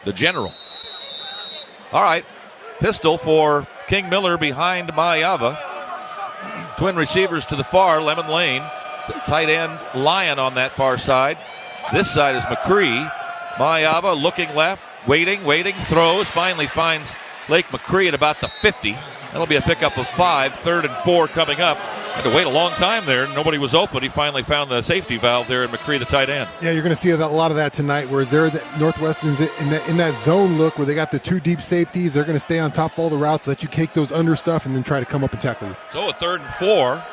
the general. All right, pistol for King Miller behind Mayava. Twin receivers to the far, Lemon Lane. The tight end, Lyon on that far side. This side is McCree. Mayava looking left, waiting, throws, finally finds Lake McCree at about the 50. That'll be a pickup of 5, 3rd and 4 coming up. Had to wait a long time there. Nobody was open. He finally found the safety valve there in McCree, the tight end. Yeah, you're going to see a lot of that tonight where they're Northwestern's in that zone look where they got the 2 deep safeties. They're going to stay on top of all the routes, let you take those under stuff, and then try to come up and tackle you. So a 3rd and 4.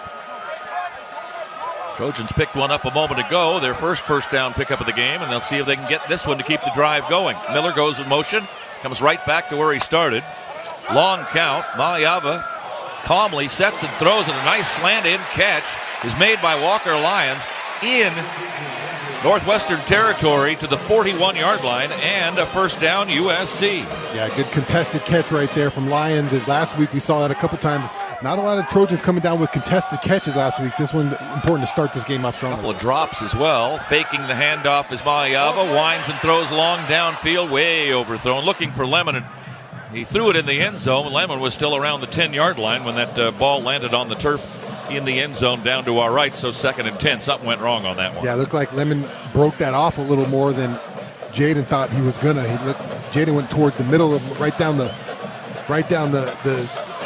Trojans picked one up a moment ago, their first down pickup of the game, and they'll see if they can get this one to keep the drive going. Miller goes in motion, comes right back to where he started. Long count. Mayava calmly sets and throws, and a nice slant-in catch is made by Walker Lyons in Northwestern territory to the 41-yard line, and a first down USC. Yeah, good contested catch right there from Lyons. As last week we saw that a couple times. Not a lot of Trojans coming down with contested catches last week. This one important to start this game off strong. A couple of drops as well. Faking the handoff is Mayava. Winds and throws long downfield, way overthrown. Looking for Lemon, and he threw it in the end zone. Lemon was still around the 10-yard line when that ball landed on the turf in the end zone down to our right. So 2nd and 10. Something went wrong on that one. Yeah, it looked like Lemon broke that off a little more than Jaden thought he was gonna. Jaden went towards the middle of right down the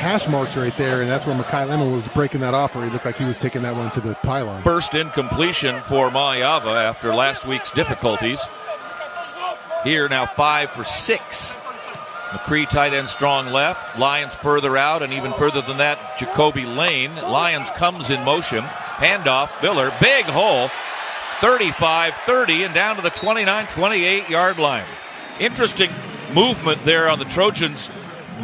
hash marks right there, and that's where Mekhi Lemon was breaking that off, or he looked like he was taking that one to the pylon. First incompletion for Mayava after last week's difficulties. Here now 5 for 6. McCree tight end strong left. Lyons further out, and even further than that, Jacoby Lane. Lyons comes in motion. Handoff, Miller, big hole. 35-30 and down to the 29-28 yard line. Interesting movement there on the Trojans'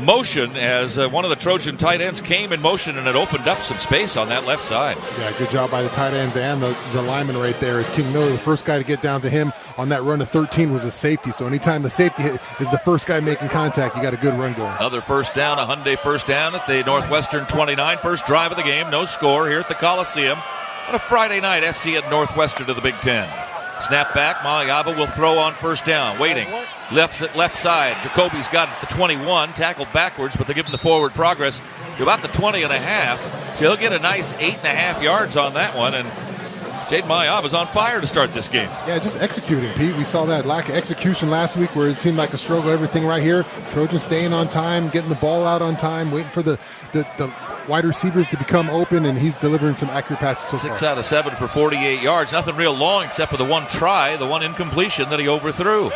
motion as one of the Trojan tight ends came in motion, and it opened up some space on that left side. Yeah, good job by the tight ends and the lineman right there. Is King Miller, the first guy to get down to him on that run of 13 was a safety. So anytime the safety is the first guy making contact, you got a good run going. Another first down, a Hyundai first down at the Northwestern 29. First drive of the game, no score here at the Coliseum on a Friday night. SC at Northwestern to the Big Ten. Snap back, Mayava will throw on first down. Waiting, left side. Jacoby's got it at the 21, tackled backwards, but they give him the forward progress to about the 20 and a half. So he'll get a nice 8.5 yards on that one, and Jaden Mayava's on fire to start this game. Yeah, just executing, Pete. We saw that lack of execution last week where it seemed like a struggle, everything right here. Trojans staying on time, getting the ball out on time, waiting for the wide receivers to become open, and he's delivering some accurate passes so far. 6 out of 7 for 48 yards. Nothing real long except for the one try, the one incompletion that he overthrew.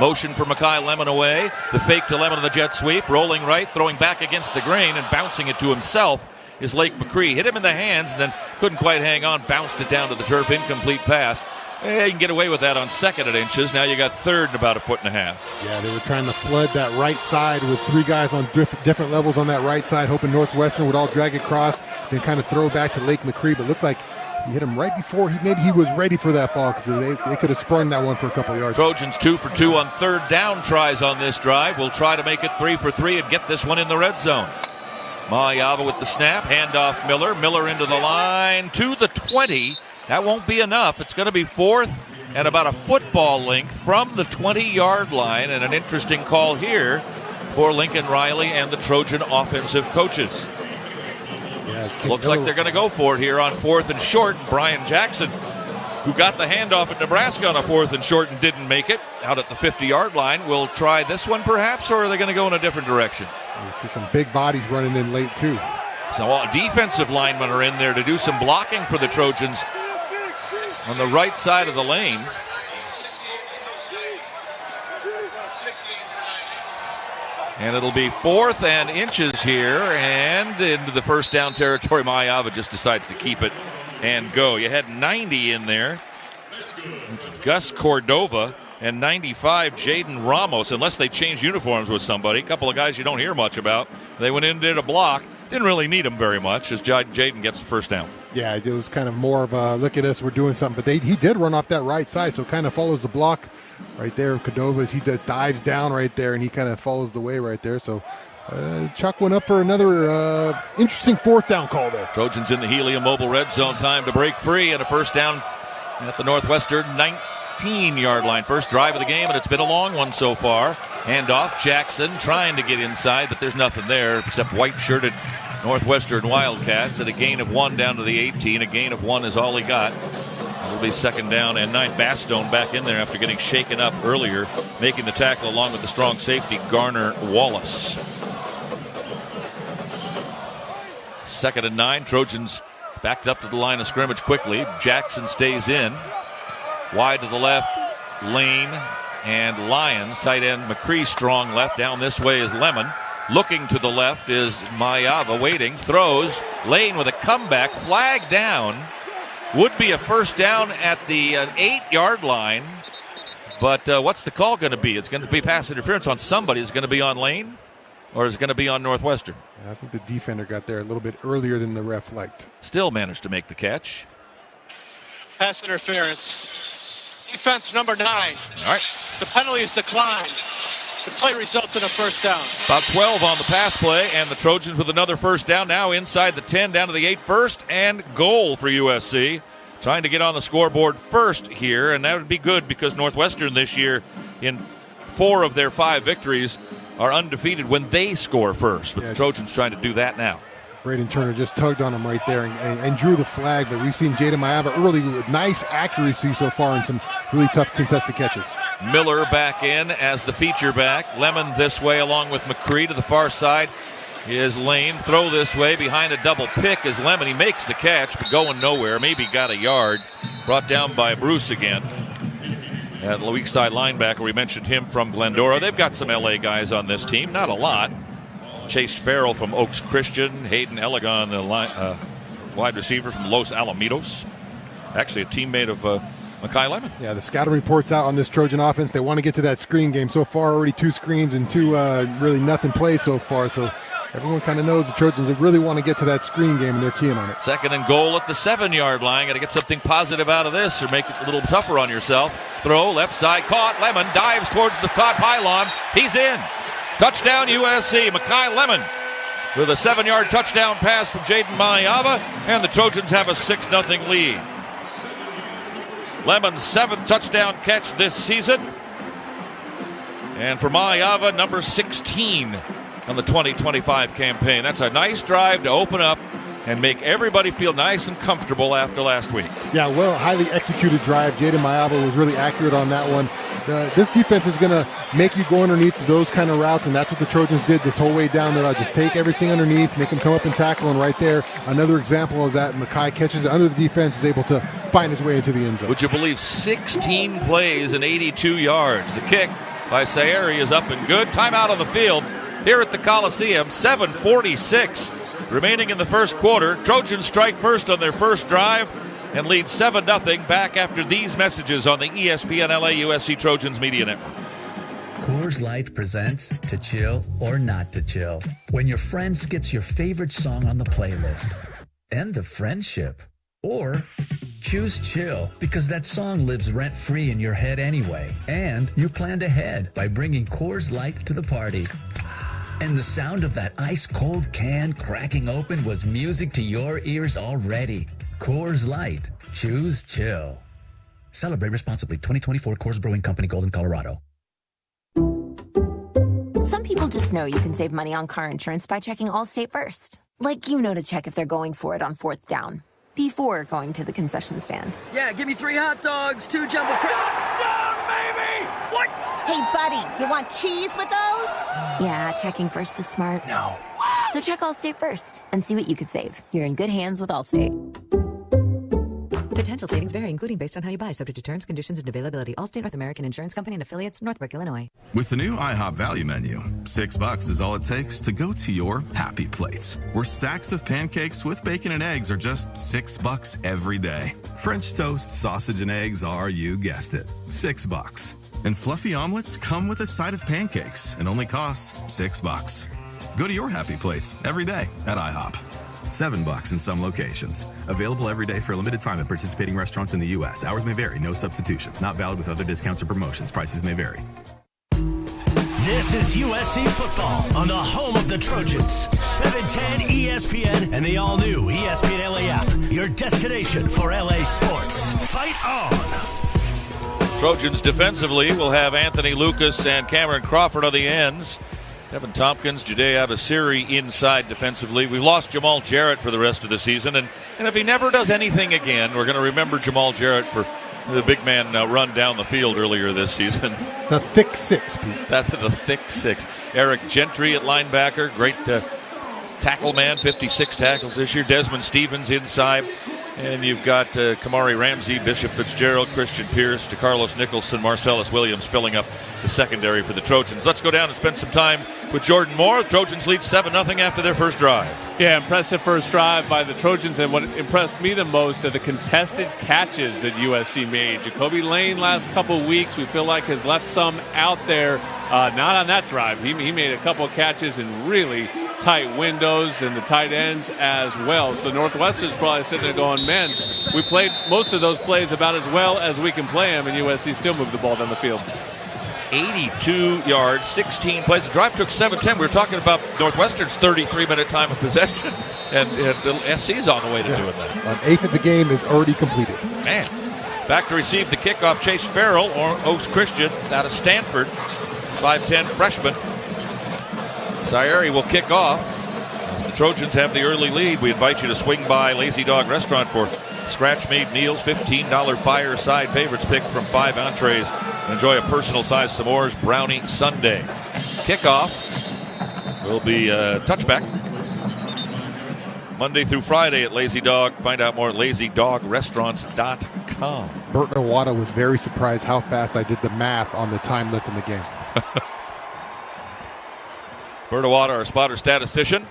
Motion for Mekhi Lemon away. The fake to Lemon on the jet sweep. Rolling right, throwing back against the grain and bouncing it to himself is Lake McCree. Hit him in the hands and then couldn't quite hang on. Bounced it down to the turf. Incomplete pass. You can get away with that on 2nd and inches. Now you got 3rd and about 1.5 feet. Yeah, they were trying to flood that right side with 3 guys on different levels on that right side, hoping Northwestern would all drag across, then kind of throw back to Lake McCree. But looked like he hit him right before he was ready for that ball, because they could have sprung that one for a couple yards. Trojans 2 for 2 on 3rd down tries on this drive. We'll try to make it 3 for 3 and get this one in the red zone. Mayava with the snap. Handoff Miller. Miller into the line to the 20. That won't be enough. It's going to be 4th and about a football length from the 20-yard line, and an interesting call here for Lincoln Riley and the Trojan offensive coaches. Yeah, looks like they're going to go for it here on 4th and short. Brian Jackson, who got the handoff at Nebraska on a 4th and short and didn't make it, out at the 50-yard line, will try this one perhaps, or are they going to go in a different direction? You see some big bodies running in late too. So defensive linemen are in there to do some blocking for the Trojans on the right side of the lane. And it'll be 4th and inches here, and into the first down territory. Mayava just decides to keep it and go. You had 90 in there. It's Gus Cordova and 95 Jaden Ramos, unless they changed uniforms with somebody. A couple of guys you don't hear much about. They went in and did a block. Didn't really need them very much as Jaden gets the first down. Yeah, it was kind of more of a look at us, we're doing something. But he did run off that right side, so it kind of follows the block right there. Cordova, he dives down right there, and he kind of follows the way right there. So Chuck went up for another interesting 4th down call there. Trojans in the Helium Mobile red zone. Time to break free, and a first down at the Northwestern 16-yard line. First drive of the game, and it's been a long one so far. Handoff, Jackson trying to get inside, but there's nothing there except white-shirted Northwestern Wildcats. And a gain of 1 down to the 18. A gain of 1 is all he got. It'll be 2nd down and 9. Bastone back in there after getting shaken up earlier, making the tackle along with the strong safety, Garner Wallace. 2nd and 9. Trojans backed up to the line of scrimmage quickly. Jackson stays in. Wide to the left, Lane and Lyons. Tight end McCree strong left. Down this way is Lemon. Looking to the left is Mayava waiting. Throws. Lane with a comeback. Flag down. Would be a first down at the 8-yard line. But what's the call going to be? It's going to be pass interference on somebody. Is it going to be on Lane? Or is it going to be on Northwestern? I think the defender got there a little bit earlier than the ref liked. Still managed to make the catch. Pass interference. Defense number 9. All right. The penalty is declined. The play results in a first down. About 12 on the pass play, and the Trojans with another first down now inside the 10, down to the 8. First and goal for USC. Trying to get on the scoreboard first here, and that would be good because Northwestern this year, in 4 of their 5 victories, are undefeated when they score first. But the Trojans trying to do that now. Braden Turner just tugged on him right there and drew the flag, but we've seen Jaden Mayava early with nice accuracy so far and some really tough contested catches. Miller back in as the feature back. Lemon this way along with McCree. To the far side is Lane. Throw this way behind a double pick is Lemon. He makes the catch, but going nowhere. Maybe got a yard. Brought down by Bruce again. At the weak side linebacker, we mentioned him from Glendora. They've got some LA guys on this team. Not a lot. Chase Farrell from Oaks Christian. Hayden Elegon, the wide receiver from Los Alamitos. Actually a teammate of Makai Lemon. Yeah, the scouting reports out on this Trojan offense. They want to get to that screen game. So far, already 2 screens and 2 really nothing plays so far. So everyone kind of knows the Trojans really want to get to that screen game, and they're keying on it. 2nd and goal at the 7-yard line. Got to get something positive out of this or make it a little tougher on yourself. Throw, left side, caught. Lemon dives towards the caught pylon. He's in. Touchdown USC. Makai Lemon with a 7-yard touchdown pass from Jaden Mayava, and the Trojans have a 6-0 lead. Lemon's 7th touchdown catch this season. And for Mayava, number 16 on the 2025 campaign. That's a nice drive to open up and make everybody feel nice and comfortable after last week. Yeah, well, highly executed drive. Jaden Mayava was really accurate on that one. This defense is going to make you go underneath those kind of routes, and that's what the Trojans did this whole way down there. Just take everything underneath, make them come up and tackle, and right there, another example is that Makai catches it under the defense, is able to find his way into the end zone. Would you believe 16 plays and 82 yards? The kick by Sayeri is up and good. Timeout on the field here at the Coliseum, 7:46 remaining in the first quarter. Trojans strike first on their first drive and lead 7-0 back after these messages on the ESPN LA USC Trojans Media Network. Coors Light presents To Chill or Not to Chill. When your friend skips your favorite song on the playlist. End the friendship. Or choose chill because that song lives rent-free in your head anyway. And you planned ahead by bringing Coors Light to the party. And the sound of that ice-cold can cracking open was music to your ears already. Coors Light. Choose chill. Celebrate responsibly. 2024 Coors Brewing Company, Golden, Colorado. Some people just know you can save money on car insurance by checking Allstate first. Like you know to check if they're going for it on 4th down before going to the concession stand. Yeah, give me 3 hot dogs, 2 jumbo Touchdown, baby! What? Hey, buddy, you want cheese with those? Yeah, checking first is smart. No. So check Allstate first and see what you could save. You're in good hands with Allstate. Potential savings vary, including based on how you buy, subject to terms, conditions, and availability. Allstate North American Insurance Company and affiliates, Northbrook, Illinois. With the new IHOP value menu, $6 is all it takes to go to your happy plates, where stacks of pancakes with bacon and eggs are just $6 every day. French toast, sausage, and eggs are, you guessed it, $6. And fluffy omelets come with a side of pancakes and only cost $6. Go to your happy plates every day at IHOP. $7 in some locations. Available every day for a limited time at participating restaurants in the U.S. Hours may vary. No substitutions. Not valid with other discounts or promotions. Prices may vary. This is USC football on the home of the Trojans. 710 ESPN and the all-new ESPN LA app. Your destination for LA sports. Fight on! Trojans defensively will have Anthony Lucas and Cameron Crawford on the ends. Evan Tompkins, Judea Abasiri inside defensively. We've lost Jamal Jarrett for the rest of the season, and if he never does anything again, we're going to remember Jamal Jarrett for the big man run down the field earlier this season. The thick six, Pete. That's the thick six. Eric Gentry at linebacker, great tackle man, 56 tackles this year. Desmond Stevens inside. And you've got Kamari Ramsey, Bishop Fitzgerald, Christian Pierce, DeCarlos Nicholson, Marcellus Williams filling up the secondary for the Trojans. Let's go down and spend some time with Jordan Moore. The Trojans lead 7-0 after their first drive. Yeah, impressive first drive by the Trojans, and what impressed me the most are the contested catches that USC made. Jacoby Lane last couple weeks, we feel like has left some out there. Not on that drive. He made a couple catches in really tight windows, and the tight ends as well. So Northwestern's probably sitting there going, man, we played most of those plays about as well as we can play them, and USC still moved the ball down the field. 82 yards, 16 plays. The drive took 7-10. We were talking about Northwestern's 33-minute time of possession, and SC's on the way to doing that. An eighth of the game is already completed. Man. Back to receive the kickoff, Chase Farrell, or Oaks Christian, out of Stanford, 5'10 freshman. Sayeri will kick off. As the Trojans have the early lead, we invite you to swing by Lazy Dog Restaurant for scratch-made meals, $15 fireside favorites picked from 5 entrees. Enjoy a personal-sized s'mores brownie sundae. Kickoff will be touchback Monday through Friday at Lazy Dog. Find out more at lazydogrestaurants.com. Bert Nawada was very surprised how fast I did the math on the time left in the game. Bert Nawada, our spotter statistician.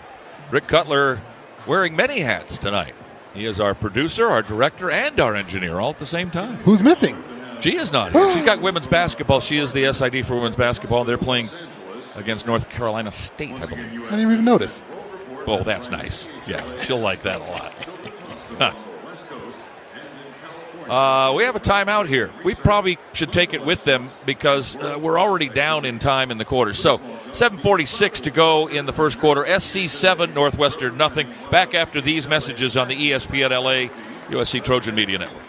Rick Cutler wearing many hats tonight. He is our producer, our director, and our engineer all at the same time. Who's missing? Gia's not here. She's got women's basketball. She is the SID for women's basketball. They're playing against North Carolina State, I believe. I didn't even notice. Well, that's nice. Yeah, she'll like that a lot. Huh. We have a timeout here. We probably should take it with them because we're already down in time in the quarter. So 7:46 to go in the first quarter. SC 7, Northwestern nothing. Back after these messages on the ESPN LA USC Trojan Media Network.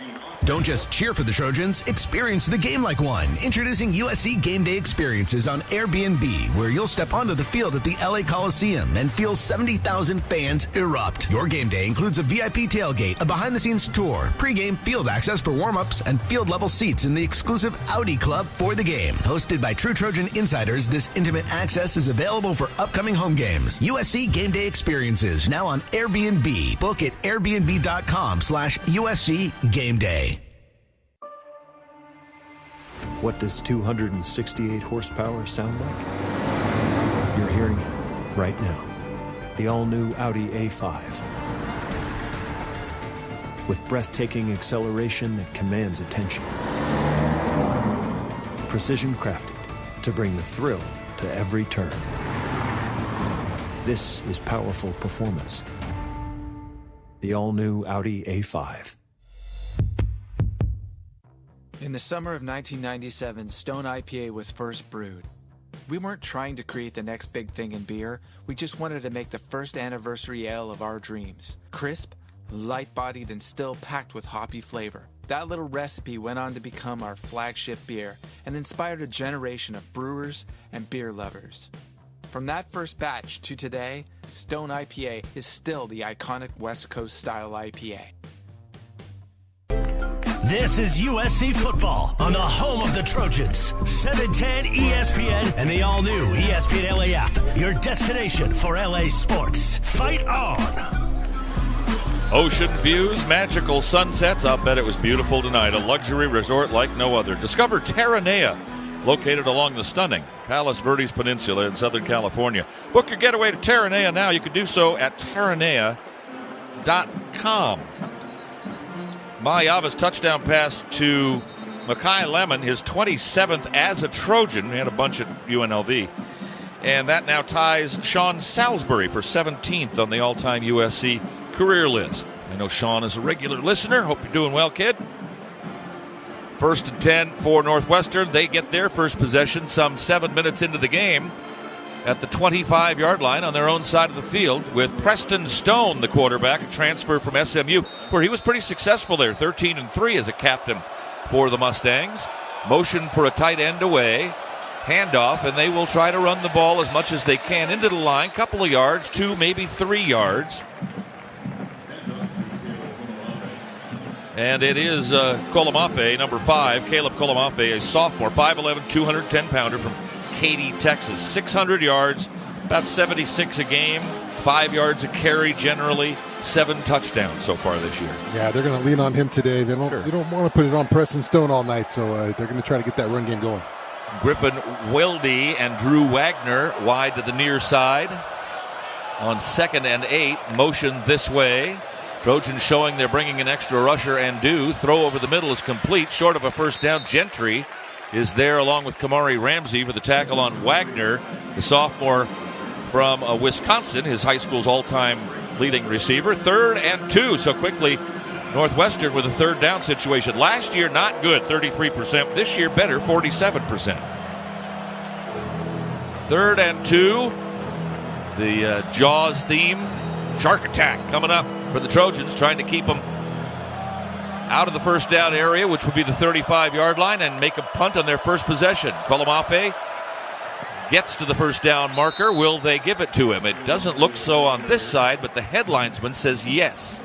Don't just cheer for the Trojans, experience the game like one. Introducing USC Game Day Experiences on Airbnb, where you'll step onto the field at the LA Coliseum and feel 70,000 fans erupt. Your game day includes a VIP tailgate, a behind-the-scenes tour, pregame field access for warm-ups, and field-level seats in the exclusive Audi Club for the game. Hosted by true Trojan insiders, this intimate access is available for upcoming home games. USC Game Day Experiences, now on Airbnb. Book at airbnb.com/USC Game Day. What does 268 horsepower sound like? You're hearing it right now. The all-new Audi A5. With breathtaking acceleration that commands attention. Precision crafted to bring the thrill to every turn. This is powerful performance. The all-new Audi A5. In the summer of 1997, Stone IPA was first brewed. We weren't trying to create the next big thing in beer. We just wanted to make the first anniversary ale of our dreams. Crisp, light-bodied, and still packed with hoppy flavor. That little recipe went on to become our flagship beer and inspired a generation of brewers and beer lovers. From that first batch to today, Stone IPA is still the iconic West Coast style IPA. This is USC football on the home of the Trojans. 710 ESPN and the all-new ESPN LA app. Your destination for LA sports. Fight on! Ocean views, magical sunsets. I'll bet it was beautiful tonight. A luxury resort like no other. Discover Terranea, located along the stunning Palos Verdes Peninsula in Southern California. Book your getaway to Terranea now. You can do so at terranea.com. Mayava's touchdown pass to Makai Lemon, his 27th as a Trojan. He had a bunch at UNLV. And that now ties Shaun Salisbury for 17th on the all-time USC career list. I know Shaun is a regular listener. Hope you're doing well, kid. 1st and 10 for Northwestern. They get their first possession some 7 minutes into the game at the 25-yard line on their own side of the field with Preston Stone, the quarterback, a transfer from SMU, where he was pretty successful there, 13-3 as a captain for the Mustangs. Motion for a tight end away. Handoff, and they will try to run the ball as much as they can into the line. Couple of yards, 2, maybe 3 yards. And it is Colomafe, number 5, Caleb Colomafe, a sophomore, 5'11", 210-pounder from Katy, Texas. 600 yards, about 76 a game, 5 yards a carry generally, 7 touchdowns so far this year. Yeah, they're going to lean on him today. They don't want to put it on Preston Stone all night, so they're going to try to get that run game going. Griffin Wilde and Drew Wagner wide to the near side. On 2nd and 8, motion this way. Trojans showing they're bringing an extra rusher and do. Throw over the middle is complete, short of a first down. Gentry is there along with Kamari Ramsey for the tackle on Wagner, the sophomore from Wisconsin, his high school's all-time leading receiver. 3rd and 2, so quickly Northwestern with a third down situation. Last year, not good, 33%. This year, better, 47%. 3rd and 2, the Jaws theme, shark attack coming up for the Trojans, trying to keep them out of the first down area, which would be the 35-yard line, and make a punt on their first possession. Colomafe gets to the first down marker. Will they give it to him? It doesn't look so on this side, but the headlinesman says yes.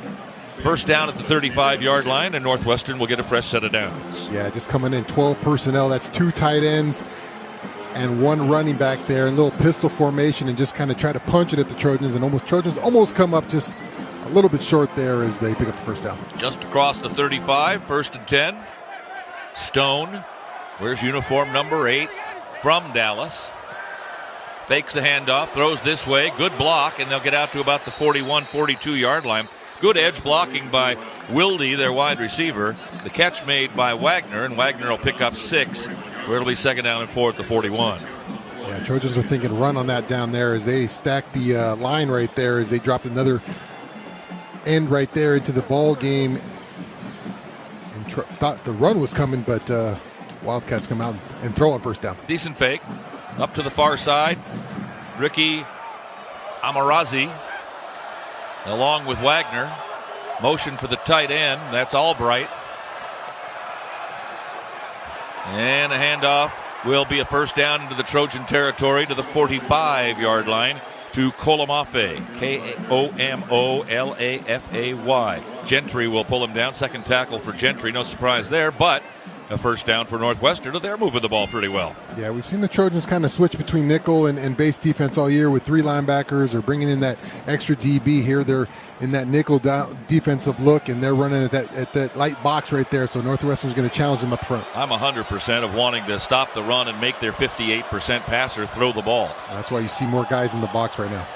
First down at the 35-yard line, and Northwestern will get a fresh set of downs. Yeah, just coming in 12 personnel. That's 2 tight ends and 1 running back there in little pistol formation, and just kind of try to punch it at the Trojans, and Trojans almost come up just a little bit short there as they pick up the first down. Just across the 35, 1st and 10. Stone wears uniform number 8 from Dallas. Fakes a handoff, throws this way, good block, and they'll get out to about the 41, 42-yard line. Good edge blocking by Wilde, their wide receiver. The catch made by Wagner, and Wagner will pick up 6, where it'll be 2nd down and 4 at the 41. Yeah, Trojans are thinking run on that down there as they stack the line right there as they dropped another end right there into the ball game. And thought the run was coming, but Wildcats come out and throw on first down. Decent fake. Up to the far side. Ricky Amarazi along with Wagner. Motion for the tight end. That's Albright. And a handoff will be a first down into the Trojan territory to the 45-yard line to Colomafe. Komolafay. Gentry will pull him down. Second tackle for Gentry. No surprise there, but a first down for Northwestern. They're moving the ball pretty well. Yeah, we've seen the Trojans kind of switch between nickel and base defense all year with 3 linebackers or bringing in that extra DB. Here they're in that nickel defensive look, and they're running at that light box right there, so Northwestern's going to challenge them up front. I'm 100% of wanting to stop the run and make their 58% passer throw the ball. That's why you see more guys in the box right now.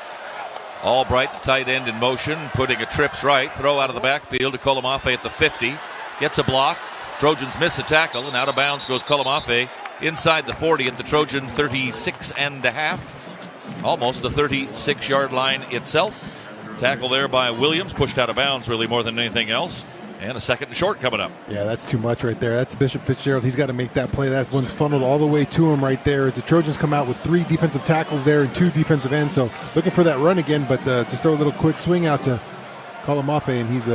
Albright, the tight end in motion, putting a trips right. Throw out of the backfield to Colomafe at the 50. Gets a block. Trojans miss a tackle, and out of bounds goes Colomafe inside the 40 at the Trojan 36.5. Almost the 36-yard line itself. Tackle there by Williams, pushed out of bounds really more than anything else. And a 2nd and short coming up. Yeah, that's too much right there. That's Bishop Fitzgerald. He's got to make that play. That one's funneled all the way to him right there as the Trojans come out with 3 defensive tackles there and 2 defensive ends. So looking for that run again, but just throw a little quick swing out to Colomafe, and he's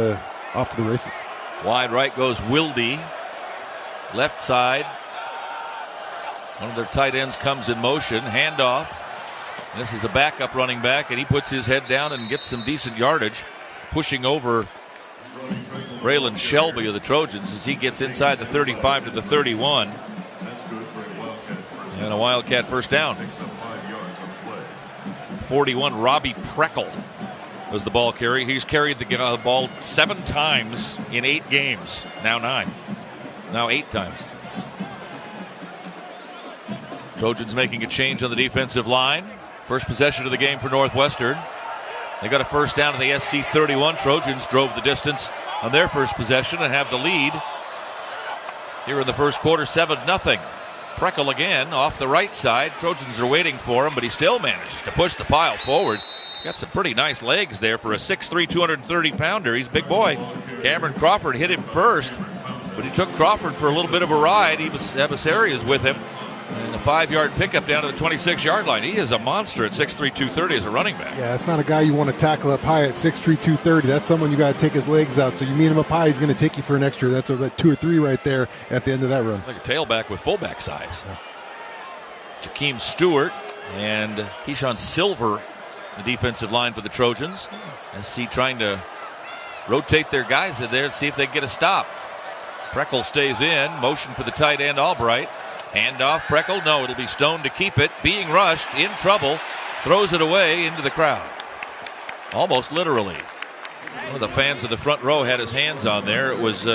off to the races. Wide right goes Wilde. Left side. One of their tight ends comes in motion. Handoff. This is a backup running back, and he puts his head down and gets some decent yardage, pushing over Braylon Shelby of the Trojans as he gets inside the 35 to the 31. And a Wildcat first down. 41, Robbie Preckle was the ball carrier. He's carried the ball 7 times in 8 games. Now 9. Now 8 times. Trojans making a change on the defensive line. First possession of the game for Northwestern. They got a first down to the SC 31. Trojans drove the distance on their first possession and have the lead here in the first quarter, 7-0. Preckle again off the right side. Trojans are waiting for him, but he still manages to push the pile forward. Got some pretty nice legs there for a 6'3", 230-pounder. He's a big boy. Cameron Crawford hit him first, but he took Crawford for a little bit of a ride. He was Abasari is with him. And a 5-yard pickup down to the 26-yard line. He is a monster at 6'3", 230 as a running back. Yeah, that's not a guy you want to tackle up high at 6'3", 230. That's someone you got to take his legs out. So you meet him up high, he's going to take you for an extra. That's a 2 or 3 right there at the end of that run. Like a tailback with fullback size. Yeah. Jakeem Stewart and Keyshawn Silver, the defensive line for the Trojans. SC trying to rotate their guys in there and see if they can get a stop. Preckle stays in. Motion for the tight end, Albright. Handoff, Preckle. No, it'll be Stone to keep it. Being rushed, in trouble. Throws it away into the crowd. Almost literally. One of the fans of the front row had his hands on there. It was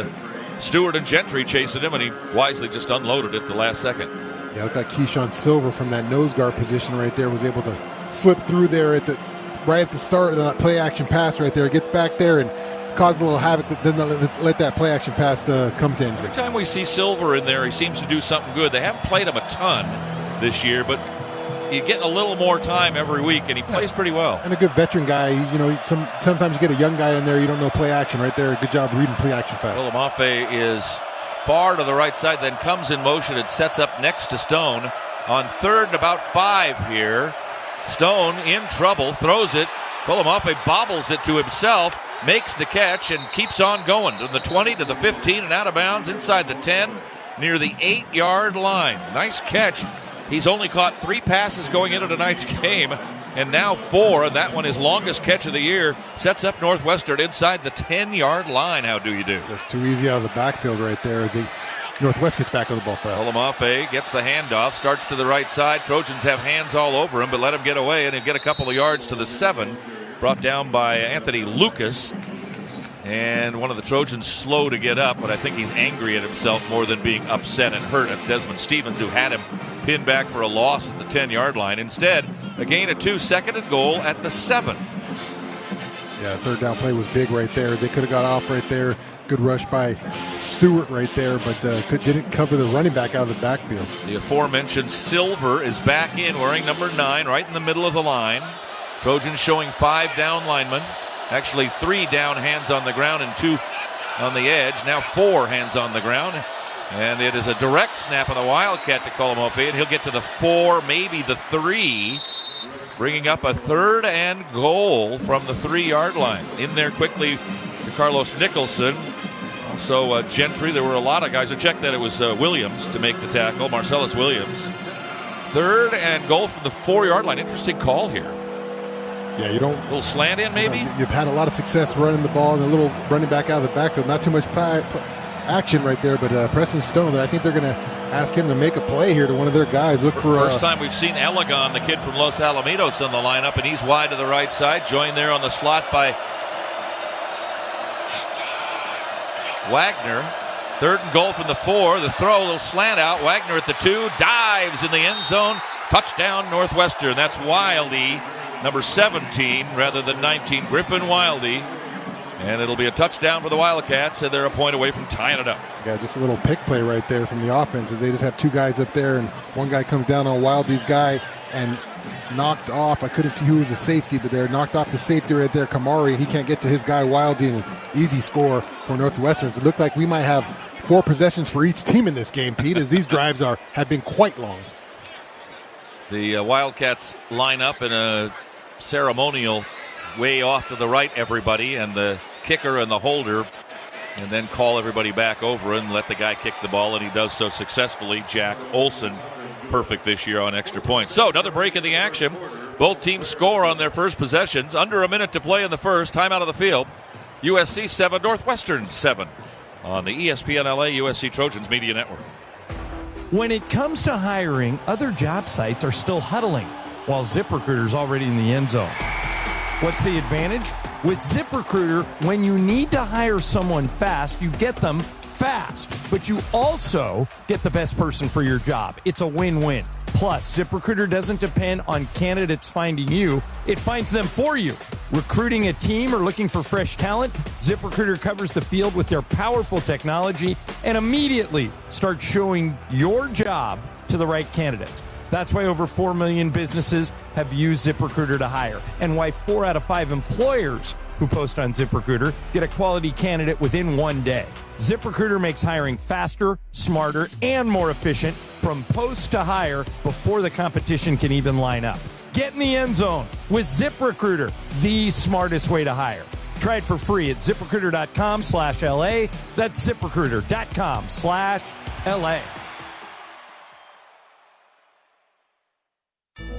Stewart and Gentry chasing him, and he wisely just unloaded it the last second. Yeah, it looked like Keyshawn Silver from that nose guard position right there was able to slip through there right at the start of that play action pass right there. Gets back there and caused a little havoc. Then let that play action pass come to end. Every time we see Silver in there, he seems to do something good. They haven't played him a ton this year, but you get a little more time every week, and he plays pretty well. And a good veteran guy. Sometimes you get a young guy in there, you don't know play action right there. Good job reading play action fast. Williamafe is far to the right side, then comes in motion and sets up next to Stone on 3rd and about 5 here. Stone in trouble, throws it. Williamafe bobbles it to himself, makes the catch, and keeps on going from the 20 to the 15 and out of bounds inside the 10 near the 8-yard line. Nice catch. He's only caught 3 passes going into tonight's game, and now 4, and that one his longest catch of the year. Sets up Northwestern inside the 10-yard line. How do you do? That's too easy out of the backfield right there as Northwest gets back on the ball fast. Williamafe gets the handoff, starts to the right side. Trojans have hands all over him, but let him get away, and he'll get a couple of yards to the 7. Brought down by Anthony Lucas. And one of the Trojans slow to get up, but I think he's angry at himself more than being upset and hurt. That's Desmond Stevens, who had him pinned back for a loss at the 10-yard line. Instead, a gain of 2, 2nd and goal at the 7. Yeah, 3rd down play was big right there. They could have got off right there. Good rush by Stewart right there, but didn't cover the running back out of the backfield. The aforementioned Silver is back in, wearing number 9, right in the middle of the line. Trojans showing 5 down linemen. Actually 3 down, hands on the ground, and 2 on the edge. Now 4 hands on the ground. And it is a direct snap of the Wildcat to Williamafe, and he'll get to the 4, maybe the 3. Bringing up a 3rd and goal from the 3-yard line. In there quickly to Carlos Nicholson. Also Gentry. There were a lot of guys. I checked that it was Williams to make the tackle, Marcellus Williams. 3rd and goal from the 4-yard line. Interesting call here. Yeah, you don't. A little slant in, maybe? You've had a lot of success running the ball and a little running back out of the backfield. Not too much action right there, but Preston Stone, I think they're going to ask him to make a play here to one of their guys. Look for first time we've seen Elegon, the kid from Los Alamitos, on the lineup, and he's wide to the right side. Joined there on the slot by Wagner. 3rd and goal from the 4. The throw, a little slant out. Wagner at the 2, dives in the end zone. Touchdown Northwestern. That's Wildy. Number 17 rather than 19, Griffin Wildy. And it'll be a touchdown for the Wildcats, and they're a point away from tying it up. Yeah, just a little pick play right there from the offense as they just have 2 guys up there, and one guy comes down on Wildy's guy and knocked off. I couldn't see who was a safety, but they're knocked off the safety right there, Kamari, and he can't get to his guy Wildy, and an easy score for Northwestern. It looked like we might have 4 possessions for each team in this game, Pete, as these drives have been quite long. The Wildcats line up in a ceremonial way off to the right, everybody, and the kicker and the holder, and then call everybody back over and let the guy kick the ball, and he does so successfully. Jack Olson, perfect this year on extra points. So another break in the action. Both teams score on their first possessions. Under a minute to play in the first. Time out of the field. USC 7, Northwestern 7 on the ESPN LA USC Trojans Media Network. When it comes to hiring, other job sites are still huddling, while ZipRecruiter's already in the end zone. What's the advantage? With ZipRecruiter, when you need to hire someone fast, you get them fast, but you also get the best person for your job. It's a win-win. Plus, ZipRecruiter doesn't depend on candidates finding you. It finds them for you. Recruiting a team or looking for fresh talent, ZipRecruiter covers the field with their powerful technology and immediately starts showing your job to the right candidates. That's why over 4 million businesses have used ZipRecruiter to hire, and why 4 out of 5 employers who post on ZipRecruiter get a quality candidate within 1 day. ZipRecruiter makes hiring faster, smarter, and more efficient from post to hire before the competition can even line up. Get in the end zone with ZipRecruiter, the smartest way to hire. Try it for free at ZipRecruiter.com/LA. That's ZipRecruiter.com/LA.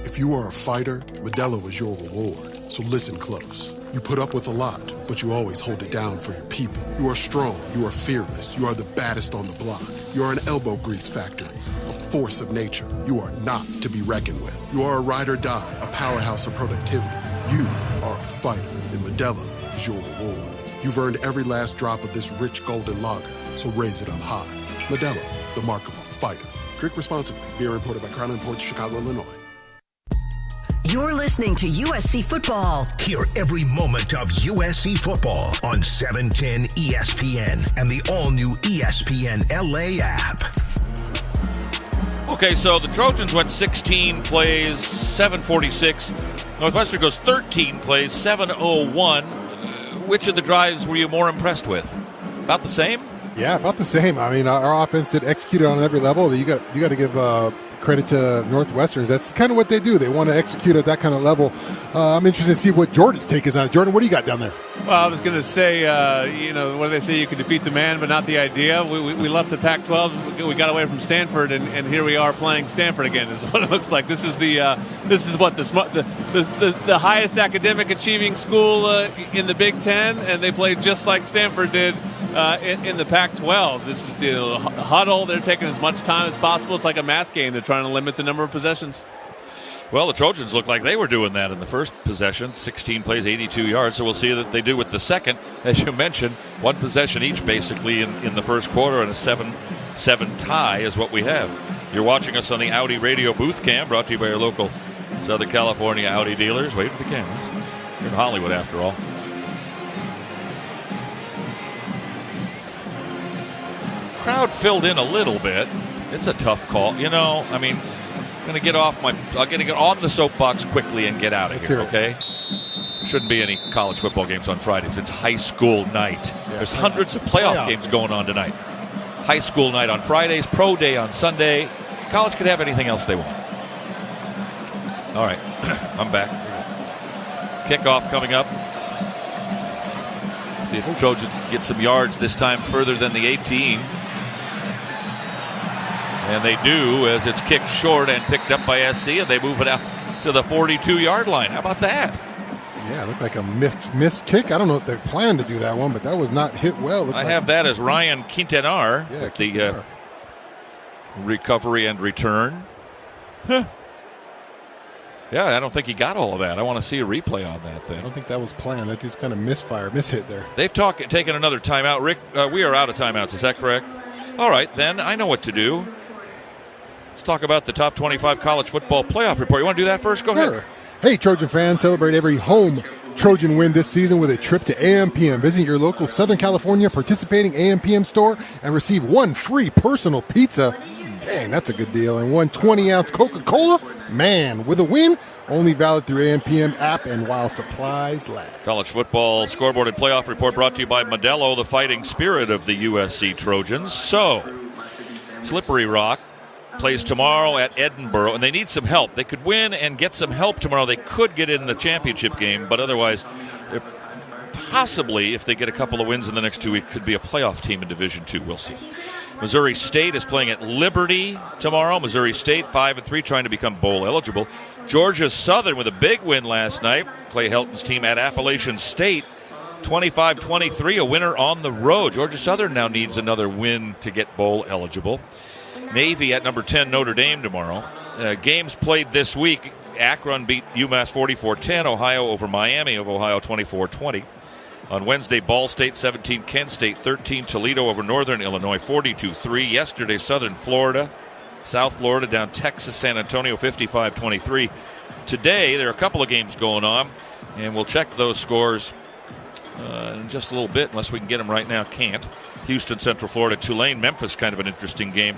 If you are a fighter, Modelo is your reward. So listen close. You put up with a lot, but you always hold it down for your people. You are strong. You are fearless. You are the baddest on the block. You are an elbow grease factory, a force of nature. You are not to be reckoned with. You are a ride or die, a powerhouse of productivity. You are a fighter, and Modelo is your reward. You've earned every last drop of this rich golden lager, so raise it up high. Modelo, the mark of a fighter. Drink responsibly. Beer imported by Crown Imports, Chicago, Illinois. You're listening to USC Football. Hear every moment of USC football on 710 ESPN and the all-new ESPN LA app. Okay, so the Trojans went 16 plays, 746. Northwestern goes 13 plays, 701. Which of the drives were you more impressed with? About the same? Yeah, about the same. I mean, our offense did execute it on every level. You got to give credit to Northwestern. That's kind of what they do. They want to execute at that kind of level. I'm interested to see what Jordan's take is on it. Jordan, what do you got down there? Well, I was going to say, what do they say? You can defeat the man, but not the idea. We left the Pac-12. We got away from Stanford, and here we are playing Stanford again. Is what it looks like. This is the highest academic achieving school in the Big Ten, and they played just like Stanford did in the Pac-12. This is the huddle. They're taking as much time as possible. It's like a math game. They're trying to limit the number of possessions. Well, the Trojans look like they were doing that in the first possession. 16 plays, 82 yards. So we'll see that they do with the second. As you mentioned, one possession each basically in the first quarter, and a 7-7 tie is what we have. You're watching us on the Audi Radio Booth Cam, brought to you by your local Southern California Audi dealers. Wait for the cameras. You're in Hollywood, after all. Crowd filled in a little bit. It's a tough call. I mean, I'm going to get on the soapbox quickly and get out of here, okay? Shouldn't be any college football games on Fridays. It's high school night. There's hundreds of playoff games going on tonight. High school night on Fridays, pro day on Sunday. College could have anything else they want. All right, I'm back. Kickoff coming up. See if the Trojans get some yards this time further than the 18. And they do, as it's kicked short and picked up by SC, and they move it out to the 42-yard line. How about that? Yeah, it looked like a missed kick. I don't know if they planned to do that one, but that was not hit well. I have that as Ryan Quintanar. Yeah, the recovery and return. Huh. Yeah, I don't think he got all of that. I want to see a replay on that thing. I don't think that was planned. That just kind of mishit there. They've taken another timeout. Rick, we are out of timeouts. Is that correct? All right, then. I know what to do. Let's talk about the top 25 college football playoff report. You want to do that first? Go ahead. Hey, Trojan fans, celebrate every home Trojan win this season with a trip to AMPM. Visit your local Southern California participating AMPM store and receive one free personal pizza. Dang, that's a good deal. And one 20-ounce Coca-Cola. Man, with a win, only valid through AMPM app and while supplies last. College football scoreboard and playoff report brought to you by Modelo, the fighting spirit of the USC Trojans. So, Slippery Rock plays tomorrow at Edinburgh, and they need some help. They could win and get some help tomorrow. They could get in the championship game, but otherwise, possibly, if they get a couple of wins in the next 2 weeks, could be a playoff team in Division II. We'll see. Missouri State is playing at Liberty tomorrow. Missouri State 5-3, trying to become bowl eligible. Georgia Southern with a big win last night. Clay Helton's team at Appalachian State, 25-23, a winner on the road. Georgia Southern now needs another win to get bowl eligible. Navy at number 10, Notre Dame tomorrow. Games played this week. Akron beat UMass 44-10. Ohio over Miami of Ohio 24-20. On Wednesday, Ball State 17, Kent State 13. Toledo over Northern Illinois 42-3. Yesterday, Southern Florida, South Florida down Texas, San Antonio 55-23. Today, there are a couple of games going on, and we'll check those scores in just a little bit, unless we can get them right now. Can't. Houston, Central Florida, Tulane, Memphis, kind of an interesting game.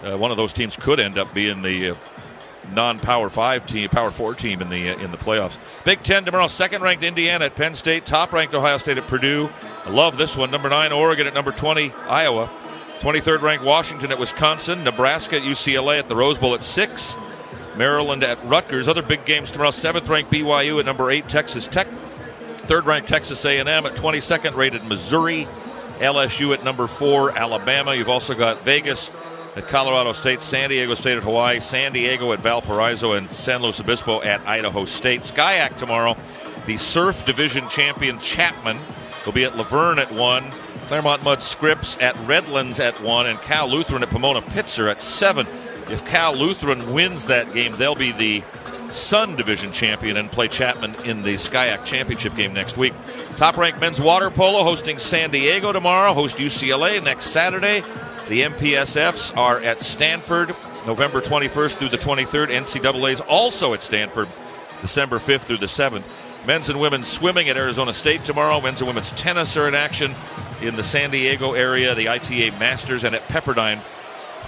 One of those teams could end up being the non-Power 5 team, Power 4 team in the playoffs. Big Ten tomorrow, second-ranked Indiana at Penn State, top-ranked Ohio State at Purdue. I love this one. Number 9, Oregon at number 20, Iowa. 23rd ranked Washington at Wisconsin. Nebraska at UCLA at the Rose Bowl at 6. Maryland at Rutgers. Other big games tomorrow. 7th ranked BYU at number 8, Texas Tech. 3rd ranked Texas A&M at 22nd rated Missouri. LSU at number 4, Alabama. You've also got Vegas at Colorado State, San Diego State at Hawaii, San Diego at Valparaiso, and San Luis Obispo at Idaho State. SCIAC tomorrow. The Surf Division champion Chapman will be at Laverne at 1. Claremont Mudd Scripps at Redlands at 1, and Cal Lutheran at Pomona Pitzer at 7. If Cal Lutheran wins that game, they'll be the Sun Division champion and play Chapman in the SCIAC championship game next week. Top-ranked men's water polo hosting San Diego tomorrow, host UCLA next Saturday. The MPSFs are at Stanford November 21st through the 23rd. NCAA's also at Stanford December 5th through the 7th. Men's and women's swimming at Arizona State tomorrow. Men's and women's tennis are in action in the San Diego area, the ITA Masters, and at Pepperdine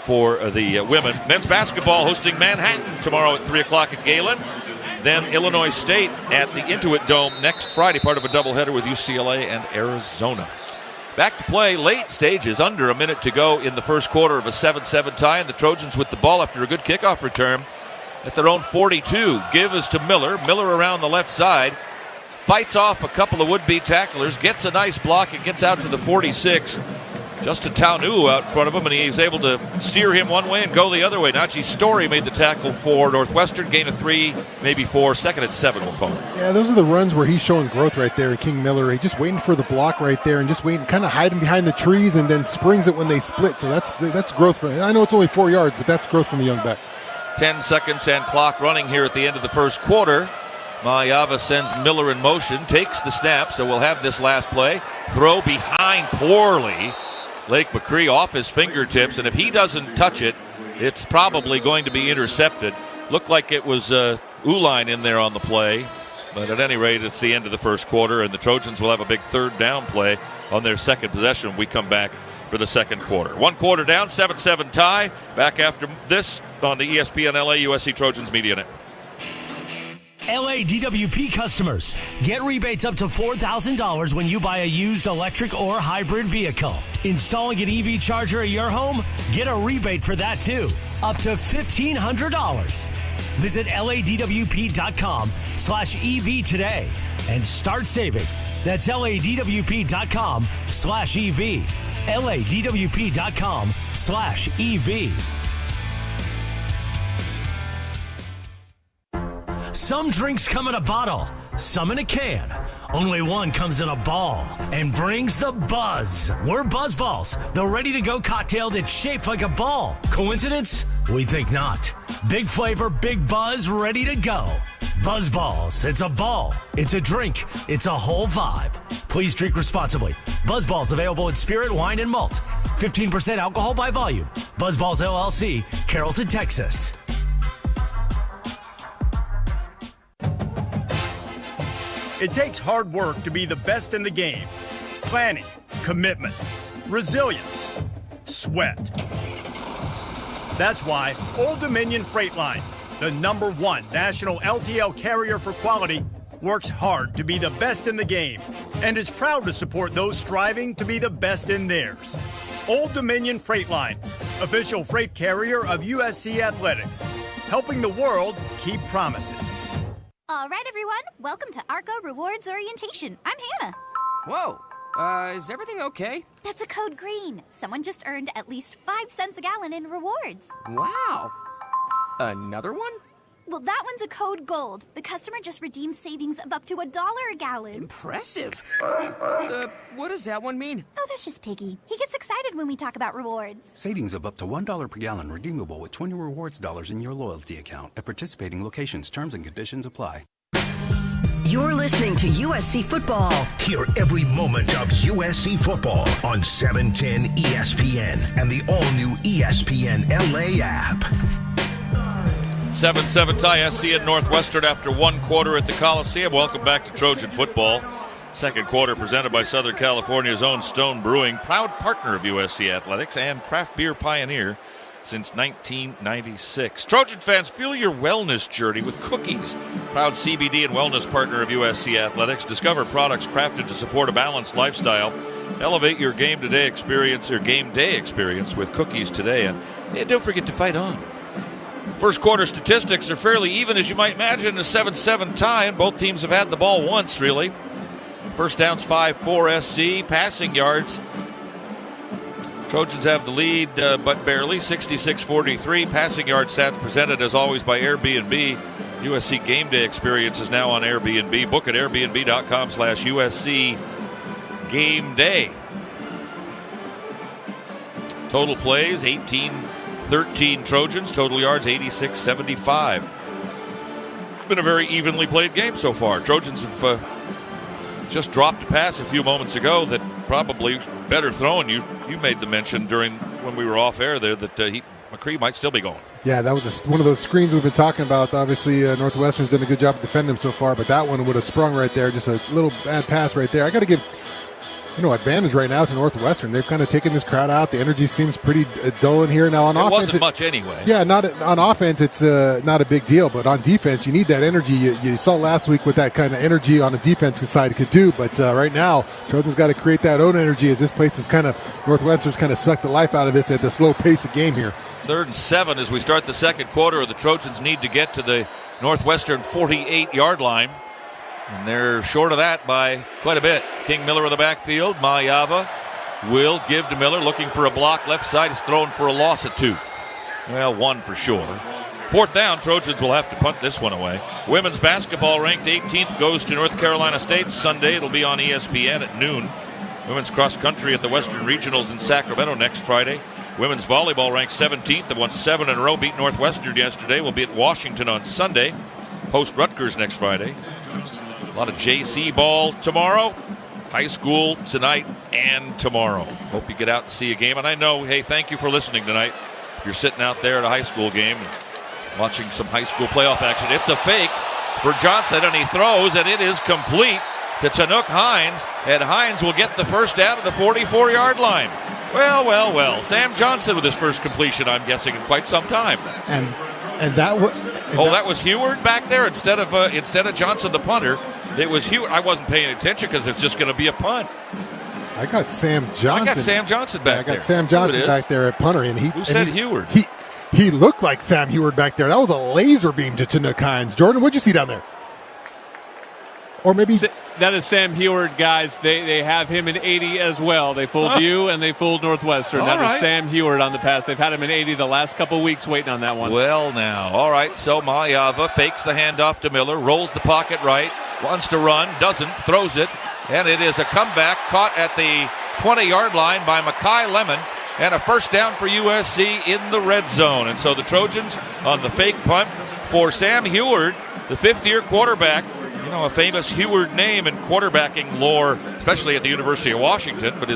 for the women. Men's basketball hosting Manhattan tomorrow at 3 o'clock at Galen. Then Illinois State at the Intuit Dome next Friday, part of a doubleheader with UCLA and Arizona. Back to play, late stages, under a minute to go in the first quarter of a 7-7 tie, and the Trojans with the ball after a good kickoff return at their own 42. Give is to Miller. Miller around the left side. Fights off a couple of would-be tacklers, gets a nice block, and gets out to the 46. Justin Taunu out in front of him, and he's able to steer him one way and go the other way. Najee Story made the tackle for Northwestern. Gain of 3, maybe 4. Second and 7, we'll call it. Yeah, those are the runs where he's showing growth right there. King Miller, he's just waiting for the block right there and just waiting, kind of hiding behind the trees, and then springs it when they split. So that's growth for him. I know it's only 4 yards, but that's growth from the young back. 10 seconds and clock running here at the end of the first quarter. Mayava sends Miller in motion, takes the snap, so we'll have this last play. Throw behind poorly. Lake McCree off his fingertips, and if he doesn't touch it, it's probably going to be intercepted. Looked like it was Uline in there on the play, but at any rate, it's the end of the first quarter, and the Trojans will have a big third down play on their second possession when we come back for the second quarter. 1 quarter down, 7-7 tie. Back after this on the ESPN LA USC Trojans Media Network. LA DWP customers, get rebates up to $4,000 when you buy a used electric or hybrid vehicle. Installing an EV charger at your home? Get a rebate for that too, up to $1,500. Visit LADWP.com/EV today and start saving. That's LADWP.com/EV. LADWP.com/EV. Some drinks come in a bottle, some in a can. Only one comes in a ball and brings the buzz. We're Buzz Balls, the ready-to-go cocktail that's shaped like a ball. Coincidence? We think not. Big flavor, big buzz, ready to go. Buzz Balls. It's a ball. It's a drink. It's a whole vibe. Please drink responsibly. Buzz Balls available in spirit, wine, and malt. 15% alcohol by volume. Buzz Balls LLC, Carrollton, Texas. It takes hard work to be the best in the game. Planning, commitment, resilience, sweat. That's why Old Dominion Freight Line, the #1 national LTL carrier for quality, works hard to be the best in the game and is proud to support those striving to be the best in theirs. Old Dominion Freight Line, official freight carrier of USC Athletics, helping the world keep promises. All right, everyone. Welcome to Arco Rewards Orientation. I'm Hannah. Whoa. Is everything okay? That's a code green. Someone just earned at least 5 cents a gallon in rewards. Wow. Another one? Well, that one's a code gold. The customer just redeemed savings of up to $1 a gallon. Impressive. What does that one mean? Oh, that's just Piggy. He gets excited when we talk about rewards. Savings of up to $1 per gallon redeemable with 20 rewards dollars in your loyalty account at participating locations. Terms and conditions apply. You're listening to USC Football. Hear every moment of USC football on 710 ESPN and the all-new ESPN LA app. 7-7 tie, SC at Northwestern after 1 quarter at the Coliseum. Welcome back to Trojan football. Second quarter presented by Southern California's own Stone Brewing, proud partner of USC Athletics and craft beer pioneer since 1996. Trojan fans, fuel your wellness journey with Cookies. Proud CBD and wellness partner of USC Athletics. Discover products crafted to support a balanced lifestyle. Elevate your game day experience with Cookies today. And don't forget to fight on. First quarter statistics are fairly even, as you might imagine, a 7-7 tie, and both teams have had the ball once, really. First downs 5-4 SC. Passing yards, Trojans have the lead, but barely, 66-43. Passing yard stats presented, as always, by Airbnb. USC Game Day Experience is now on Airbnb. Book at airbnb.com/USC Game Day. Total plays, 18-13 Trojans. Total yards, 86-75. Been a very evenly played game so far. Trojans have just dropped a pass a few moments ago that probably better throwing. You made the mention when we were off air there that McCree might still be going. Yeah, that was one of those screens we've been talking about. Obviously, Northwestern's done a good job of defending him so far, but that one would have sprung right there. Just a little bad pass right there. I got to give advantage right now to Northwestern. They've kind of taken this crowd out. The energy seems pretty dull in here. Now on offense, wasn't much anyway. Yeah, not on offense. It's not a big deal, but on defense, you need that energy. You saw last week what that kind of energy on the defensive side could do. But right now, Trojans got to create that own energy, as this place is Northwestern's kind of sucked the life out of this at the slow pace of game here. 3rd and 7 as we start the second quarter. The Trojans need to get to the Northwestern 48-yard line. And they're short of that by quite a bit. King Miller in the backfield. Mayava will give to Miller, looking for a block. Left side is thrown for a loss of 2. Well, 1 for sure. 4th down, Trojans will have to punt this one away. Women's basketball ranked 18th goes to North Carolina State. Sunday it'll be on ESPN at noon. Women's cross country at the Western Regionals in Sacramento next Friday. Women's volleyball ranked 17th. They won 7 in a row, beat Northwestern yesterday. Will be at Washington on Sunday. Host Rutgers next Friday. A lot of JC ball tomorrow, high school tonight and tomorrow. Hope you get out and see a game. And I know, hey, thank you for listening tonight. If you're sitting out there at a high school game and watching some high school playoff action, it's a fake for Johnson, and he throws, and it is complete to Tanook Hines, and Hines will get the first down at the 44-yard line. Well. Sam Johnson with his first completion, I'm guessing, in quite some time. And that was... that was Heward back there instead of Johnson, the punter. It was Heward. I wasn't paying attention because it's just going to be a punt. I got Sam Johnson. I got Sam Johnson back there. I got Sam Johnson back there at punter. And who said Heward? He looked like Sam Heward back there. That was a laser beam to Tanook Hines. Jordan, what'd you see down there? Or maybe... That is Sam Heward, guys. They have him in 80 as well. They fooled you, and they fooled Northwestern. That is Sam Heward on the pass. They've had him in 80 the last couple weeks waiting on that one. Well, now. All right, so Mayava fakes the handoff to Miller, rolls the pocket right, wants to run, doesn't, throws it, and it is a comeback caught at the 20-yard line by Makai Lemon, and a first down for USC in the red zone. And so the Trojans on the fake punt for Sam Heward, the fifth-year quarterback. You know, a famous Heward name in quarterbacking lore, especially at the University of Washington. But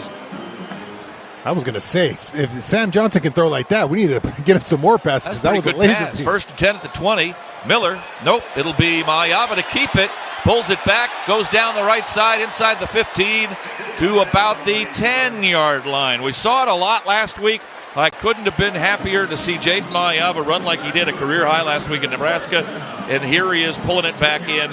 I was going to say, if Sam Johnson can throw like that, we need to get him some more passes. That was a laser pass. First and 10 at the 20. Miller, nope, it'll be Mayava to keep it. Pulls it back, goes down the right side, inside the 15 to about the 10-yard line. We saw it a lot last week. I couldn't have been happier to see Jaden Mayava run like he did, a career high last week in Nebraska. And here he is pulling it back in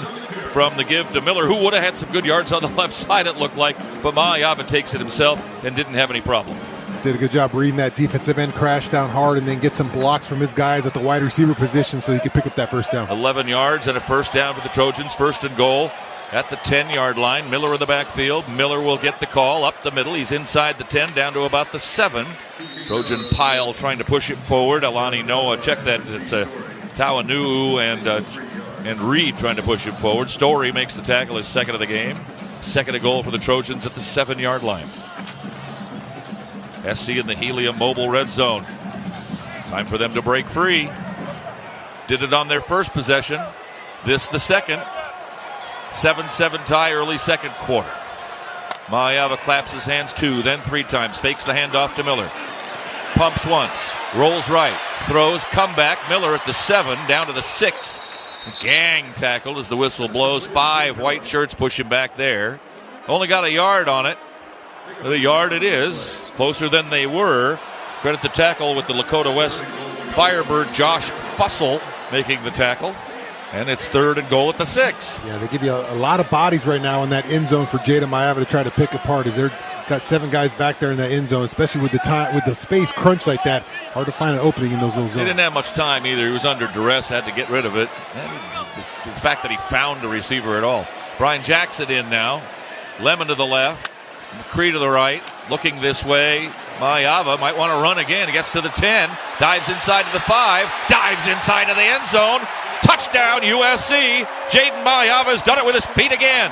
from the give to Miller, who would have had some good yards on the left side, it looked like. But Mayava takes it himself and didn't have any problem. Did a good job reading that defensive end, crash down hard, and then get some blocks from his guys at the wide receiver position so he could pick up that first down. 11 yards and a first down for the Trojans. First and goal at the 10-yard line. Miller in the backfield. Miller will get the call up the middle. He's inside the 10, down to about the 7. Trojan pile trying to push it forward. Alani Noah, check that. It's a Tawanu and Reed trying to push him forward. Story makes the tackle, his second of the game. Second and goal for the Trojans at the 7-yard line. SC in the Helium Mobile red zone. Time for them to break free. Did it on their first possession. This the second. 7-7 tie, early second quarter. Mayava claps his hands 2, then 3 times. Fakes the handoff to Miller. Pumps once. Rolls right. Throws. Comeback. Miller at the 7, down to the 6. Gang tackled as the whistle blows. 5 white shirts push him back there. Only got a yard on it. The yard it is. Closer than they were. Credit the tackle with the Lakota West Firebird, Josh Fussell, making the tackle. And it's 3rd and goal at the 6. Yeah, they give you a lot of bodies right now in that end zone for Jada Maiava to try to pick apart. As they're got 7 guys back there in that end zone, especially with the space crunch like that. Hard to find an opening in those little zones. He didn't have much time either. He was under duress, had to get rid of it. And the fact that he found a receiver at all. Brian Jackson in now. Lemon to the left. McCree to the right. Looking this way. Maiava might want to run again. He gets to the 10. Dives inside to the 5. Dives inside to the end zone. Touchdown, USC. Jaden Maiava's done it with his feet again.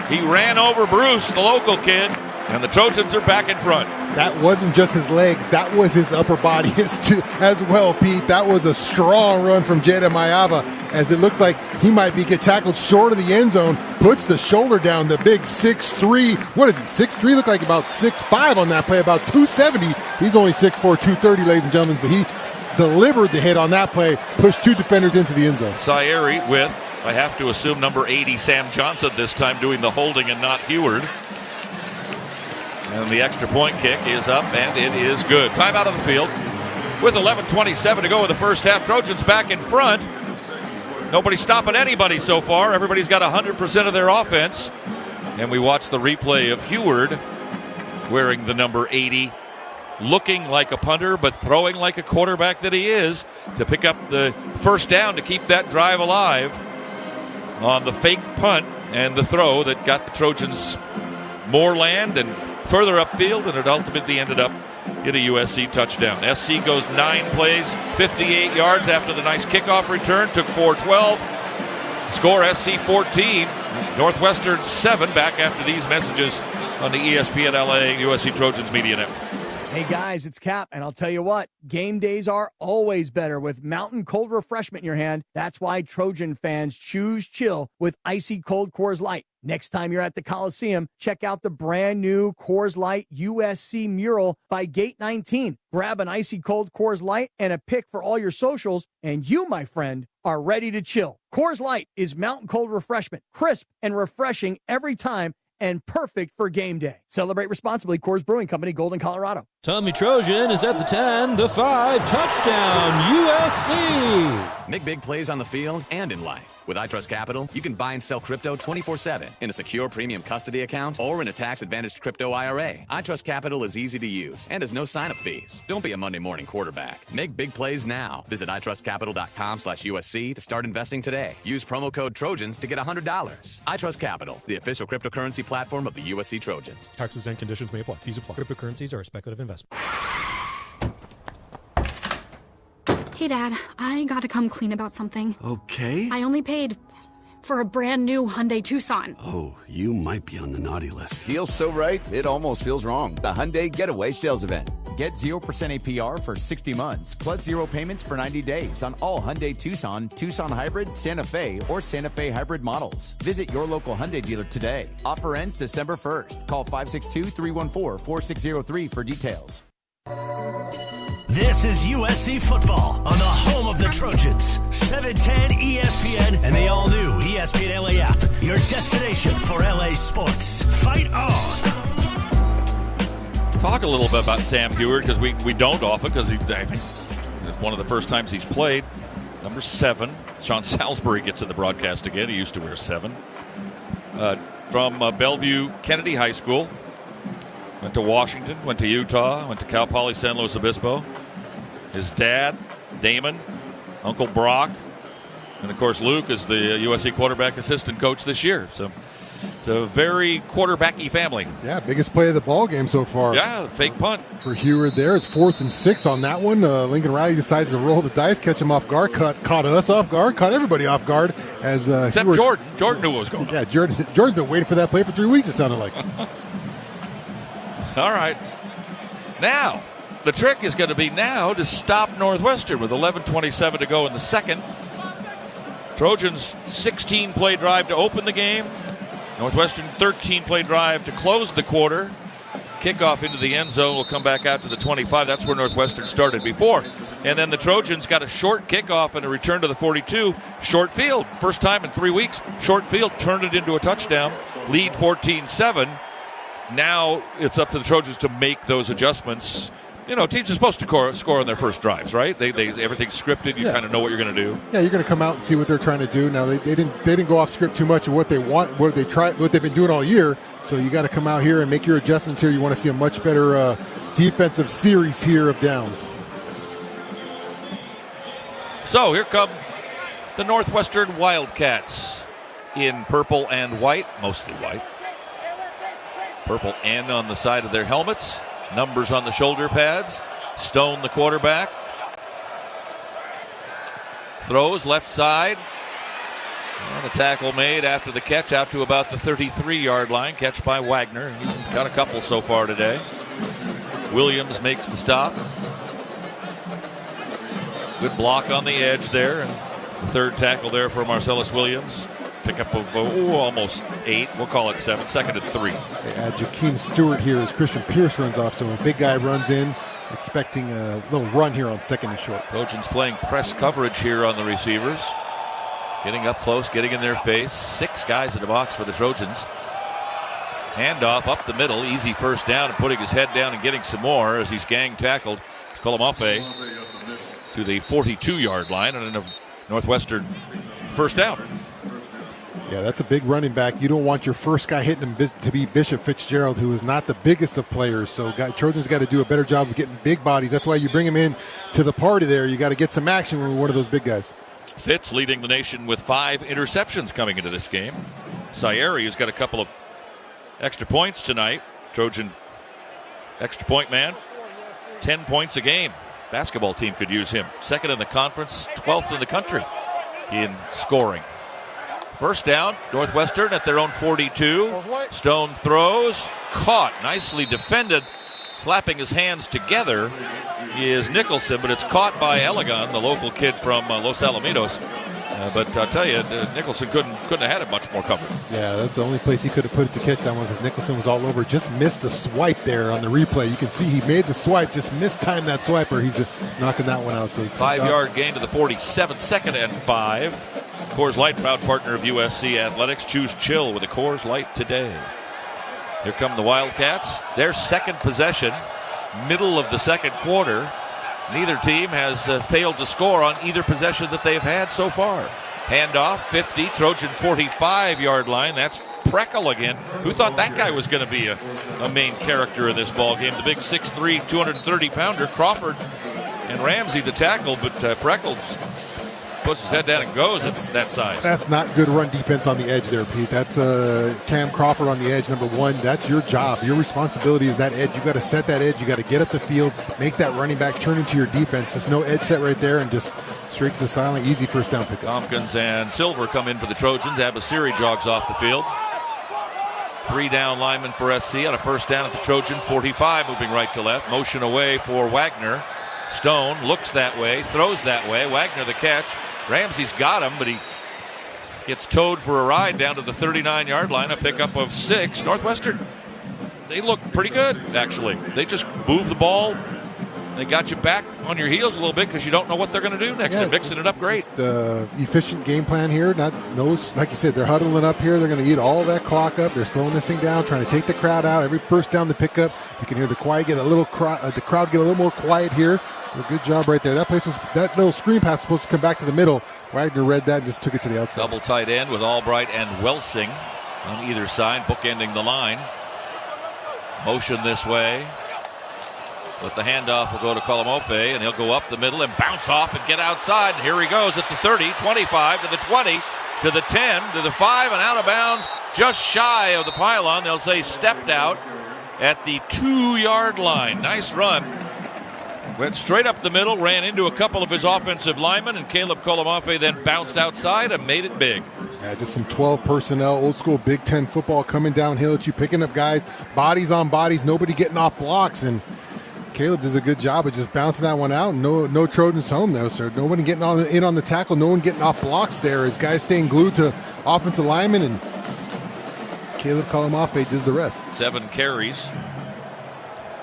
He ran over Bruce, the local kid, and the Trojans are back in front. That wasn't just his legs. That was his upper body as well, Pete. That was a strong run from Jada Maiava, as it looks like he might get tackled short of the end zone, puts the shoulder down, the big 6'3". What is he, 6'3"? Looked like about 6'5" on that play, about 270. He's only 6'4", 230, ladies and gentlemen, but he delivered the hit on that play, pushed 2 defenders into the end zone. Sayeri with, I have to assume, number 80, Sam Johnson, this time doing the holding and not Heward. And the extra point kick is up, and it is good. Timeout on the field with 11:27 to go in the first half. Trojans back in front. Nobody's stopping anybody so far. Everybody's got 100% of their offense. And we watch the replay of Heward wearing the number 80, looking like a punter but throwing like a quarterback that he is, to pick up the first down to keep that drive alive on the fake punt and the throw that got the Trojans more land and further upfield, and it ultimately ended up in a USC touchdown. SC goes 9 plays, 58 yards after the nice kickoff return, took 4-12. Score SC 14, Northwestern 7, back after these messages on the ESPN LA USC Trojans Media Network. Hey guys, it's Cap, and I'll tell you what, game days are always better with mountain cold refreshment in your hand. That's why Trojan fans choose chill with icy cold Coors Light. Next time you're at the Coliseum, check out the brand new Coors Light USC mural by Gate 19. Grab an icy cold Coors Light and a pic for all your socials, and you, my friend, are ready to chill. Coors Light is mountain cold refreshment, crisp and refreshing every time, and perfect for game day. Celebrate responsibly. Coors Brewing Company, Golden, Colorado. Tommy Trojan is at the 10, the 5, touchdown, USC. Make big plays on the field and in life. With iTrust Capital, you can buy and sell crypto 24/7 in a secure premium custody account or in a tax-advantaged crypto IRA. iTrust Capital is easy to use and has no sign-up fees. Don't be a Monday morning quarterback. Make big plays now. Visit itrustcapital.com/USC to start investing today. Use promo code Trojans to get $100. iTrust Capital, the official cryptocurrency platform of the USC Trojans. Taxes and conditions may apply. Fees apply. Cryptocurrencies are a speculative investment. Hey, Dad, I gotta come clean about something. Okay. I only paid for a brand new Hyundai Tucson. Oh, you might be on the naughty list. Deal's so right, it almost feels wrong. The Hyundai Getaway Sales Event. Get 0% APR for 60 months, plus 0 payments for 90 days on all Hyundai Tucson, Tucson Hybrid, Santa Fe, or Santa Fe Hybrid models. Visit your local Hyundai dealer today. Offer ends December 1st. Call 562-314-4603 for details. This is USC football on the home of the Trojans. 710 ESPN and the all-new ESPN LA app. Your destination for LA sports. Fight on! Talk a little bit about Sam Heward, because we don't often, because I think it's one of the first times he's played. Number 7. Sean Salisbury gets in the broadcast again. He used to wear 7. From Bellevue Kennedy High School. Went to Washington, went to Utah, went to Cal Poly San Luis Obispo. His dad, Damon, Uncle Brock, and of course Luke is the USC quarterback assistant coach this year. So it's a very quarterbacky family. Yeah, biggest play of the ball game so far. Yeah, fake punt. For Heward there. It's 4th and 6 on that one. Lincoln Riley decides to roll the dice, catch him off guard, caught us off guard, caught everybody off guard. Except Heward, Jordan. Jordan knew what was going on. Yeah, Jordan's been waiting for that play for 3 weeks, it sounded like. All right. Now, the trick is going to be now to stop Northwestern with 11:27 to go in the second. Trojans 16-play drive to open the game. Northwestern 13-play drive to close the quarter. kickoff into the end zone will come back out to the 25. That's where Northwestern started before. And then the Trojans got a short kickoff and a return to the 42. Short field. First time in 3 weeks. Short field turned it into a touchdown. Lead 14-7. Now it's up to the Trojans to make those adjustments. You know, teams are supposed to score on their first drives, right? They everything's scripted. You kind of know what you're going to do. Yeah, you're going to come out and see what they're trying to do. Now they didn't go off script too much of what they want, what they've been doing all year. So you got to come out here and make your adjustments here. You want to see a much better defensive series here of downs. So here come the Northwestern Wildcats in purple and white, mostly white. Purple N on the side of their helmets. Numbers on the shoulder pads. Stone, the quarterback. Throws left side. And a tackle made after the catch out to about the 33-yard line. Catch by Wagner. He's got a couple so far today. Williams makes the stop. Good block on the edge there. And the third tackle there for Marcellus Williams. Pickup of almost 8. We'll call it 7. Second and 3. They add Jakeem Stewart here as Christian Pierce runs off. So when a big guy runs in, expecting a little run here on second and short. Trojans playing press coverage here on the receivers. Getting up close, getting in their face. 6 guys in the box for the Trojans. Handoff up the middle. Easy first down and putting his head down and getting some more as he's gang tackled. It's Colomofe to the 42-yard line and a Northwestern first down. Yeah, that's a big running back. You don't want your first guy hitting him to be Bishop Fitzgerald, who is not the biggest of players. So Trojans got to do a better job of getting big bodies. That's why you bring him in to the party there. You got to get some action with one of those big guys. Fitz leading the nation with 5 interceptions coming into this game. Sayeri, who's got a couple of extra points tonight. Trojan extra point man. 10 points a game. Basketball team could use him. Second in the conference, 12th in the country in scoring. First down, Northwestern at their own 42. Stone throws, caught, nicely defended. Flapping his hands together is Nicholson, but it's caught by Elegon, the local kid from Los Alamitos. But I'll tell you, Nicholson couldn't have had it much more covered. Yeah, that's the only place he could have put it to catch that one because Nicholson was all over. Just missed the swipe there on the replay. You can see he made the swipe, just mistimed that swipe, or he's knocking that one out. So 5-yard gain to the 47, second and 5. Coors Light, proud partner of USC Athletics. Choose chill with a Coors Light today. Here come the Wildcats. Their second possession, middle of the second quarter. Neither team has failed to score on either possession that they've had so far. Handoff, 50, Trojan 45-yard line. That's Preckle again. Who thought that guy was going to be a main character of this ball game? The big 6'3", 230-pounder, Crawford and Ramsey the tackle, but Preckle puts his head down and goes at that size. That's not good run defense on the edge there, Pete. That's Cam Crawford on the edge, number 1. That's your job. Your responsibility is that edge. You got to set that edge. You got to get up the field, make that running back turn into your defense. There's no edge set right there, and just straight to the sideline, easy first down pickup. Tompkins and Silver come in for the Trojans. Abasiri jogs off the field. 3 down linemen for SC on a first down at the Trojan 45, moving right to left. Motion away for Wagner. Stone looks that way, throws that way. Wagner the catch. Ramsey's got him, but he gets towed for a ride down to the 39-yard line. A pickup of 6. Northwestern, they look pretty good, actually. They just move the ball. They got you back on your heels a little bit because you don't know what they're going to do next. They're mixing it up great. Efficient game plan here. Like you said, they're huddling up here. They're going to eat all that clock up. They're slowing this thing down, trying to take the crowd out. Every first down they pick up, you can hear the crowd get a little more quiet here. So good job right there. That little screen pass was supposed to come back to the middle. Wagner read that and just took it to the outside. Double tight end with Albright and Welsing on either side, bookending the line. Motion this way. But the handoff will go to Colomofe, and he'll go up the middle and bounce off and get outside. And here he goes at the 30, 25, to the 20, to the 10, to the 5, and out of bounds just shy of the pylon. They'll say stepped out at the 2-yard line. Nice run. Went straight up the middle, ran into a couple of his offensive linemen, and Caleb Colomofe then bounced outside and made it big. Yeah, just some 12 personnel, old school Big Ten football coming downhill at you, picking up guys, bodies on bodies, nobody getting off blocks, and Caleb does a good job of just bouncing that one out. No Trojans home though, sir. Nobody getting in on the tackle, no one getting off blocks there. His guys staying glued to offensive linemen, and Caleb Colomofe does the rest. 7 carries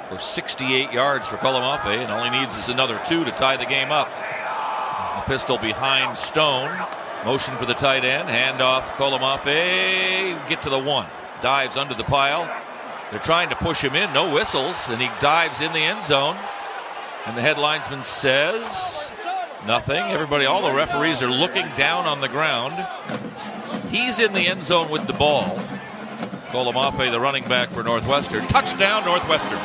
for 68 yards for Colimafe, and all he needs is another 2 to tie the game up. The pistol behind Stone. Motion for the tight end. Hand off to Colimafe. Get to the 1. Dives under the pile. They're trying to push him in. No whistles, and he dives in the end zone. And the head linesman says nothing. Everybody, all the referees are looking down on the ground. He's in the end zone with the ball. Colimafe, the running back for Northwestern. Touchdown, Northwestern.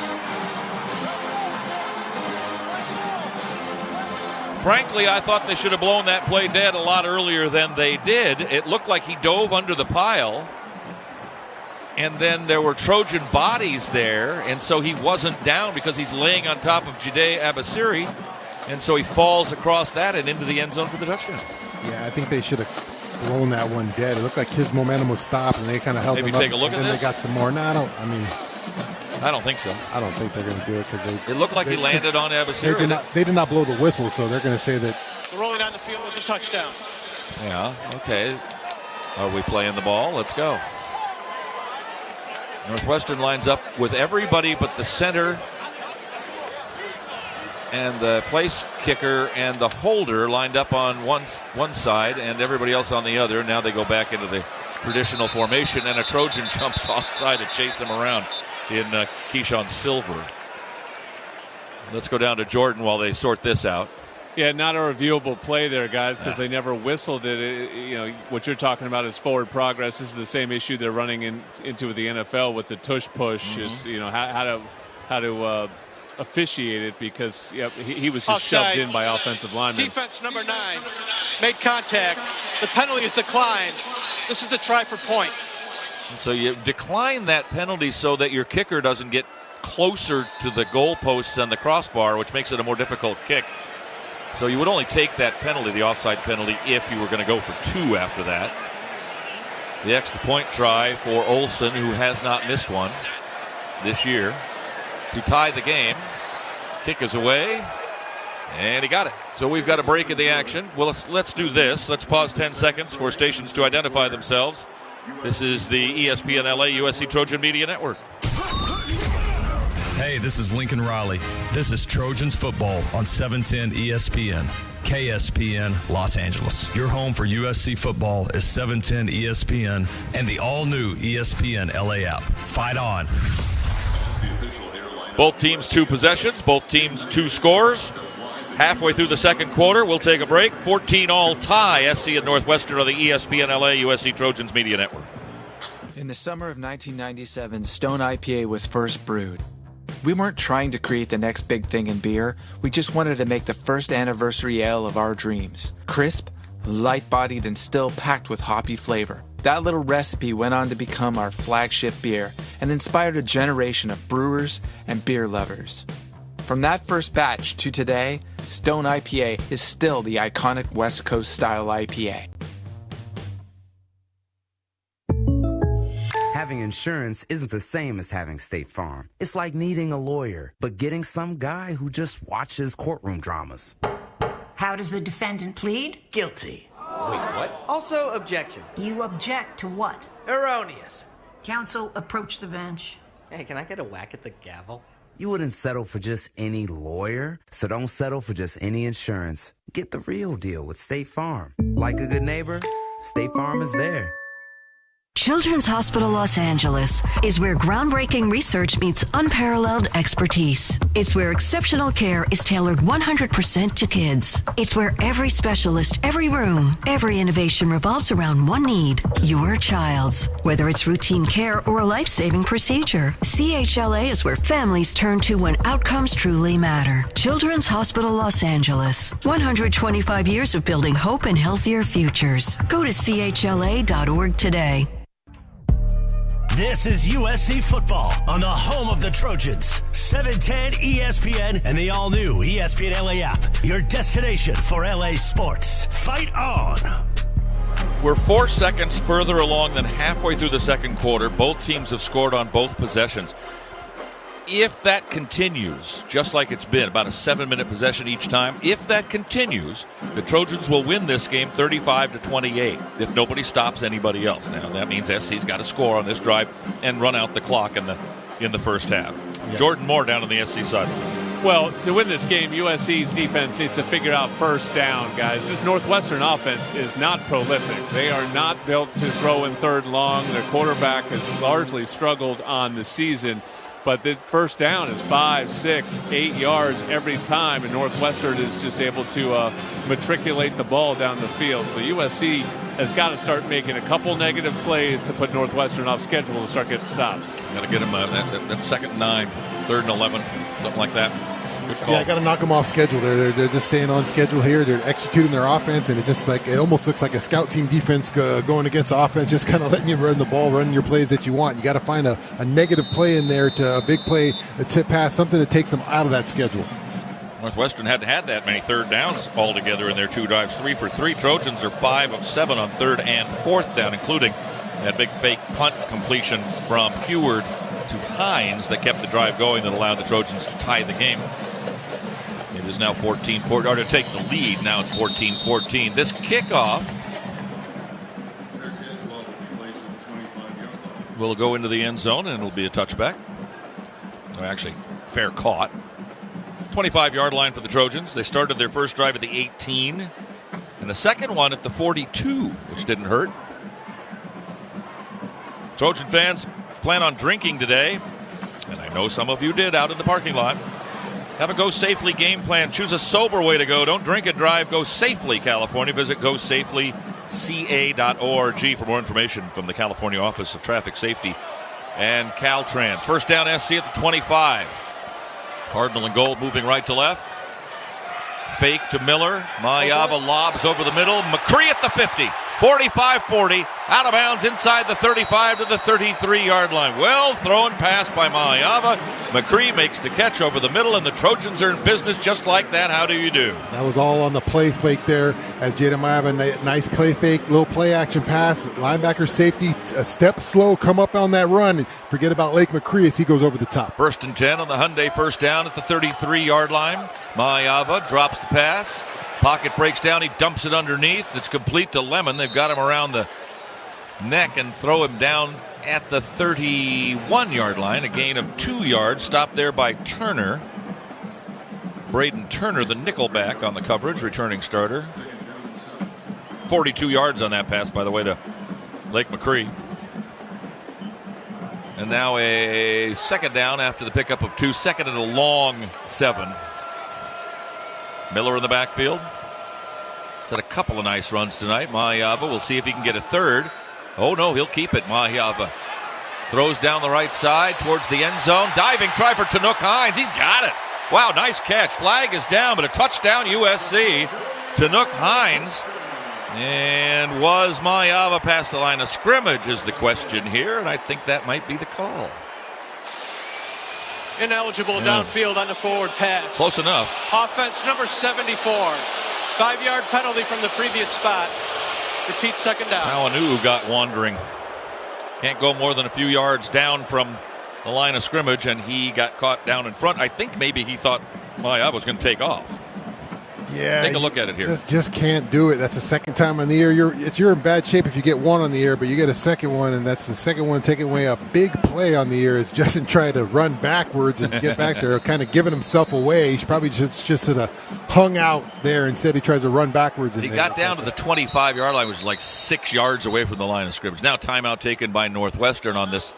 Frankly, I thought they should have blown that play dead a lot earlier than they did. It looked like he dove under the pile, and then there were Trojan bodies there, and so he wasn't down because he's laying on top of Jide Abasiri, and so he falls across that and into the end zone for the touchdown. Yeah, I think they should have blown that one dead. It looked like his momentum was stopped, and they kind of held him up. Maybe take a look at this. They got some more. No, I don't think so. I don't think they're going to do it because it looked like he landed on Abasiri. They did not blow the whistle, so they're going to say that the rolling down the field was a touchdown. Yeah. Okay. Are we playing the ball? Let's go. Northwestern lines up with everybody but the center and the place kicker and the holder lined up on one side and everybody else on the other. Now they go back into the traditional formation, and a Trojan jumps offside to chase them around in Keyshawn Silver. Let's go down to Jordan while they sort this out. Yeah, not a reviewable play there, guys, because they never whistled it. What you're talking about is forward progress. This is the same issue they're running into with the NFL with the tush push. Mm-hmm. Is how to officiate it, because he was just shoved in by offensive linemen. Defense number 9 made contact. The penalty is declined. This is the try for point. So you decline that penalty so that your kicker doesn't get closer to the goalposts and the crossbar, which makes it a more difficult kick. So you would only take that penalty, the offside penalty, if you were going to go for 2 after that. The extra point try for Olsen, who has not missed one this year, to tie the game. Kick is away, and he got it. So we've got a break in the action. Well, let's do this. Let's pause 10 seconds for stations to identify themselves. This is the ESPN LA USC Trojan Media Network. Hey, this is Lincoln Riley. This is Trojans football on 710 ESPN. KSPN Los Angeles. Your home for USC football is 710 ESPN and the all-new ESPN LA app. Fight on. Both teams 2 possessions, both teams 2 scores. Halfway through the second quarter, we'll take a break. 14-all tie, SC and Northwestern on the ESPN LA USC Trojans Media Network. In the summer of 1997, Stone IPA was first brewed. We weren't trying to create the next big thing in beer. We just wanted to make the first anniversary ale of our dreams. Crisp, light-bodied, and still packed with hoppy flavor. That little recipe went on to become our flagship beer and inspired a generation of brewers and beer lovers. From that first batch to today, Stone IPA is still the iconic West Coast style IPA. Having insurance isn't the same as having State Farm. It's like needing a lawyer, but getting some guy who just watches courtroom dramas. How does the defendant plead? Guilty. Wait, what? Also, objection. You object to what? Erroneous. Counsel, approach the bench. Hey, can I get a whack at the gavel? You wouldn't settle for just any lawyer, so don't settle for just any insurance. Get the real deal with State Farm. Like a good neighbor, State Farm is there. Children's Hospital Los Angeles is where groundbreaking research meets unparalleled expertise. It's where exceptional care is tailored 100% to kids. It's where every specialist, every room, every innovation revolves around one need, your child's. Whether it's routine care or a life-saving procedure, CHLA is where families turn to when outcomes truly matter. Children's Hospital Los Angeles. 125 years of building hope and healthier futures. Go to chla.org today. This is USC football on the home of the Trojans. 710 ESPN and the all-new ESPN LA app. Your destination for LA sports. Fight on. We're 4 seconds further along than halfway through the second quarter. Both teams have scored on both possessions. If that continues, just like it's been, about a 7-minute possession each time, if that continues, the Trojans will win this game 35-28 if nobody stops anybody else. Now, that means SC's got to score on this drive and run out the clock in the first half. Yeah. Jordan Moore down on the SC side. Well, to win this game, USC's defense needs to figure out first down, guys. This Northwestern offense is not prolific. They are not built to throw in third and long. Their quarterback has largely struggled on the season. But the first down is 5, 6, 8 yards every time, and Northwestern is just able to matriculate the ball down the field. So USC has got to start making a couple negative plays to put Northwestern off schedule to start getting stops. Got to get them that second and 9, third and 11, something like that. Good call. Yeah, I got to knock them off schedule. They're just staying on schedule here. They're executing their offense, and it almost looks like a scout team defense going against the offense, just kind of letting you run the ball, running your plays that you want. You got to find a negative play in there, to a big play, a tip pass, something that takes them out of that schedule. Northwestern hadn't had that many third downs altogether in their 2 drives, 3 for 3. Trojans are 5 of 7 on third and fourth down, including that big fake punt completion from Heward to Hines that kept the drive going, that allowed the Trojans to tie the game. It is now 14-14, or to take the lead. Now it's 14-14. This kickoff will go into the end zone, and it'll be a touchback. Or actually, fair caught. 25-yard line for the Trojans. They started their first drive at the 18, and the second one at the 42, which didn't hurt. Trojan fans plan on drinking today, and I know some of you did out in the parking lot. Have a Go Safely game plan. Choose a sober way to go. Don't drink and drive. Go safely, California. Visit GoSafelyCA.org for more information from the California Office of Traffic Safety and Caltrans. First down, SC at the 25. Cardinal and gold moving right to left. Fake to Miller. Mayava lobs over the middle. McCree at the 50. 45-40. Out of bounds inside the 35 to the 33-yard line. Well thrown pass by Mayava. McCree makes the catch over the middle, and the Trojans are in business just like that. How do you do? That was all on the play fake there, as Jaden Mayava, nice play fake, little play action pass. Linebacker safety, a step slow, come up on that run. And forget about Lake McCree as he goes over the top. 1st and 10 on the Hyundai first down at the 33-yard line. Mayava drops the pass. Pocket breaks down. He dumps it underneath. It's complete to Lemon. They've got him around the neck and throw him down at the 31-yard line. A gain of 2 yards. Stopped there by Turner. Braden Turner, the nickelback on the coverage, returning starter. 42 yards on that pass, by the way, to Lake McCree. And now a second down after the pickup of 2. Second and a long 7. Miller in the backfield. He's had a couple of nice runs tonight. Mayava, we'll see if he can get a third. Oh, no, he'll keep it. Mayava throws down the right side towards the end zone. Diving try for Tanook Hines. He's got it. Wow, nice catch. Flag is down, but a touchdown USC. Tanook Hines. And was Mayava past the line of scrimmage is the question here, and I think that might be the call. Ineligible downfield on the forward pass. Close enough. Offense number 74. 5-yard penalty from the previous spot. Repeat second down. Tawanu got wandering. Can't go more than a few yards down from the line of scrimmage, and he got caught down in front. I think maybe he thought Mayava was going to take off. Yeah, take a look at it here. Just can't do it. That's the second time on the air. You're in bad shape if you get one on the air, but you get a second one, and that's the second one taking away a big play on the air. Is Justin trying to run backwards and get back there, kind of giving himself away. He should probably just sort of hung out there. Instead, he tries to run backwards. He got down to the 25-yard line, which is like 6 yards away from the line of scrimmage. Now timeout taken by Northwestern on this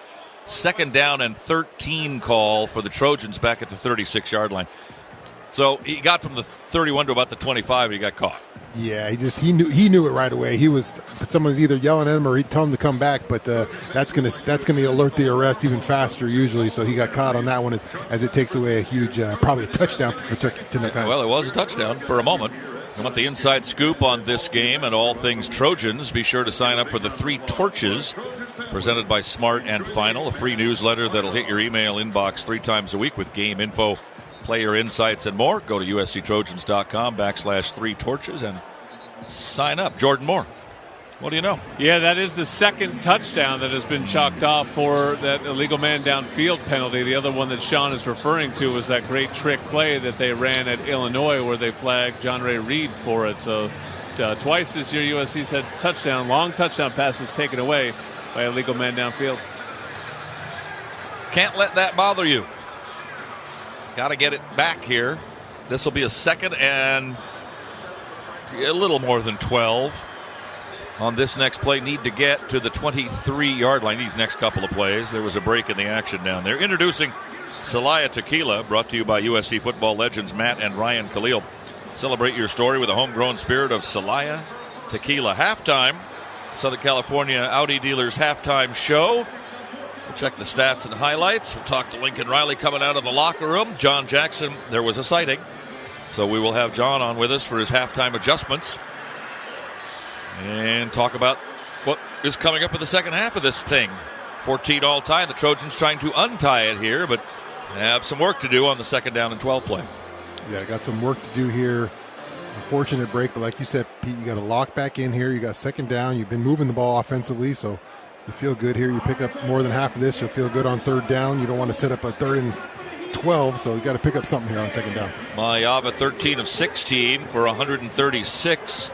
second down and 13 call for the Trojans back at the 36-yard line. So he got from the 31 to about the 25, and he got caught. Yeah, he knew it right away. Someone's either yelling at him or he'd tell him to come back, but that's gonna alert the arrest even faster usually. So he got caught on that one as it takes away a huge, probably a touchdown for Tanook Hines. Well, it was a touchdown for a moment. I want the inside scoop on this game and all things Trojans. Be sure to sign up for the 3 Torches presented by Smart and Final, a free newsletter that'll hit your email inbox 3 times a week with game info, player insights, and more. Go to usctrojans.com/3 Torches and sign up. Jordan Moore, what do you know? Yeah, that is the second touchdown that has been chalked off for that illegal man downfield penalty. The other one that Shaun is referring to was that great trick play that they ran at Illinois where they flagged John Ray Reed for it. So twice this year USC's had long touchdown passes taken away by illegal man downfield. Can't let that bother you. Got to get it back here. This will be a second and a little more than 12 on this next play. Need to get to the 23-yard line these next couple of plays. There was a break in the action down there. Introducing Celaya Tequila, brought to you by USC football legends Matt and Ryan Khalil. Celebrate your story with a homegrown spirit of Celaya Tequila. Halftime, Southern California Audi Dealers halftime show. We'll check the stats and highlights. We'll talk to Lincoln Riley coming out of the locker room. John Jackson, there was a sighting, so we will have John on with us for his halftime adjustments and talk about what is coming up in the second half of this thing. 14 all tie. The Trojans trying to untie it here, but have some work to do on the second down and 12 play. Yeah, got some work to do here. Unfortunate break, but like you said, Pete, you got to lock back in here. You got second down. You've been moving the ball offensively, so you feel good here. You pick up more than half of this, you'll feel good on third down. You don't want to set up a 3rd and 12, so you got to pick up something here on second down. Mayava 13 of 16 for 136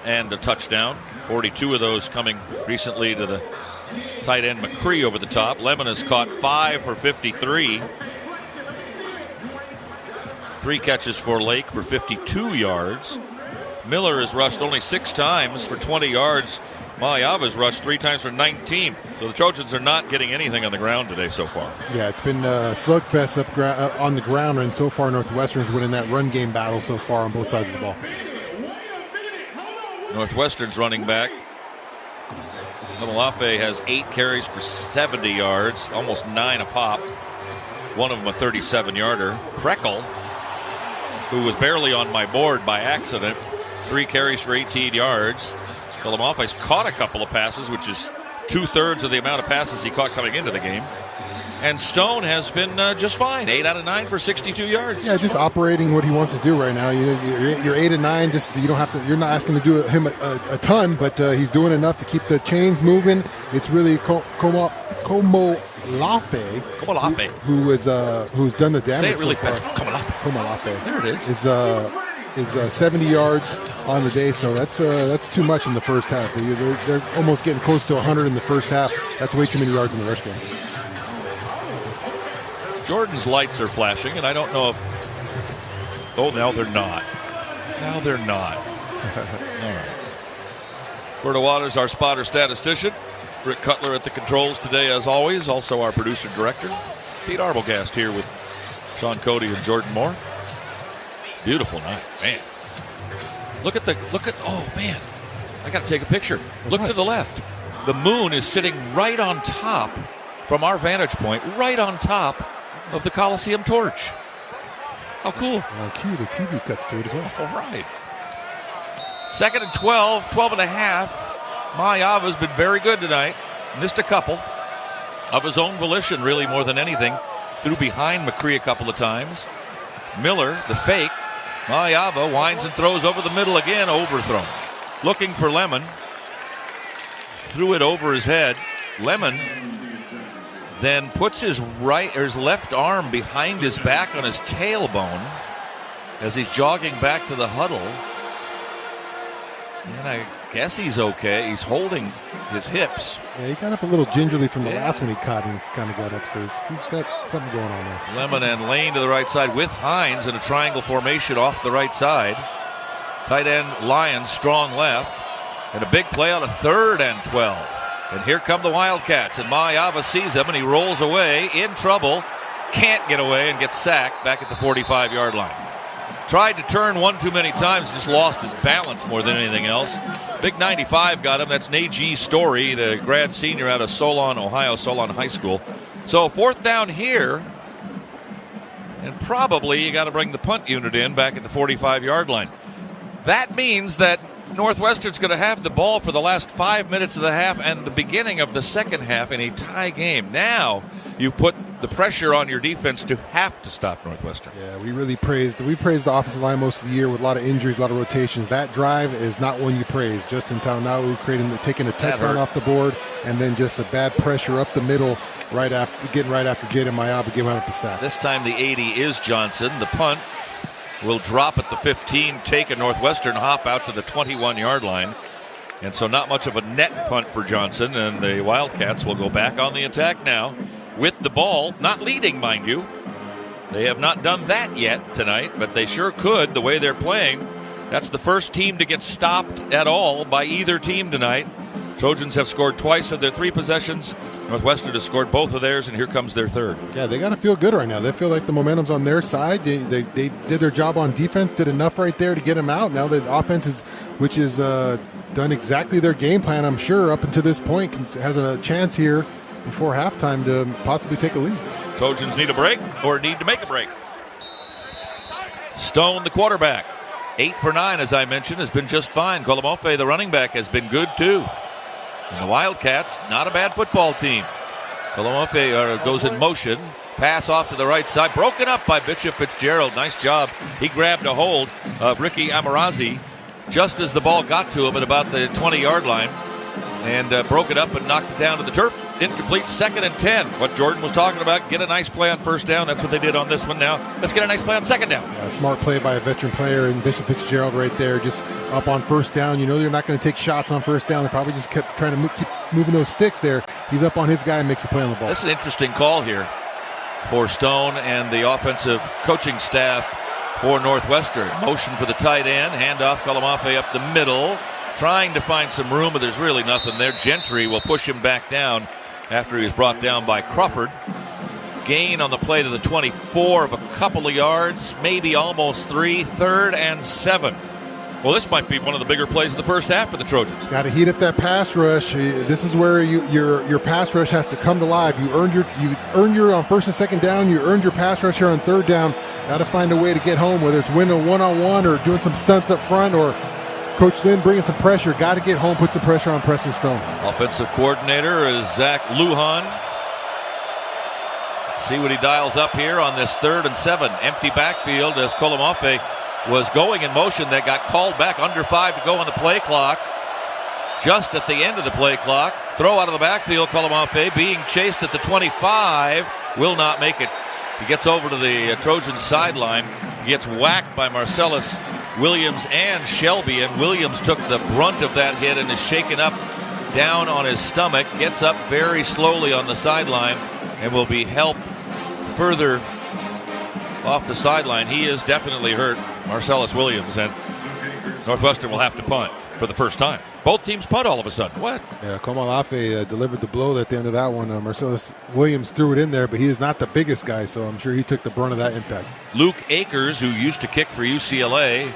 and a touchdown. 42 of those coming recently to the tight end McCree over the top. Lemon has caught 5 for 53. 3 catches for Lake for 52 yards. Miller has rushed only 6 times for 20 yards. Mayava's rushed 3 times for 19. So the Trojans are not getting anything on the ground today so far. Yeah, it's been a slugfest up on the ground, and so far Northwestern's winning that run game battle so far on both sides of the ball. Northwestern's running back Malafe has 8 carries for 70 yards, almost 9 a pop. One of them a 37-yarder. Preckle, who was barely on my board by accident, 3 carries for 18 yards. Kalamafe's caught a couple of passes, which is 2/3 of the amount of passes he caught coming into the game. And Stone has been just fine, 8 out of 9 for 62 yards. Yeah, just operating what he wants to do right now. You're 8 and 9. Just you don't have to. You're not asking to do him a ton, but he's doing enough to keep the chains moving. It's really Komolafe, who's done the damage. Say it really so fast. Komolafe. There it is. Is 70 yards on the day, so that's too much in the first half. They're almost getting close to 100 in the first half. That's way too many yards in the rush game. Jordan's lights are flashing, and I don't know if... Oh, now they're not. Now they're not. All right. Berta Waters, our spotter statistician. Rick Cutler at the controls today, as always. Also our producer-director. Pete Arbogast here with Shaun, Cody, and Jordan Moore. Beautiful night, man. Oh, man. I got to take a picture. Look to the left. The moon is sitting right on top, from our vantage point, right on top of the Coliseum torch. How cool. Cue the TV cuts to it as well. All right. 2nd and 12 and a half. Mayava's been very good tonight. Missed a couple of his own volition, really, more than anything. Threw behind McCree a couple of times. Miller, the fake. Mayava winds and throws over the middle again, overthrown. Looking for Lemon. Threw it over his head. Lemon then puts his left arm behind his back on his tailbone as he's jogging back to the huddle. And I guess he's okay. He's holding his hips. Yeah, he got up a little gingerly from the last one he caught and kind of got up, so he's got something going on there. Lemon and Lane to the right side with Hines in a triangle formation off the right side. Tight end Lyons, strong left. And a big play on a 3rd and 12. And here come the Wildcats, and Mayava sees him, and he rolls away, in trouble, can't get away, and gets sacked back at the 45-yard line. Tried to turn one too many times, just lost his balance more than anything else. Big 95 got him. That's Najee Story, the grad senior out of Solon, Ohio, Solon High School. So 4th down here, and probably you got to bring the punt unit in back at the 45-yard line. That means that Northwestern's going to have the ball for the last 5 minutes of the half and the beginning of the second half in a tie game. Now you put the pressure on your defense to have to stop Northwestern. Yeah, we praised the offensive line most of the year with a lot of injuries, a lot of rotations. That drive is not one you praise. Justin Taunau taking a touchdown off the board, and then just a bad pressure up the middle getting right after Jaden Mayava giving up the sack. This time the 80 is Johnson. The punt will drop at the 15, take a Northwestern hop out to the 21-yard line. And so not much of a net punt for Johnson, and the Wildcats will go back on the attack now with the ball, not leading, mind you. They have not done that yet tonight, but they sure could the way they're playing. That's the first team to get stopped at all by either team tonight. Trojans have scored twice of their 3 possessions. Northwestern has scored both of theirs, and here comes their third. Yeah, they got to feel good right now. They feel like the momentum's on their side. They did their job on defense, did enough right there to get them out. Now the offense which is done exactly their game plan, I'm sure, up until this point, has a chance here before halftime to possibly take a lead. Trojans need a break or need to make a break. Stone, the quarterback, 8 for 9, as I mentioned, has been just fine. Colomofe, the running back, has been good too. And the Wildcats, not a bad football team. Colomofe goes in motion. Pass off to the right side. Broken up by Bishop Fitzgerald. Nice job. He grabbed a hold of Ricky Amarazzi just as the ball got to him at about the 20-yard line. And broke it up and knocked it down to the turf. Incomplete, 2nd and 10. What Jordan was talking about, get a nice play on first down. That's what they did on this one now. Let's get a nice play on second down. A smart play by a veteran player, and Bishop Fitzgerald right there just up on first down. You know they're not going to take shots on first down. They probably just kept trying to keep moving those sticks there. He's up on his guy and makes a play on the ball. That's an interesting call here for Stone and the offensive coaching staff for Northwestern. Motion for the tight end. Handoff, Colomofe up the middle. Trying to find some room, but there's really nothing there. Gentry will push him back down after he was brought down by Crawford. Gain on the play to the 24 of a couple of yards, maybe almost 3, 3rd and 7. Well, this might be one of the bigger plays of the first half for the Trojans. Got to heat up that pass rush. This is where your pass rush has to come to life. You earned your on first and second down. You earned your pass rush here on third down. Got to find a way to get home, whether it's winning a one-on-one or doing some stunts up front or Coach Lynn bringing some pressure. Got to get home, put some pressure on Preston Stone. Offensive coordinator is Zach Lujan. Let's see what he dials up here on this 3rd and 7. Empty backfield as Colomofe was going in motion. That got called back. Under 5 to go on the play clock. Just at the end of the play clock. Throw out of the backfield. Colomofe being chased at the 25. Will not make it. He gets over to the Trojan sideline. He gets whacked by Marcellus Williams and Shelby, and Williams took the brunt of that hit and is shaken up down on his stomach. Gets up very slowly on the sideline and will be helped further off the sideline. He is definitely hurt, Marcellus Williams, and Northwestern will have to punt for the first time. Both teams punt all of a sudden. What? Yeah, Komalafe delivered the blow at the end of that one. Marcellus Williams threw it in there, but he is not the biggest guy, so I'm sure he took the brunt of that impact. Luke Akers, who used to kick for UCLA,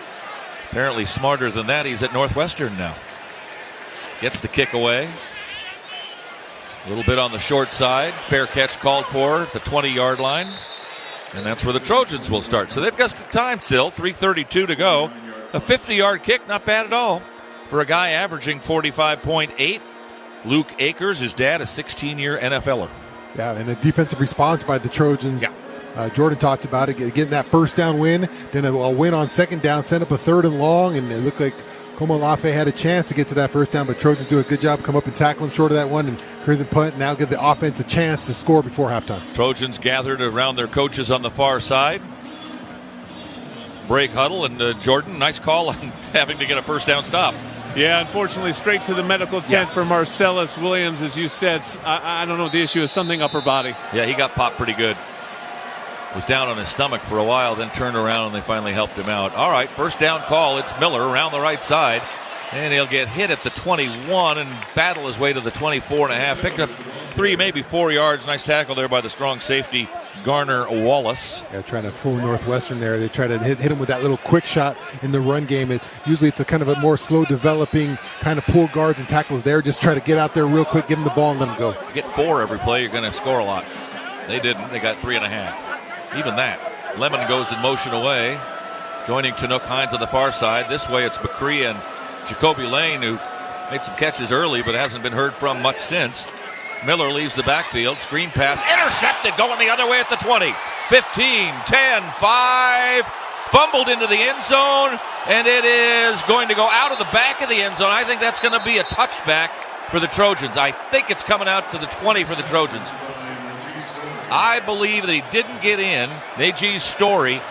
apparently smarter than that. He's at Northwestern now. Gets the kick away. A little bit on the short side. Fair catch called for at the 20-yard line. And that's where the Trojans will start. So they've got some time still. 3:32 to go. A 50-yard kick, not bad at all for a guy averaging 45.8. Luke Akers, his dad, a 16-year NFLer. Yeah, and a defensive response by the Trojans. Yeah. Jordan talked about it, getting that first down win, then a win on second down, sent up a 3rd and long, and it looked like Komalafe had a chance to get to that first down, but Trojans do a good job, come up and tackle him short of that one, and crimson punt, now give the offense a chance to score before halftime. Trojans gathered around their coaches on the far side. Break huddle, and Jordan, nice call on having to get a first down stop. Yeah, unfortunately, straight to the medical tent for Marcellus Williams, as you said. I don't know what the issue is, something upper body. Yeah, he got popped pretty good. Was down on his stomach for a while, then turned around and they finally helped him out. All right, first down call. It's Miller around the right side. And he'll get hit at the 21 and battle his way to the 24.5. Picked up 3, maybe 4 yards. Nice tackle there by the strong safety, Garner Wallace. Yeah, trying to fool Northwestern there. They try to hit him with that little quick shot in the run game. Usually it's a kind of a more slow developing, kind of pull guards and tackles there. Just try to get out there real quick, give him the ball, and let him go. Get 4 every play, you're going to score a lot. They didn't. They got 3.5. Even that. Lemon goes in motion away, joining Chinook Hines on the far side. This way it's McCree and Jacoby Lane, who made some catches early but hasn't been heard from much since. Miller leaves the backfield. Screen pass intercepted, going the other way at the 20. 15, 10, 5. Fumbled into the end zone, and it is going to go out of the back of the end zone. I think that's going to be a touchback for the Trojans. I think it's coming out to the 20 for the Trojans. I believe that he didn't get in. Najee's Story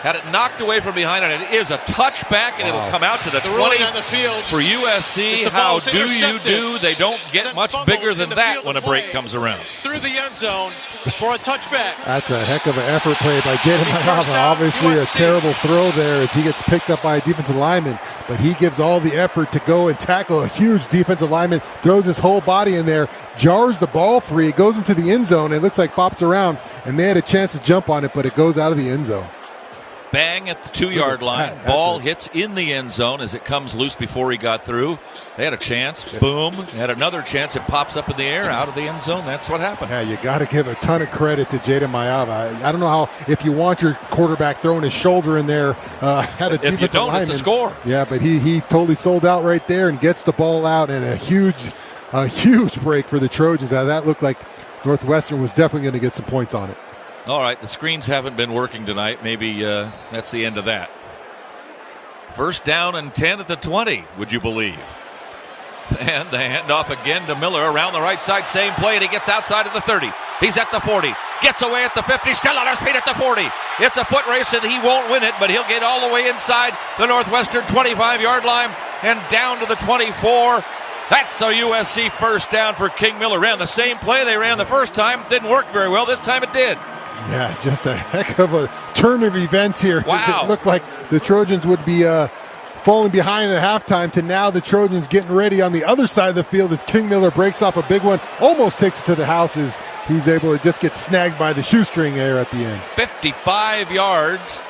Had it knocked away from behind, and it is a touchback, and it'll come out to the 20 on the field for USC. How do you do? They don't get much bigger than that when a break comes around. Through the end zone for a touchback. That's a heck of an effort play by Jaden Mayava. Obviously a terrible throw there as he gets picked up by a defensive lineman, but he gives all the effort to go and tackle a huge defensive lineman, throws his whole body in there, jars the ball free, it goes into the end zone, it looks like pops around, and they had a chance to jump on it, but it goes out of the end zone. Bang at the 2-yard line. Ball hits in the end zone as it comes loose before he got through. They had a chance. Boom. Had another chance. It pops up in the air out of the end zone. That's what happened. Yeah, you got to give a ton of credit to Jaden Mayava. I don't know how, if you want your quarterback throwing his shoulder in there, had a defensive if you don't, lineman. it's a score. Yeah, but he totally sold out right there and gets the ball out, and a huge break for the Trojans. Now, that looked like Northwestern was definitely going to get some points on it. All right, the screens haven't been working tonight. Maybe that's the end of that. First down and 10 at the 20, would you believe? And the handoff again to Miller around the right side. Same play, and he gets outside of the 30. He's at the 40. Gets away at the 50. Still on his feet at the 40. It's a foot race, and he won't win it, but he'll get all the way inside the Northwestern 25-yard line and down to the 24. That's a USC first down for King Miller. Ran the same play they ran the first time. Didn't work very well. This time it did. Yeah, just a heck of a turn of events here. Wow. It looked like the Trojans would be falling behind at halftime to now the Trojans getting ready on the other side of the field as King Miller breaks off a big one, almost takes it to the house as he's able to just get snagged by the shoestring there at the end. 55 yards.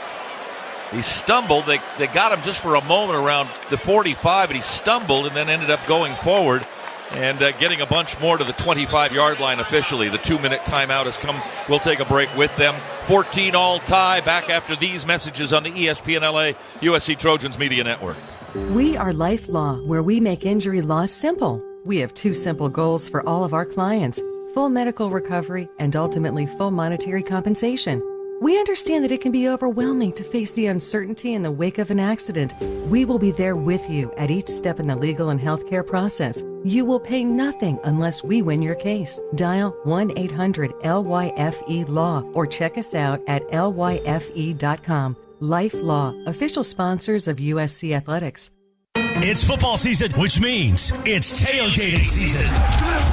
He stumbled. They got him just for a moment around the 45, and he stumbled and then ended up going forward and getting a bunch more to the 25-yard line officially. The 2-minute timeout has come. We'll take a break with them. 14 all tie. Back after these messages on the ESPN LA USC Trojans Media Network. We are Life Law, where we make injury law simple. We have 2 simple goals for all of our clients: full medical recovery and ultimately full monetary compensation. We understand that it can be overwhelming to face the uncertainty in the wake of an accident. We will be there with you at each step in the legal and healthcare process. You will pay nothing unless we win your case. Dial 1-800-LYFE-LAW or check us out at lyfe.com. Life Law, official sponsors of USC Athletics. It's football season, which means it's tailgating season.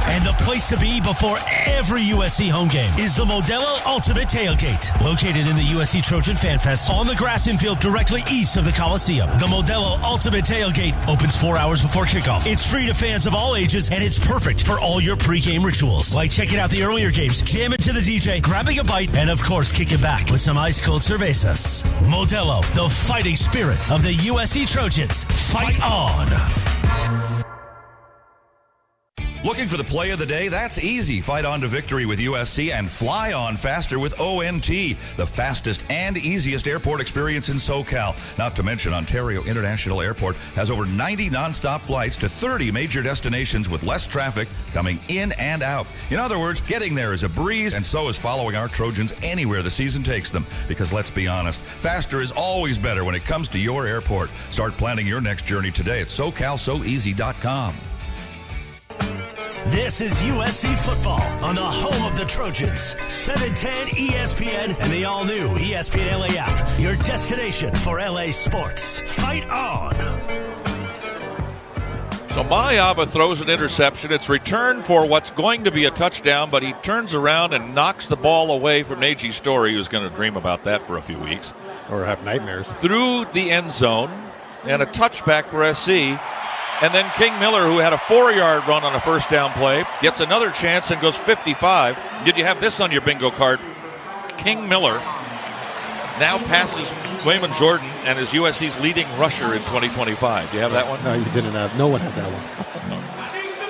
And the place to be before every USC home game is the Modelo Ultimate Tailgate. Located in the USC Trojan Fan Fest on the grass infield directly east of the Coliseum. The Modelo Ultimate Tailgate opens 4 hours before kickoff. It's free to fans of all ages, and it's perfect for all your pregame rituals. Like checking out the earlier games, jamming to the DJ, grabbing a bite, and of course, kicking back with some ice-cold cervezas. Modelo, the fighting spirit of the USC Trojans. Fight on! Looking for the play of the day? That's easy. Fight on to victory with USC and fly on faster with ONT, the fastest and easiest airport experience in SoCal. Not to mention, Ontario International Airport has over 90 nonstop flights to 30 major destinations with less traffic coming in and out. In other words, getting there is a breeze, and so is following our Trojans anywhere the season takes them. Because let's be honest, faster is always better when it comes to your airport. Start planning your next journey today at SoCalSoEasy.com. This is USC football on the home of the Trojans. 710 ESPN and the all-new ESPN LA app. Your destination for LA sports. Fight on! So Mayava throws an interception. It's returned for what's going to be a touchdown, but he turns around and knocks the ball away from Najee Story, who's going to dream about that for a few weeks. Or have nightmares. Through the end zone, and a touchback for SC. And then King Miller, who had a 4-yard run on a first down play, gets another chance and goes 55. Did you have this on your bingo card? King Miller now passes Wayman Jordan and is USC's leading rusher in 2025. Do you have that one? No, you didn't have. No one had that one.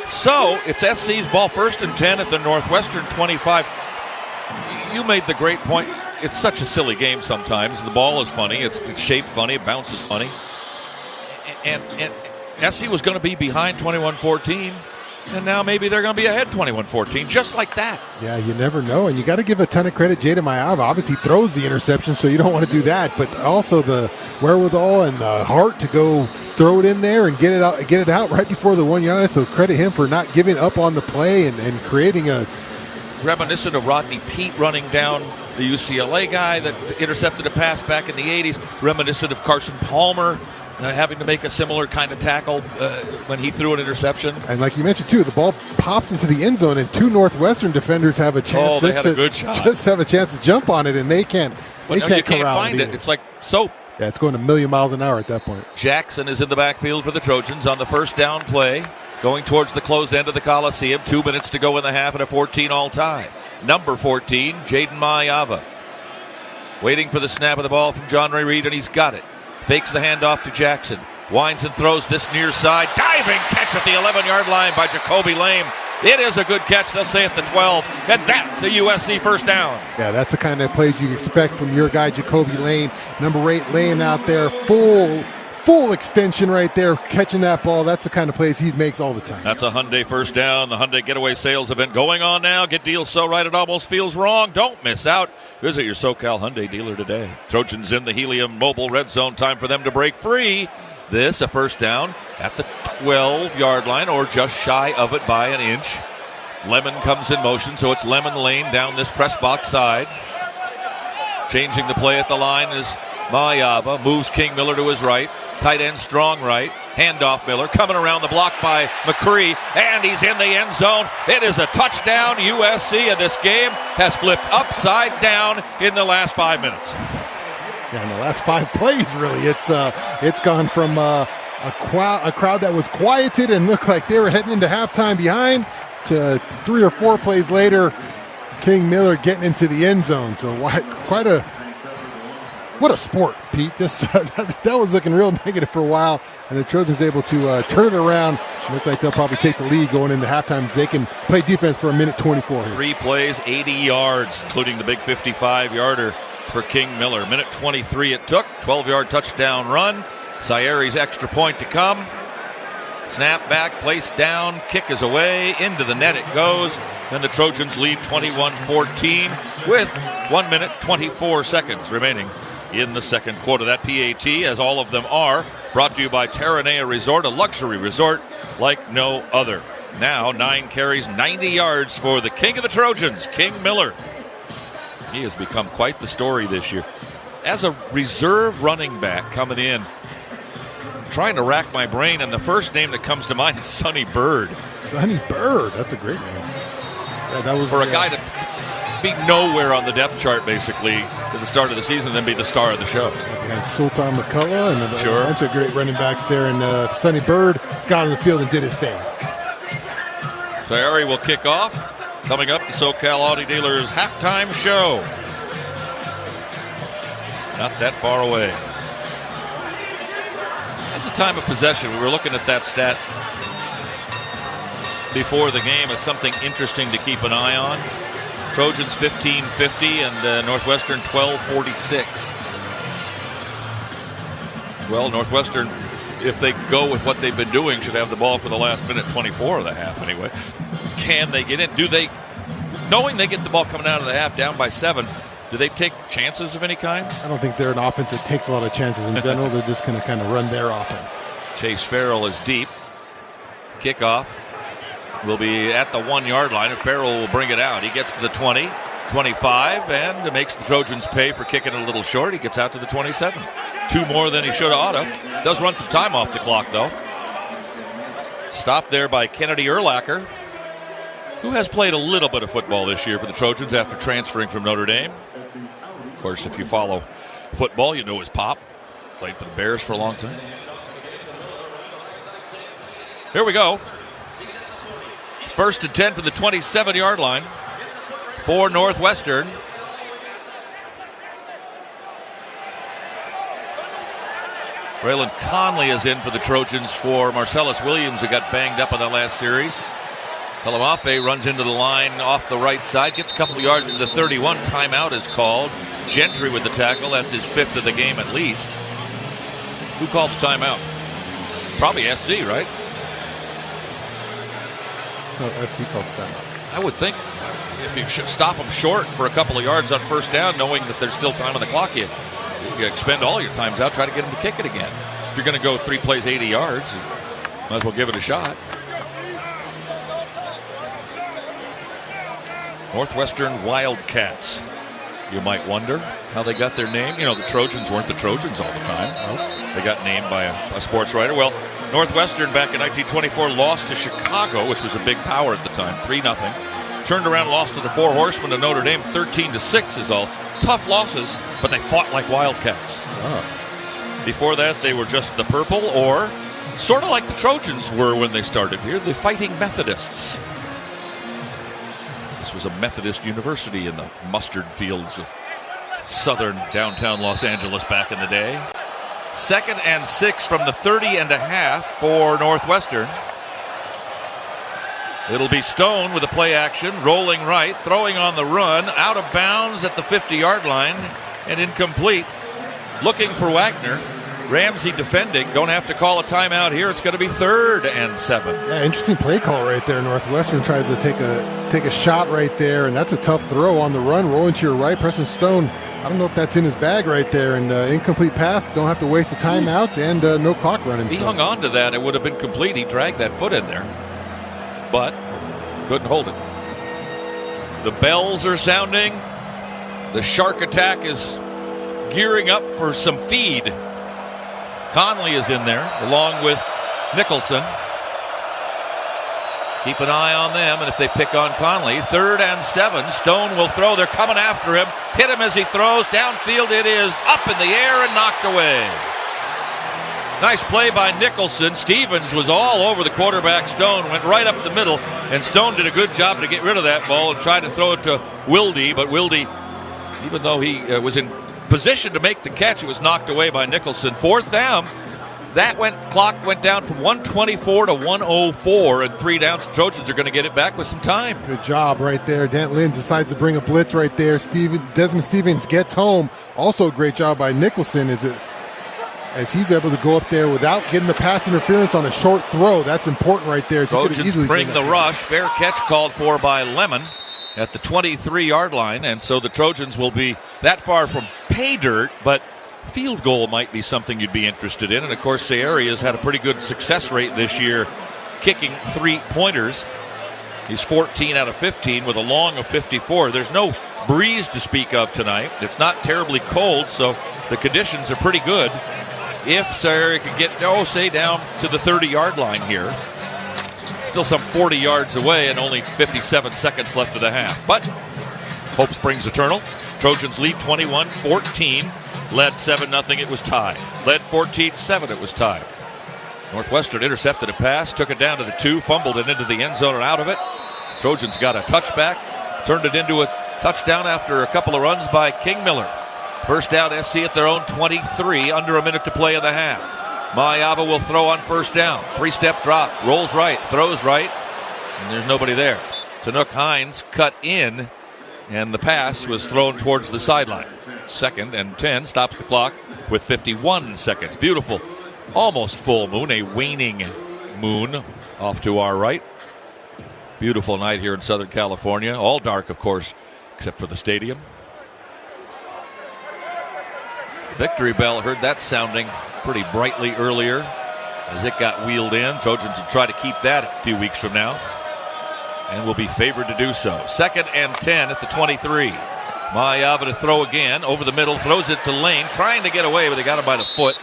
So it's SC's ball, 1st and 10 at the Northwestern 25. You made the great point. It's such a silly game sometimes. The ball is funny. It's shaped funny. It bounces funny. And SC was going to be behind 21-14, and now maybe they're going to be ahead 21-14, just like that. Yeah, you never know, and you got to give a ton of credit. Jaden Mayava obviously throws the interception, so you don't want to do that, but also the wherewithal and the heart to go throw it in there and get it out right before the 1 yard. So credit him for not giving up on the play and creating a reminiscent of Rodney Peete running down the UCLA guy that intercepted a pass back in the 80s, reminiscent of Carson Palmer having to make a similar kind of tackle when he threw an interception. And like you mentioned, too, the ball pops into the end zone, and 2 Northwestern defenders have a chance they had a good shot. Just have a chance to jump on it, and they can't. Well, you can't find it. It's like soap. Yeah, it's going a million miles an hour at that point. Jackson is in the backfield for the Trojans on the first down play, going towards the closed end of the Coliseum. 2 minutes to go in the half and a 14 all time. Number 14, Jaden Mayava. Waiting for the snap of the ball from John Ray Reed, and he's got it. Fakes the handoff to Jackson. Winds and throws this near side. Diving catch at the 11-yard line by Jacoby Lame. It is a good catch, they'll say at the 12, and that's a USC first down. Yeah, that's the kind of plays you expect from your guy, Jacoby Lane. Number 8 laying out there, full extension right there, catching that ball. That's the kind of plays he makes all the time. That's a Hyundai first down. The Hyundai Getaway Sales event going on now. Get deals so right it almost feels wrong. Don't miss out. Visit your SoCal Hyundai dealer today. Trojans in the Helium Mobile Red Zone. Time for them to break free. This, a first down at the 12-yard line, or just shy of it by an inch. Lemon comes in motion, so it's Lemon Lane down this press box side. Changing the play at the line is Mayava. Moves King Miller to his right. Tight end Strong right. Handoff Miller. Coming around the block by McCree. And he's in the end zone. It is a touchdown. USC, and this game has flipped upside down in the last 5 minutes. Yeah, in the last 5 plays, really. It's gone from a crowd that was quieted and looked like they were heading into halftime behind to 3 or 4 plays later, King Miller getting into the end zone. So what a sport, Pete. That was looking real negative for a while, and the Trojans able to turn it around. Look like they'll probably take the lead going into halftime. They can play defense for a minute 24 here. 3 plays, 80 yards, including the big 55-yarder for King Miller. Minute 23 it took. 12-yard touchdown run. Sayeri's extra point to come. Snap back, placed down, kick is away, into the net it goes. Then the Trojans lead 21-14 with 1 minute 24 seconds remaining in the second quarter. That PAT, as all of them are, brought to you by Terranea Resort, a luxury resort like no other. Now 9 carries, 90 yards for the king of the Trojans, King Miller. He has become quite the story this year. As a reserve running back coming in, I'm trying to rack my brain, and the first name that comes to mind is Sonny Bird. Sonny Bird, that's a great name. Yeah, that was for a guy to be nowhere on the depth chart, basically, at the start of the season, then be the star of the show. We had Sultan McCullough and a bunch of great running backs there, and Sonny Bird got on the field and did his thing. Sayeri will kick off. Coming up, the SoCal Audi Dealers halftime show. Not that far away. That's the time of possession. We were looking at that stat before the game as something interesting to keep an eye on. Trojans 15-50 and Northwestern 12-46. Well, Northwestern, if they go with what they've been doing, should have the ball for the last minute 24 of the half anyway. Can they get in? Do they, knowing they get the ball coming out of the half down by 7, do they take chances of any kind? I don't think they're an offense that takes a lot of chances in general. They're just going to kind of run their offense. Chase Farrell is deep. Kickoff will be at the 1-yard line, and Farrell will bring it out. He gets to the 20, 25, and makes the Trojans pay for kicking it a little short. He gets out to the 27. 2 more than he should have oughta. Does run some time off the clock, though. Stopped there by Kennedy Urlacher, who has played a little bit of football this year for the Trojans after transferring from Notre Dame. Of course, if you follow football, you know his pop. Played for the Bears for a long time. Here we go. 1st and 10 for the 27-yard line for Northwestern. Braylon Conley is in for the Trojans for Marcellus Williams, who got banged up in that last series. Kalamafe runs into the line off the right side, gets a couple of yards to the 31. Timeout is called. Gentry with the tackle. That's his 5th of the game at least. Who called the timeout? Probably SC, right? No, SC called the timeout. I would think if you should stop them short for a couple of yards on first down, knowing that there's still time on the clock, you expend all your times out, try to get them to kick it again. If you're going to go 3 plays, 80 yards, you might as well give it a shot. Northwestern Wildcats. You might wonder how they got their name. You know, the Trojans weren't the Trojans all the time. Nope. They got named by a sports writer. Well, Northwestern back in 1924 lost to Chicago, which was a big power at the time, 3-0. Turned around, lost to the Four Horsemen of Notre Dame, 13-6 is all. Tough losses, but they fought like Wildcats. Oh. Before that, they were just the purple, or sort of like the Trojans were when they started here, the Fighting Methodists. This was a Methodist university in the mustard fields of southern downtown Los Angeles back in the day. 2nd and 6 from the 30.5 for Northwestern. It'll be Stone with a play action, rolling right, throwing on the run, out of bounds at the 50-yard line, and incomplete. Looking for Wagner. Ramsey defending. Don't have to call a timeout here. It's going to be 3rd and 7. Yeah, interesting play call right there. Northwestern tries to take a shot right there, and that's a tough throw on the run, rolling to your right. Preston Stone, I don't know if that's in his bag right there, and incomplete pass. Don't have to waste a timeout, and no clock running. He hung on to that. It would have been complete. He dragged that foot in there, but couldn't hold it. The bells are sounding. The shark attack is gearing up for some feed. Conley is in there, along with Nicholson. Keep an eye on them, and if they pick on Conley, 3rd and 7. Stone will throw. They're coming after him. Hit him as he throws. Downfield it is, up in the air and knocked away. Nice play by Nicholson. Stevens was all over the quarterback. Stone went right up the middle, and Stone did a good job to get rid of that ball and tried to throw it to Wilde, but Wilde, even though he was in position to make the catch, it was knocked away by Nicholson. 4th down. Clock went down from 124 to 104, and 3 downs. Trojans are going to get it back with some time. Good job right there. Dant Lynn decides to bring a blitz right there. Desmond Stevens gets home. Also a great job by Nicholson as he's able to go up there without getting the pass interference on a short throw. That's important right there. So Trojans bring the rush. Fair catch called for by Lemon at the 23-yard line, and so the Trojans will be that far from pay dirt, but field goal might be something you'd be interested in. And of course, Sayeria's had a pretty good success rate this year, kicking 3-pointers. He's 14 out of 15 with a long of 54. There's no breeze to speak of tonight. It's not terribly cold, so the conditions are pretty good. If Sayeria could get, say, down to the 30-yard line here. Still some 40 yards away and only 57 seconds left of the half. But hope springs eternal. Trojans lead 21-14. Led 7-0, it was tied. Led 14-7, it was tied. Northwestern intercepted a pass, took it down to the 2, fumbled it into the end zone and out of it. Trojans got a touchback, turned it into a touchdown after a couple of runs by King Miller. First down, SC at their own 23, under a minute to play in the half. Mayava will throw on first down. 3-step drop, rolls right, throws right, and there's nobody there. Sanook Hines cut in, and the pass was thrown towards the sideline. 2nd and 10, stops the clock with 51 seconds. Beautiful, almost full moon, a waning moon off to our right. Beautiful night here in Southern California. All dark, of course, except for the stadium. Victory bell, heard that sounding pretty brightly earlier as it got wheeled in. Trojans will try to keep that a few weeks from now and will be favored to do so. 2nd and 10 at the 23. Mayava to throw again, over the middle, throws it to Lane, trying to get away, but they got him by the foot.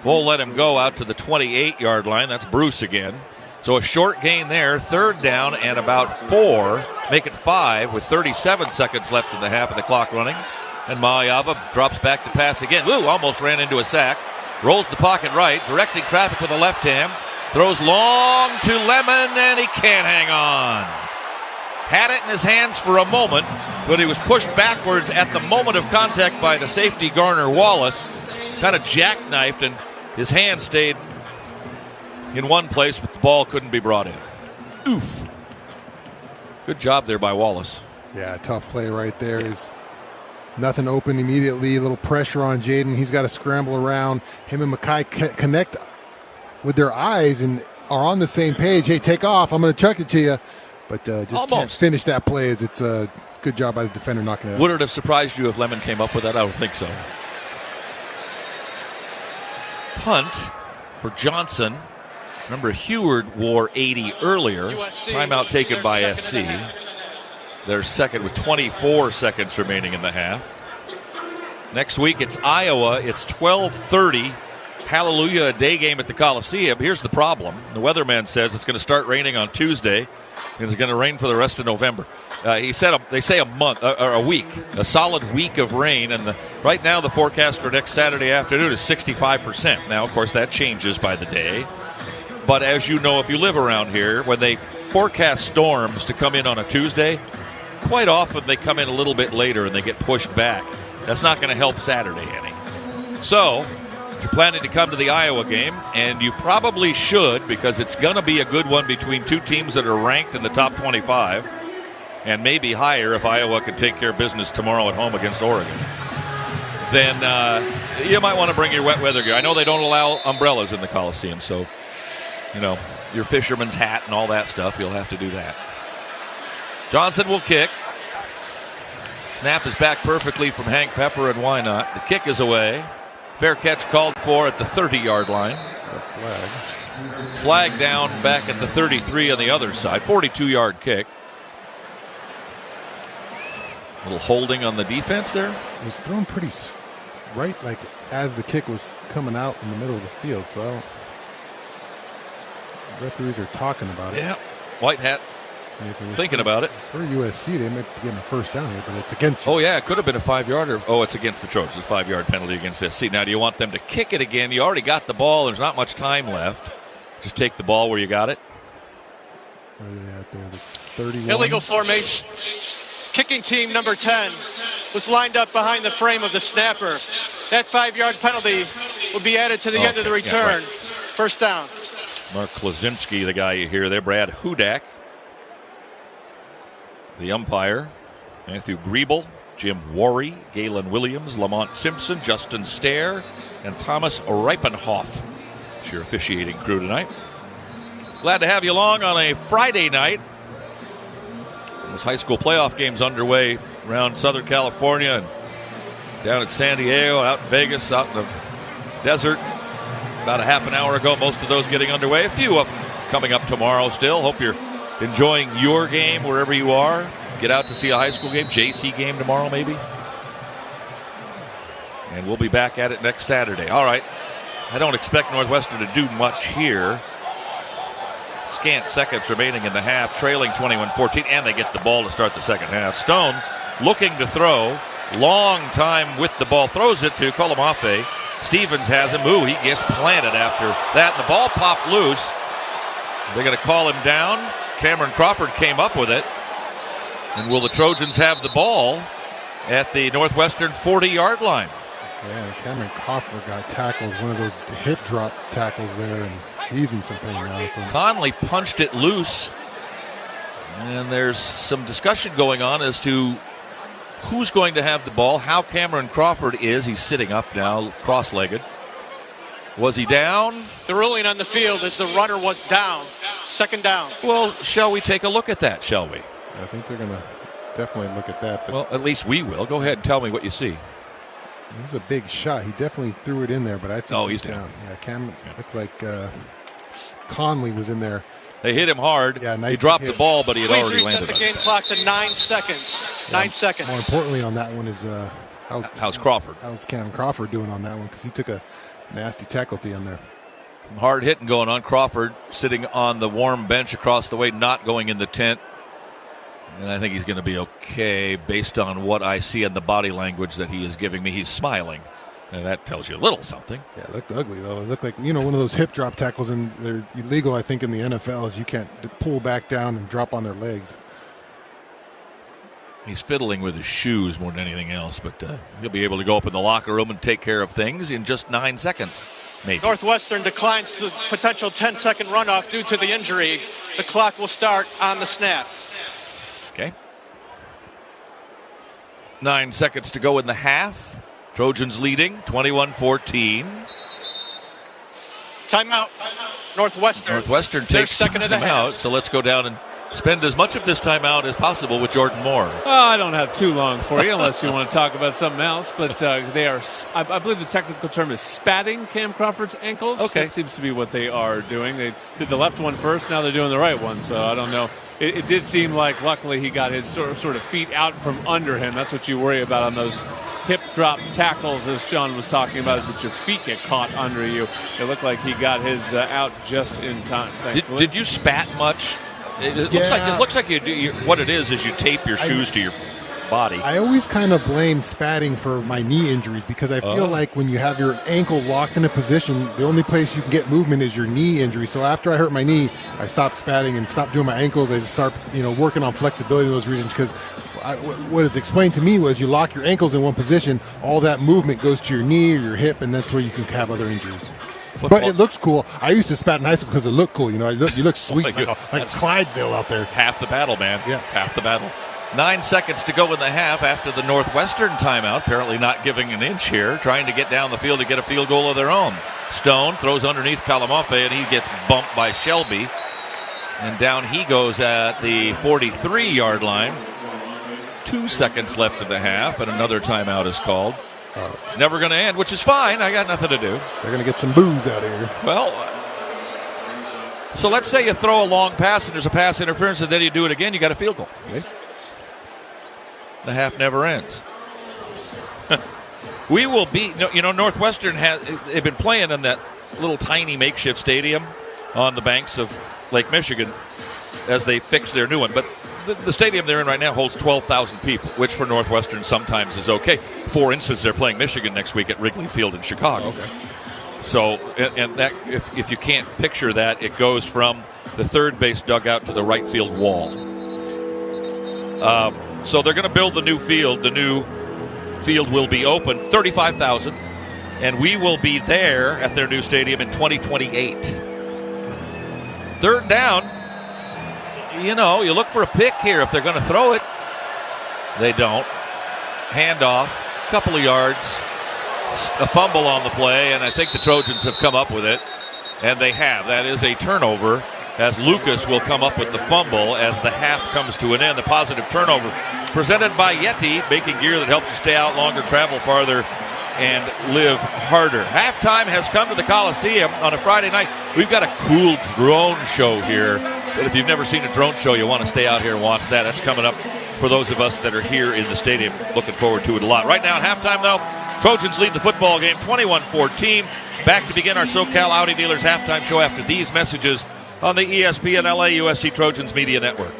Won't let him go out to the 28-yard line. That's Bruce again. So a short gain there, 3rd down and about 4. Make it 5 with 37 seconds left in the half of the clock running. And Mayava drops back to pass again. Woo, almost ran into a sack. Rolls the pocket right, directing traffic with the left hand. Throws long to Lemon, and he can't hang on. Had it in his hands for a moment, but he was pushed backwards at the moment of contact by the safety Garner Wallace. Kind of jackknifed, and his hand stayed in one place, but the ball couldn't be brought in. Oof. Good job there by Wallace. Yeah, tough play right there. There's nothing open immediately, a little pressure on Jaden. He's got to scramble around. Him and Mackay connect with their eyes and are on the same page. Hey, take off. I'm going to chuck it to you. But just almost can't finish that play as it's a good job by the defender knocking it out. Would it have surprised you if Lemon came up with that? I don't think so. Punt for Johnson. Remember, Heward wore 80 earlier. Timeout taken by SC. They're second with 24 seconds remaining in the half. Next week it's Iowa. It's 12:30. Hallelujah, a day game at the Coliseum. Here's the problem. The weatherman says it's going to start raining on Tuesday, and it's going to rain for the rest of November. They say a month or a week, a solid week of rain. And right now the forecast for next Saturday afternoon is 65%. Now, of course, that changes by the day. But as you know, if you live around here, when they forecast storms to come in on a Tuesday, quite often they come in a little bit later and they get pushed back. That's not going to help Saturday any. So, if you're planning to come to the Iowa game, and you probably should because it's going to be a good one between two teams that are ranked in the top 25 and maybe higher if Iowa can take care of business tomorrow at home against Oregon, then you might want to bring your wet weather gear. I know they don't allow umbrellas in the Coliseum, so, your fisherman's hat and all that stuff, you'll have to do that. Johnson will kick. Snap is back perfectly from Hank Pepper, and why not? The kick is away. Fair catch called for at the 30-yard line. Flag down back at the 33 on the other side. 42-yard kick. A little holding on the defense there. It was thrown pretty right, like as the kick was coming out in the middle of the field. So referees are talking about it. Yeah, white hat. Thinking about it. For USC, they might be getting a first down here, but it's against you. Oh, yeah, it could have been a 5-yarder. Oh, it's against the Trojans. A 5-yard penalty against USC. Now, do you want them to kick it again? You already got the ball. There's not much time left. Just take the ball where you got it. Where are they at there? The 31? Illegal formation. Kicking team number 10 was lined up behind the frame of the snapper. That 5-yard penalty will be added to the end of the return. Yeah, right. First down. Mark Klaczynski, the guy you hear there. Brad Hudak. The umpire, Matthew Griebel, Jim Worry, Galen Williams, Lamont Simpson, Justin Stair, and Thomas Reipenhoff. It's your officiating crew tonight. Glad to have you along on a Friday night. There's high school playoff games underway around Southern California and down at San Diego, out in Vegas, out in the desert. About a half an hour ago, most of those getting underway. A few of them coming up tomorrow still. Hope you're enjoying your game wherever you are. Get out to see a high school game, JC game tomorrow maybe. And we'll be back at it next Saturday. All right. I don't expect Northwestern to do much here. Scant seconds remaining in the half, trailing 21-14, and they get the ball to start the second half. Stone looking to throw. Long time with the ball. Throws it to Kolomafe. Stevens has him. Ooh, he gets planted after that. And the ball popped loose. They're going to call him down. Cameron Crawford came up with it. And will the Trojans have the ball at the Northwestern 40-yard line? Yeah, Cameron Crawford got tackled, one of those hip drop tackles there, and he's in some pain now. So. Conley punched it loose. And there's some discussion going on as to who's going to have the ball, how Cameron Crawford is. He's sitting up now, cross-legged. Was he down? The ruling on the field is the runner was down. Second down. Well, shall we take a look at that, shall we? I think they're going to definitely look at that. But well, at least we will. Go ahead and tell me what you see. It was a big shot. He definitely threw it in there, but I think he's down. Yeah, Cam looked like Conley was in there. They hit him hard. Yeah, nice. He dropped the ball, but he had already landed. Please reset the game clock to 9 seconds. 9 seconds. More importantly on that one is how's Crawford? How's Cam Crawford doing on that one? Because he took a nasty tackle at the end there. Hard hitting going on. Crawford sitting on the warm bench across the way, not going in the tent. And I think he's going to be okay based on what I see in the body language that he is giving me. He's smiling, and that tells you a little something. Yeah, it looked ugly, though. It looked like, one of those hip drop tackles, and they're illegal, I think, in the NFL, is you can't pull back down and drop on their legs. He's fiddling with his shoes more than anything else, but he'll be able to go up in the locker room and take care of things in just 9 seconds, maybe. Northwestern declines the potential 10-second runoff due to the injury. The clock will start on the snap. Okay. 9 seconds to go in the half. Trojans leading 21-14. Timeout. Northwestern takes second of the half. So let's go down and spend as much of this timeout as possible with Jordan Moore. I don't have too long for you unless you want to talk about something else. But they are, I believe the technical term is spatting Cam Crawford's ankles. Okay. That seems to be what they are doing. They did the left one first. Now they're doing the right one. So I don't know it did seem like, luckily, he got his sort of feet out from under him. That's what you worry about on those hip drop tackles, as Shaun was talking about, is that your feet get caught under you. It looked like he got his out just in time. Did you spat much? It looks like you do. What it is you tape your shoes to your body. I always kind of blame spatting for my knee injuries because I feel like when you have your ankle locked in a position, the only place you can get movement is your knee injury. So after I hurt my knee, I stopped spatting and stopped doing my ankles. I just start, working on flexibility in those regions because what is explained to me was you lock your ankles in one position, all that movement goes to your knee or your hip, and that's where you can have other injuries. But it looks cool. I used to spat in high school because it looked cool. You look sweet, like Clydesdale out there. Half the battle, man. Yeah. Half the battle. 9 seconds to go in the half after the Northwestern timeout. Apparently not giving an inch here, trying to get down the field to get a field goal of their own. Stone throws underneath Kalamafe, and he gets bumped by Shelby. And down he goes at the 43-yard line. 2 seconds left in the half, and another timeout is called. It's never going to end, which is fine. I got nothing to do. They're going to get some booze out of here. Well, so let's say you throw a long pass and there's a pass interference, and then you do it again, you got a field goal. Okay. The half never ends. We will be, Northwestern they've been playing in that little tiny makeshift stadium on the banks of Lake Michigan as they fix their new one. But the stadium they're in right now holds 12,000 people, which for Northwestern sometimes is okay. For instance, they're playing Michigan next week at Wrigley Field in Chicago. Okay. So, and that if you can't picture that, it goes from the third base dugout to the right field wall. So they're going to build the new field. The new field will be open, 35,000, and we will be there at their new stadium in 2028. Third down, you look for a pick here if they're going to throw it. They don't. Handoff, couple of yards, a fumble on the play, and I think the Trojans have come up with it, and they have. That is a turnover, as Lucas will come up with the fumble as the half comes to an end. The positive turnover presented by Yeti, making gear that helps you stay out longer, travel farther, and live harder. Halftime has come to the Coliseum on a Friday night. We've got a cool drone show here. But if you've never seen a drone show, you want to stay out here and watch that. That's coming up for those of us that are here in the stadium. Looking forward to it a lot. Right now at halftime, though, Trojans lead the football game 21-14. Back to begin our SoCal Audi Dealers halftime show after these messages on the ESPN LA USC Trojans Media Network.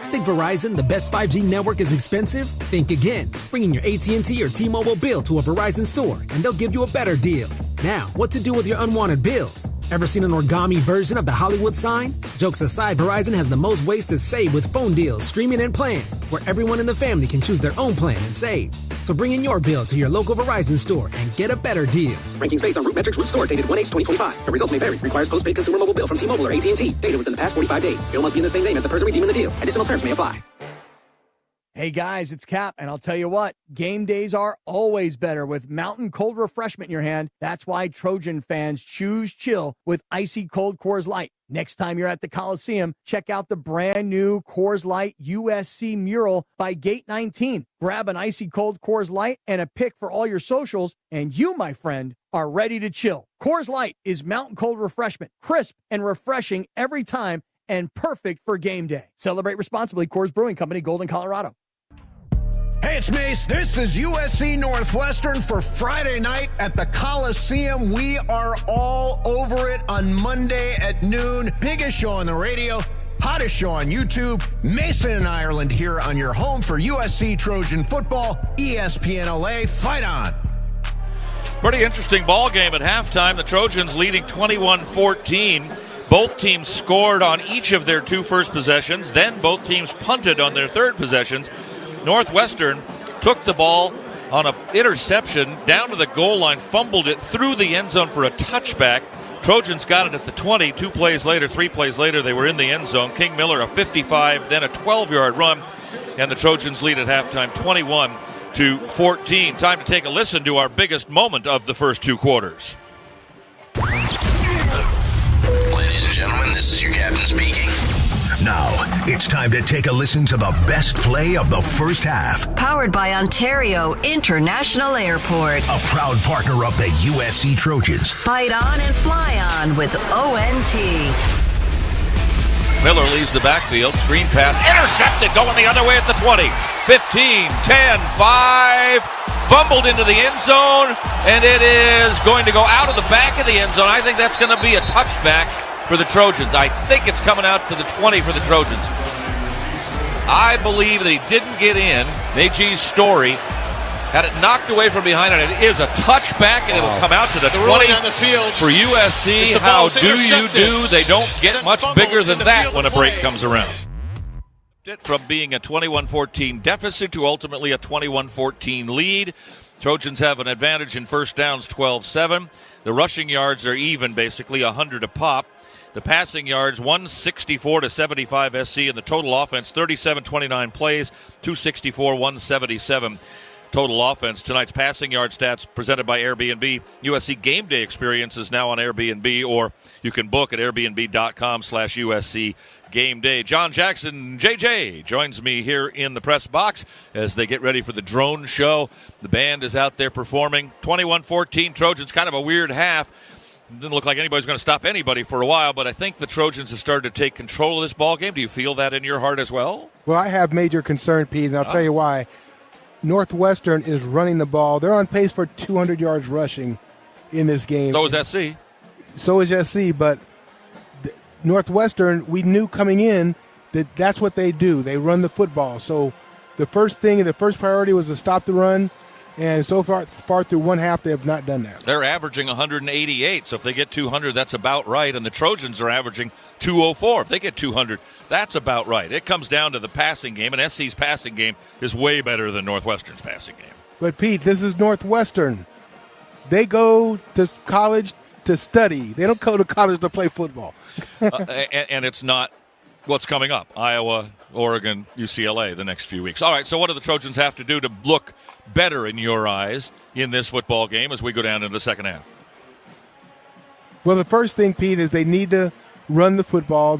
Think Verizon, the best 5G network, is expensive? Think again. Bring in your AT&T or T-Mobile bill to a Verizon store, and they'll give you a better deal. Now, what to do with your unwanted bills? Ever seen an origami version of the Hollywood sign? Jokes aside, Verizon has the most ways to save with phone deals, streaming, and plans, where everyone in the family can choose their own plan and save. So bring in your bill to your local Verizon store and get a better deal. Rankings based on Root Metrics Root Store dated 1/8/2025. The results may vary. Requires postpaid consumer mobile bill from T-Mobile or AT&T. Dated within the past 45 days. Bill must be in the same name as the person redeeming the deal. Additional terms may apply. Hey guys, it's Cap, and I'll tell you what, game days are always better with mountain cold refreshment in your hand. That's why Trojan fans choose chill with icy cold Coors Light. Next time you're at the Coliseum, check out the brand new Coors Light USC mural by Gate 19. Grab an icy cold Coors Light and a pic for all your socials, and you, my friend, are ready to chill. Coors Light is mountain cold refreshment, crisp and refreshing every time, and perfect for game day. Celebrate responsibly. Coors Brewing Company, Golden, Colorado. Hey, it's Mace. This is USC Northwestern for Friday night at the Coliseum. We are all over it on Monday at noon. Biggest show on the radio, hottest show on YouTube. Mason and Ireland here on your home for USC Trojan football. ESPN LA, fight on. Pretty interesting ball game at halftime. The Trojans leading 21-14. Both teams scored on each of their two first possessions. Then both teams punted on their third possessions. Northwestern took the ball on an interception down to the goal line, fumbled it through the end zone for a touchback. Trojans got it at the 20. 3 plays later, they were in the end zone. King Miller, a 55, then a 12-yard run, and the Trojans lead at halftime 21-14. Time to take a listen to our biggest moment of the first two quarters. Ladies and gentlemen, this is your captain speaking. Now, it's time to take a listen to the best play of the first half. Powered by Ontario International Airport. A proud partner of the USC Trojans. Fight on and fly on with ONT. Miller leaves the backfield. Screen pass. Intercepted. Going the other way at the 20. 15, 10, 5. Fumbled into the end zone. And it is going to go out of the back of the end zone. I think that's going to be a touchback for the Trojans. I think it's coming out to the 20 for the Trojans. I believe that he didn't get in. Najee's Story had it knocked away from behind, and it is a touchback, and it'll come out to the 20 on the field for USC. How do you do? They don't get much bigger than that when a break comes around. From being a 21-14 deficit to ultimately a 21-14 lead. Trojans have an advantage in first downs, 12-7. The rushing yards are even, basically 100 a pop. The passing yards, 164 to 75 SC, and the total offense, 37-29 plays, 264, 177 total offense. Tonight's passing yard stats presented by Airbnb. USC Game Day experience is now on Airbnb, or you can book at airbnb.com/USC Game Day. John Jackson, JJ, joins me here in the press box as they get ready for the drone show. The band is out there performing. 21-14 Trojans, kind of a weird half. Didn't look like anybody's going to stop anybody for a while, but I think the Trojans have started to take control of this ball game. Do you feel that in your heart as well? Well, I have major concern, Pete, and I'll tell you why. Northwestern is running the ball. They're on pace for 200 yards rushing in this game. So is SC. So is SC, but Northwestern, we knew coming in that that's what they do. They run the football. So the first priority was to stop the run. And so far through one half, they have not done that. They're averaging 188, so if they get 200, that's about right. And the Trojans are averaging 204. If they get 200, that's about right. It comes down to the passing game, and SC's passing game is way better than Northwestern's passing game. But, Pete, this is Northwestern. They go to college to study. They don't go to college to play football. And it's not what's coming up. Iowa, Oregon, UCLA the next few weeks. All right, so what do the Trojans have to do to look better in your eyes in this football game as we go down into the second half? Well, the first thing, Pete, is they need to run the football.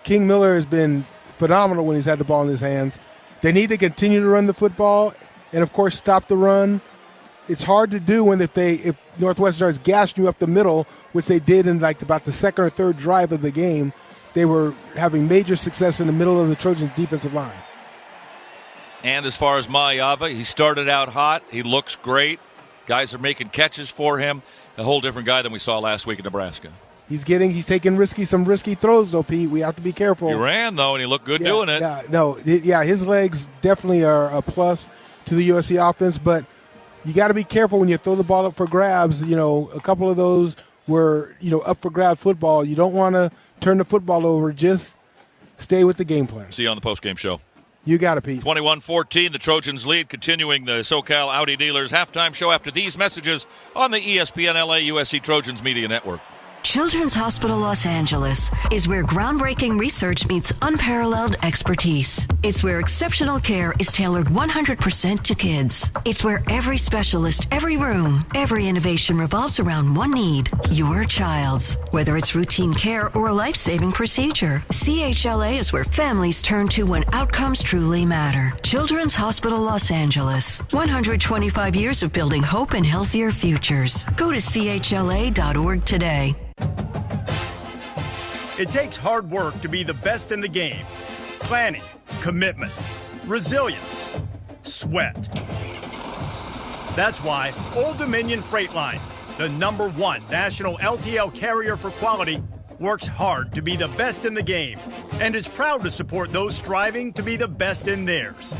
King Miller has been phenomenal when he's had the ball in his hands. They need to continue to run the football and, of course, stop the run. It's hard to do if Northwestern starts gashing you up the middle, which they did in about the second or third drive of the game. They were having major success in the middle of the Trojans' defensive line. And as far as Maiava, he started out hot. He looks great. Guys are making catches for him. A whole different guy than we saw last week in Nebraska. He's taking some risky throws, though, Pete. We have to be careful. He ran, though, and he looked good doing it. His legs definitely are a plus to the USC offense, but you got to be careful when you throw the ball up for grabs. A couple of those were, up for grab football. You don't want to turn the football over. Just stay with the game plan. See you on the postgame show. You got it, Pete. 21-14, the Trojans lead, continuing the SoCal Audi Dealers halftime show after these messages on the ESPN LA USC Trojans Media Network. Children's Hospital Los Angeles is where groundbreaking research meets unparalleled expertise. It's where exceptional care is tailored 100% to kids. It's where every specialist, every room, every innovation revolves around one need, your child's. Whether it's routine care or a life-saving procedure, CHLA is where families turn to when outcomes truly matter. Children's Hospital Los Angeles. 125 years of building hope and healthier futures. Go to chla.org today. It takes hard work to be the best in the game. Planning, commitment, resilience, sweat. That's why Old Dominion Freight Line, the #1 national LTL carrier for quality, works hard to be the best in the game and is proud to support those striving to be the best in theirs.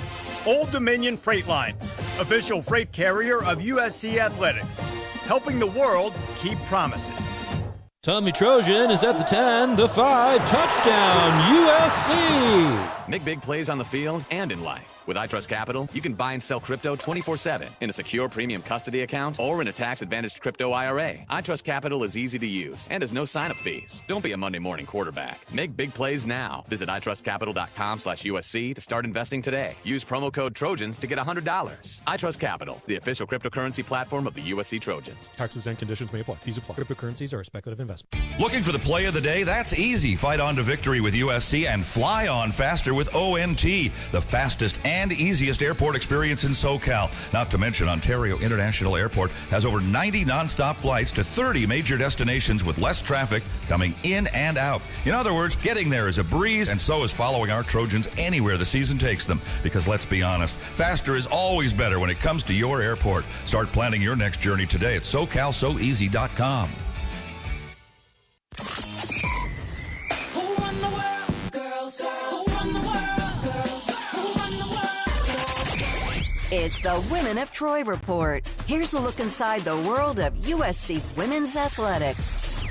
Old Dominion Freight Line, official freight carrier of USC Athletics, helping the world keep promises. Tommy Trojan is at the 10, the 5, touchdown, USC! Make big plays on the field and in life. With iTrust Capital, you can buy and sell crypto 24/7 in a secure premium custody account or in a tax-advantaged crypto IRA. iTrust Capital is easy to use and has no sign-up fees. Don't be a Monday morning quarterback. Make big plays now. Visit itrustcapital.com/USC to start investing today. Use promo code Trojans to get $100. iTrust Capital, the official cryptocurrency platform of the USC Trojans. Taxes and conditions may apply. Fees apply. Cryptocurrencies are a speculative investment. investment. Looking for the play of the day? That's easy. Fight on to victory with USC and fly on faster with ONT, the fastest and easiest airport experience in SoCal. Not to mention, Ontario International Airport has over 90 nonstop flights to 30 major destinations with less traffic coming in and out. In other words, getting there is a breeze, and so is following our Trojans anywhere the season takes them. Because let's be honest, faster is always better when it comes to your airport. Start planning your next journey today at SoCalSoEasy.com. It's the Women of Troy Report. Here's a look inside the world of USC women's athletics.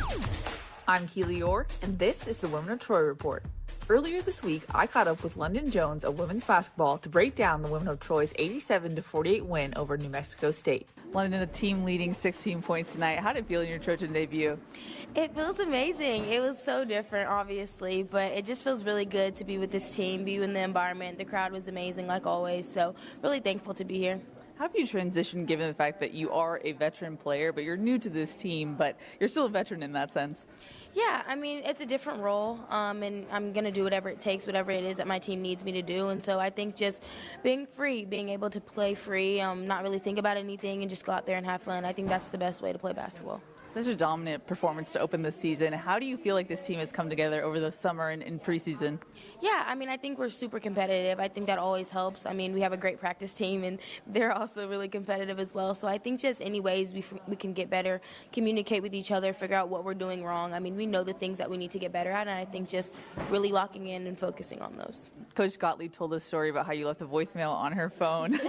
I'm Keely Orr, and this is the Women of Troy Report. Earlier this week, I caught up with London Jones of women's basketball to break down the Women of Troy's 87-48 win over New Mexico State. London, a team leading 16 points tonight. How did it feel in your Trojan debut? It feels amazing. It was so different, obviously, but it just feels really good to be with this team, be in the environment. The crowd was amazing, like always, so really thankful to be here. How have you transitioned given the fact that you are a veteran player, but you're new to this team, but you're still a veteran in that sense? Yeah, I mean, it's a different role, and I'm going to do whatever it takes, whatever it is that my team needs me to do. And so I think just being free, being able to play free, not really think about anything and just go out there and have fun, I think that's the best way to play basketball. Such a dominant performance to open the season. How do you feel like this team has come together over the summer and in preseason? Yeah, I mean, I think we're super competitive. I think that always helps. I mean, we have a great practice team, and they're also really competitive as well. So I think just any ways we can get better, communicate with each other, figure out what we're doing wrong. I mean, we know the things that we need to get better at, and I think just really locking in and focusing on those. Coach Gottlieb told a story about how you left a voicemail on her phone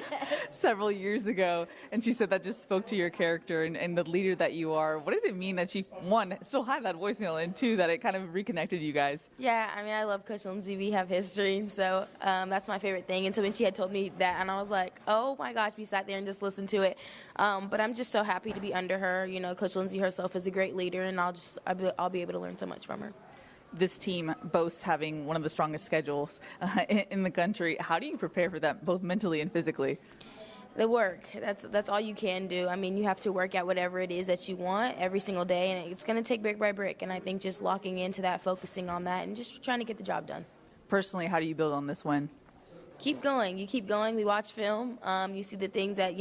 several years ago, and she said that just spoke to your character and the leader that you are. What did it mean that she, one, still had that voicemail, and two, that it kind of reconnected you guys? Yeah, I mean, I love Coach Lindsay. We have history, so that's my favorite thing. And so when she had told me that, and I was like, oh my gosh, we sat there and just listened to it. But I'm just so happy to be under her. You know, Coach Lindsay herself is a great leader, and I'll be able to learn so much from her. This team boasts having one of the strongest schedules in the country. How do you prepare for that, both mentally and physically? The work, that's all you can do. I mean, you have to work at whatever it is that you want every single day, and it's going to take brick by brick. And I think just locking into that, focusing on that, and just trying to get the job done. Personally, how do you build on this win? Keep going. You keep going. We watch film. You see the things that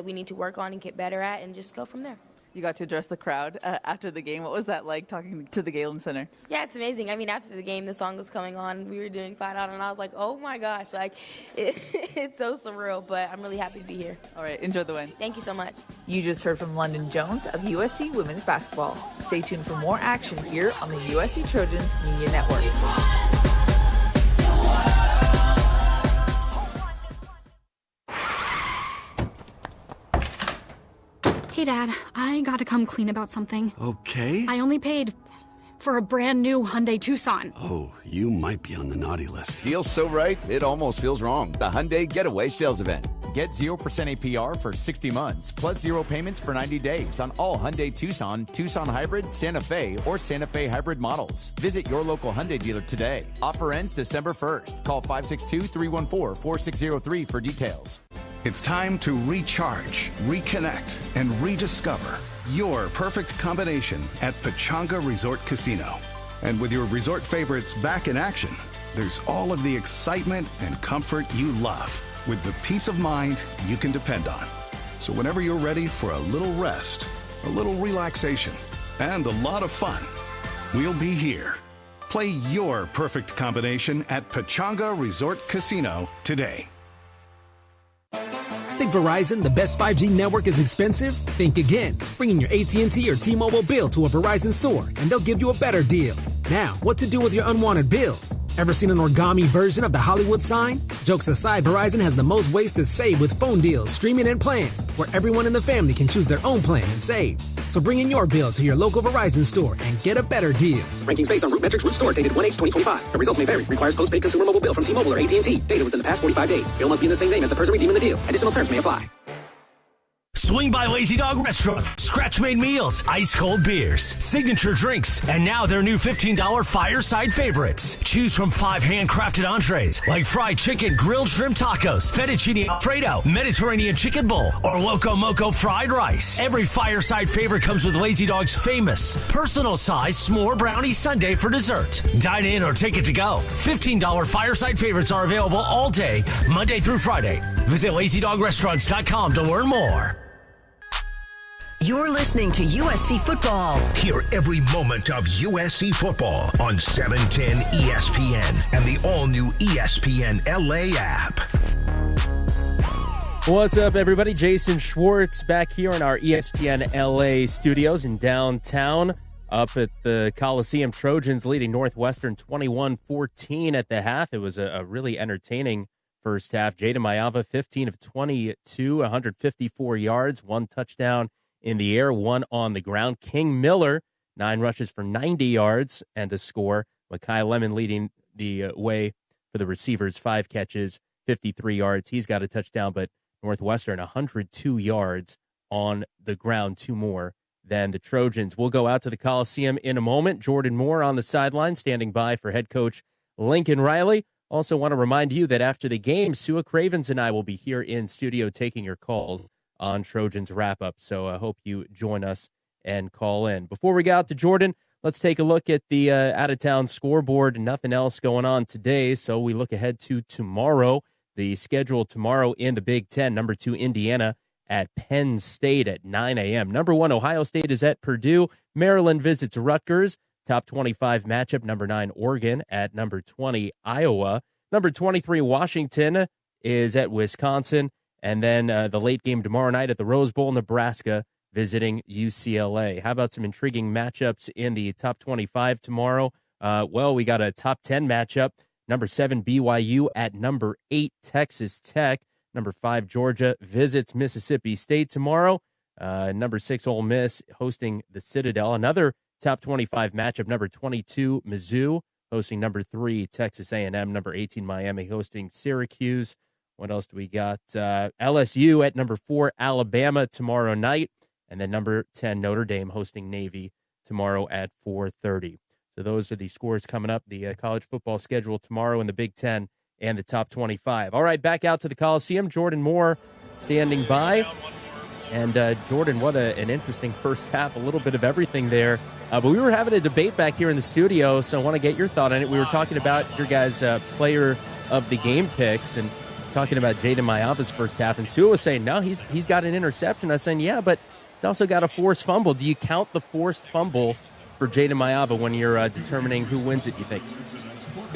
we need to work on and get better at, and just go from there. You got to address the crowd after the game. What was that like, talking to the Galen Center? Yeah, it's amazing. I mean, after the game, the song was coming on. We were doing Flat Out, and I was like, oh, my gosh. Like, it's so surreal, but I'm really happy to be here. All right, enjoy the win. Thank you so much. You just heard from London Jones of USC Women's Basketball. Stay tuned for more action here on the USC Trojans Media Network. Hey, Dad, I gotta come clean about something. Okay. I only paid for a brand new Hyundai Tucson. Oh, you might be on the naughty list. Feels so right, it almost feels wrong. The Hyundai Getaway Sales Event. Get 0% APR for 60 months, plus 0 payments for 90 days on all Hyundai Tucson, Tucson Hybrid, Santa Fe, or Santa Fe Hybrid models. Visit your local Hyundai dealer today. Offer ends December 1st. Call 562-314-4603 for details. It's time to recharge, reconnect, and rediscover your perfect combination at Pechanga Resort Casino. And with your resort favorites back in action, there's all of the excitement and comfort you love, with the peace of mind you can depend on. So whenever you're ready for a little rest, a little relaxation, and a lot of fun, we'll be here. Play your perfect combination at Pechanga Resort Casino today. Think Verizon, the best 5G network, is expensive? Think again. Bring in your AT&T or T-Mobile bill to a Verizon store, and they'll give you a better deal. Now, what to do with your unwanted bills? Ever seen an origami version of the Hollywood sign? Jokes aside, Verizon has the most ways to save with phone deals, streaming, and plans, where everyone in the family can choose their own plan and save. So bring in your bill to your local Verizon store and get a better deal. Rankings based on Root Metrics Root Store dated 1/8/2025. The results may vary. Requires postpaid consumer mobile bill from T-Mobile or AT&T. Dated within the past 45 days. Bill must be in the same name as the person redeeming the deal. Additional terms may apply. Swing by Lazy Dog Restaurant. scratch-made meals, ice-cold beers, signature drinks, and now their new $15 fireside favorites. Choose from 5 handcrafted entrees like fried chicken, grilled shrimp tacos, fettuccine alfredo, Mediterranean chicken bowl, or Loco Moco fried rice. Every fireside favorite comes with Lazy Dog's famous personal-sized s'more brownie sundae for dessert. Dine in or take it to go. $15 fireside favorites are available all day, Monday through Friday. Visit LazyDogRestaurants.com to learn more. You're listening to USC Football. Hear every moment of USC football on 710 ESPN and the all-new ESPN LA app. What's up, everybody? Jason Schwartz back here in our ESPN LA studios in downtown. Up at the Coliseum, Trojans leading Northwestern 21-14 at the half. It was a really entertaining first half. Jaden Mayava, 15 of 22, 154 yards, 1 touchdown in the air, 1 on the ground. King Miller, 9 rushes for 90 yards and a score. Mekhi Lemon leading the way for the receivers, 5 catches, 53 yards. He's got a touchdown, but Northwestern, 102 yards on the ground, 2 more than the Trojans. We'll go out to the Coliseum in a moment. Jordan Moore on the sideline, standing by for head coach Lincoln Riley. Also want to remind you that after the game, Sua Cravens and I will be here in studio taking your calls on Trojans wrap-up. So I hope you join us and call in. Before we get out to Jordan, let's take a look at the out-of-town scoreboard. Nothing else going on today, so we look ahead to tomorrow. The schedule tomorrow in the Big Ten, number 2 Indiana at Penn State at 9 a.m. Number 1 Ohio State is at Purdue. Maryland visits Rutgers. Top 25 matchup, number 9 Oregon at number 20 Iowa. Number 23 Washington is at Wisconsin. And then the late game tomorrow night at the Rose Bowl, Nebraska visiting UCLA. How about some intriguing matchups in the top 25 tomorrow? Well, we got a top 10 matchup. Number 7 BYU at number 8 Texas Tech. Number 5 Georgia visits Mississippi State tomorrow. Number 6 Ole Miss hosting the Citadel. Another top 25 matchup. Number 22 Mizzou hosting number 3 Texas A&M. Number 18 Miami hosting Syracuse. What else do we got? LSU at number 4 Alabama tomorrow night. And then number 10 Notre Dame hosting Navy tomorrow at 4:30. So those are the scores coming up. The college football schedule tomorrow in the Big Ten and the top 25. All right, back out to the Coliseum. Jordan Moore standing by. And Jordan, what an interesting first half. A little bit of everything there. But we were having a debate back here in the studio, so I want to get your thought on it. We were talking about your guys' player of the game picks and talking about Jaden Mayava's first half. And Sue was saying, no, he's got an interception. I was saying, yeah, but he's also got a forced fumble. Do you count the forced fumble for Jaden Mayava when you're determining who wins it, you think?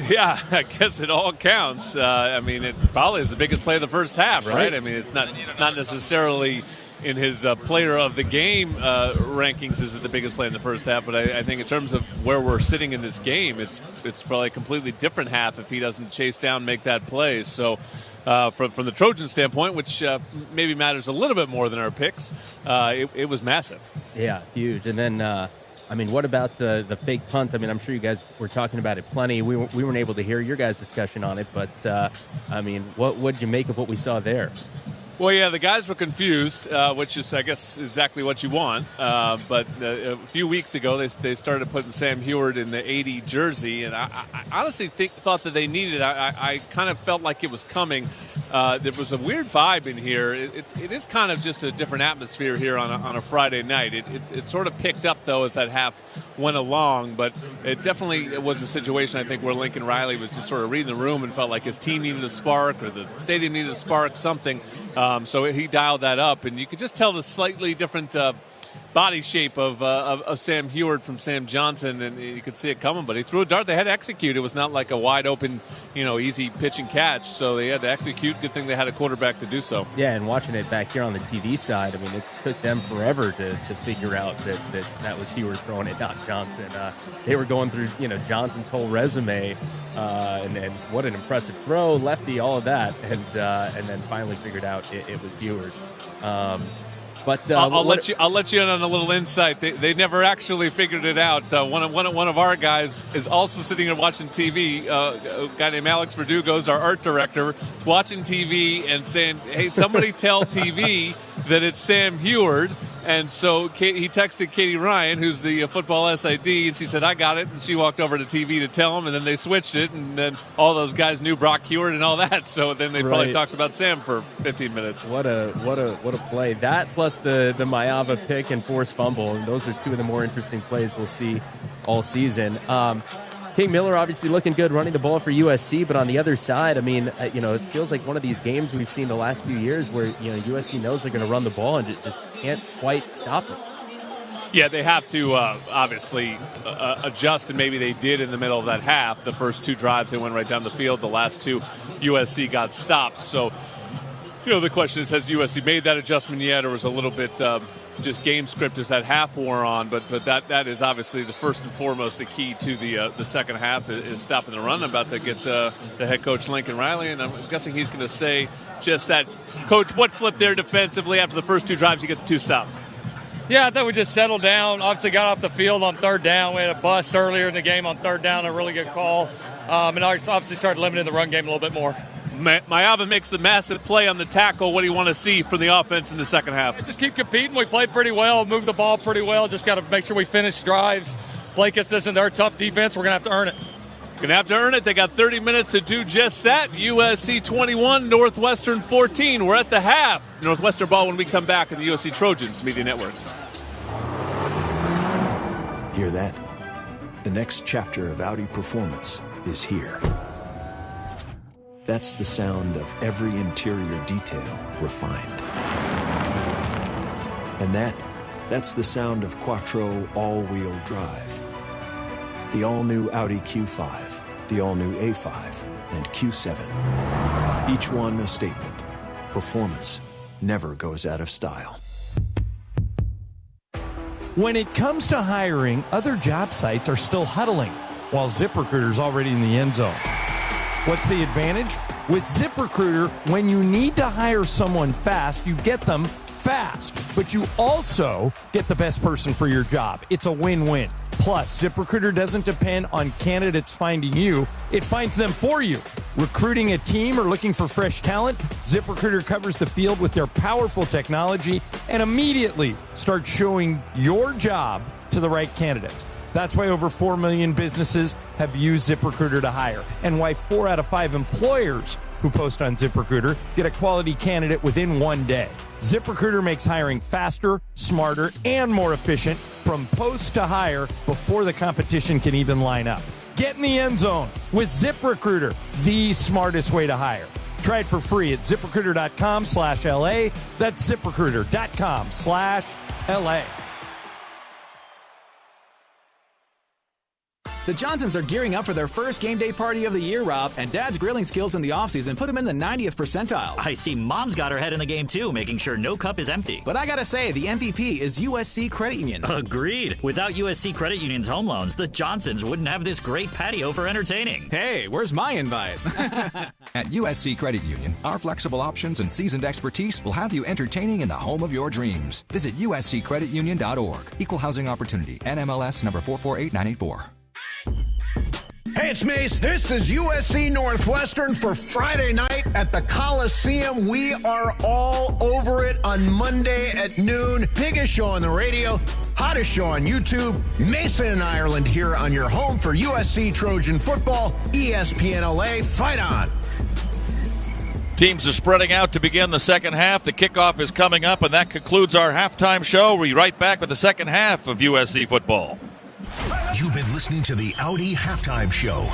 Yeah, I guess it all counts. I mean, it probably is the biggest play of the first half, right? I mean, it's not necessarily in his player of the game rankings is it the biggest play in the first half, but I think in terms of where we're sitting in this game, it's probably a completely different half if he doesn't chase down, make that play. So from the Trojan standpoint, which maybe matters a little bit more than our picks, it was massive. Yeah, huge. And then I mean, what about the fake punt? I mean, I'm sure you guys were talking about it plenty. We weren't able to hear your guys' discussion on it, but, I mean, what did you make of what we saw there? Well, yeah, the guys were confused, which is, I guess, exactly what you want. But a few weeks ago, they started putting Sam Heward in the 80 jersey, and I honestly thought that they needed it. I kind of felt like it was coming. There was a weird vibe in here. It is kind of just a different atmosphere here on a Friday night. It sort of picked up, though, as that half went along, but it definitely was a situation, I think, where Lincoln Riley was just sort of reading the room and felt like his team needed a spark or the stadium needed a spark, something. So he dialed that up, and you could just tell the slightly different body shape of Sam Heward from Sam Johnson, and you could see it coming. But he threw a dart. They had to execute. It was not like a wide open, easy pitch and catch. So they had to execute. Good thing they had a quarterback to do so. Yeah, and watching it back here on the TV side, I mean, it took them forever to figure out that was Heward throwing it, not Johnson. They were going through, Johnson's whole resume, and what an impressive throw, lefty, all of that, and then finally figured out it was Heward. But I'll let you in on a little insight. They never actually figured it out. One of our guys is also sitting here watching TV. A guy named Alex Verdugo's our art director, watching TV and saying, "Hey, somebody tell TV that it's Sam Heward." And so he texted Katie Ryan, who's the football SID, and she said, I got it. And she walked over to TV to tell him, and then they switched it, and then all those guys knew Brock Hewitt and all that. So then they probably talked about Sam for 15 minutes. What a play. That plus the Mayava pick and forced fumble, and those are two of the more interesting plays we'll see all season. King Miller obviously looking good running the ball for USC, but on the other side, I mean, it feels like one of these games we've seen the last few years where, USC knows they're going to run the ball and just can't quite stop it. Yeah, they have to obviously adjust, and maybe they did in the middle of that half. The first two drives, they went right down the field. The last two, USC got stopped. So, the question is, has USC made that adjustment yet, or was a little bit just game script as that half wore on? But that is obviously the first and foremost the key to the second half is stopping the run. I'm about to get the head coach Lincoln Riley, and I'm guessing he's going to say just that. Coach, what flipped there defensively after the first two drives? You get the two stops. Yeah, I think we just settled down. Obviously got off the field on third down. We had a bust earlier in the game on third down, a really good call. And obviously started limiting the run game a little bit more. Mayava makes the massive play on the tackle. What do you want to see from the offense in the second half? Just keep competing. We played pretty well, moved the ball pretty well. Just got to make sure we finish drives. Play consistent. They're a tough defense. We're going to have to earn it. Going to have to earn it. They got 30 minutes to do just that. USC 21, Northwestern 14. We're at the half. Northwestern ball when we come back in the USC Trojans Media Network. Hear that? The next chapter of Audi performance is here. That's the sound of every interior detail refined. And that's the sound of Quattro all-wheel drive. The all-new Audi Q5, the all-new A5, and Q7. Each one a statement. Performance never goes out of style. When it comes to hiring, other job sites are still huddling, while ZipRecruiter's already in the end zone. What's the advantage? With ZipRecruiter, when you need to hire someone fast, you get them fast, but you also get the best person for your job. It's a win-win. Plus, ZipRecruiter doesn't depend on candidates finding you. It finds them for you. Recruiting a team or looking for fresh talent, ZipRecruiter covers the field with their powerful technology and immediately starts showing your job to the right candidates. That's why over 4 million businesses have used ZipRecruiter to hire, and why 4 out of 5 employers who post on ZipRecruiter get a quality candidate within 1 day. ZipRecruiter makes hiring faster, smarter, and more efficient from post to hire before the competition can even line up. Get in the end zone with ZipRecruiter, the smartest way to hire. Try it for free at ZipRecruiter.com/LA. That's ZipRecruiter.com/LA. The Johnsons are gearing up for their first game day party of the year, Rob, and Dad's grilling skills in the offseason put him in the 90th percentile. I see Mom's got her head in the game, too, making sure no cup is empty. But I gotta say, the MVP is USC Credit Union. Agreed. Without USC Credit Union's home loans, the Johnsons wouldn't have this great patio for entertaining. Hey, where's my invite? At USC Credit Union, our flexible options and seasoned expertise will have you entertaining in the home of your dreams. Visit usccreditunion.org. Equal housing opportunity. NMLS number 448984. Hey, it's Mace. This is USC Northwestern for Friday night at the Coliseum. We are all over it on Monday at noon. Biggest show on the radio, hottest show on YouTube. Mason and Ireland here on your home for USC Trojan football. ESPN LA, fight on. Teams are spreading out to begin the second half. The kickoff is coming up, and that concludes our halftime show. We'll be right back with the second half of USC football. You've been listening to the Audi Halftime Show,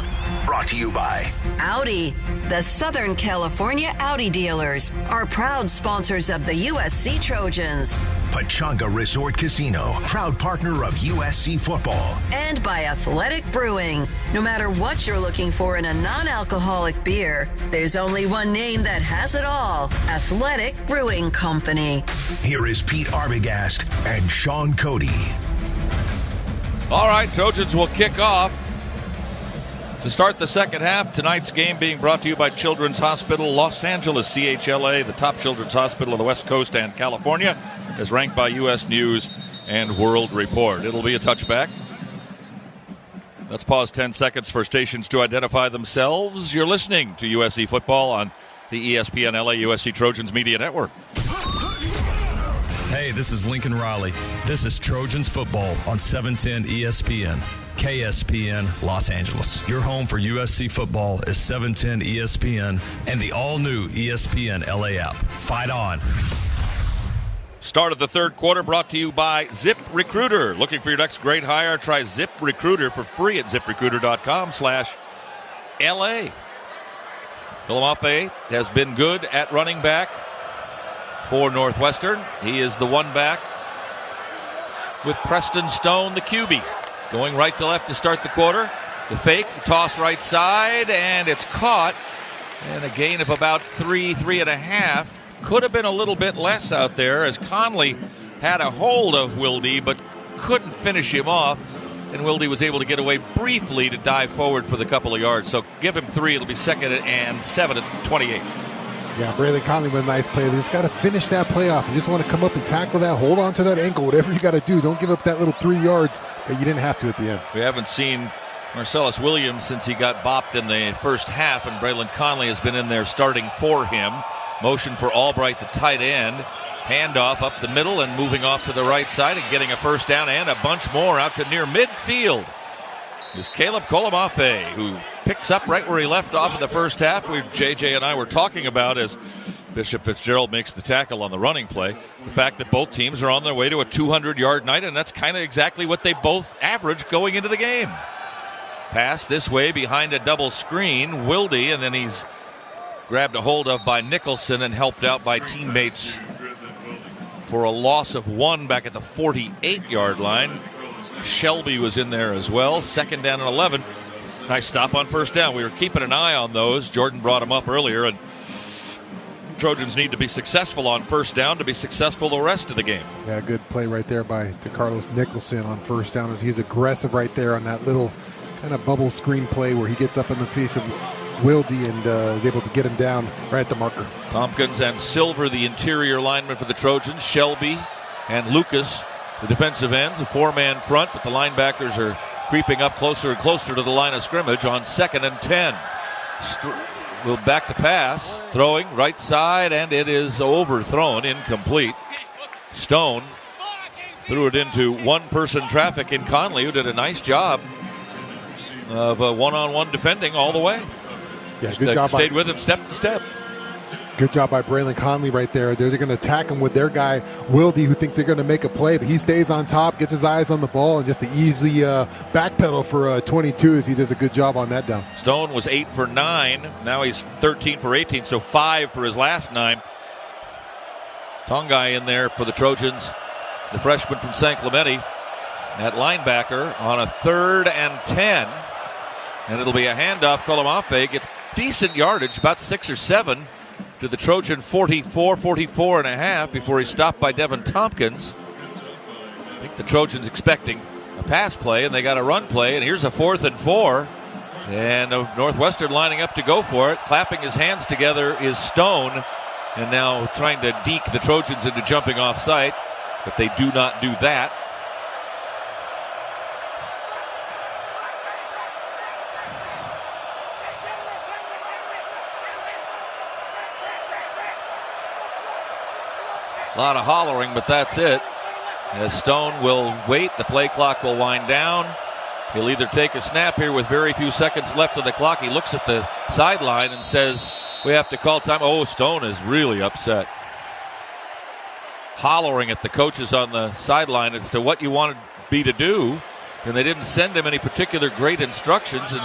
brought to you by Audi. The Southern California Audi dealers are proud sponsors of the USC Trojans. Pechanga Resort Casino, proud partner of USC football. And by Athletic Brewing. No matter what you're looking for in a non-alcoholic beer, there's only one name that has it all. Athletic Brewing Company. Here is Pete Arbogast and Shaun Cody. All right, Trojans will kick off to start the second half. Tonight's game being brought to you by Children's Hospital Los Angeles, CHLA, the top children's hospital of the West Coast and California, as ranked by U.S. News and World Report. It'll be a touchback. Let's pause 10 seconds for stations to identify themselves. You're listening to USC football on the ESPN LA USC Trojans Media Network. Hey, this is Lincoln Riley. This is Trojans football on 710 ESPN. KSPN Los Angeles. Your home for USC football is 710 ESPN and the all-new ESPN LA app. Fight on. Start of the third quarter brought to you by ZipRecruiter. Looking for your next great hire? Try ZipRecruiter for free at ZipRecruiter.com/LA. Philadelphia has been good at running back for Northwestern. He is the one back with Preston Stone, the QB. Going right to left to start the quarter. The fake, toss right side, and it's caught. And a gain of about 3.5. Could have been a little bit less out there as Conley had a hold of Wilde but couldn't finish him off. And Wilde was able to get away briefly to dive forward for the couple of yards. So give him 3. It'll be 2nd and 7 at 28. Yeah, Braylon Conley with a nice play. They just got to finish that play off. You just want to come up and tackle that, hold on to that ankle, whatever you got to do. Don't give up that little 3 yards that you didn't have to at the end. We haven't seen Marcellus Williams since he got bopped in the first half, and Braylon Conley has been in there starting for him. Motion for Albright, the tight end. Handoff up the middle and moving off to the right side and getting a first down and a bunch more out to near midfield is Caleb Colomafe, who picks up right where he left off in the first half. JJ and I were talking about as Bishop Fitzgerald makes the tackle on the running play, the fact that both teams are on their way to a 200-yard night, and that's kind of exactly what they both averaged going into the game. Pass this way behind a double screen, Wilde, and then he's grabbed a hold of by Nicholson and helped out by teammates for a loss of 1 back at the 48-yard line. Shelby was in there as well. 2nd down and 11. Nice stop on first down. We were keeping an eye on those. Jordan brought them up earlier, and Trojans need to be successful on first down to be successful the rest of the game. Yeah, good play right there by DeCarlos Nicholson on first down. He's aggressive right there on that little kind of bubble screen play where he gets up in the face of Wilde and is able to get him down right at the marker. Tompkins and Silver, the interior linemen for the Trojans. Shelby and Lucas, the defensive ends, a 4-man front, but the linebackers are creeping up closer and closer to the line of scrimmage on 2nd and 10. Will back to pass, throwing right side, and it is overthrown, incomplete. Stone threw it into one-person traffic in Conley, who did a nice job of one-on-one defending all the way. Yeah, good job. Stayed with him step to step. Good job by Braylon Conley right there. They're going to attack him with their guy, Wilde, who thinks they're going to make a play, but he stays on top, gets his eyes on the ball, and just an easy backpedal for 22 as he does a good job on that down. Stone was 8 for 9. Now he's 13 for 18, so 5 for his last 9. Tongai in there for the Trojans, the freshman from San Clemente, at linebacker on a 3rd and 10. And it'll be a handoff. Colomafe gets decent yardage, about 6 or 7, to the Trojan 44 and a half before he's stopped by Devin Tompkins. I think the Trojans expecting a pass play, and they got a run play, and here's a 4th and 4. And Northwestern lining up to go for it. Clapping his hands together is Stone, and now trying to deke the Trojans into jumping off site, but they do not do that. A lot of hollering, but that's it. As Stone will wait, the play clock will wind down. He'll either take a snap here with very few seconds left on the clock. He looks at the sideline and says, we have to call time. Oh, Stone is really upset. Hollering at the coaches on the sideline as to what you wanted me to do. And they didn't send him any particular great instructions, and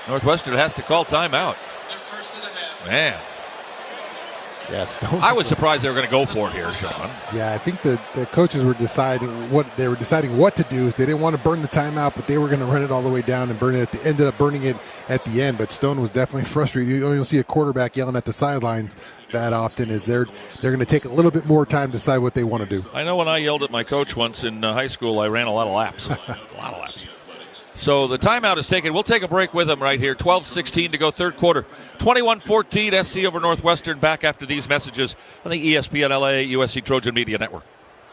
Northwestern has to call timeout. Man. Yeah, Stone. I was surprised they were going to go for it here, Shaun. Yeah, I think the coaches were deciding what to do. Is they didn't want to burn the timeout, but they were going to run it all the way down and burn it. Ended up burning it at the end. But Stone was definitely frustrated. You don't see a quarterback yelling at the sidelines that often. Is they're going to take a little bit more time to decide what they want to do. I know when I yelled at my coach once in high school, I ran a lot of laps. So the timeout is taken. We'll take a break with them right here. 12:16 to go, third quarter. 21-14 SC over Northwestern. Back after these messages on the ESPN LA USC Trojan Media Network.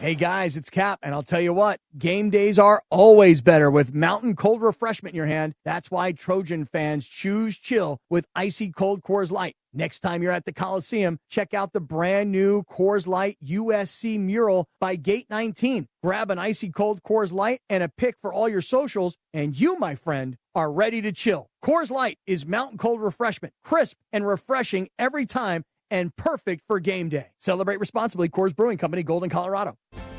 Hey guys, it's Cap, and I'll tell you what, game days are always better with mountain cold refreshment in your hand. That's why Trojan fans choose chill with icy cold Coors Light. Next time you're at the Coliseum, check out the brand new Coors Light USC mural by Gate 19. Grab an icy cold Coors Light and a pick for all your socials, and you, my friend, are ready to chill. Coors Light is mountain cold refreshment, crisp and refreshing every time, and perfect for game day. Celebrate responsibly. Coors Brewing Company, Golden, Colorado.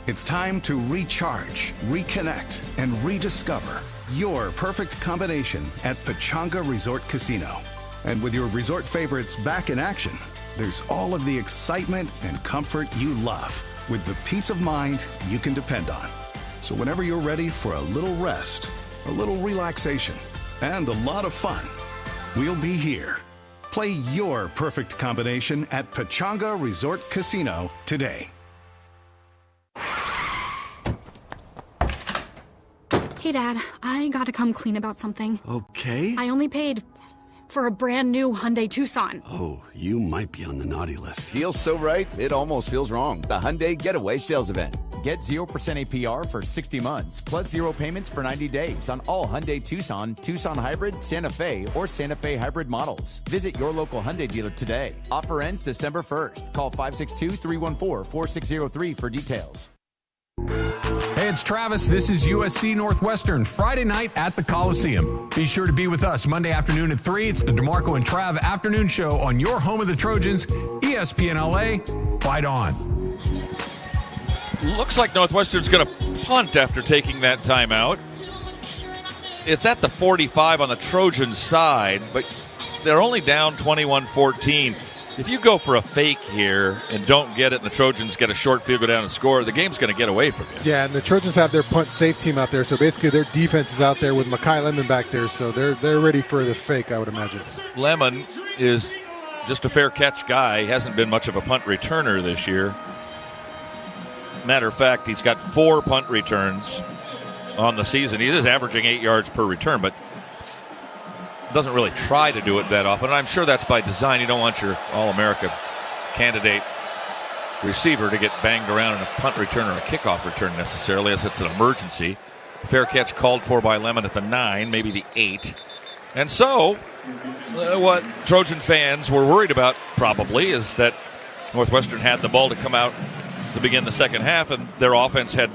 It's time to recharge, reconnect, and rediscover your perfect combination at Pechanga Resort Casino. And with your resort favorites back in action, there's all of the excitement and comfort you love, with the peace of mind you can depend on. So whenever you're ready for a little rest, a little relaxation, and a lot of fun, we'll be here. Play your perfect combination at Pechanga Resort Casino today. Hey, Dad, I gotta come clean about something. Okay. I only paid for a brand new Hyundai Tucson. Oh, you might be on the naughty list. Feels so right, it almost feels wrong. The Hyundai Getaway Sales Event. Get 0% APR for 60 months, plus 0 payments for 90 days on all Hyundai Tucson, Tucson Hybrid, Santa Fe, or Santa Fe Hybrid models. Visit your local Hyundai dealer today. Offer ends December 1st. Call 562-314-4603 for details. Hey, it's Travis. This is USC Northwestern, Friday night at the Coliseum. Be sure to be with us Monday afternoon at 3. It's the DeMarco and Trav afternoon show on your home of the Trojans, ESPN LA. Fight on. Looks like Northwestern's going to punt after taking that timeout. It's at the 45 on the Trojans side, but they're only down 21-14. If you go for a fake here and don't get it and the Trojans get a short field, go down and score, the game's going to get away from you. Yeah, and the Trojans have their punt safe team out there, so basically their defense is out there with Mekhi Lemon back there, so they're ready for the fake, I would imagine. Lemon is just a fair catch guy. He hasn't been much of a punt returner this year. Matter of fact, he's got 4 punt returns on the season. He is averaging 8 yards per return, but doesn't really try to do it that often. And I'm sure that's by design. You don't want your All-America candidate receiver to get banged around in a punt return or a kickoff return necessarily, as it's an emergency. Fair catch called for by Lemon at the 9, maybe the 8. And so, what Trojan fans were worried about probably is that Northwestern had the ball to come out to begin the second half, and their offense had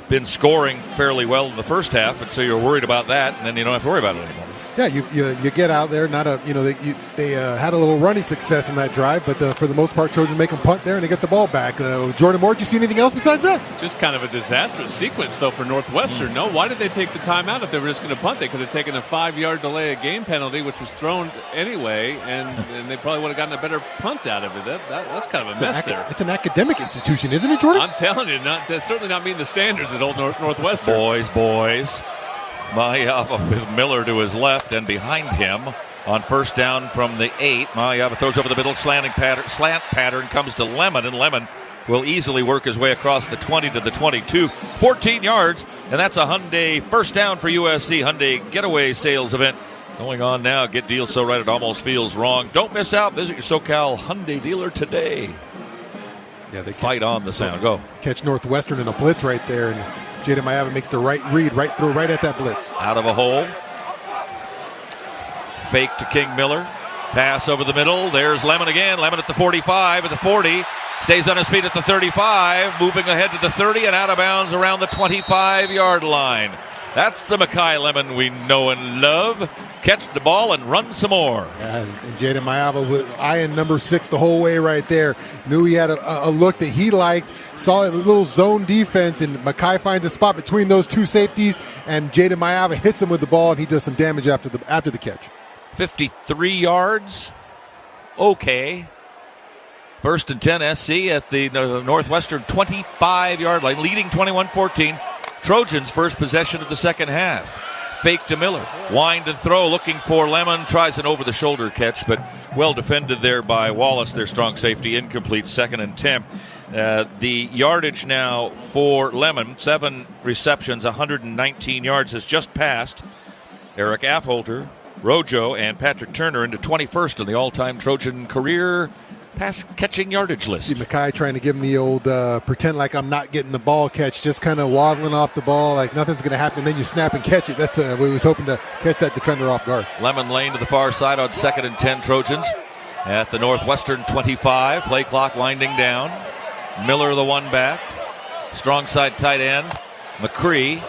been scoring fairly well in the first half, and so you're worried about that, and then you don't have to worry about it anymore. Yeah, you get out there. They had a little running success in that drive, but for the most part, Trojans make them punt there and they get the ball back. Jordan Moore, did you see anything else besides that? Just kind of a disastrous sequence, though, for Northwestern. No, why did they take the timeout if they were just going to punt? They could have taken a 5-yard delay of game penalty, which was thrown anyway, and they probably would have gotten a better punt out of it. That's kind of a mess there. It's an academic institution, isn't it, Jordan? I'm telling you, certainly not meeting the standards at Old Northwestern. Boys. Mayava with Miller to his left, and behind him on first down from the 8. Mayava throws over the middle, slant pattern comes to Lemon, and Lemon will easily work his way across the 20 to the 22. 14 yards, and that's a Hyundai first down for USC. Hyundai Getaway Sales Event going on now. Get deals so right it almost feels wrong. Don't miss out. Visit your SoCal Hyundai dealer today. Yeah, they fight on the sound. Go. Catch Northwestern in a blitz right there, and Jaden Mayava makes the right read, right at that blitz. Out of a hole. Fake to King Miller. Pass over the middle. There's Lemon again. Lemon at the 45, at the 40. Stays on his feet at the 35. Moving ahead to the 30 and out of bounds around the 25-yard line. That's the Mekhi Lemon we know and love. Catch the ball and run some more. Yeah, and Jaden Mayava was eyeing number 6 the whole way right there. Knew he had a look that he liked. Saw a little zone defense, and Mekhi finds a spot between those two safeties, and Jaden Mayava hits him with the ball, and he does some damage after the catch. 53 yards. Okay. First and 10 SC at the Northwestern 25-yard line, leading 21-14. Trojans first possession of the second half. Fake to Miller. Wind and throw looking for Lemon. Tries an over-the-shoulder catch, but well defended there by Wallace, their strong safety. Incomplete, second and 10. The yardage now for Lemon, 7 receptions, 119 yards, has just passed Eric Affolter, Rojo, and Patrick Turner into 21st on the all-time Trojan career pass-catching yardage list. See Mekhi trying to give him the old pretend like I'm not getting the ball catch, just kind of waddling off the ball like nothing's going to happen, and then you snap and catch it. That's what he was hoping to catch that defender off guard. Lemon lane to the far side on second and 10 Trojans. at the Northwestern 25. Play clock winding down. Miller the one back. Strong side tight end, McCree.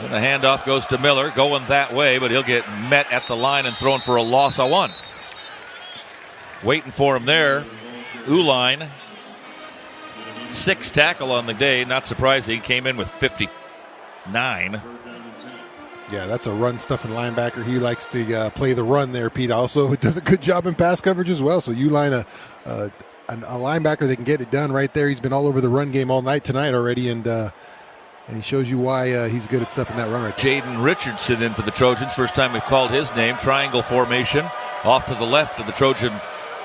And the handoff goes to Miller, going that way, but he'll get met at the line and thrown for a loss of 1. Waiting for him there, Uline. 6 tackle on the day. Not surprising. He came in with 59. Yeah, that's a run-stuffing linebacker. He likes to play the run there, Pete. Also, does a good job in pass coverage as well. So Uline, a linebacker that can get it done right there. He's been all over the run game all night tonight already, and he shows you why he's good at stuff in that run right there. Jaden Richardson in for the Trojans. First time we've called his name. Triangle formation. Off to the left of the Trojan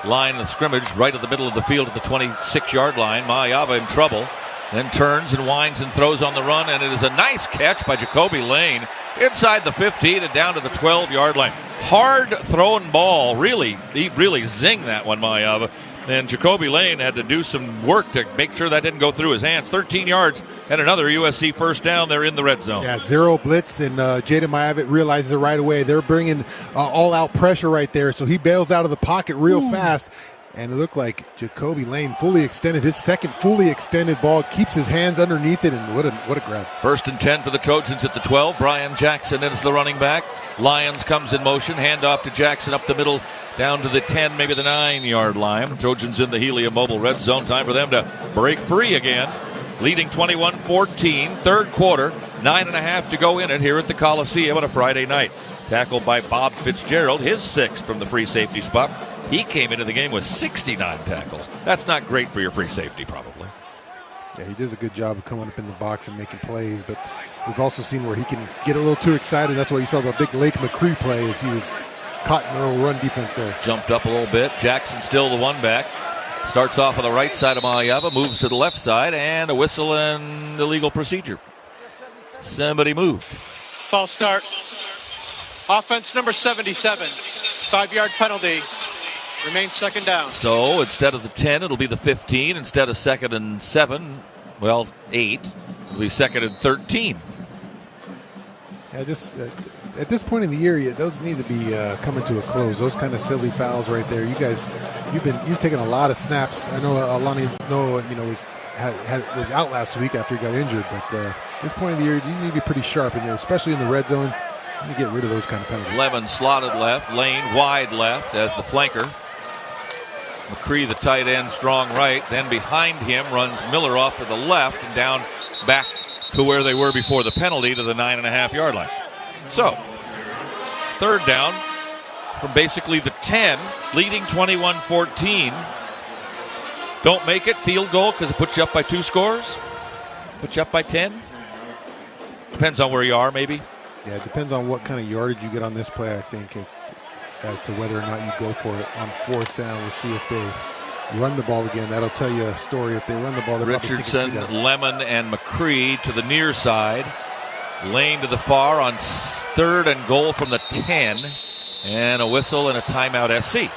line of scrimmage, right at the middle of the field at the 26-yard line. Mayava in trouble. Then turns and winds and throws on the run, and it is a nice catch by Jacoby Lane inside the 15 and down to the 12-yard line. Hard thrown ball. He really zinged that one, Mayava. And Jacoby Lane had to do some work to make sure that didn't go through his hands. 13 yards and another USC first down. They're in the red zone. Yeah, 0 blitz, and Jaden Mayavet realizes it right away. They're bringing all-out pressure right there, so he bails out of the pocket real fast. And it looked like Jacoby Lane fully extended, his second fully extended ball, keeps his hands underneath it, and what a grab. 1st and 10 for the Trojans at the 12. Brian Jackson is the running back. Lyons comes in motion, handoff to Jackson up the middle, down to the 10, maybe the 9-yard line. Trojans in the Helium Mobile red zone. Time for them to break free again. Leading 21-14, third quarter, 9.5 to go in it here at the Coliseum on a Friday night. Tackled by Bob Fitzgerald, his 6th from the free safety spot. He came into the game with 69 tackles. That's not great for your free safety, probably. Yeah, he does a good job of coming up in the box and making plays, but we've also seen where he can get a little too excited. That's why you saw the big Lake McCree play as he was caught in a little run defense there. Jumped up a little bit. Jackson still the one back. Starts off on the right side of Mayava, moves to the left side, and a whistle and illegal procedure. Somebody moved. False start. Offense number 77. 5-yard penalty. Remains second down. So instead of the 10, it'll be the 15. Instead of 2nd and 7, 8, it'll be 2nd and 13. Yeah, just at this point in the year, those need to be coming to a close. Those kind of silly fouls right there. You guys, you've taken a lot of snaps. I know Alani was out last week after he got injured, but at this point of the year, you need to be pretty sharp, and especially in the red zone, you need to get rid of those kind of penalties. Lemon slotted left, Lane wide left as the flanker. McCree, the tight end, strong right. Then behind him runs Miller off to the left and down back to where they were before the penalty to the 9.5-yard line. So, third down from basically the 10, leading 21-14. Don't make it, field goal, because it puts you up by 2 scores. Puts you up by 10. Depends on where you are, maybe. Yeah, it depends on what kind of yardage you get on this play, I think, as to whether or not you go for it on 4th down. We'll see if they run the ball again. That'll tell you a story. If they run the ball, they're Richardson, Lemon, and McCree to the near side. Lane to the far on 3rd and goal from the 10. And a whistle and a timeout SC.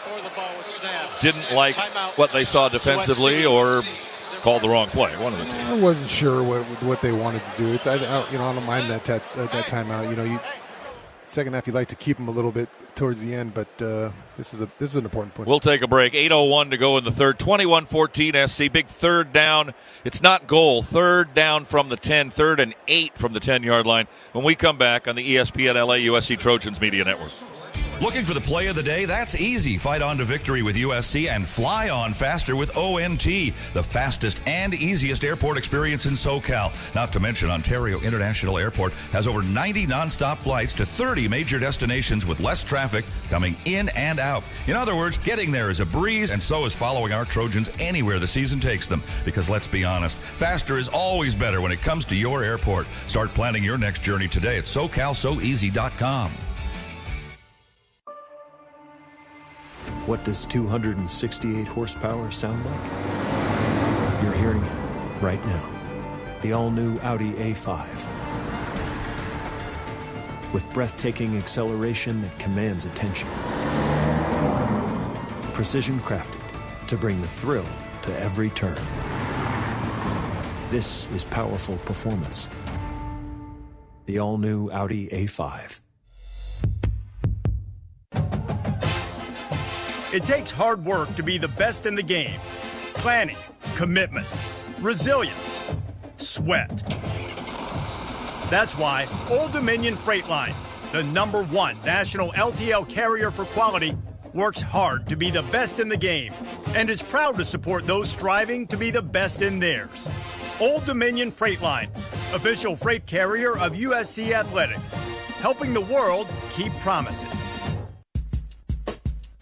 Before the ball was snapped. Didn't like what they saw defensively or called the wrong play. One of the two. I wasn't sure what they wanted to do. I don't mind that timeout. Second half, you'd like to keep them a little bit towards the end, but this is an important point. We'll take a break. 8:01 to go in the third. 21-14 SC. Big third down. It's not goal. Third down from the 10. 3rd and 8 from the 10-yard line. When we come back on the ESPN LA USC Trojans Media Network. Looking for the play of the day? That's easy. Fight on to victory with USC and fly on faster with ONT, the fastest and easiest airport experience in SoCal. Not to mention, Ontario International Airport has over 90 nonstop flights to 30 major destinations with less traffic coming in and out. In other words, getting there is a breeze, and so is following our Trojans anywhere the season takes them. Because let's be honest, faster is always better when it comes to your airport. Start planning your next journey today at SoCalSoEasy.com. What does 268 horsepower sound like? You're hearing it right now. The all-new Audi A5. With breathtaking acceleration that commands attention. Precision crafted to bring the thrill to every turn. This is powerful performance. The all-new Audi A5. It takes hard work to be the best in the game. Planning, commitment, resilience, sweat. That's why Old Dominion Freight Line, the #1 national LTL carrier for quality, works hard to be the best in the game and is proud to support those striving to be the best in theirs. Old Dominion Freight Line, official freight carrier of USC Athletics, helping the world keep promises.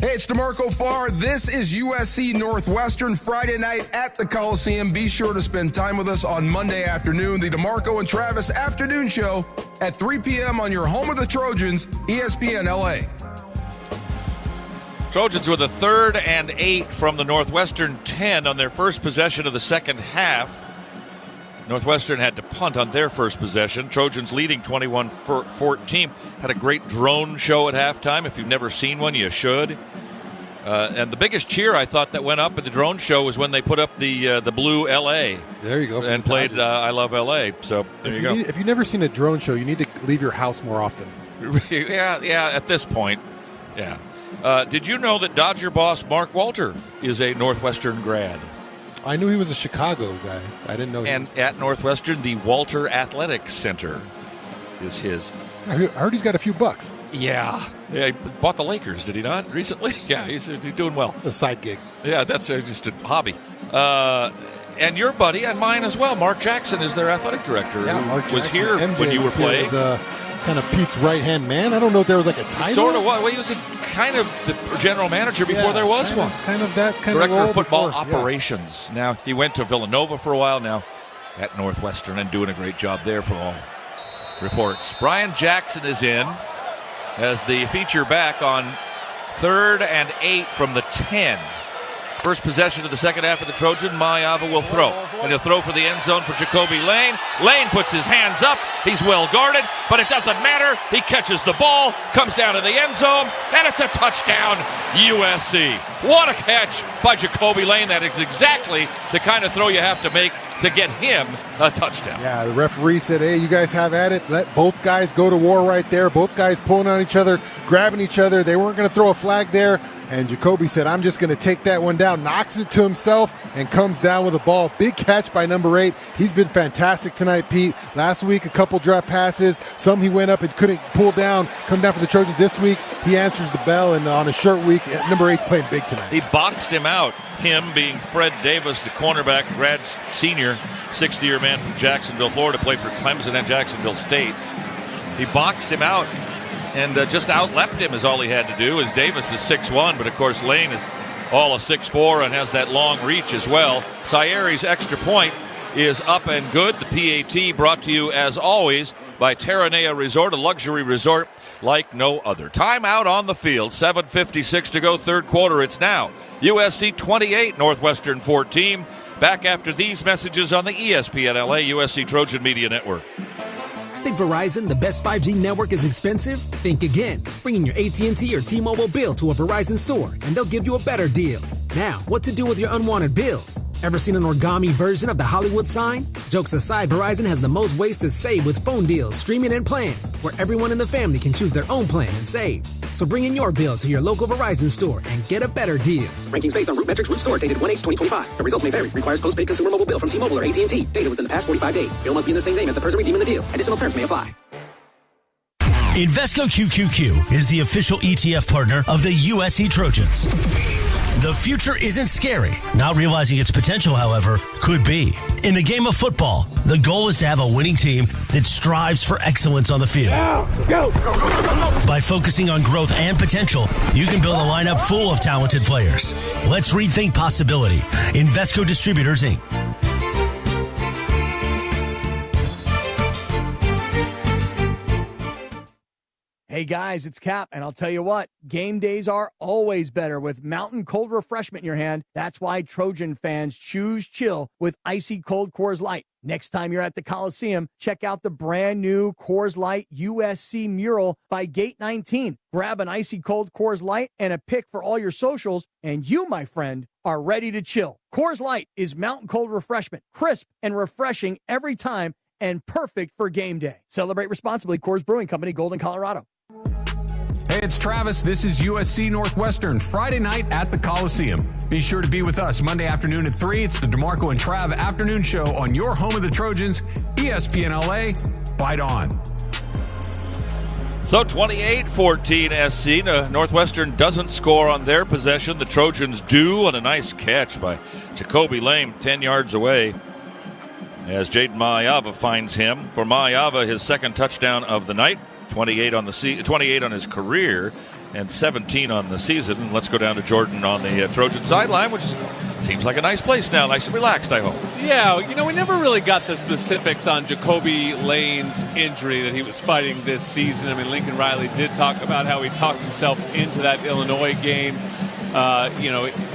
Hey, it's DeMarco Farr. This is USC Northwestern Friday night at the Coliseum. Be sure to spend time with us on Monday afternoon, the DeMarco and Travis afternoon show at 3 p.m. on your home of the Trojans, ESPN LA. Trojans with a 3rd and 8 from the Northwestern 10 on their first possession of the second half. Northwestern had to punt on their first possession. Trojans leading 21-14. Had a great drone show at halftime. If you've never seen one, you should. And the biggest cheer I thought that went up at the drone show was when they put up the blue LA. There you go. And played I Love LA. So there you go. If you've never seen a drone show, you need to leave your house more often. yeah, at this point. Yeah. Did you know that Dodger boss Mark Walter is a Northwestern grad? I knew he was a Chicago guy. I didn't know. And at Northwestern, the Walter Athletics Center is his. I heard he's got a few bucks. Yeah, he bought the Lakers, did he not, recently? Yeah, he's doing well. A side gig. Yeah, that's just a hobby. And your buddy and mine as well, Mark Jackson, is their athletic director. Yeah, Mark Jackson, was here MJ when you were playing. Kind of Pete's right-hand man. I don't know if there was like a title. Sort of. Well, he was kind of the general manager before there was one. Kind of that kind Director of of football before. operations. Yeah. Now, he went to Villanova for a while now at Northwestern and doing a great job there from all reports. Brian Jackson is in as the feature back on 3rd and 8 from the 10. First possession of the second half of the Trojan. Mayava will throw. And he'll throw for the end zone for Jacoby Lane. Lane puts his hands up. He's well guarded, but it doesn't matter. He catches the ball, comes down to the end zone, and it's a touchdown, USC. What a catch by Jacoby Lane. That is exactly the kind of throw you have to make to get him a touchdown. Yeah, the referee said, hey, you guys have at it. Let both guys go to war right there. Both guys pulling on each other, grabbing each other. They weren't going to throw a flag there. And Jacoby said, I'm just going to take that one down, knocks it to himself, and comes down with the ball. Big catch by number 8. He's been fantastic tonight, Pete. Last week, a couple drop passes. Some he went up and couldn't pull down, come down for the Trojans. This week, he answers the bell, and on a short week, number 8's playing big tonight. He boxed him out, him being Fred Davis, the cornerback, grad senior, 60-year man from Jacksonville, Florida, played for Clemson and Jacksonville State. He boxed him out and just outleapt him is all he had to do, as Davis is 6'1", but of course Lane is all a 6'4" and has that long reach as well. Sayeri's extra point is up and good. The PAT brought to you, as always, by Terranea Resort, a luxury resort like no other. Timeout on the field, 7:56 to go, third quarter. It's now USC 28, Northwestern 14. Back after these messages on the ESPN LA USC Trojan Media Network. Think Verizon, the best 5G network, is expensive? Think again. Bring in your AT&T or T-Mobile bill to a Verizon store, and they'll give you a better deal. Now, what to do with your unwanted bills? Ever seen an origami version of the Hollywood sign? Jokes aside, Verizon has the most ways to save with phone deals, streaming, and plans, where everyone in the family can choose their own plan and save. So bring in your bill to your local Verizon store and get a better deal. Rankings based on Root Metrics Root Store, dated 1/8/2025. The results may vary. Requires postpaid consumer mobile bill from T-Mobile or AT&T. Dated within the past 45 days. Bill must be in the same name as the person redeeming the deal. Additional terms may apply. Invesco QQQ is the official ETF partner of the USC Trojans. The future isn't scary. Not realizing its potential, however, could be. In the game of football, the goal is to have a winning team that strives for excellence on the field. Go. By focusing on growth and potential, you can build a lineup full of talented players. Let's rethink possibility. Invesco Distributors, Inc. Hey guys, it's Cap, and I'll tell you what, game days are always better with mountain cold refreshment in your hand. That's why Trojan fans choose chill with icy cold Coors Light. Next time you're at the Coliseum, check out the brand new Coors Light USC mural by Gate 19. Grab an icy cold Coors Light and a pic for all your socials, and you, my friend, are ready to chill. Coors Light is mountain cold refreshment, crisp and refreshing every time, and perfect for game day. Celebrate responsibly. Coors Brewing Company, Golden, Colorado. Hey, Hey, it's Travis. This is USC Northwestern, Friday night at the Coliseum. Be sure to be with us Monday afternoon at 3. It's the DeMarco and Trav afternoon show on your home of the Trojans, ESPN LA. Fight on. So 28-14 SC. Northwestern doesn't score on their possession. The Trojans do on a nice catch by Jacoby Lame 10 yards away as Jaden Maayava finds him. For Maayava, his second touchdown of the night, 28 on his career and 17 on the season. And let's go down to Jordan on the Trojan sideline, which seems like a nice place now. Nice and relaxed, I hope. Yeah, we never really got the specifics on Jacoby Lane's injury that he was fighting this season. I mean, Lincoln Riley did talk about how he talked himself into that Illinois game,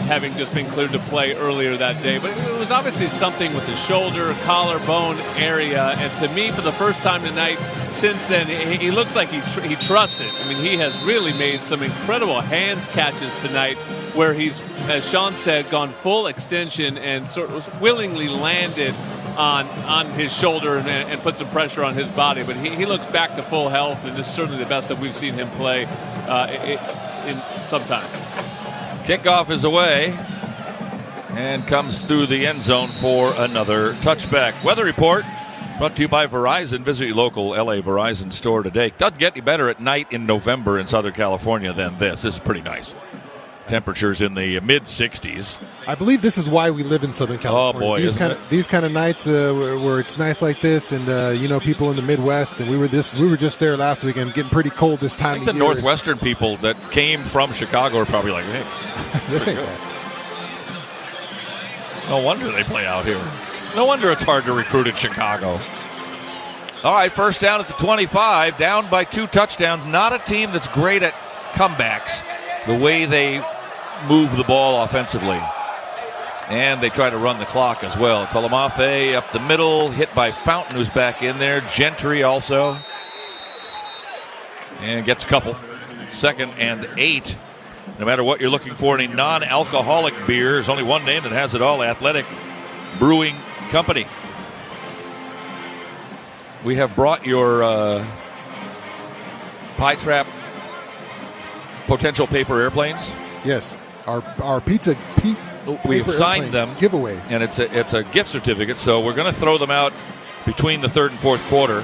having just been cleared to play earlier that day. But it was obviously something with his shoulder, collarbone area. And to me, for the first time tonight, since then, he looks like he trusts it. I mean, he has really made some incredible hands catches tonight where he's, as Shaun said, gone full extension and sort of willingly landed on his shoulder and put some pressure on his body. But he looks back to full health, and this is certainly the best that we've seen him play in some time. Kickoff is away and comes through the end zone for another touchback. Weather report brought to you by Verizon. Visit your local LA Verizon store today. Doesn't get any better at night in November in Southern California than this. This is pretty nice. Temperatures in the mid-60s. I believe this is why we live in Southern California. Oh, boy, these kind of nights where it's nice like this, and people in the Midwest, and we were just there last weekend, getting pretty cold this time of year. I think the Northwestern people that came from Chicago are probably like, hey, this ain't bad. No wonder they play out here. No wonder it's hard to recruit in Chicago. All right, first down at the 25, down by 2 touchdowns. Not a team that's great at comebacks, the way they move the ball offensively. And they try to run the clock as well. Kolamafe up the middle, hit by Fountain, who's back in there. Gentry also. And gets a couple. 2nd and 8. No matter what you're looking for in a non-alcoholic beer, there's only one name that has it all, Athletic Brewing Company. We have brought your Pie Trap potential paper airplanes. Yes, our pizza. We've signed them giveaway, and it's a gift certificate. So we're going to throw them out between the 3rd and 4th quarter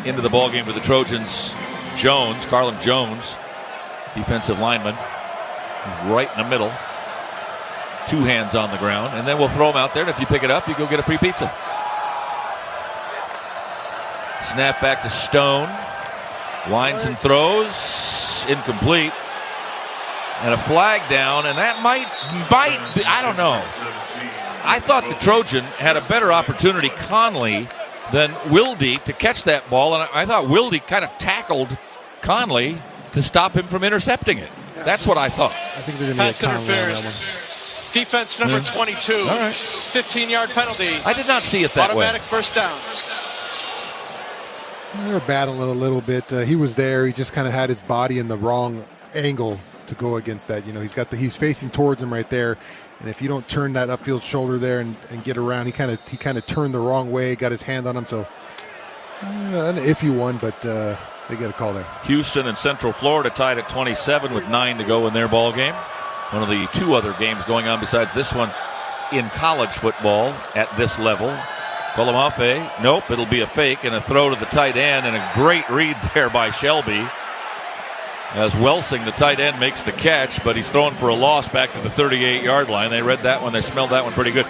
into the ball game for the Trojans. Carlin Jones, defensive lineman, right in the middle. 2 hands on the ground, and then we'll throw them out there. And if you pick it up, you go get a free pizza. Snap back to Stone. Winds and throws. Incomplete. And a flag down, and that might be, I don't know. I thought the Trojan had a better opportunity, Conley, than Wilde to catch that ball, and I thought Wilde kind of tackled Conley to stop him from intercepting it. That's what I thought. I think they're going to pass interference. Defense number 22. All right. 15-yard penalty. I did not see it that Automatic way. first down. They were battling a little bit. He was there. He just kind of had his body in the wrong angle to go against that. He's facing towards him right there, and if you don't turn that upfield shoulder there and get around, he kind of turned the wrong way, got his hand on him. So an iffy one, but they get a call there. Houston and Central Florida tied at 27 with 9 to go in their ball game. One of the 2 other games going on besides this one in college football at this level. Kolamafe, nope, it'll be a fake and a throw to the tight end, and a great read there by Shelby. As Welsing, the tight end, makes the catch, but he's throwing for a loss back to the 38-yard line. They read that one. They smelled that one pretty good.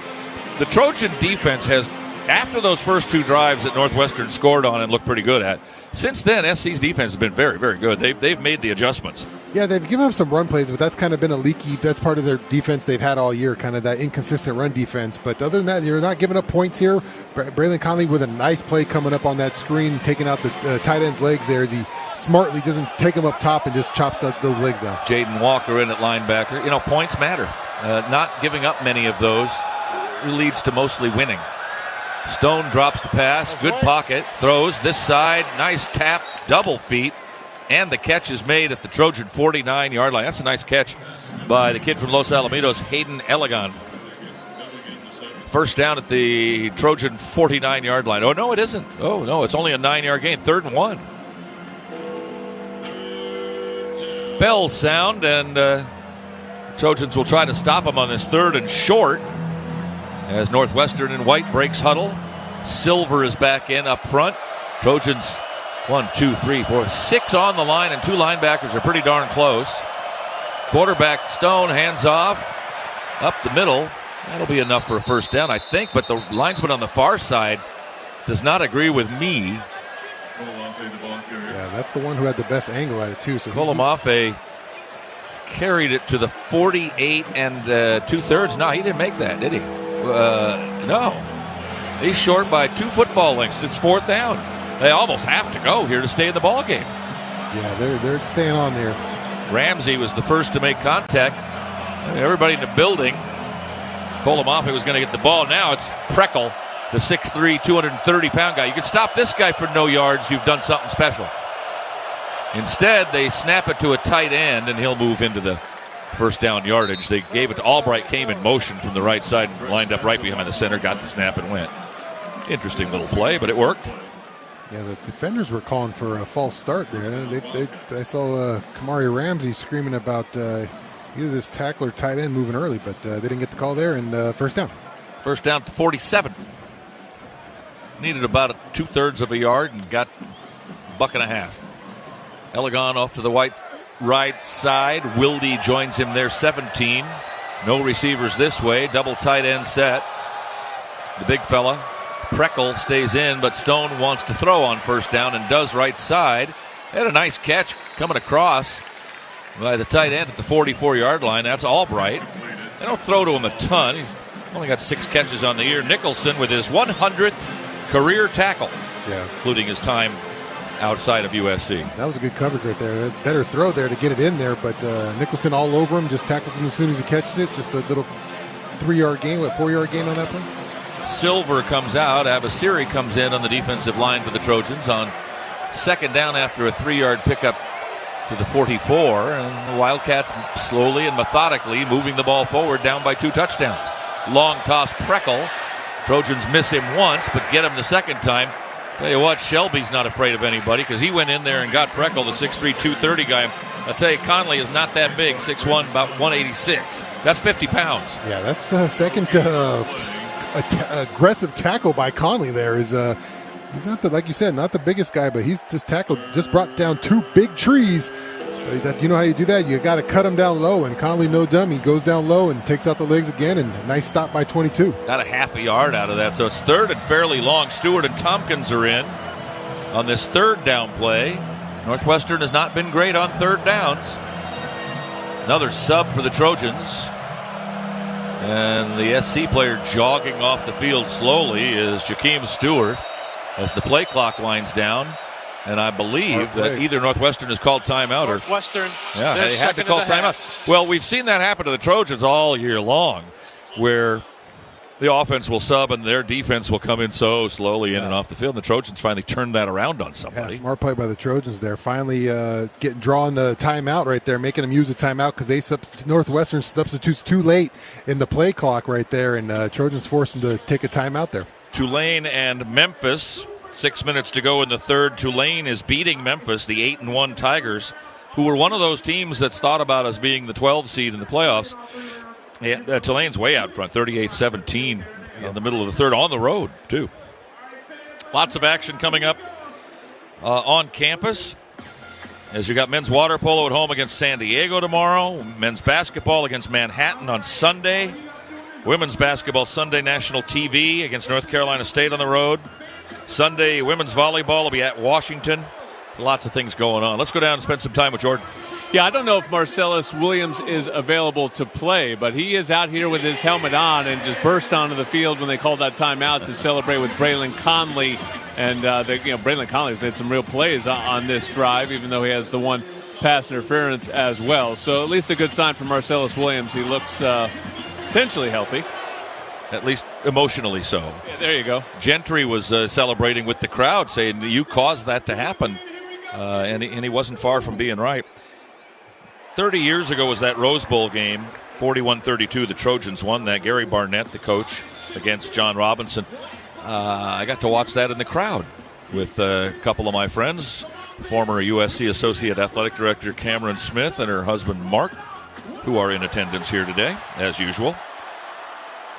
The Trojan defense has, after those first 2 drives that Northwestern scored on and looked pretty good at, since then, SC's defense has been very, very good. They've made the adjustments. Yeah, they've given up some run plays, but that's kind of been a leaky. That's part of their defense they've had all year, kind of that inconsistent run defense. But other than that, you're not giving up points here. Braylon Conley with a nice play coming up on that screen, taking out the tight end's legs there as he smartly doesn't take him up top and just chops those legs down. Jaden Walker in at linebacker. Points matter. Not giving up many of those leads to mostly winning. Stone drops the pass. Good pocket. Throws this side. Nice tap. Double feet. And the catch is made at the Trojan 49-yard line. That's a nice catch by the kid from Los Alamitos, Hayden Elegon. First down at the Trojan 49-yard line. Oh, no, it isn't. Oh, no, it's only a 9-yard gain. 3rd and 1. bells sound, and Trojans will try to stop them on this 3rd and short as Northwestern in white breaks huddle. Silver is back in up front. Trojans 1, 2, 3, 4, 6 on the line, and 2 linebackers are pretty darn close. Quarterback Stone hands off up the middle. That'll be enough for a first down, I think, but the linesman on the far side does not agree with me. Yeah, that's the one who had the best angle at it, too. So Colomafe carried it to the 48 and 2/3. No, he didn't make that, did he? No. He's short by 2 football lengths. It's 4th down. They almost have to go here to stay in the ball game. Yeah, they're staying on there. Ramsey was the first to make contact. Everybody in the building. Colomafe was going to get the ball. Now it's Preckle, the 6'3", 230-pound guy. You can stop this guy for no yards. You've done something special. Instead, they snap it to a tight end, and he'll move into the first down yardage. They gave it to Albright, came in motion from the right side, lined up right behind the center, got the snap, and went. Interesting little play, but it worked. Yeah, the defenders were calling for a false start there. I saw Kamari Ramsey screaming about either this tackle or tight end moving early, but they didn't get the call there, and first down. First down to 47. Needed about 2/3 of a yard and got a buck and a half. Elegon off to the white right side. Wilde joins him there, 17. No receivers this way. Double tight end set. The big fella, Preckle, stays in, but Stone wants to throw on first down and does right side. Had a nice catch coming across by the tight end at the 44-yard line. That's Albright. They don't throw to him a ton. He's only got 6 catches on the year. Nicholson with his 100th career tackle, including his time outside of USC. That was a good coverage right there. Better throw there to get it in there, but Nicholson all over him, just tackles him as soon as he catches it. Just a little 3-yard gain, 4-yard gain on that play. Silver comes out. Abasiri comes in on the defensive line for the Trojans on second down after a 3-yard pickup to the 44. And the Wildcats slowly and methodically moving the ball forward, down by 2 touchdowns. Long toss, Preckle. Trojans miss him once, but get him the second time. Tell you what, Shelby's not afraid of anybody because he went in there and got Preckle, the 6'3", 230 guy. I'll tell you, Conley is not that big, 6'1", about 186. That's 50 pounds. Yeah, that's the second aggressive tackle by Conley there. He's not the, like you said, not the biggest guy, but he's just brought down 2 big trees. You know how you do that? You got to cut him down low, and Conley, no dummy, goes down low and takes out the legs again, and a nice stop by 22. Got a half a yard out of that, so it's 3rd and fairly long. Stewart and Tompkins are in on this 3rd down play. Northwestern has not been great on 3rd downs. Another sub for the Trojans. And the SC player jogging off the field slowly is Jakeem Stewart as the play clock winds down. And I believe that either Northwestern has called timeout or Northwestern. Yeah, they had to call timeout. Well, we've seen that happen to the Trojans all year long, where the offense will sub and their defense will come in so slowly in and off the field. And the Trojans finally turned that around on somebody. Yeah, smart play by the Trojans there. Finally drawing the timeout right there, making them use the timeout because Northwestern substitutes too late in the play clock right there, and Trojans forced them to take a timeout there. Tulane and Memphis. 6 minutes to go in the 3rd. Tulane is beating Memphis, the 8-1 Tigers, who were one of those teams that's thought about as being the 12 seed in the playoffs. And, Tulane's way out front, 38-17 in the middle of the 3rd, on the road, too. Lots of action coming up on campus, as you got men's water polo at home against San Diego tomorrow, men's basketball against Manhattan on Sunday, women's basketball Sunday national TV against North Carolina State on the road. Sunday, women's volleyball will be at Washington. Lots of things going on. Let's go down and spend some time with Jordan. Yeah, I don't know if Marcellus Williams is available to play, but he is out here with his helmet on and just burst onto the field when they called that timeout to celebrate with Braylon Conley. And Braylon Conley's made some real plays on this drive, even though he has the one pass interference as well. So at least a good sign for Marcellus Williams. He looks potentially healthy. At least emotionally so. Yeah, there you go. Gentry was celebrating with the crowd, saying you caused that to happen, and he wasn't far from being right. 30 years ago was that Rose Bowl game, 41-32. The Trojans won that. Gary Barnett, the coach, against John Robinson. I got to watch that in the crowd with a couple of my friends. former USC Associate Athletic Director Cameron Smith and her husband Mark, who are in attendance here today, as usual.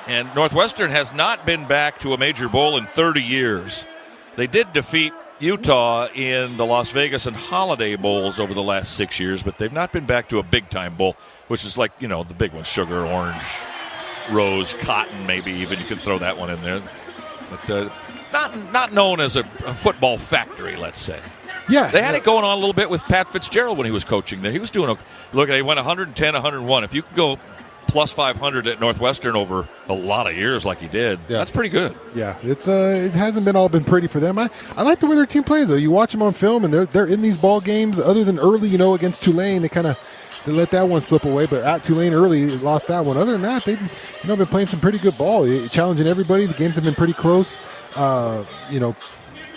And Northwestern has not been back to a major bowl in 30 years. They did defeat Utah in the Las Vegas and Holiday Bowls over the last 6 years, but they've not been back to a big-time bowl, which is like, the big ones, sugar, orange, rose, cotton, maybe even. You could throw that one in there. But not known as a football factory, let's say. Yeah. They had it going on a little bit with Pat Fitzgerald when he was coaching there. He was doing look, they went 110, 101. If you could go plus 500 at Northwestern over a lot of years like he did, that's pretty good. Yeah, it hasn't all been pretty for them. I like the way their team plays, though. You watch them on film, and they're in these ball games. Other than early, against Tulane, they let that one slip away. But at Tulane early, lost that one. Other than that, they've been playing some pretty good ball, challenging everybody. The games have been pretty close.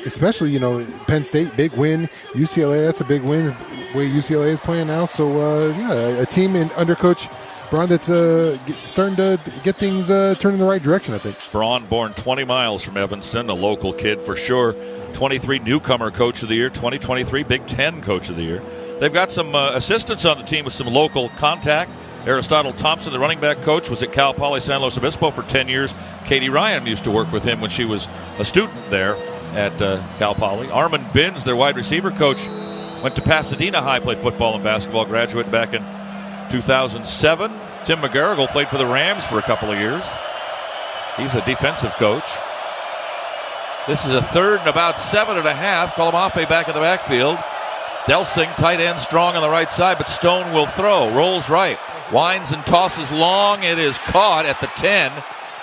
Especially Penn State, big win. UCLA, that's a big win. The way UCLA is playing now. So a team under Coach Braun that's starting to get things turning in the right direction, I think. Braun, born 20 miles from Evanston, a local kid for sure. 23 newcomer coach of the year, 2023 Big Ten coach of the year. They've got some assistants on the team with some local contact. Aristotle Thompson, the running back coach, was at Cal Poly San Luis Obispo for 10 years. Katie Ryan used to work with him when she was a student there at Cal Poly. Armand Binns, their wide receiver coach, went to Pasadena High, played football and basketball, graduate back in 2007. Tim McGarrigle played for the Rams for a couple of years. He's a defensive coach. This is a 3rd and about 7.5. Colomafe back in the backfield. Delsing, tight end, strong on the right side, but Stone will throw. Rolls right. Winds and tosses long. It is caught at the 10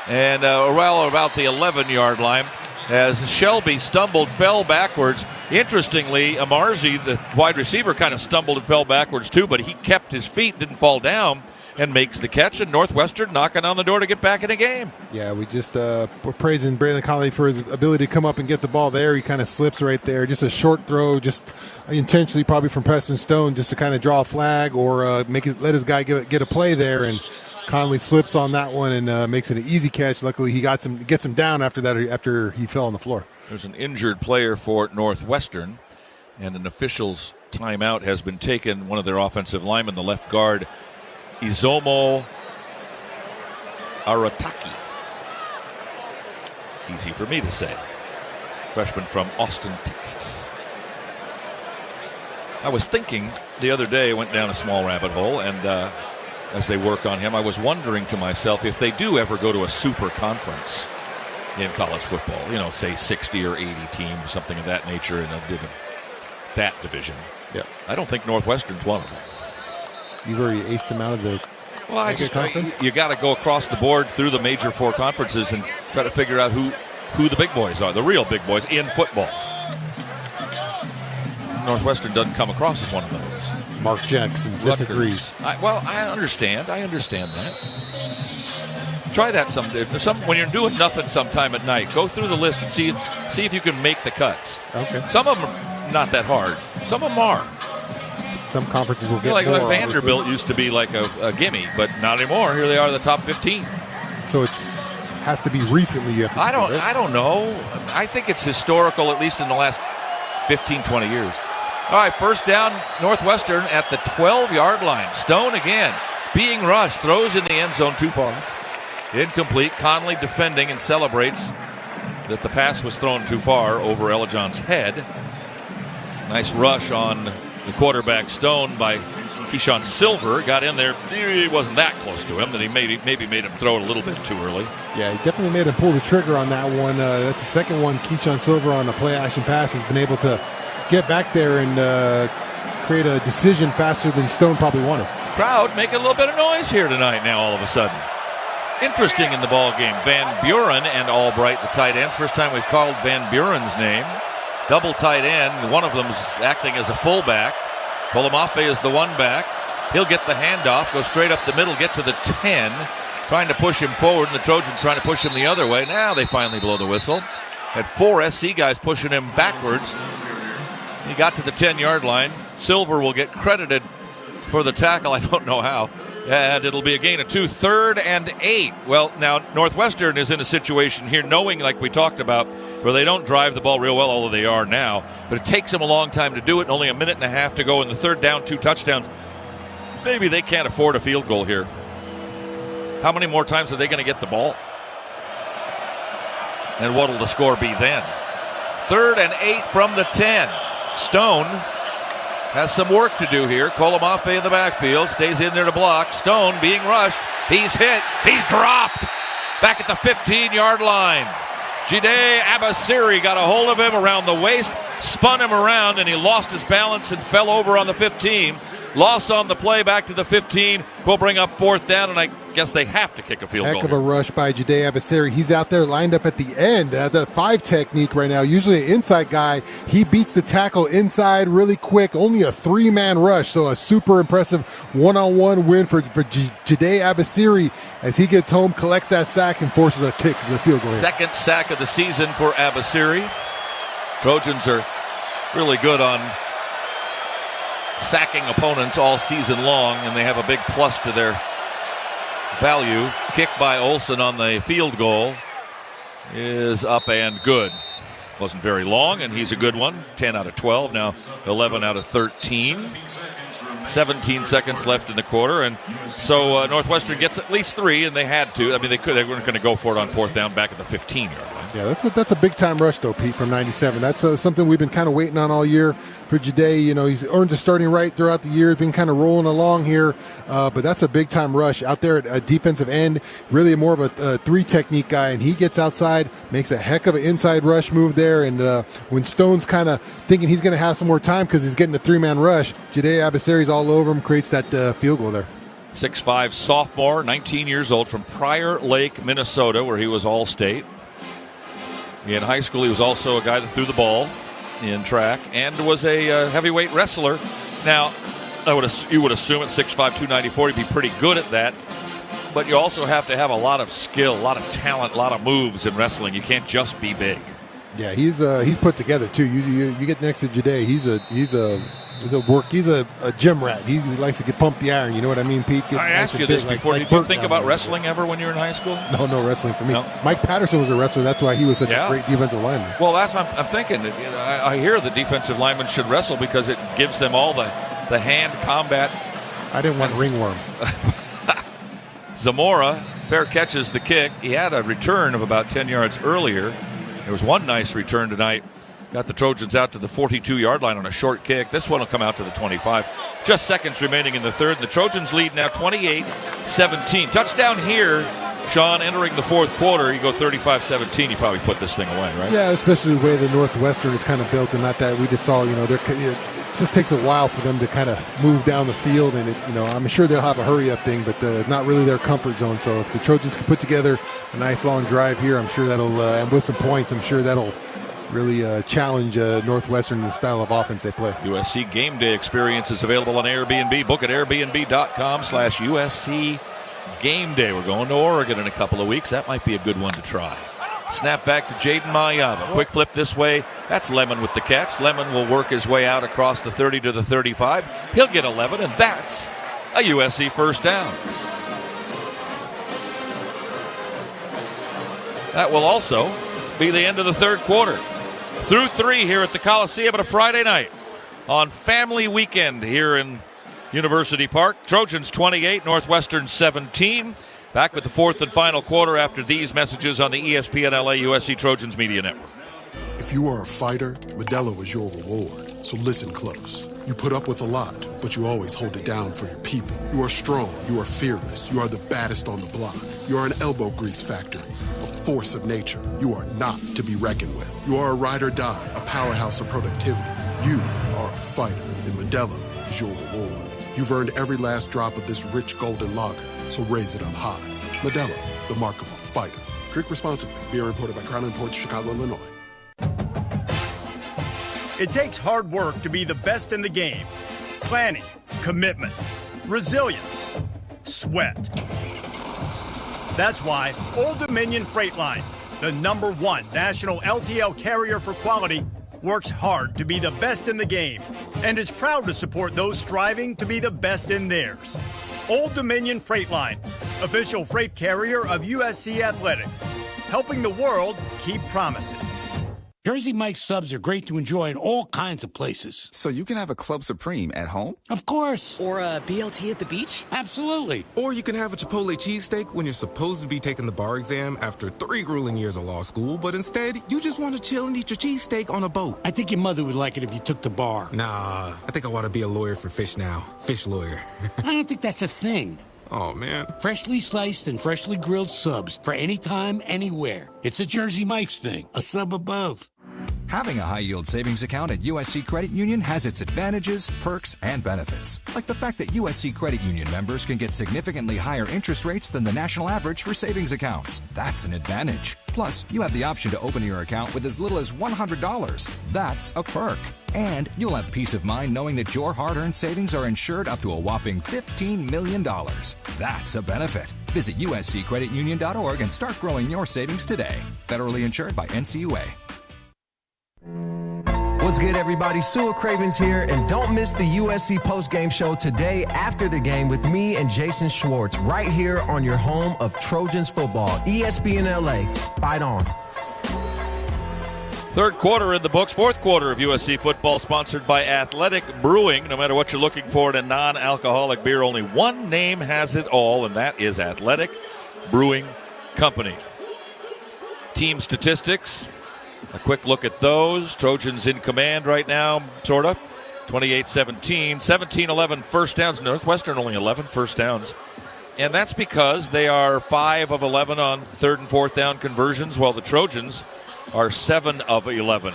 and about the 11-yard line as Shelby stumbled, fell backwards. Interestingly, Amarzi, the wide receiver, kind of stumbled and fell backwards too, but he kept his feet, didn't fall down, and makes the catch, and Northwestern knocking on the door to get back in the game. Yeah, we just we're praising Braylon Conley for his ability to come up and get the ball there. He kind of slips right there. Just a short throw, just intentionally probably from Preston Stone just to kind of draw a flag or let his guy get a play there, and Conley slips on that one and makes it an easy catch. Luckily, he gets him down after he fell on the floor. There's an injured player for Northwestern, and an official's timeout has been taken. One of their offensive linemen, the left guard, Izomo Arataki. Easy for me to say. Freshman from Austin, Texas. I was thinking the other day, I went down a small rabbit hole, and as they work on him, I was wondering to myself if they do ever go to a super conference in college football, say 60 or 80 teams, something of that nature in that division. Yeah. I don't think Northwestern's one of them. You've already aced them out of the conference? You got to go across the board through the major 4 conferences and try to figure out who the big boys are, the real big boys in football. Northwestern doesn't come across as one of those. Mark Jackson disagrees. I understand that. Try that someday. When you're doing nothing sometime at night, go through the list and see if you can make the cuts. Okay. Some of them are not that hard. Some of them are. Some conferences will get like more. Vanderbilt used to be like a gimme, but not anymore. Here they are, the top 15. So it has to be recently. You have to I don't know. I think it's historical, at least in the last 15, 20 years. All right, first down, Northwestern at the 12-yard line. Stone again, being rushed, throws in the end zone too far. Incomplete. Conley defending and celebrates that the pass was thrown too far over Elajon's head. Nice rush on the quarterback Stone by Keyshawn Silver. Got in there. He wasn't that close to him that he maybe made him throw it a little bit too early. Yeah, he definitely made him pull the trigger on that one. That's the second one. Keyshawn Silver on a play-action pass has been able to get back there and create a decision faster than Stone probably wanted. Crowd making a little bit of noise here tonight now all of a sudden. Interesting in the ball game. Van Buren and Albright, the tight ends. First time we've called Van Buren's name. Double tight end. One of them's acting as a fullback. Colomafe is the one back. He'll get the handoff, go straight up the middle, get to the 10. Trying to push him forward, and the Trojans trying to push him the other way. Now they finally blow the whistle. Had 4 SC guys pushing him backwards. He got to the 10-yard line. Silver will get credited for the tackle. I don't know how. And it'll be a gain of 2, 3rd and 8. Well, now Northwestern is in a situation here, knowing, like we talked about, where they don't drive the ball real well, although they are now. But it takes them a long time to do it, and only a minute and a half to go in the third down, 2 touchdowns. Maybe they can't afford a field goal here. How many more times are they going to get the ball? And what will the score be then? 3rd and 8 from the 10. Stone has some work to do here. Colomafe in the backfield, stays in there to block. Stone being rushed. He's hit. He's dropped. Back at the 15-yard line. Jide Abasiri got a hold of him around the waist, spun him around, and he lost his balance and fell over on the 15. Loss on the play back to the 15. Will bring up 4th down, and I guess they have to kick a field goal. Heck of a rush by Jide Abasiri. He's out there lined up at the end. The 5 technique right now. Usually an inside guy. He beats the tackle inside really quick. Only a 3-man rush, so a super impressive one-on-one win for Jide Abasiri as he gets home, collects that sack, and forces a kick to the field goal. 2nd sack of the season for Abasiri. Trojans are really good on sacking opponents all season long, and they have a big plus to their value. Kick by Olsen on the field goal is up and good. Wasn't very long, and he's a good one. 10 out of 12, now 11 out of 13. 17 seconds left in the quarter, and so Northwestern gets at least 3, and they had to. I mean, they weren't going to go for it on 4th down back at the 15-yard line. Yeah, that's a big-time rush, though, Pete, from 97. That's something we've been kind of waiting on all year for Jide. You know, he's earned a starting right throughout the year, been kind of rolling along here, but that's a big-time rush out there at a defensive end, really more of a 3 technique guy, and he gets outside, makes a heck of an inside rush move there, and when Stone's kind of thinking he's going to have some more time because he's getting the 3-man rush, Jide Abasiri's all over him, creates that field goal there. 6'5" sophomore, 19 years old, from Prior Lake, Minnesota, where he was All-State. In high school, he was also a guy that threw the ball in track and was a heavyweight wrestler. Now, you would assume at 6'5", 294, he'd be pretty good at that. But you also have to have a lot of skill, a lot of talent, a lot of moves in wrestling. You can't just be big. Yeah, he's put together too. You get next to Jide, he's a gym rat. He likes to get pumped the iron. You know what I mean, Pete? I asked you this before. Did you think about wrestling ever when you were in high school? No wrestling for me. No. Mike Patterson was a wrestler. That's why he was such a great defensive lineman. Well, that's what I'm thinking. I hear the defensive linemen should wrestle because it gives them all the hand combat. I didn't want ringworm. Zamora fair catches the kick. He had a return of about 10 yards earlier. There was one nice return tonight. Got the Trojans out to the 42-yard line on a short kick. This one will come out to the 25. Just seconds remaining in the third. The Trojans lead now 28-17. Touchdown here, Shaun, entering the fourth quarter. You go 35-17, you probably put this thing away, right? Yeah, especially the way the Northwestern is kind of built, and not that we just saw, it just takes a while for them to kind of move down the field, and I'm sure they'll have a hurry-up thing, but not really their comfort zone. So if the Trojans can put together a nice long drive here, I'm sure that'll, and with some points, I'm sure that'll really challenge Northwestern in the style of offense they play. USC Game Day experience is available on Airbnb. Book at airbnb.com/USC Game Day. We're going to Oregon in a couple of weeks. That might be a good one to try. Snap back to Jaden Mayava. Quick flip this way. That's Lemon with the catch. Lemon will work his way out across the 30 to the 35. He'll get 11, and that's a USC first down. That will also be the end of the third quarter. Through 3 here at the Coliseum on a Friday night on family weekend here in University Park. Trojans 28, Northwestern 17. Back with the fourth and final quarter after these messages on the ESPN LA USC Trojans Media Network. If you are a fighter, Modelo is your reward. So listen close. You put up with a lot, but you always hold it down for your people. You are strong. You are fearless. You are the baddest on the block. You are an elbow grease factory, a force of nature. You are not to be reckoned with. You are a ride or die, a powerhouse of productivity. You are a fighter, and Modelo is your reward. You've earned every last drop of this rich golden lager, so raise it up high. Modelo, the mark of a fighter. Drink responsibly. Beer imported by Crown Imports, Chicago, Illinois. It takes hard work to be the best in the game. Planning, commitment, resilience, sweat. That's why Old Dominion Freight Line, the #1 national LTL carrier for quality, works hard to be the best in the game and is proud to support those striving to be the best in theirs. Old Dominion Freight Line, official freight carrier of USC Athletics, helping the world keep promises. Jersey Mike's subs are great to enjoy in all kinds of places. So you can have a Club Supreme at home? Of course. Or a BLT at the beach? Absolutely. Or you can have a Chipotle cheesesteak when you're supposed to be taking the bar exam after 3 grueling years of law school, but instead, you just want to chill and eat your cheesesteak on a boat. I think your mother would like it if you took the bar. Nah, I think I want to be a lawyer for fish now. Fish lawyer. I don't think that's a thing. Oh, man. Freshly sliced and freshly grilled subs for any time, anywhere. It's a Jersey Mike's thing. A sub above. Having a high-yield savings account at USC Credit Union has its advantages, perks, and benefits. Like the fact that USC Credit Union members can get significantly higher interest rates than the national average for savings accounts. That's an advantage. Plus, you have the option to open your account with as little as $100. That's a perk. And you'll have peace of mind knowing that your hard-earned savings are insured up to a whopping $15 million. That's a benefit. Visit usccreditunion.org and start growing your savings today. Federally insured by NCUA. What's good, everybody? Sua Cravens here, and don't miss the USC postgame show today after the game with me and Jason Schwartz right here on your home of Trojans football, ESPN LA. Fight on. Third quarter in the books. Fourth quarter of USC football sponsored by Athletic Brewing. No matter what you're looking for in a non-alcoholic beer, only one name has it all, and that is Athletic Brewing Company. Team statistics. A quick look at those. Trojans in command right now, sort of. 28-17. 17-11 first downs. Northwestern only 11 first downs. And that's because they are 5 of 11 on third and fourth down conversions, while the Trojans are 7 of 11.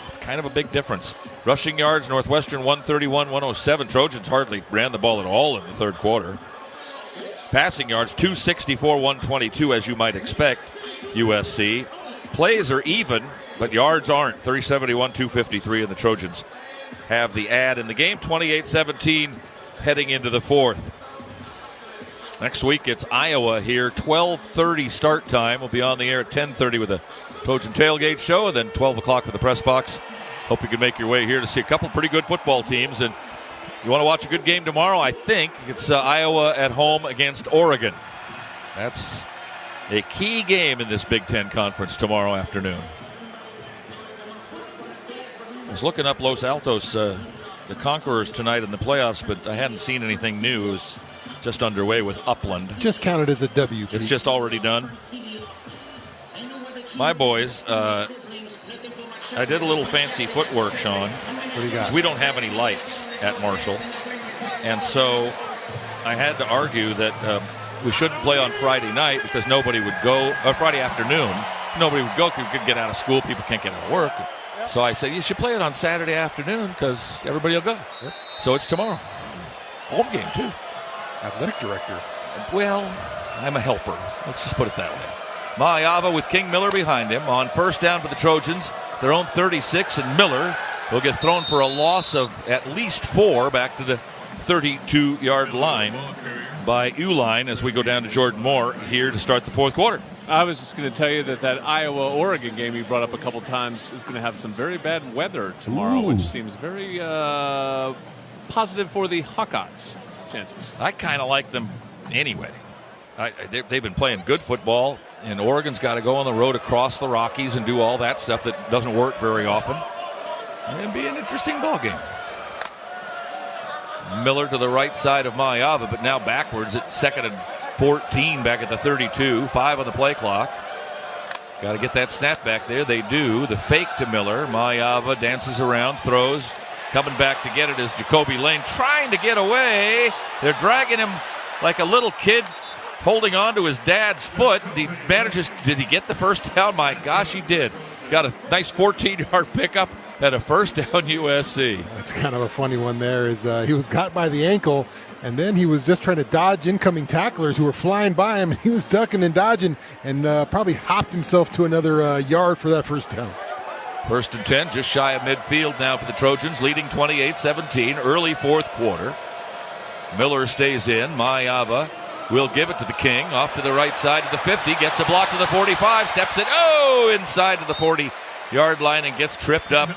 It's kind of a big difference. Rushing yards, Northwestern 131-107. Trojans hardly ran the ball at all in the third quarter. Passing yards, 264-122, as you might expect, USC. Plays are even, but yards aren't. 371-253, and the Trojans have the ad in the game. 28-17 heading into the fourth. Next week it's Iowa here. 12:30 start time. We'll be on the air at 10:30 with a Trojan Tailgate show, and then 12 o'clock for the press box. Hope you can make your way here to see a couple pretty good football teams. And you want to watch a good game tomorrow, I think it's Iowa at home against Oregon. That's a key game in this Big Ten Conference tomorrow afternoon. I was looking up Los Altos, the Conquerors tonight in the playoffs, but I hadn't seen anything new. It was just underway with Upland. Just counted as a W. It's just already done. My boys, I did a little fancy footwork, Shaun. What do you got? We don't have any lights at Marshall. And so I had to argue that we shouldn't play on Friday night because nobody would go, or Friday afternoon. Nobody would go because we could get out of school. People can't get out of work. So I said, you should play it on Saturday afternoon because everybody will go. Yep. So it's tomorrow. Home game, too. Athletic director. Well, I'm a helper. Let's just put it that way. Mayava with King Miller behind him on first down for the Trojans. Their own 36, and Miller will get thrown for a loss of at least 4 back to the 32-yard line by Uline as we go down to Jordan Moore here to start the fourth quarter. I was just going to tell you that Iowa-Oregon game you brought up a couple times is going to have some very bad weather tomorrow, which seems very positive for the Hawkeyes' chances. I kind of like them anyway. They've been playing good football, and Oregon's got to go on the road across the Rockies and do all that stuff that doesn't work very often. And it'll be an interesting ball game. Miller to the right side of Mayava, but now backwards at 2nd and 14 back at the 32. 5 on the play clock. Got to get that snap back there. They do. The fake to Miller. Mayava dances around, throws. Coming back to get it is Jacoby Lane trying to get away. They're dragging him like a little kid holding on to his dad's foot. He manages, did he get the first down? My gosh, he did. Got a nice 14-yard pickup at a first down USC. That's kind of a funny one there. Is he was caught by the ankle, and then he was just trying to dodge incoming tacklers who were flying by him. He was ducking and dodging and probably hopped himself to another yard for that first down. 1st and 10, just shy of midfield now for the Trojans, leading 28-17, early fourth quarter. Miller stays in. Mayava will give it to the King, off to the right side of the 50, gets a block to the 45, steps it, inside to the 40, yard line and gets tripped up.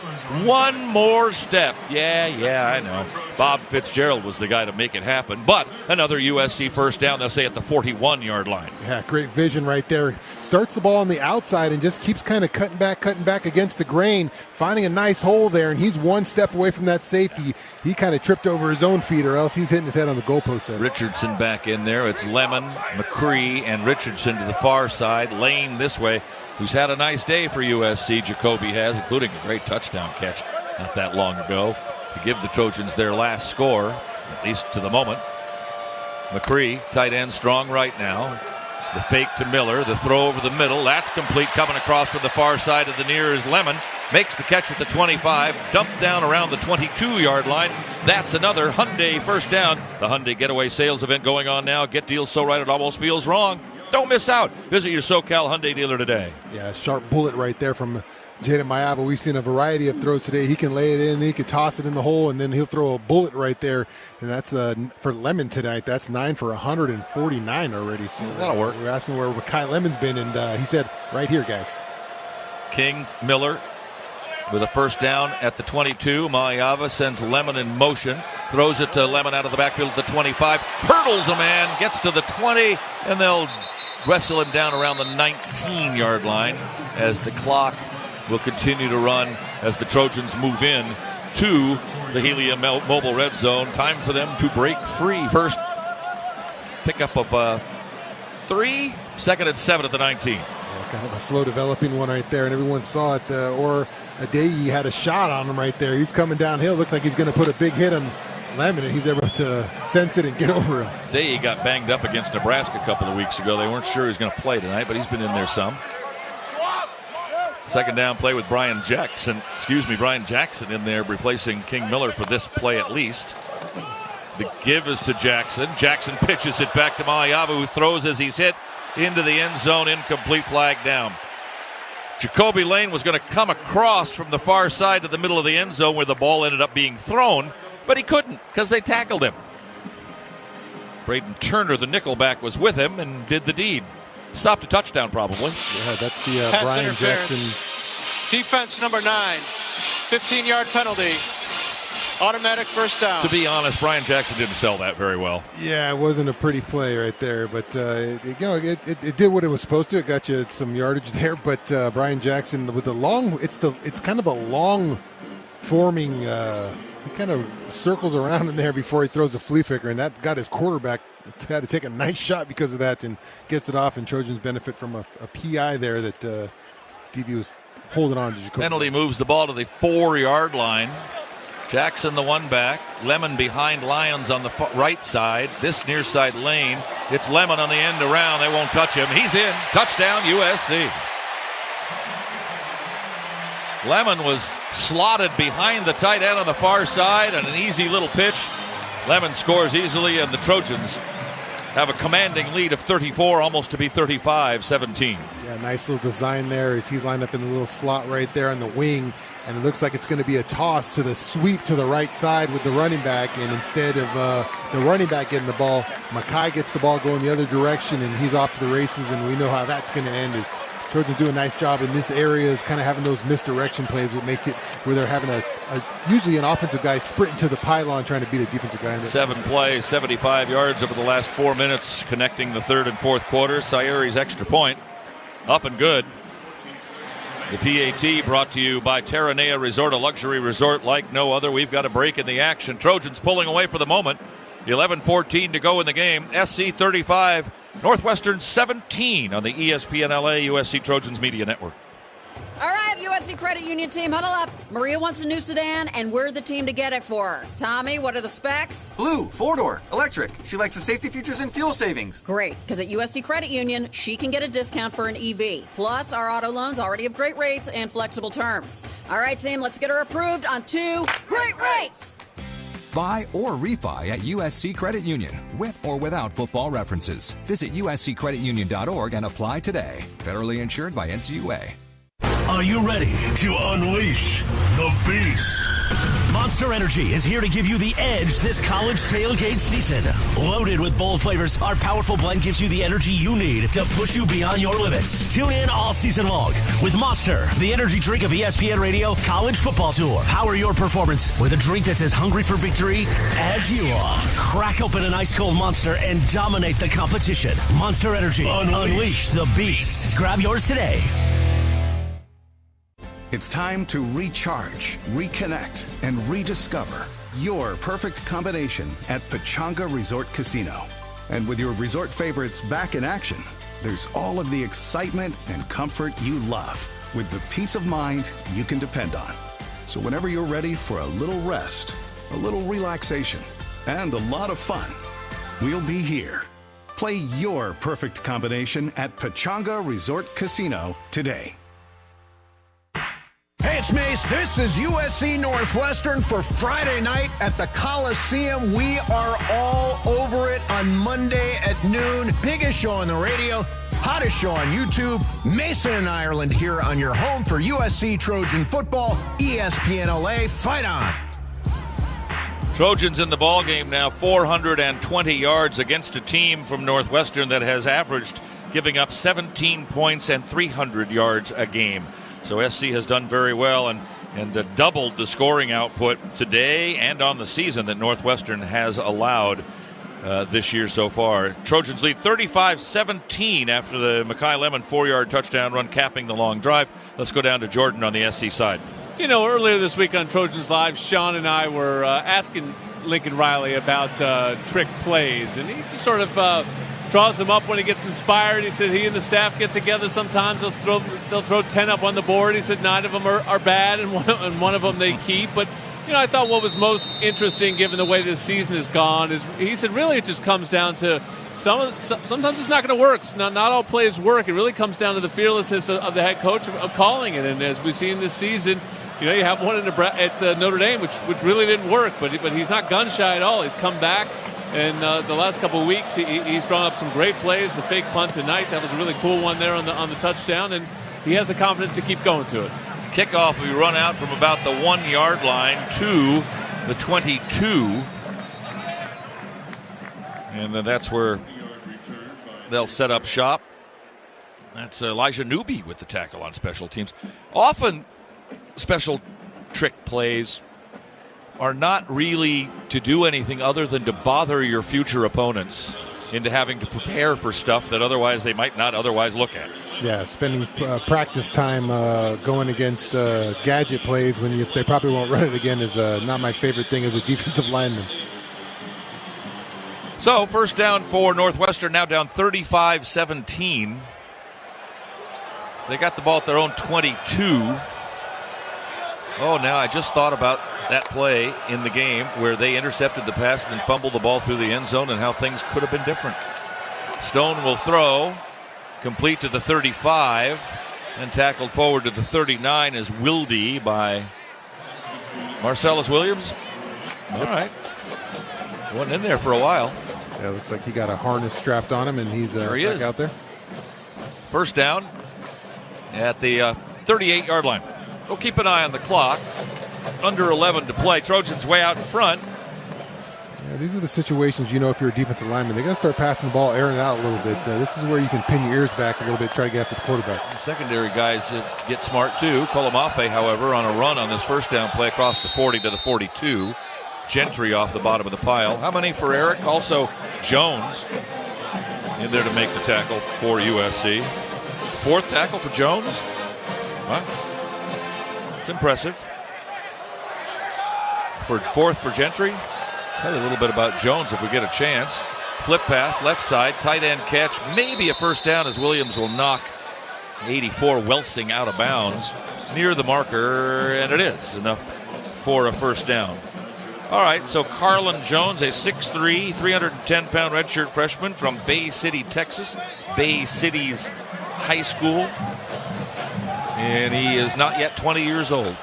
One more step. Yeah, I know. Bob Fitzgerald was the guy to make it happen. But another USC first down, they'll say at the 41-yard line. Yeah, great vision right there. Starts the ball on the outside and just keeps kind of cutting back against the grain, finding a nice hole there, and he's one step away from that safety. He kind of tripped over his own feet, or else he's hitting his head on the goalpost there. Richardson back in there. It's Lemon, McCree, and Richardson to the far side. Lane this way, who's had a nice day for USC. Jacoby has, including a great touchdown catch not that long ago to give the Trojans their last score, at least to the moment. McCree, tight end, strong right now. The fake to Miller, the throw over the middle. That's complete, coming across to the far side of the near is Lemon. Makes the catch at the 25, dumped down around the 22-yard line. That's another Hyundai first down. The Hyundai Getaway Sales event going on now. Get deals so right it almost feels wrong. Don't miss out. Visit your SoCal Hyundai dealer today. Yeah, sharp bullet right there from Jaden Mayava. We've seen a variety of throws today. He can lay it in, he can toss it in the hole, and then he'll throw a bullet right there. And that's for Lemon tonight. That's 9 for 149 already. So that'll work. We're asking where Kai Lemon's been, and he said, right here, guys. King, Miller with a first down at the 22. Mayava sends Lemon in motion. Throws it to Lemon out of the backfield at the 25. Hurdles a man, gets to the 20, and they'll wrestle him down around the 19-yard line as the clock will continue to run as the Trojans move in to the Helium Mobile Red Zone. Time for them to break free. First pickup of 3, second and 7 at the 19. Yeah, kind of a slow developing one right there, and everyone saw it. Or Adeyi had a shot on him right there. He's coming downhill. Looks like he's going to put a big hit on Lemon, and he's able to sense it and get over him. Adeyi got banged up against Nebraska a couple of weeks ago. They weren't sure he was going to play tonight, but he's been in there some. Second down play with Brian Jackson in there replacing King Miller for this play at least. The give is to Jackson. Jackson pitches it back to Mayava, who throws as he's hit into the end zone. Incomplete, flag down. Jacoby Lane was going to come across from the far side to the middle of the end zone where the ball ended up being thrown, but he couldn't because they tackled him. Braden Turner, the nickelback, was with him and did the deed. Stopped a touchdown, probably. Yeah, that's the Brian Jackson. Defense number 9. 15-yard penalty. Automatic first down. To be honest, Brian Jackson didn't sell that very well. Yeah, it wasn't a pretty play right there, but it did what it was supposed to. It got you some yardage there, but Brian Jackson with the long, it's kind of a long forming. He kind of circles around in there before he throws a flea flicker, and that got his quarterback had to take a nice shot because of that and gets it off, and Trojans benefit from a PI there that DB was holding on to. Jacoby. Penalty moves the ball to the 4-yard line. Jackson the one back. Lemon behind Lyons on the right side. This near side lane. It's Lemon on the end around. They won't touch him. He's in. Touchdown USC. Lemon was slotted behind the tight end on the far side on an easy little pitch. Lemon scores easily, and the Trojans have a commanding lead of 34, almost to be 35-17. Yeah, nice little design there as he's lined up in the little slot right there on the wing, and it looks like it's going to be a toss to the sweep to the right side with the running back, and instead of the running back getting the ball, Mackay gets the ball going the other direction, and he's off to the races, and we know how that's going to end. Is Trojans do a nice job in this area is kind of having those misdirection plays that make it where they're having usually an offensive guy sprinting to the pylon trying to beat a defensive guy. 7 plays, 75 yards over the last 4 minutes, connecting the third and fourth quarter. Sayuri's extra point up and good. The PAT brought to you by Terranea Resort, a luxury resort like no other. We've got a break in the action. Trojans pulling away for the moment. 11:14 to go in the game. SC 35, Northwestern 17 on the ESPN LA USC Trojans Media Network. All right, USC Credit Union team, huddle up. Maria wants a new sedan, and we're the team to get it for her. Tommy, what are the specs? Blue, 4-door, electric. She likes the safety features and fuel savings. Great, because at USC Credit Union, she can get a discount for an EV. Plus, our auto loans already have great rates and flexible terms. All right, team, let's get her approved on 2 great rates. Buy or refi at USC Credit Union, with or without football references. Visit usccreditunion.org and apply today. Federally insured by NCUA. Are you ready to unleash the beast? My Monster Energy is here to give you the edge this college tailgate season. Loaded with bold flavors, our powerful blend gives you the energy you need to push you beyond your limits. Tune in all season long with Monster, the energy drink of ESPN Radio College Football Tour. Power your performance with a drink that's as hungry for victory as you are. Crack open an ice-cold Monster and dominate the competition. Monster Energy. Unleash the beast. Grab yours today. It's time to recharge, reconnect, and rediscover your perfect combination at Pechanga Resort Casino. And with your resort favorites back in action, there's all of the excitement and comfort you love with the peace of mind you can depend on. So whenever you're ready for a little rest, a little relaxation, and a lot of fun, we'll be here. Play your perfect combination at Pechanga Resort Casino today. Hey, it's Mace. This is USC Northwestern for Friday night at the Coliseum. We are all over it on Monday at noon. Biggest show on the radio, hottest show on YouTube. Mason and Ireland here on your home for USC Trojan football. ESPN LA, fight on. Trojans in the ballgame now, 420 yards against a team from Northwestern that has averaged giving up 17 points and 300 yards a game. So SC has done very well and doubled the scoring output today and on the season that Northwestern has allowed this year so far. Trojans lead 35-17 after the Mekhi Lemon 4-yard touchdown run capping the long drive. Let's go down to Jordan on the SC side. You know, earlier this week on Trojans Live, Shaun and I were asking Lincoln Riley about trick plays, and he just sort of draws them up when he gets inspired. He said he and the staff get together sometimes. They'll throw 10 up on the board. He said 9 of them are bad and one of them they keep. But, you know, I thought what was most interesting given the way this season has gone is he said really it just comes down to sometimes it's not going to work. Not all plays work. It really comes down to the fearlessness of the head coach of calling it. And as we've seen this season, you know, you have one at Notre Dame, which really didn't work. But he's not gun shy at all. He's come back. And the last couple of weeks, he's thrown up some great plays. The fake punt tonight, that was a really cool one there on the touchdown, and he has the confidence to keep going to it. Kickoff will be run out from about the 1-yard line to the 22. And that's where they'll set up shop. That's Elijah Newby with the tackle on special teams. Often special trick plays are not really to do anything other than to bother your future opponents into having to prepare for stuff that otherwise they might not otherwise look at. Yeah, spending practice time going against gadget plays when they probably won't run it again is not my favorite thing as a defensive lineman. So first down for Northwestern, now down 35-17. They got the ball at their own 22. Oh, now I just thought about that play in the game where they intercepted the pass and then fumbled the ball through the end zone and how things could have been different. Stone will throw, complete to the 35, and tackled forward to the 39 is Wilde by Marcellus Williams. All right. Wasn't in there for a while. Yeah, looks like he got a harness strapped on him, and he's back out there. First down at the 38-yard line. We'll keep an eye on the clock. Under 11 to play. Trojans way out in front. Yeah, these are the situations, you know, if you're a defensive lineman, they got to start passing the ball, airing it out a little bit. This is where you can pin your ears back a little bit, try to get after the quarterback. The secondary guys get smart too. Colomafe, however, on a run on this first down play across the 40 to the 42. Gentry off the bottom of the pile. How many for Eric? Also Jones in there to make the tackle for USC. Fourth tackle for Jones. Wow. It's impressive. For fourth for Gentry. Tell you a little bit about Jones if we get a chance. Flip pass, left side, tight end catch. Maybe a first down as Williams will knock 84 Welsing out of bounds near the marker, and it is enough for a first down. All right, so Carlin Jones, a 6'3", 310-pound redshirt freshman from Bay City, Texas. Bay City's high school. And he is not yet 20 years old.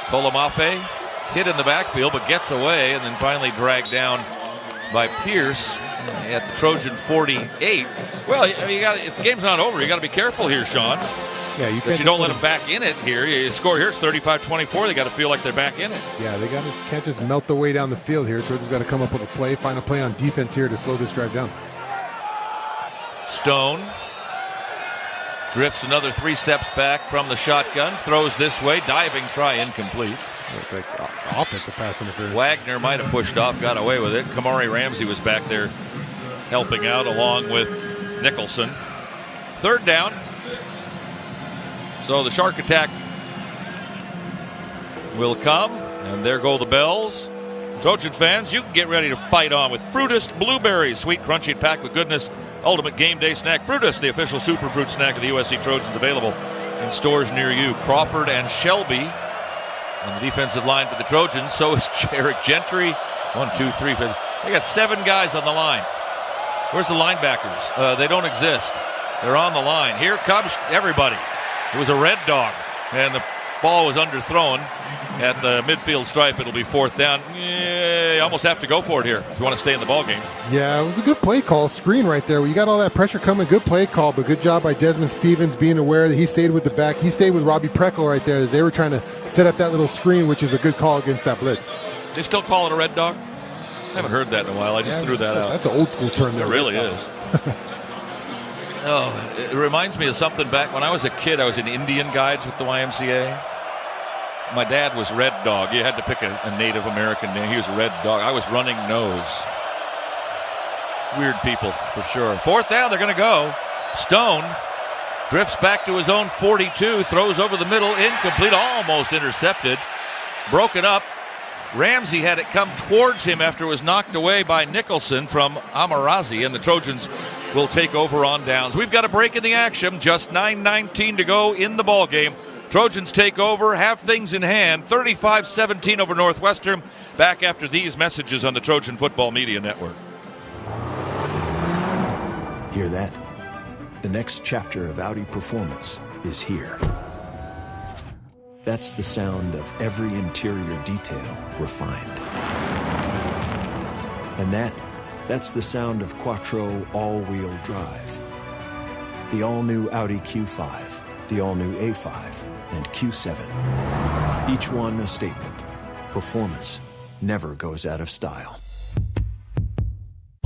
Colomafe hit in the backfield, but gets away and then finally dragged down by Pierce at the Trojan 48. Well, if the game's not over, you got to be careful here, Shaun. Yeah, you don't let them back in it here. You score here, it's 35-24. They got to feel like they're back in it. Yeah, they can't just melt the way down the field here. Trojans got to come up with a play, find a play on defense here to slow this drive down. Stone drifts another 3 steps back from the shotgun, throws this way, diving try incomplete. Like offensive pass interference. Wagner might have pushed off, got away with it. Kamari Ramsey was back there helping out along with Nicholson. 3rd down. So the Shark attack will come, and there go the bells. Trojan fans, you can get ready to fight on with Fruitist Blueberries. Sweet, crunchy, and packed with goodness. Ultimate game day snack. Fruitist, the official superfruit snack of the USC Trojans, available in stores near you. Crawford and Shelby on the defensive line for the Trojans. So is Jarek Gentry. 1, 2, 3. They got 7 guys on the line. Where's the linebackers? They don't exist. They're on the line. Here comes everybody. It was a red dog, and the ball was underthrown at the midfield stripe. It'll be 4th down. You almost have to go for it here if you want to stay in the ball game. Yeah, it was a good play call. Screen right there. You got all that pressure coming. Good play call, but good job by Desmond Stevens being aware that he stayed with the back. He stayed with Robbie Preckle right there as they were trying to set up that little screen, which is a good call against that blitz. They still call it a red dog? I haven't heard that in a while. I just threw that out. That's an old school term there. It really is. It reminds me of something back when I was a kid. I was in Indian Guides with the YMCA. My dad was Red Dog. You had to pick a Native American name. He was Red Dog. I was Running Nose. Weird people, for sure. 4th down, they're going to go. Stone drifts back to his own 42, throws over the middle, incomplete, almost intercepted, broken up. Ramsey had it come towards him after it was knocked away by Nicholson from Amarazi, and the Trojans will take over on downs. We've got a break in the action. Just 9:19 to go in the ball game. Trojans take over, have things in hand, 35-17 over Northwestern. Back after these messages on the Trojan Football Media Network. Hear that? The next chapter of Audi performance is here. That's the sound of every interior detail refined. And that's the sound of Quattro all-wheel drive. The all-new Audi Q5, the all-new A5, and Q7. Each one a statement. Performance never goes out of style.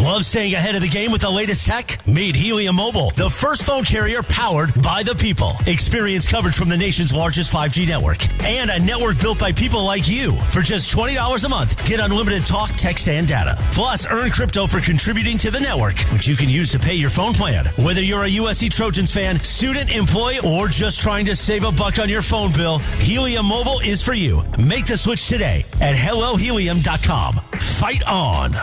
Love staying ahead of the game with the latest tech? Meet Helium Mobile, the first phone carrier powered by the people. Experience coverage from the nation's largest 5G network and a network built by people like you. For just $20 a month, get unlimited talk, text, and data. Plus, earn crypto for contributing to the network, which you can use to pay your phone plan. Whether you're a USC Trojans fan, student, employee, or just trying to save a buck on your phone bill, Helium Mobile is for you. Make the switch today at HelloHelium.com. Fight on.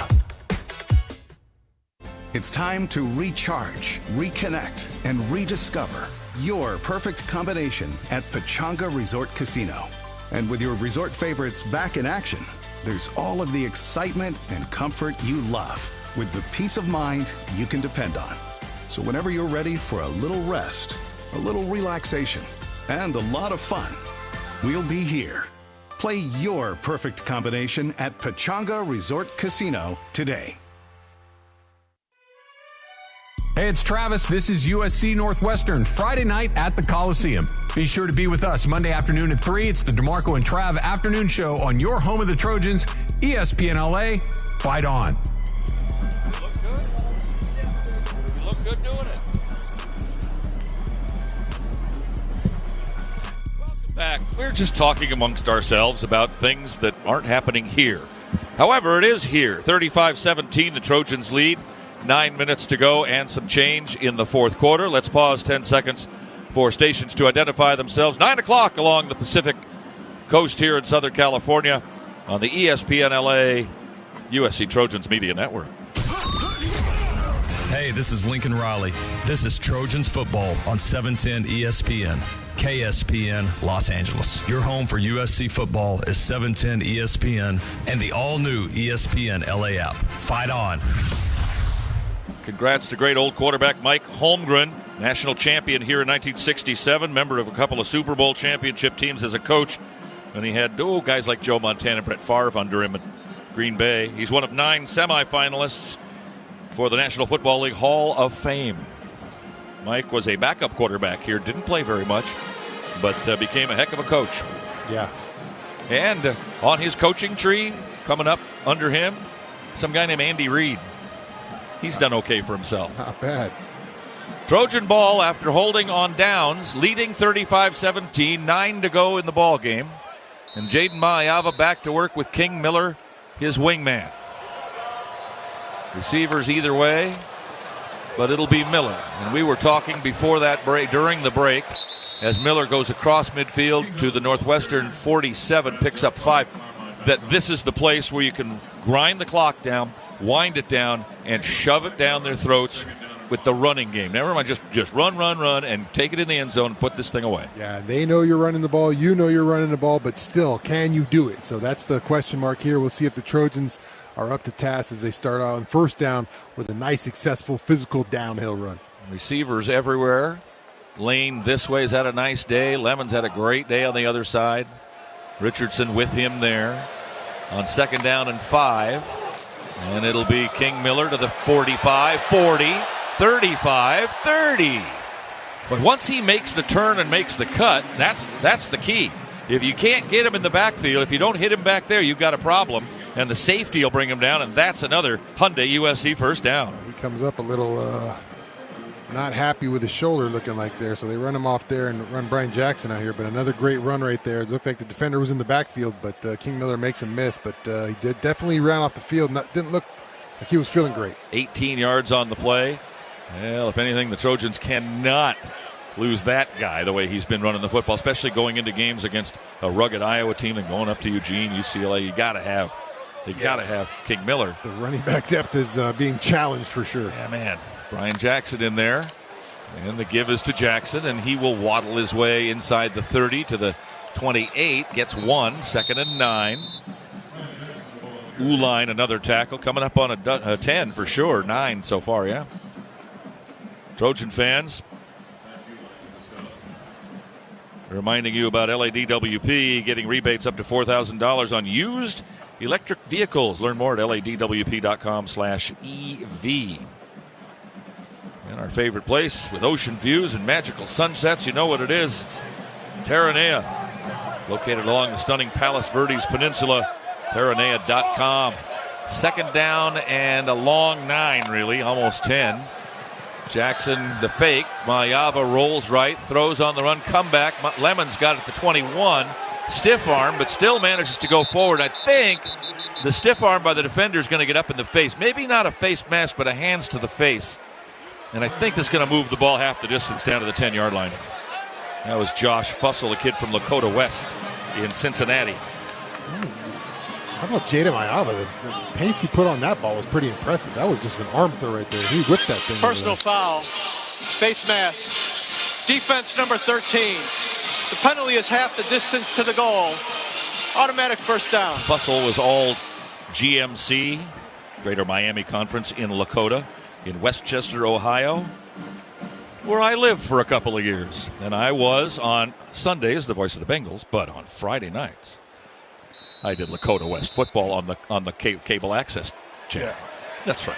It's time to recharge, reconnect, and rediscover your perfect combination at Pechanga Resort Casino. And with your resort favorites back in action, there's all of the excitement and comfort you love with the peace of mind you can depend on. So whenever you're ready for a little rest, a little relaxation, and a lot of fun, we'll be here. Play your perfect combination at Pechanga Resort Casino today. Hey, it's Travis. This is USC Northwestern, Friday night at the Coliseum. Be sure to be with us Monday afternoon at 3. It's the DeMarco and Trav afternoon show on your home of the Trojans, ESPN LA. Fight on. You look good. You look good doing it. Welcome back. We're just talking amongst ourselves about things that aren't happening here. However, it is here. 35-17, the Trojans lead. 9 minutes to go and some change in the fourth quarter. Let's pause 10 seconds for stations to identify themselves. 9 o'clock along the Pacific Coast here in Southern California on the ESPN LA USC Trojans Media Network. Hey, this is Lincoln Riley. This is Trojans football on 710 ESPN. KSPN Los Angeles. Your home for USC football is 710 ESPN and the all-new ESPN LA app. Fight on. Congrats to great old quarterback Mike Holmgren, national champion here in 1967, member of a couple of Super Bowl championship teams as a coach. And he had guys like Joe Montana and Brett Favre under him at Green Bay. He's one of 9 semifinalists for the National Football League Hall of Fame. Mike was a backup quarterback here, didn't play very much, but became a heck of a coach. Yeah. And on his coaching tree, coming up under him, some guy named Andy Reid. He's done okay for himself. Not bad. Trojan ball after holding on downs, leading 35-17, 9 to go in the ball game. And Jaden Mayava back to work with King Miller, his wingman. Receivers either way, but it'll be Miller. And we were talking before that break, during the break, as Miller goes across midfield to the Northwestern 47, picks up 5, that this is the place where you can grind the clock down, wind it down, and shove it down their throats with the running game. Never mind, just run, and take it in the end zone and put this thing away. Yeah, they know you're running the ball. You know you're running the ball, but still, can you do it? So that's the question mark here. We'll see if the Trojans are up to task as they start out on first down with a nice, successful, physical downhill run. Receivers everywhere. Lane this way has had a nice day. Lemon's had a great day on the other side. Richardson with him there on 2nd down and 5. And it'll be King Miller to the 45, 40, 35, 30. But once he makes the turn and makes the cut, that's the key. If you can't get him in the backfield, if you don't hit him back there, you've got a problem. And the safety will bring him down, and that's another Hyundai USC first down. He comes up a little not happy with his shoulder looking like there, so they run him off there and run Brian Jackson out here. But another great run right there. It looked like the defender was in the backfield, but King Miller makes him miss. But he definitely ran off the field. Didn't look like he was feeling great. 18 yards on the play. Well, if anything, the Trojans cannot lose that guy the way he's been running the football, especially going into games against a rugged Iowa team and going up to Eugene, UCLA. You got to have King Miller. The running back depth is being challenged for sure. Yeah, man. Brian Jackson in there. And the give is to Jackson, and he will waddle his way inside the 30 to the 28. Gets 1, 2nd and 9. Uline, another tackle. Coming up on a 10 for sure. 9 so far, yeah. Trojan fans, reminding you about LADWP getting rebates up to $4,000 on used electric vehicles. Learn more at ladwp.com/EV. And our favorite place with ocean views and magical sunsets, you know what it is. It's Terranea, located along the stunning Palos Verdes Peninsula. Terranea.com. 2nd down and a long 9, really, almost 10. Jackson, the fake. Mayava rolls right, throws on the run, comeback. Lemon's got it at the 21. Stiff arm, but still manages to go forward. I think the stiff arm by the defender is going to get up in the face. Maybe not a face mask, but a hands to the face. And I think that's going to move the ball half the distance down to the 10-yard line. That was Josh Fussell, a kid from Lakota West in Cincinnati. How about Jaden Mayava? The pace he put on that ball was pretty impressive. That was just an arm throw right there. He whipped that thing. Personal foul. Face mask. Defense number 13. The penalty is half the distance to the goal. Automatic first down. Fussell was all GMC, Greater Miami Conference in Lakota, in Westchester, Ohio, where I lived for a couple of years. And I was on Sundays, the voice of the Bengals, but on Friday nights, I did Lakota West football on the cable access channel. Yeah. That's right.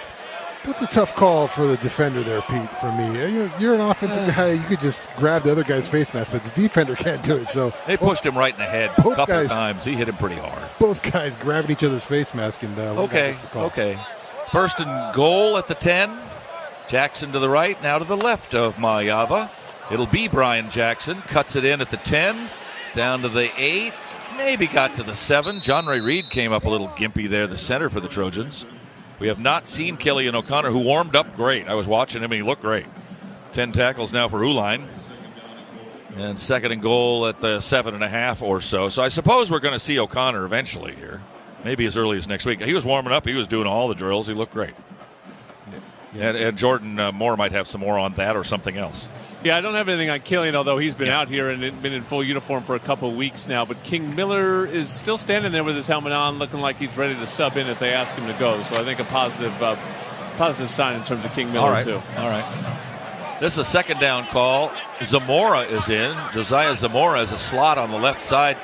That's a tough call for the defender there, Pete, for me. You're an offensive guy. You could just grab the other guy's face mask, but the defender can't do it. So they pushed him right in the head a couple of times. He hit him pretty hard. Both guys grabbing each other's face mask. And okay. 1st and goal at the 10. Jackson to the right, now to the left of Mayava. It'll be Brian Jackson. Cuts it in at the 10, down to the 8. Maybe got to the 7. John Ray Reed came up a little gimpy there, the center for the Trojans. We have not seen Kellyan O'Connor, who warmed up great. I was watching him, and he looked great. 10 tackles now for Uline. And 2nd and goal at the 7.5 or so. So I suppose we're going to see O'Connor eventually here. Maybe as early as next week. He was warming up. He was doing all the drills. He looked great. Yeah. And Jordan Moore might have some more on that or something else. Yeah, I don't have anything on Kellyan, although he's been out here and been in full uniform for a couple of weeks now. But King Miller is still standing there with his helmet on, looking like he's ready to sub in if they ask him to go. So I think a positive sign in terms of King Miller, too. All right. This is a 2nd down call. Zamora is in. Josiah Zamora has a slot on the left side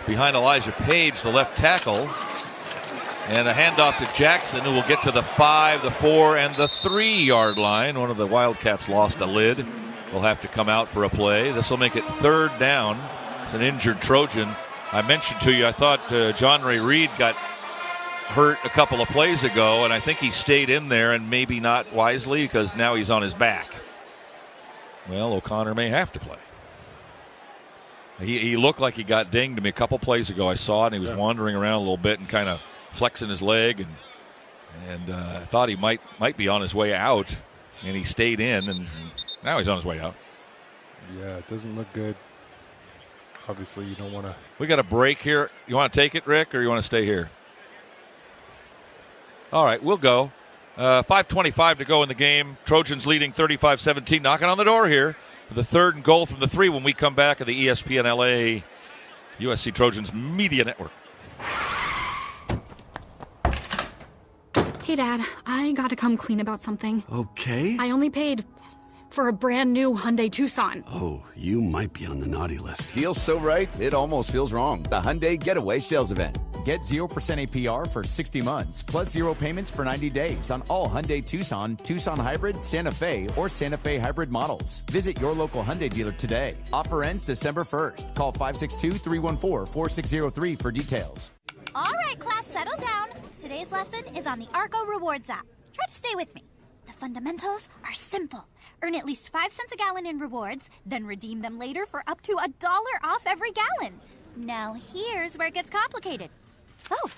behind Elijah Page, the left tackle. And a handoff to Jackson, who will get to the 5, the 4, and the 3-yard line. One of the Wildcats lost a lid. Will have to come out for a play. This will make it 3rd down. It's an injured Trojan. I mentioned to you, I thought John Ray Reed got hurt a couple of plays ago, and I think he stayed in there, and maybe not wisely, because now he's on his back. Well, O'Connor may have to play. He looked like he got dinged to me a couple plays ago. I saw it, and he was wandering around a little bit and kind of flexing his leg, and I thought he might be on his way out, and he stayed in, and now he's on his way out. Yeah, it doesn't look good. Obviously, you don't want to. We got a break here. You want to take it, Rick, or you want to stay here? All right, we'll go. 5:25 to go in the game. Trojans leading 35-17. Knocking on the door here for the 3rd and goal from the 3 when we come back at the ESPN LA USC Trojans Media Network. Hey, Dad, I gotta come clean about something. Okay. I only paid for a brand new Hyundai Tucson. Oh, you might be on the naughty list. Deal's so right, it almost feels wrong. The Hyundai Getaway Sales Event. Get 0% APR for 60 months, plus 0 payments for 90 days on all Hyundai Tucson, Tucson Hybrid, Santa Fe, or Santa Fe Hybrid models. Visit your local Hyundai dealer today. Offer ends December 1st. Call 562-314-4603 for details. All right, class, settle down. Today's lesson is on the Arco Rewards app. Try to stay with me. The fundamentals are simple. Earn at least 5 cents a gallon in rewards, then redeem them later for up to $1 off every gallon. Now here's where it gets complicated. Oh,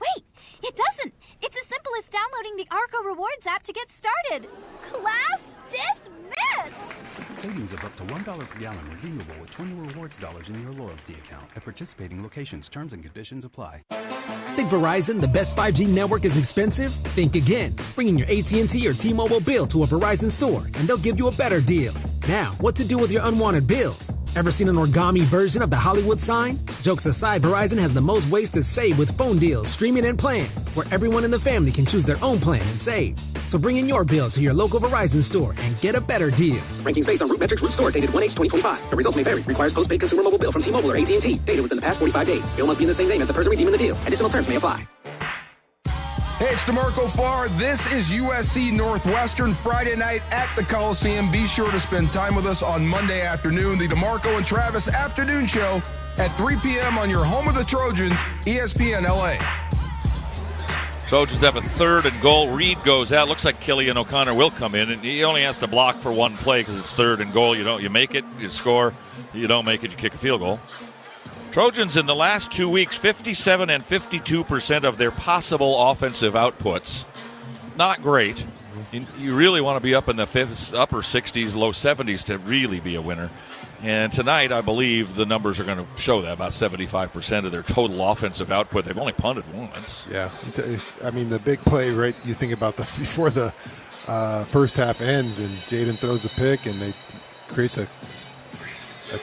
wait, it doesn't. It's as simple as downloading the Arco Rewards app to get started. Class dismissed! Savings of up to $1 per gallon redeemable with 20 rewards dollars in your loyalty account at participating locations. Terms and conditions apply. Think Verizon, the best 5G network, is expensive? Think again. Bring in your AT&T or T-Mobile bill to a Verizon store, and they'll give you a better deal. Now, what to do with your unwanted bills? Ever seen an origami version of the Hollywood sign? Jokes aside, Verizon has the most ways to save with phone deals, streaming, and plans, where everyone in the family can choose their own plan and save. So bring in your bill to your local Verizon store and get a better deal. Rankings based on Root Metrics Root Store, dated 1/8/2025. The results may vary. Requires postpaid consumer mobile bill from T-Mobile or AT&T. Dated within the past 45 days. Bill must be in the same name as the person redeeming the deal. Additional terms may apply. Hey, it's DeMarco Farr. This is USC Northwestern Friday night at the Coliseum. Be sure to spend time with us on Monday afternoon. The DeMarco and Travis afternoon show at 3 p.m. on your home of the Trojans, ESPN LA. Trojans have a 3rd and goal. Reed goes out. Looks like Killian O'Connor will come in, and he only has to block for one play because it's 3rd and goal. You make it, you score. You don't make it, you kick a field goal. Trojans in the last 2 weeks, 57 and 52% of their possible offensive outputs. Not great. You really want to be up in the upper 60s, low 70s to really be a winner. And tonight, I believe the numbers are going to show that about 75% of their total offensive output. They've only punted once. Yeah, I mean the big play, right? You think about before the first half ends, and Jaden throws the pick, and they creates a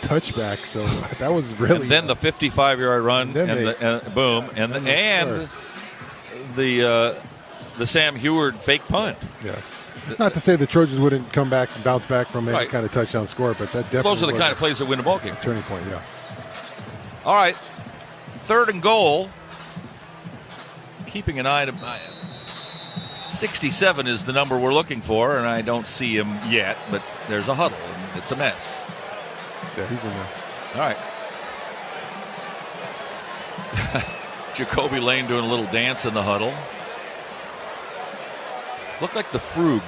touchback. So that was really. And then the 55-yard run, and boom, and the Sam Heward fake punt. Yeah. Not to say the Trojans wouldn't come back and bounce back from any kind of touchdown score, but that definitely those are the kind of plays that win a ball game. Turning point, yeah. All right, 3rd and goal. Keeping an eye to 67 is the number we're looking for, and I don't see him yet, but there's a huddle. And it's a mess. Yeah, he's in there. All right. Jacoby Lane doing a little dance in the huddle. Looked like the Frug.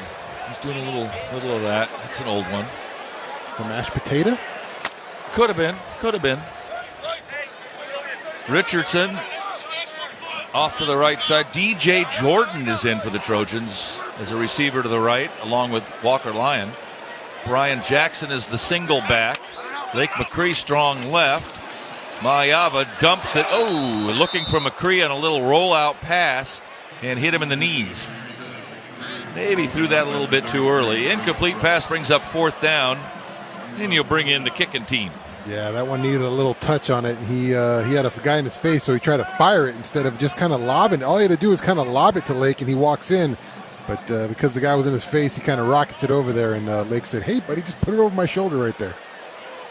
He's doing a little of that. That's an old one. The mashed potato? Could have been. Richardson off to the right side. DJ Jordan is in for the Trojans as a receiver to the right, along with Walker Lyon. Brian Jackson is the single back. Lake McCree strong left. Mayava dumps it. Oh, looking for McCree on a little rollout pass and hit him in the knees. Maybe threw that a little bit too early. Incomplete pass brings up 4th down. Then you'll bring in the kicking team. Yeah, that one needed a little touch on it. He had a guy in his face, so he tried to fire it instead of just kind of lobbing. All he had to do was kind of lob it to Lake, and he walks in. But because the guy was in his face, he kind of rockets it over there, and Lake said, "Hey, buddy, just put it over my shoulder right there."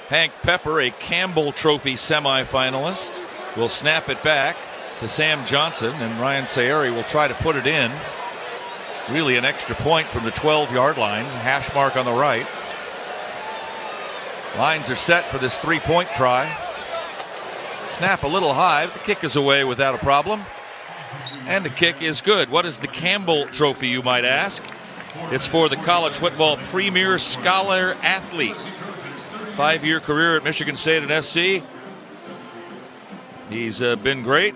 Hank Pepper, a Campbell Trophy semifinalist, will snap it back. to Sam Johnson, and Ryan Sayeri will try to put it in. Really an extra point from the 12-yard line. Hash mark on the right. Lines are set for this three-point try. Snap a little high. The kick is away without a problem. And the kick is good. What is the Campbell Trophy, you might ask? It's for the college football premier scholar athlete. 5-year career at Michigan State and SC. He's been great.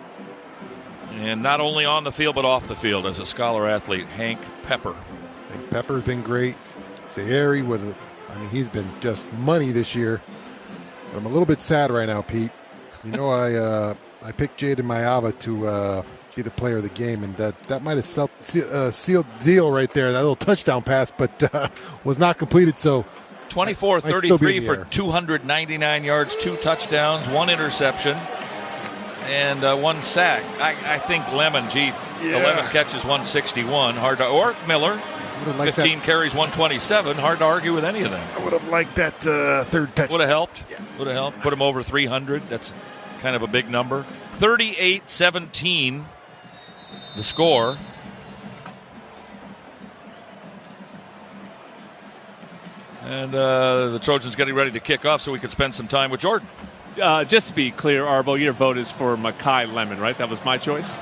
And not only on the field, but off the field as a scholar athlete, Hank Pepper. Hank Pepper's been great. Sayeri, he's been just money this year. But I'm a little bit sad right now, Pete. You know, I picked Jaden Mayava to be the player of the game, and that might have sealed the deal right there, that little touchdown pass, but was not completed. So 24-33 for 299 yards, 2 touchdowns, 1 interception, and 1 sack. I think Lemon, 11 catches, 161. Hard to, or Miller, 15 carries, 127. Hard to argue with any of them. I would have liked that third touchdown. Would have helped. Yeah. Would have helped. Put him over 300. That's kind of a big number. 38-17, the score. And the Trojans getting ready to kick off so we can spend some time with Jordan. Just to be clear, Arbo, your vote is for Makai Lemon, right? That was my choice.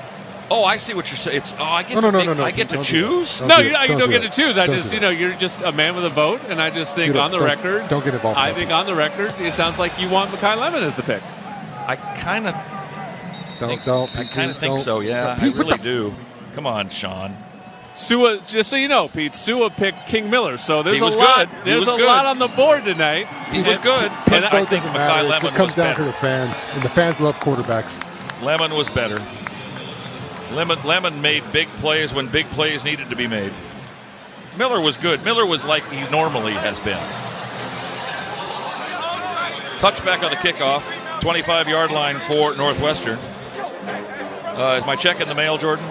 Oh, I see what you're saying. I get to choose? No, you don't get to choose. You're just a man with a vote, and I just think on the record. Don't get involved. I think on the record, it sounds like you want Makai Lemon as the pick. I kind of think so, yeah. I really do. Come on, Shaun. Sua, just so you know, Pete, Sua picked King Miller, so there's a lot. Good. There's a lot on the board tonight. He was good. And I think Makai Lemon was better. It comes down to the fans, and the fans love quarterbacks. Lemon was better. Lemon made big plays when big plays needed to be made. Miller was good. Miller was like he normally has been. Touchback on the kickoff, 25-yard line for Northwestern. Is my check in the mail, Jordan?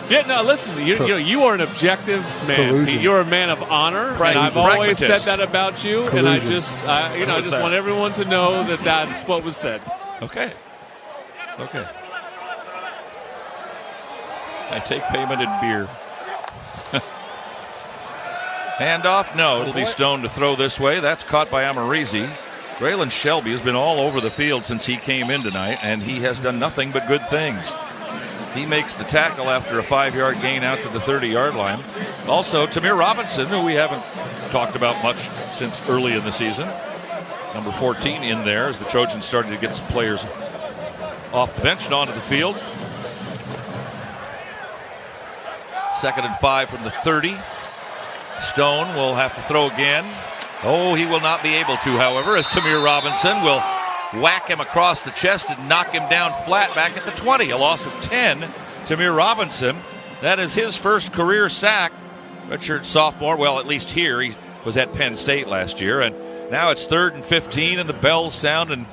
Yeah, no, listen, you are an objective man. Pete. You're a man of honor, and I've always said that about you. Collusion. And I just want everyone to know that that's what was said. Okay. I take payment in beer. Handoff? No, it'll be Stone to throw this way. That's caught by Amarizi. Braylon Shelby has been all over the field since he came in tonight, and he has done nothing but good things. He makes the tackle after a 5-yard gain out to the 30-yard line. Also, Tamir Robinson, who we haven't talked about much since early in the season. Number 14 in there as the Trojans started to get some players off the bench and onto the field. 2nd and 5 from the 30. Stone will have to throw again. Oh, he will not be able to, however, as Tamir Robinson will whack him across the chest and knock him down flat back at the 20. A loss of 10. Tamir Robinson, that is his first career sack. Redshirt sophomore, well, at least here. He was at Penn State last year. And now it's 3rd and 15, and the bells sound, and,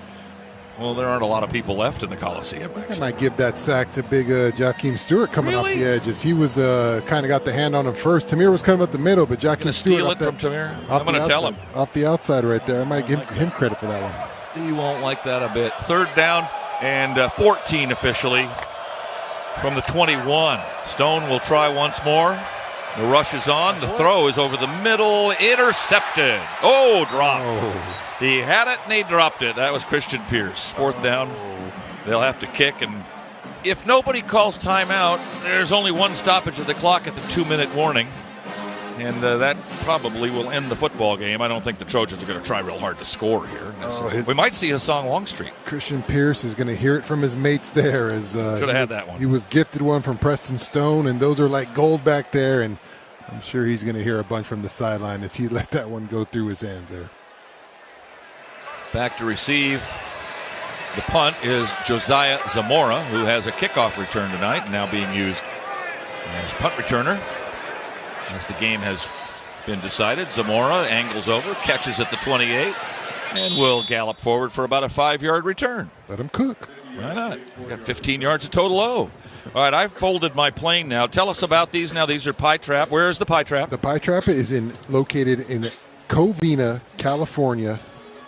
well, there aren't a lot of people left in the Coliseum. I might give that sack to big Jakeem Stewart coming off the edges. He was kind of got the hand on him first. Tamir was coming up the middle, but Jakeem Stewart steal it from Tamir? I'm going to tell him. Off the outside right there. I might give him credit for that one. He won't like that a bit. 3rd down and 14 officially from the 21. Stone will try once more. The rush is on. The throw is over the middle. Intercepted. Oh, drop. He had it and he dropped it. That was Christian Pierce. 4th down. They'll have to kick. And if nobody calls timeout, there's only one stoppage of the clock at the 2-minute warning. And that probably will end the football game. I don't think the Trojans are going to try real hard to score here. We might see Hassan Longstreet. Christian Pierce is going to hear it from his mates there. Should have had that one. He was gifted one from Preston Stone, and those are like gold back there. And I'm sure he's going to hear a bunch from the sideline as he let that one go through his hands there. Back to receive. The punt is Josiah Zamora, who has a kickoff return tonight, now being used as punt returner. As the game has been decided, Zamora angles over, catches at the 28, and will gallop forward for about a 5-yard return. Let him cook. Why not? We've got 15 yards of total O. All right, I've folded my plane now. Tell us about these now. These are Pie Trap. Where is the Pie Trap? The Pie Trap is located in Covina, California.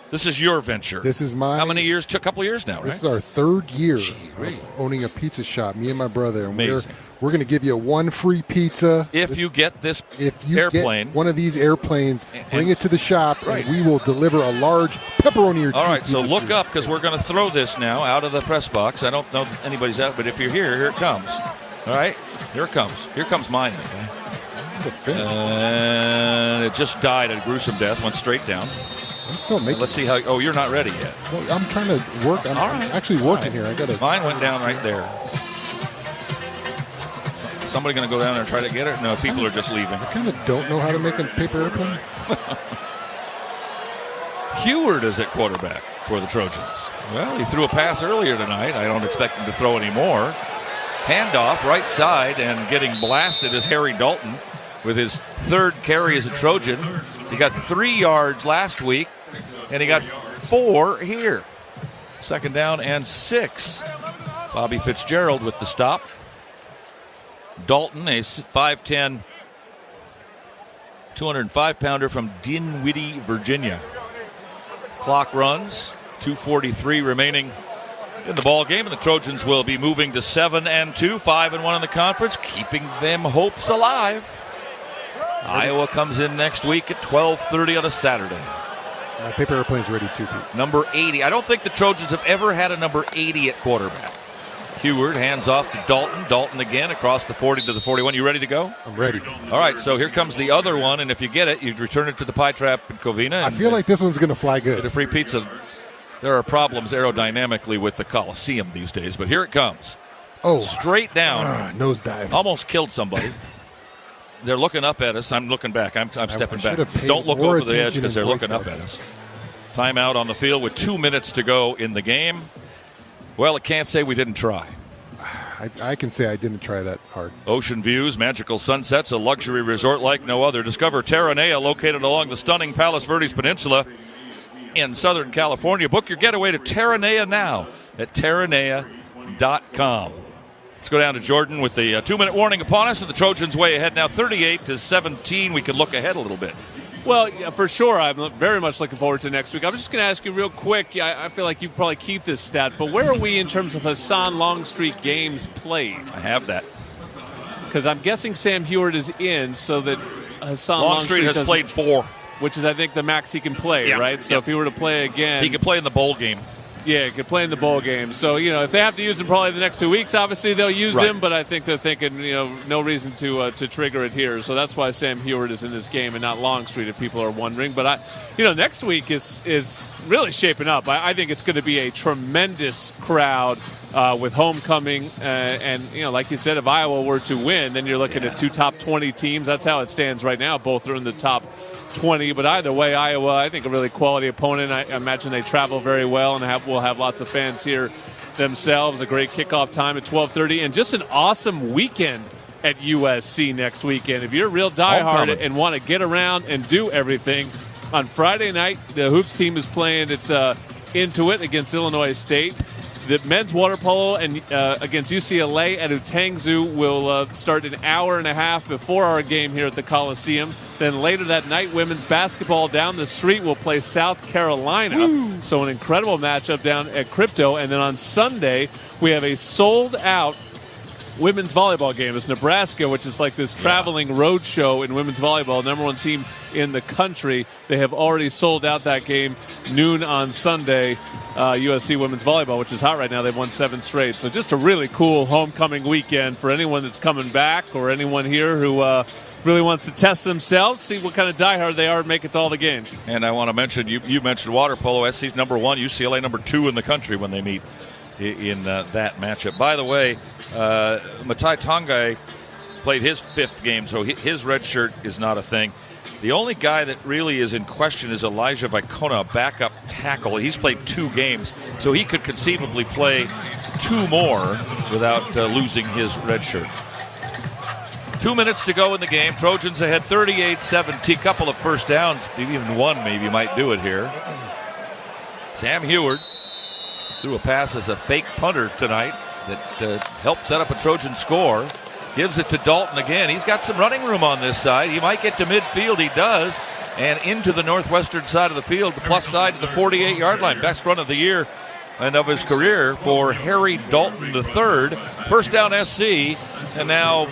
This is your venture. This is my. How many years? A couple years now, right? This is our third year of owning a pizza shop, me and my brother. And Amazing. We're going to give you one free pizza. If you get this airplane. Get one of these airplanes, bring it to the shop, and we will deliver a large pepperoni or two. All right, so look up because we're going to throw this now out of the press box. I don't know if anybody's out, but if you're here it comes. All right, here it comes. Here comes mine. Okay. And it just died a gruesome death, went straight down. I'm still making. Let's see how. Oh, you're not ready yet. Well, I'm trying to work. I'm actually working here. I got to. Mine went down right there. Somebody going to go down there and try to get it? No, people are just leaving. I kind of don't know how to make a paper airplane. Heward is at quarterback for the Trojans. Well, he threw a pass earlier tonight. I don't expect him to throw any more. Handoff, right side, and getting blasted is Harry Dalton with his third carry as a Trojan. He got 3 yards last week, and he got 4 here. 2nd down and 6. Bobby Fitzgerald with the stop. Dalton, a 5'10", 205-pounder from Dinwiddie, Virginia. Clock runs, 2:43 remaining in the ball game, and the Trojans will be moving to 7-2, 5-1 in the conference, keeping them hopes alive. Iowa comes in next week at 12:30 on a Saturday. My paper airplane's ready too, Pete. Number 80. I don't think the Trojans have ever had a number 80 at quarterback. Heward hands off to Dalton. Dalton again across the 40 to the 41. You ready to go? I'm ready. All right, so here comes the other one, and if you get it, you return it to the Pie Trap in Covina. I feel like this one's going to fly good. Get a free pizza. There are problems aerodynamically with the Coliseum these days, but here it comes. Oh. Straight down. Nosedive. Almost killed somebody. They're looking up at us. I'm looking back. I'm stepping back. paid Don't look more over the edge attention because they're in looking up at us. Timeout on the field with 2 minutes to go in the game. Well, it can't say we didn't try. I can say I didn't try that hard. Ocean views, magical sunsets, a luxury resort like no other. Discover Terranea, located along the stunning Palos Verdes Peninsula in Southern California. Book your getaway to Terranea now at Terranea.com. Let's go down to Jordan with the 2-minute warning upon us, and the Trojans way ahead now, 38-17. We can look ahead a little bit. Well, yeah, for sure. I'm very much looking forward to next week. I'm just going to ask you real quick. I feel like you probably keep this stat, but where are we in terms of Hassan Longstreet games played? I have that. Because I'm guessing Sam Heward is in, so that Hassan Longstreet has played 4. Which is, I think, the max he can play, right? So if he were to play again... He could play in the bowl game. Yeah, he could play in the bowl game. So, if they have to use him probably the next 2 weeks, obviously they'll use him, but I think they're thinking, no reason to trigger it here. So that's why Sam Heward is in this game and not Longstreet, if people are wondering. But, next week is really shaping up. I think it's going to be a tremendous crowd with homecoming. And, like you said, if Iowa were to win, then you're looking at 2 top 20 teams. That's how it stands right now. Both are in the top 20, but either way, Iowa, I think, a really quality opponent. I imagine they travel very well and will have lots of fans here themselves. A great kickoff time at 12:30, and just an awesome weekend at USC next weekend. If you're a real diehard and want to get around and do everything, on Friday night, the Hoops team is playing at Intuit against Illinois State. The men's water polo and against UCLA at Utangzu will start an hour and a half before our game here at the Coliseum. Then later that night, women's basketball down the street will play South Carolina. Woo. So an incredible matchup down at Crypto. And then on Sunday, we have a sold-out women's volleyball game. It's Nebraska, which is like this traveling road show in women's volleyball, number 1 team in the country. They have already sold out that game noon on Sunday. USC women's volleyball, which is hot right now. They've won 7 straight. So just a really cool homecoming weekend for anyone that's coming back or anyone here who really wants to test themselves, see what kind of diehard they are and make it to all the games. And I want to mention, you mentioned water polo. SC's number 1, UCLA number 2 in the country when they meet in that matchup. By the way, Matai Tongai played his 5th game, so his red shirt is not a thing. The only guy that really is in question is Elijah Vicona, backup tackle. He's played 2 games, so he could conceivably play 2 more without losing his red shirt. 2 minutes to go in the game. Trojans ahead 38-17. Couple of first downs, even one maybe might do it here. Sam Heward threw a pass as a fake punter tonight that helped set up a Trojan score. Gives it to Dalton again. He's got some running room on this side. He might get to midfield. He does. and into the Northwestern side of the field, the plus side to the 48-yard line. Best run of the year and of his career for Harry Dalton III. First down SC, and now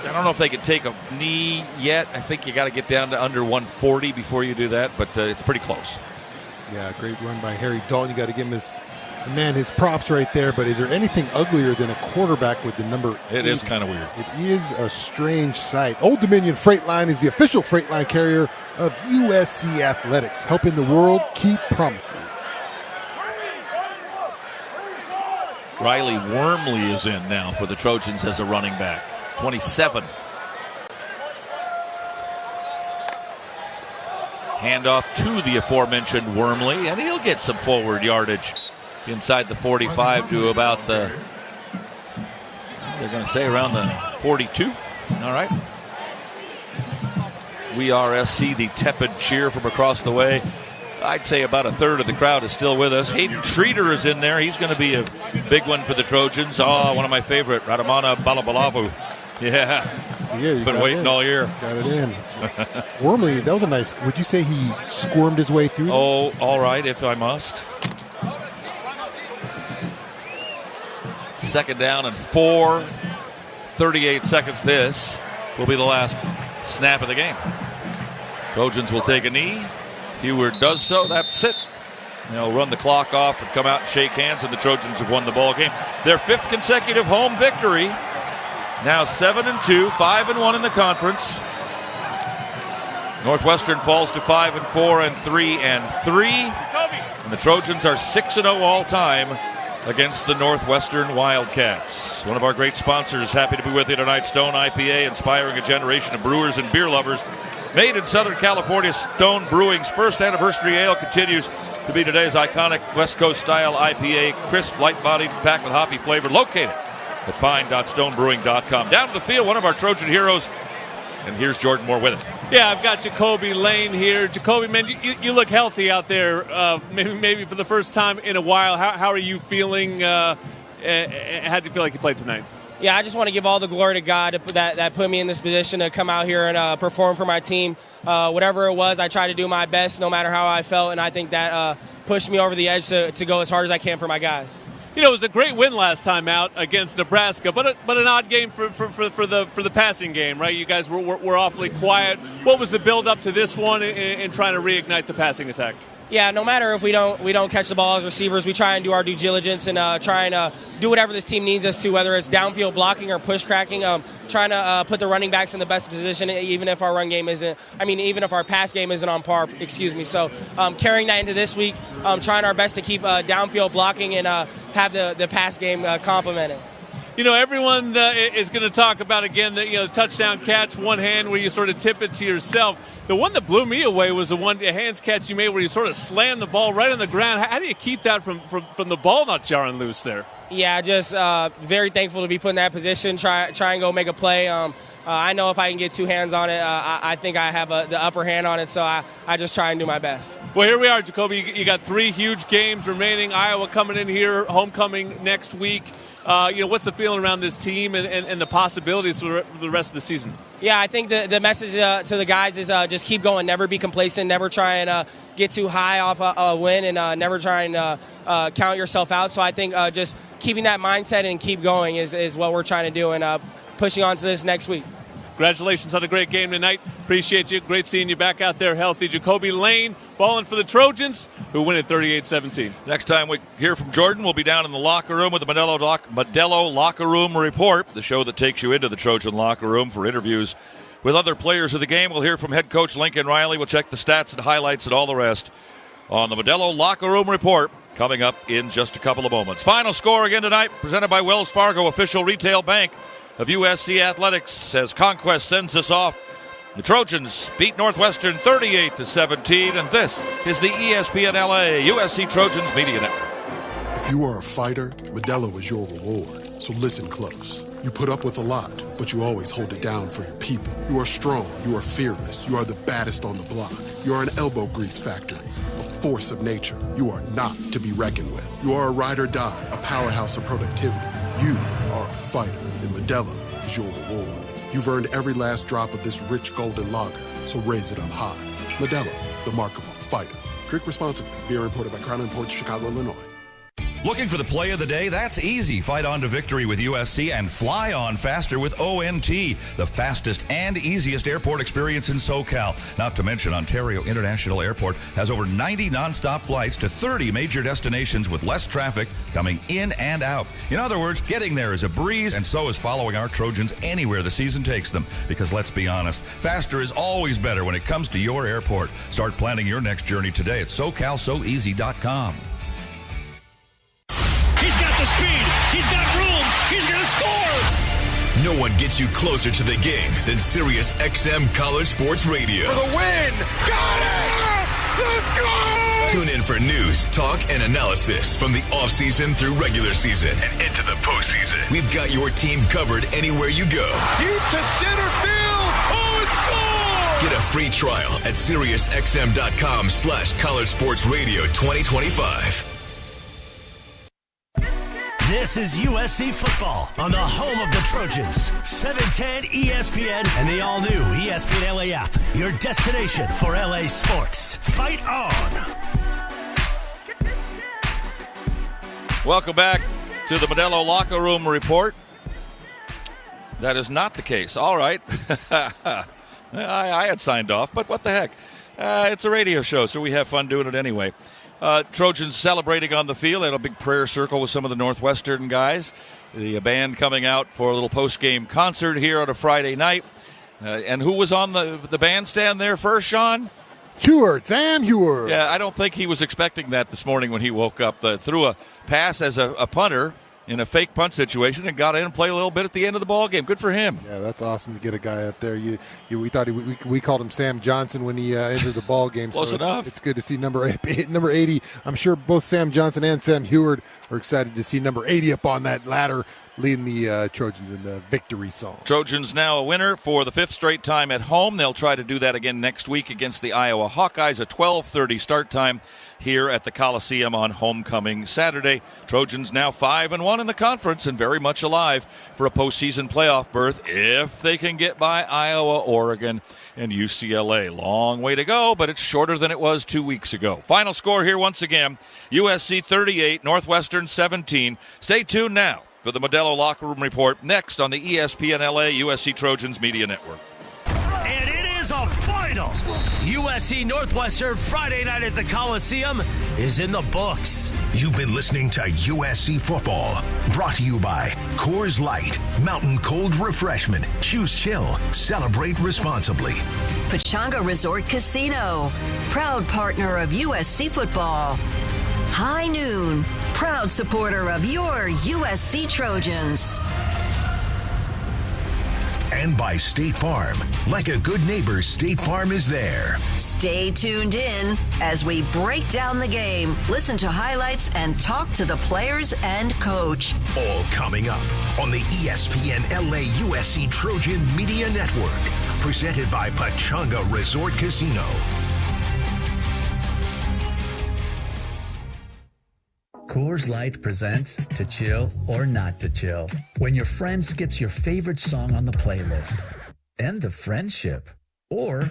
I don't know if they could take a knee yet. I think you got to get down to under 140 before you do that, but it's pretty close. Yeah, great run by Harry Dalton. You got to give him his props right there, but is there anything uglier than a quarterback with the number 80? It is kind of weird. It is a strange sight. Old Dominion Freight Line is the official freight line carrier of USC Athletics, helping the world keep promises. Riley Wormley is in now for the Trojans as a running back. 27. Handoff to the aforementioned Wormley, and he'll get some forward yardage inside the 45 to about they're going to say around the 42. All right. We are SC, the tepid cheer from across the way. I'd say about a third of the crowd is still with us. Hayden Treater is in there. He's going to be a big one for the Trojans. Oh, one of my favorite, Radamana Balabalavu. Yeah. Been waiting all year. Got it in. Wormley, that was a nice. Would you say he squirmed his way through? Oh, all right, if I must. Second down and 4. 38 seconds. This will be the last snap of the game. Trojans will take a knee. Heward does so. That's it. They'll run the clock off and come out and shake hands, and the Trojans have won the ball game. Their 5th consecutive home victory. Now 7-2, 5-1 in the conference. Northwestern falls to 5-4 and 3-3. And the Trojans are 6-0 all time against the Northwestern Wildcats. One of our great sponsors, happy to be with you tonight. Stone IPA, inspiring a generation of brewers and beer lovers. Made in Southern California, Stone Brewing's first anniversary ale continues to be today's iconic West Coast style IPA, crisp, light-bodied, packed with hoppy flavor, located at fine.stonebrewing.com. Down to the field, one of our Trojan heroes, and here's Jordan Moore with it. Yeah, I've got Jacoby Lane here. Jacoby, man, you look healthy out there, maybe for the first time in a while. How are you feeling? How do you feel like you played tonight? Yeah, I just want to give all the glory to God that put me in this position to come out here and perform for my team. Whatever it was, I tried to do my best no matter how I felt, and I think that pushed me over the edge to go as hard as I can for my guys. You know, it was a great win last time out against Nebraska, but an odd game for the passing game, right? You guys were awfully quiet. What was the build up to this one in trying to reignite the passing attack? Yeah, no matter if we don't catch the ball as receivers, we try and do our due diligence and try and do whatever this team needs us to, whether it's downfield blocking or push cracking. Trying to put the running backs in the best position, even if our run game isn't. Even if our pass game isn't on par. So carrying that into this week, trying our best to keep downfield blocking and have the pass game complemented. You know, everyone is going to talk about, again, the touchdown catch, one hand where you sort of tip it to yourself. The one that blew me away was the hands catch you made where you sort of slammed the ball right on the ground. How do you keep that from the ball not jarring loose there? Yeah, just very thankful to be put in that position, try and go make a play. I know if I can get two hands on it, I think I have the upper hand on it, so I just try and do my best. Well, here we are, Jacoby. You got 3 huge games remaining. Iowa coming in here, homecoming next week. What's the feeling around this team and the possibilities for the rest of the season? Yeah, I think the message to the guys is just keep going, never be complacent, never try and get too high off a win, and never try and count yourself out. So I think just keeping that mindset and keep going is what we're trying to do, and pushing on to this next week. Congratulations on a great game tonight. Appreciate you. Great seeing you back out there healthy. Jacoby Lane balling for the Trojans, who win at 38-17. Next time we hear from Jordan, we'll be down in the locker room with the Modelo Locker Room Report, the show that takes you into the Trojan locker room for interviews with other players of the game. We'll hear from head coach Lincoln Riley. We'll check the stats and highlights and all the rest on the Modelo Locker Room Report coming up in just a couple of moments. Final score again tonight, presented by Wells Fargo, official retail bank of USC Athletics, as Conquest sends us off. The Trojans beat Northwestern 38-17, and this is the ESPN LA USC Trojans Media Network. If you are a fighter, Modelo is your reward. So listen close. You put up with a lot, but you always hold it down for your people. You are strong, you are fearless, you are the baddest on the block. You are an elbow grease factory, a force of nature. You are not to be reckoned with. You are a ride or die, a powerhouse of productivity. You are a fighter, and Modelo is your reward. You've earned every last drop of this rich golden lager, so raise it up high. Modelo, the mark of a fighter. Drink responsibly. Beer imported by Crown Imports, Chicago, Illinois. Looking for the play of the day? That's easy. Fight on to victory with USC and fly on faster with ONT, the fastest and easiest airport experience in SoCal. Not to mention, Ontario International Airport has over 90 nonstop flights to 30 major destinations with less traffic coming in and out. In other words, getting there is a breeze, and so is following our Trojans anywhere the season takes them. Because let's be honest, faster is always better when it comes to your airport. Start planning your next journey today at SoCalSoEasy.com. He's got the speed. He's got room. He's going to score. No one gets you closer to the game than Sirius XM College Sports Radio. For the win. Got it. Let's go. Tune in for news, talk, and analysis from the offseason through regular season and into the postseason. We've got your team covered anywhere you go. Deep to center field. Oh, it's gone. Get a free trial at SiriusXM.com/College Sports Radio 2025. This is USC football on the home of the Trojans. 710 ESPN and the all-new ESPN LA app. Your destination for LA sports. Fight on! Welcome back to the Modelo Locker Room Report. That is not the case. All right. I had signed off, but what the heck? It's a radio show, so we have fun doing it anyway. Trojans celebrating on the field. They had a big prayer circle with some of the Northwestern guys. The band coming out for a little post-game concert here on a Friday night. And who was on the bandstand there first, Shaun? Sam Heward. Yeah, I don't think he was expecting that this morning when he woke up. Threw a pass as a punter in a fake punt situation and got in and played a little bit at the end of the ball game. Good for him. Yeah, that's awesome to get a guy up there. We thought we called him Sam Johnson when he entered the ball game. Close enough. It's good to see number 80. I'm sure both Sam Johnson and Sam Heward are excited to see number 80 up on that ladder, leading the Trojans in the victory song. Trojans now a winner for the fifth straight time at home. They'll try to do that again next week against the Iowa Hawkeyes. A 12:30 start time here at the Coliseum on homecoming Saturday. Trojans now 5-1 in the conference and very much alive for a postseason playoff berth if they can get by Iowa, Oregon, and UCLA. Long way to go, but it's shorter than it was 2 weeks ago. Final score here once again, USC 38, Northwestern 17. Stay tuned now for the Modelo Locker Room Report next on the ESPN LA USC Trojans Media Network. And it is a final. USC Northwestern Friday night at the Coliseum is in the books. You've been listening to USC Football, brought to you by Coors Light, Mountain Cold Refreshment. Choose chill. Celebrate responsibly. Pechanga Resort Casino, proud partner of USC Football. High Noon, proud supporter of your USC Trojans. And by State Farm. Like a good neighbor, State Farm is there. Stay tuned in as we break down the game, listen to highlights, and talk to the players and coach. All coming up on the ESPN LA USC Trojan Media Network. Presented by Pechanga Resort Casino. Coors Light presents To Chill or Not to Chill. When your friend skips your favorite song on the playlist. End the friendship. Or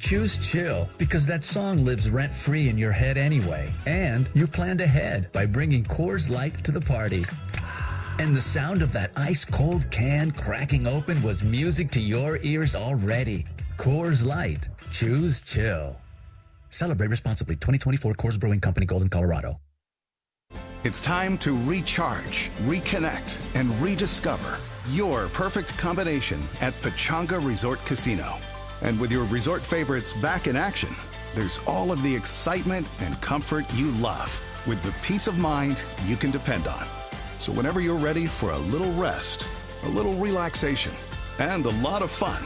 choose chill because that song lives rent-free in your head anyway. And you planned ahead by bringing Coors Light to the party. And the sound of that ice-cold can cracking open was music to your ears already. Coors Light. Choose chill. Celebrate responsibly. 2024 Coors Brewing Company, Golden, Colorado. It's time to recharge, reconnect, and rediscover your perfect combination at Pechanga Resort Casino. And with your resort favorites back in action, there's all of the excitement and comfort you love with the peace of mind you can depend on. So whenever you're ready for a little rest, a little relaxation, and a lot of fun,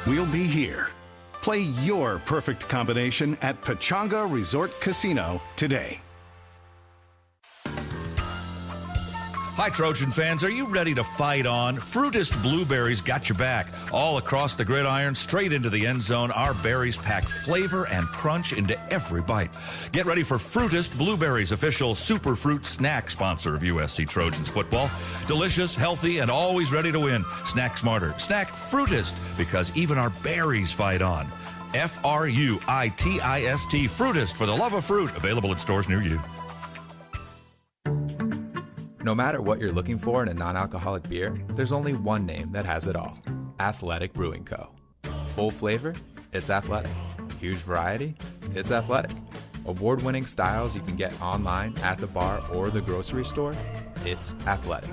we'll be here. Play your perfect combination at Pechanga Resort Casino today. Hi, Trojan fans. Are you ready to fight on? Fruitist Blueberries got your back. All across the gridiron, straight into the end zone, our berries pack flavor and crunch into every bite. Get ready for Fruitist Blueberries, official superfruit snack sponsor of USC Trojans football. Delicious, healthy, and always ready to win. Snack smarter. Snack Fruitist, because even our berries fight on. Fruitist, Fruitist, for the love of fruit. Available in stores near you. No matter what you're looking for in a non-alcoholic beer, there's only one name that has it all. Athletic Brewing Co. Full flavor? It's athletic. Huge variety? It's athletic. Award-winning styles you can get online, at the bar, or the grocery store? It's athletic.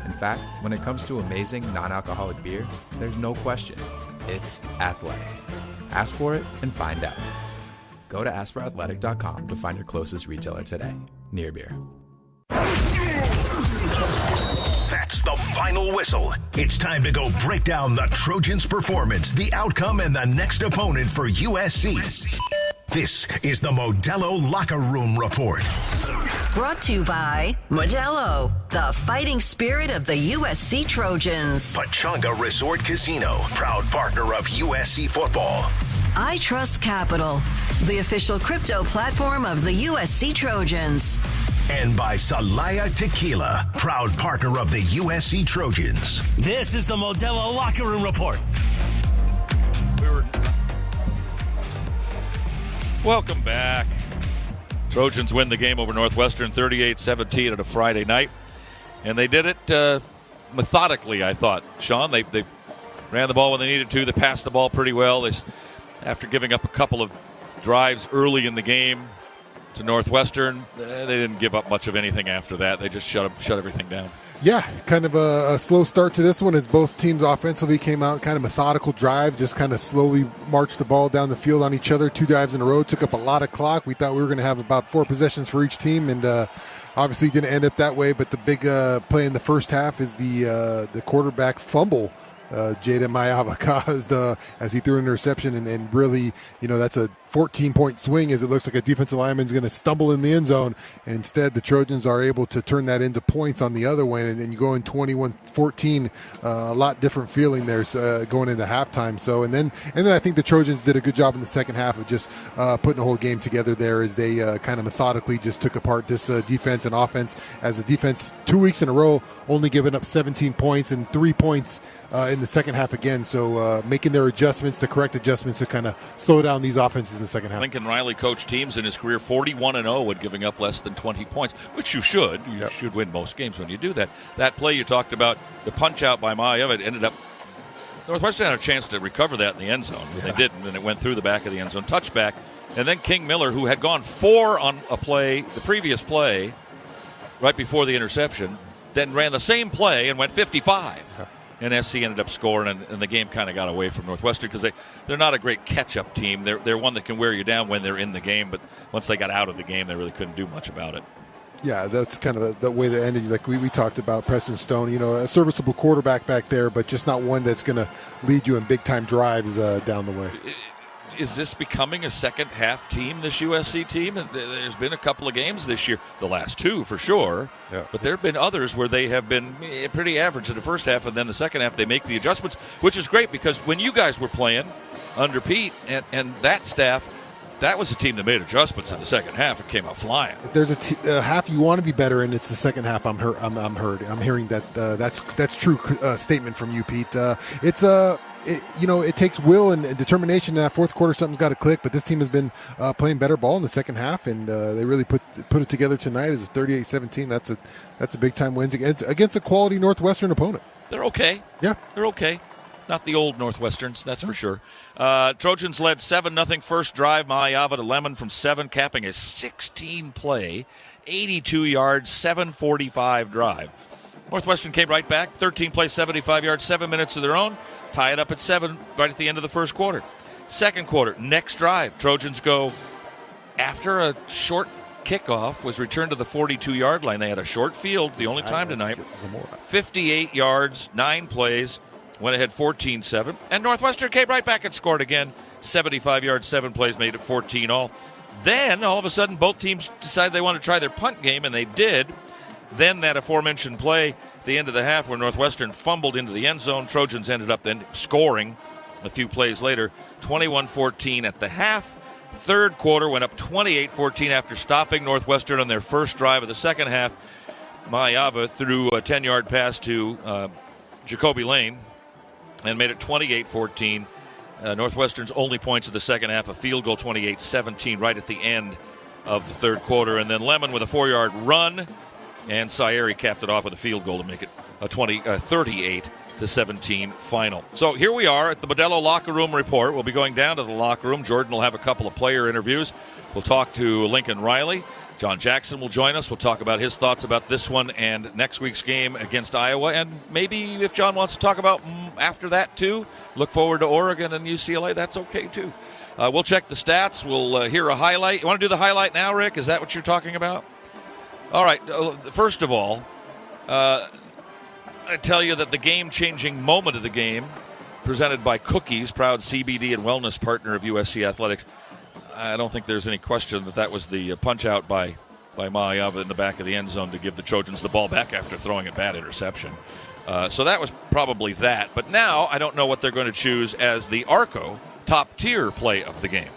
In fact, when it comes to amazing non-alcoholic beer, there's no question. It's athletic. Ask for it and find out. Go to askforathletic.com to find your closest retailer today. Near Beer. That's the final whistle. It's time to go break down the Trojans' performance, the outcome, and the next opponent for USC. This is the Modelo Locker Room Report. Brought to you by Modelo, the fighting spirit of the USC Trojans. Pechanga Resort Casino, proud partner of USC football. I Trust Capital, the official crypto platform of the USC Trojans. And by Salaya Tequila, proud partner of the USC Trojans. This is the Modelo Locker Room Report. Welcome back. Trojans win the game over Northwestern 38-17 at a Friday night. And they did it methodically, I thought. Shaun, they ran the ball when they needed to. They passed the ball pretty well. After giving up a couple of drives early in the game to Northwestern, they didn't give up much of anything after that. They just shut everything down. Yeah, kind of a slow start to this one as both teams offensively came out, kind of methodical drives, just kind of slowly marched the ball down the field on each other. 2 drives in a row, took up a lot of clock. We thought we were going to have about 4 possessions for each team, and obviously didn't end up that way. But the big play in the first half is the quarterback fumble. Jada Mayava caused as he threw an interception, and really, that's a 14-point swing as it looks like a defensive lineman is going to stumble in the end zone. And instead, the Trojans are able to turn that into points on the other one, and then you go in 21-14, a lot different feeling there going into halftime. So, and then I think the Trojans did a good job in the second half of just putting the whole game together there as they kind of methodically just took apart this defense and offense, as the defense 2 weeks in a row only giving up 17 points and 3 points in the second half again. So making their adjustments, the correct adjustments to kind of slow down these offenses in the second half. Lincoln Riley coached teams in his career 41-0 at giving up less than 20 points, which you should. You should win most games when you do that. That play you talked about, the punch out by Maya, it ended up Northwestern had a chance to recover that in the end zone. They didn't, and it went through the back of the end zone. Touchback, and then King Miller, who had gone 4 on a play, the previous play, right before the interception, then ran the same play and went 55. And SC ended up scoring, and the game kind of got away from Northwestern because they're not a great catch-up team. They're one that can wear you down when they're in the game, but once they got out of the game, they really couldn't do much about it. Yeah, that's kind of the way that ended. Like we talked about Preston Stone, a serviceable quarterback back there, but just not one that's going to lead you in big-time drives down the way. Is this becoming a second-half team, this USC team? There's been a couple of games this year, the last 2 for sure, but there have been others where they have been pretty average in the first half, and then the second half they make the adjustments, which is great because when you guys were playing under Pete and that staff, that was a team that made adjustments in the second half. It came out flying. There's a half you want to be better, and it's the second half. I'm hearing that's true statement from you, Pete. It takes will and determination. In that fourth quarter, something's got to click. But this team has been playing better ball in the second half, and they really put it together tonight as a 38-17. That's a big time win against a quality Northwestern opponent. They're okay. Yeah, they're okay. Not the old Northwesterns, that's for sure. Trojans led 7-0 first drive. Mayava to Lemon from 7, capping a 16-play, 82-yard, 7:45 drive. Northwestern came right back, 13-play, 75 yards, 7 minutes of their own. Tie it up at 7 right at the end of the first quarter. Second quarter, next drive. Trojans go after a short kickoff was returned to the 42-yard line. They had a short field, the only time tonight. 58 yards, 9 plays. Went ahead 14-7. And Northwestern came right back and scored again. 75 yards, 7 plays, made it 14 all. Then, all of a sudden, both teams decided they wanted to try their punt game, and they did. Then that aforementioned play at the end of the half where Northwestern fumbled into the end zone. Trojans ended up then scoring a few plays later. 21-14 at the half. Third quarter went up 28-14 after stopping Northwestern on their first drive of the second half. Mayava threw a 10-yard pass to Jacoby Lane and made it 28-14 Northwestern's only points of the second half, a field goal, 28-17, right at the end of the third quarter. And then Lemon with a 4-yard run, and Sayeri capped it off with a field goal to make it a 38-17 final. So here we are at the Modelo Locker Room Report. We'll be going down to the locker room. Jordan will have a couple of player interviews. We'll talk to Lincoln Riley. John Jackson will join us. We'll talk about his thoughts about this one and next week's game against Iowa. And maybe if John wants to talk about after that, too, look forward to Oregon and UCLA. That's okay, too. We'll check the stats. We'll hear a highlight. You want to do the highlight now, Rick? Is that what you're talking about? All right. First of all, I tell you that the game-changing moment of the game, presented by Cookies, proud CBD and wellness partner of USC Athletics, I don't think there's any question that was the punch-out by Maayava in the back of the end zone to give the Trojans the ball back after throwing a bad interception. So that was probably that. But now I don't know what they're going to choose as the Arco top-tier play of the game.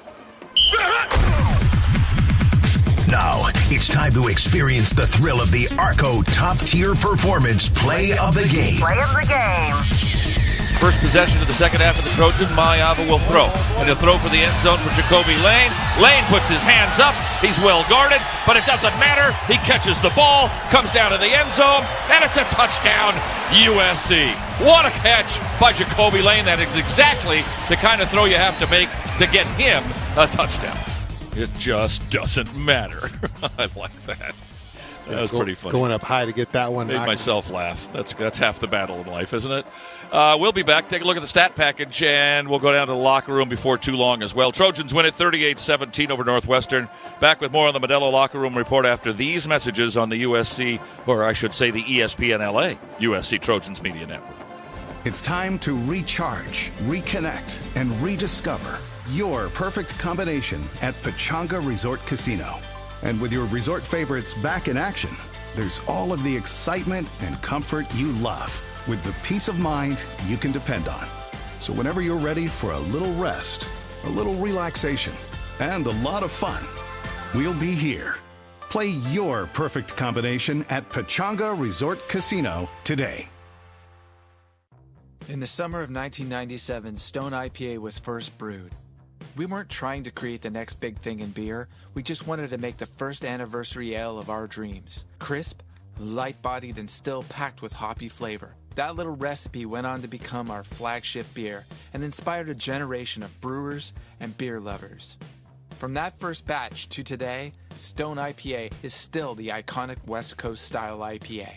Now, it's time to experience the thrill of the Arco top-tier performance play of the game. Play of the game. First possession of the second half of the Trojans, Maayava will throw. And he'll throw for the end zone for Jacoby Lane. Lane puts his hands up. He's well guarded, but it doesn't matter. He catches the ball, comes down to the end zone, and it's a touchdown, USC. What a catch by Jacoby Lane. That is exactly the kind of throw you have to make to get him a touchdown. It just doesn't matter. I like that. That was pretty funny. Going up high to get that one. Made myself laugh. That's half the battle in life, isn't it? We'll be back. Take a look at the stat package, and we'll go down to the locker room before too long as well. Trojans win it 38-17 over Northwestern. Back with more on the Modelo Locker Room Report after these messages on the USC, or I should say the ESPN LA, USC Trojans Media Network. It's time to recharge, reconnect, and rediscover your perfect combination at Pechanga Resort Casino. And with your resort favorites back in action, there's all of the excitement and comfort you love with the peace of mind you can depend on. So whenever you're ready for a little rest, a little relaxation, and a lot of fun, we'll be here. Play your perfect combination at Pechanga Resort Casino today. In the summer of 1997, Stone IPA was first brewed. We weren't trying to create the next big thing in beer. We just wanted to make the first anniversary ale of our dreams. Crisp, light-bodied, and still packed with hoppy flavor. That little recipe went on to become our flagship beer and inspired a generation of brewers and beer lovers. From that first batch to today, Stone IPA is still the iconic West Coast style IPA.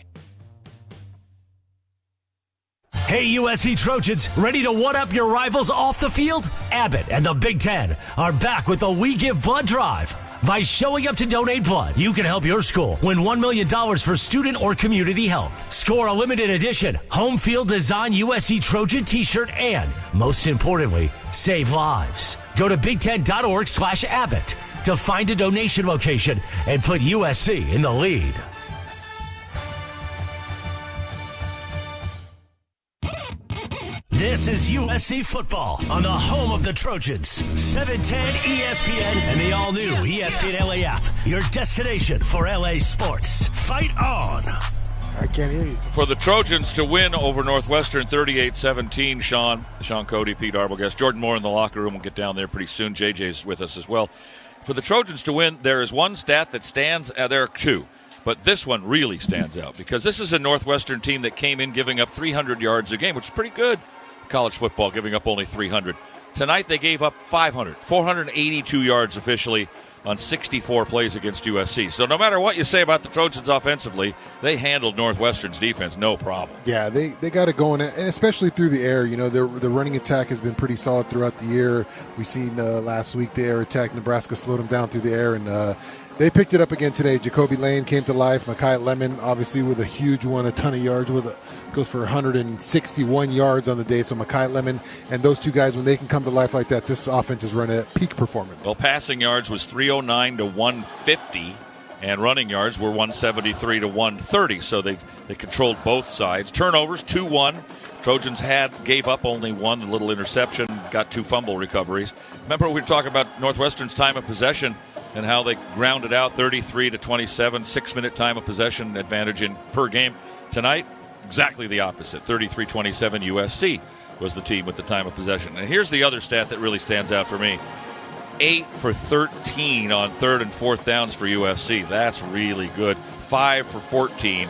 Hey, USC Trojans, ready to one-up your rivals off the field? Abbott and the Big Ten are back with the We Give Blood Drive. By showing up to donate blood, you can help your school win $1 million for student or community health. Score a limited edition home field design USC Trojan t-shirt and, most importantly, save lives. Go to big10.org/Abbott to find a donation location and put USC in the lead. This is USC football on the home of the Trojans. 710 ESPN and the all-new ESPN LA app. Your destination for LA sports. Fight on. I can't hear you. For the Trojans to win over Northwestern 38-17, Shaun, Cody, Pete Arbogast, Jordan Moore in the locker room. We'll get down there pretty soon. JJ's with us as well. For the Trojans to win, there is one stat that stands, there are two. But this one really stands out because this is a Northwestern team that came in giving up 300 yards a game, which is pretty good. College football giving up only 300. Tonight they gave up 482 yards officially on 64 plays against USC. So no matter what you say about the Trojans offensively, they handled Northwestern's defense no problem. Yeah, they got it going, and especially through the air. You know, the running attack has been pretty solid throughout the year. We've seen last week the air attack. Nebraska slowed them down through the air, and they picked it up again today. Jacoby Lane came to life. Mekhi Lemon, obviously, with a huge one, a ton of yards, goes for 161 yards on the day. So Mekhi Lemon and those two guys, when they can come to life like that, this offense is running at peak performance. Well, passing yards was 309 to 150, and running yards were 173 to 130. So they controlled both sides. Turnovers, 2-1. Trojans gave up only one, a little interception, got 2 fumble recoveries. Remember we were talking about Northwestern's time of possession and how they grounded out 33 to 27, 6-minute time of possession advantage per game. Tonight, exactly the opposite, 33-27 USC. was the team with the time of possession. And here's the other stat that really stands out for me. 8 for 13 on 3rd and 4th downs for USC. That's really good. 5 for 14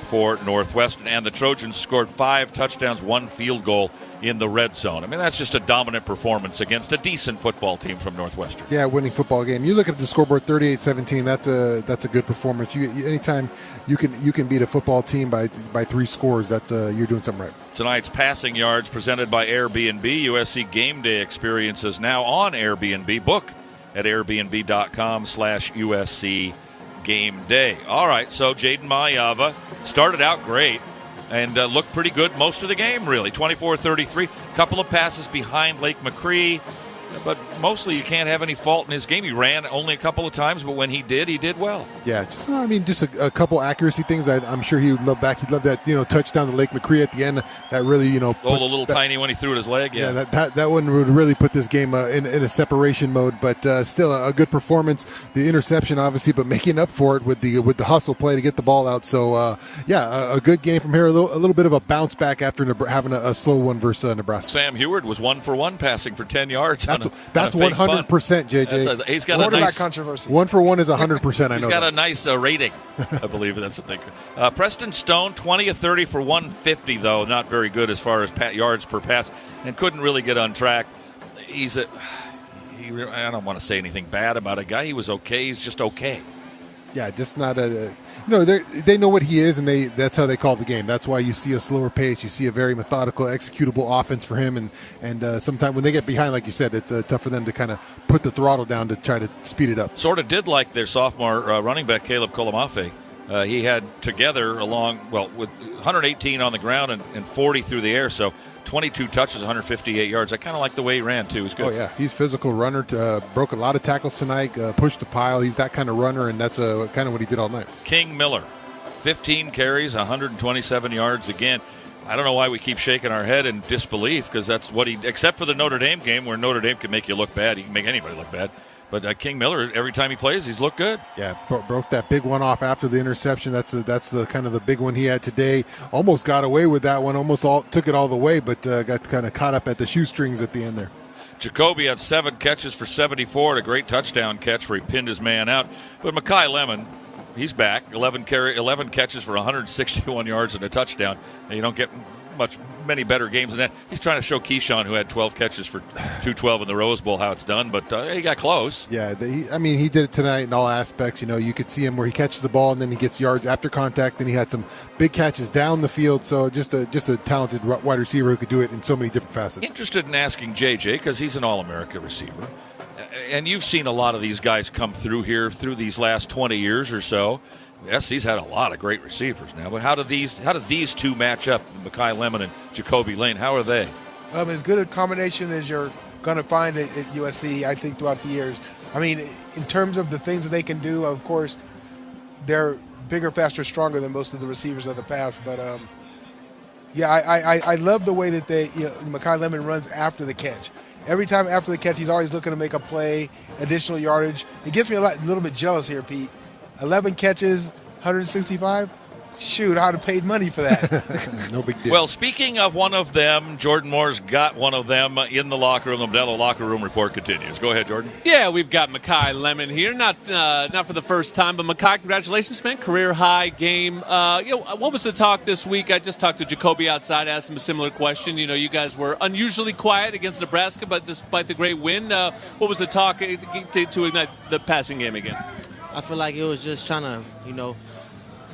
for Northwestern. And the Trojans scored 5 touchdowns, 1 field goal in the red zone. I mean, that's just a dominant performance against a decent football team from Northwestern. Yeah, winning football game. You look at the scoreboard, 38-17. That's a good performance. Anytime you can beat a football team by 3 scores, that's you're doing something right. Tonight's passing yards presented by Airbnb. USC Game Day experiences now on Airbnb. Book at airbnb.com/USC Game Day. All right, so Jaden Mayava started out great and looked pretty good most of the game, really. 24-33, couple of passes behind Lake McCree, but mostly you can't have any fault in his game. He ran only a couple of times, but when he did well. Yeah, just a couple accuracy things. I'm sure he would love back. He'd love that touchdown to Lake McCree at the end. That really the little tiny one he threw at his leg. Yeah, that one would really put this game in a separation mode. But still a good performance. The interception, obviously, but making up for it with the hustle play to get the ball out. So a good game from here. A little bit of a bounce back after having a slow one versus Nebraska. Sam Heward was 1 for 1 passing for 10 yards. That's 100%, JJ. He's got a nice controversy. 1 for 1 is 100%. I know. He's got a nice rating, I believe that's what they. Preston Stone, 20 of 30 for 150, though not very good as far as yards per pass, and couldn't really get on track. I don't want to say anything bad about a guy. He was okay. He's just okay. Yeah, just not they know what he is, and that's how they call the game. That's why you see a slower pace. You see a very methodical, executable offense for him, and sometimes when they get behind, like you said, it's tough for them to kind of put the throttle down to try to speed it up. Sort of did like their sophomore running back, Caleb Kolamafe. He had together with 118 on the ground and 40 through the air, so 22 touches, 158 yards. I kind of like the way he ran, too. He's good. Oh, yeah. He's a physical runner. Broke a lot of tackles tonight, pushed the pile. He's that kind of runner, and that's kind of what he did all night. King Miller, 15 carries, 127 yards again. I don't know why we keep shaking our head in disbelief, because that's what except for the Notre Dame game where Notre Dame can make you look bad. He can make anybody look bad. But King Miller, every time he plays, he's looked good. Yeah, broke that big one off after the interception. That's the kind of the big one he had today. Almost got away with that one. Took it all the way, but got kind of caught up at the shoestrings at the end there. Jacoby had 7 catches for 74 and a great touchdown catch where he pinned his man out. But Makai Lemon, he's back. 11 catches for 161 yards and a touchdown. And you don't get many better games than that. He's trying to show Keyshawn, who had 12 catches for 212 in the Rose Bowl, how it's done, but he got close. Yeah, he did it tonight in all aspects. You could see him where he catches the ball and then he gets yards after contact, and he had some big catches down the field. So just a talented wide receiver who could do it in so many different facets. Interested in asking JJ, because he's an All-America receiver, and you've seen a lot of these guys come through here through these last 20 years or so. Yes, he's had a lot of great receivers now, but how do these two match up, Makai Lemon and Jacoby Lane? How are they? As good a combination as you're going to find at USC, I think, throughout the years. I mean, in terms of the things that they can do, of course, they're bigger, faster, stronger than most of the receivers of the past. But, I love the way that Makai Lemon runs after the catch. Every time after the catch, he's always looking to make a play, additional yardage. It gets me a little bit jealous here, Pete. 11 catches, 165. Shoot, I'd have paid money for that. No big deal. Well, speaking of one of them, Jordan Moore's got one of them in the locker room. The Modelo Locker Room Report continues. Go ahead, Jordan. Yeah, we've got Makai Lemon here. Not for the first time, but Makai, congratulations, man. Career high game. What was the talk this week? I just talked to Jacoby outside, asked him a similar question. You guys were unusually quiet against Nebraska, but despite the great win, what was the talk to ignite the passing game again? I feel like it was just trying to,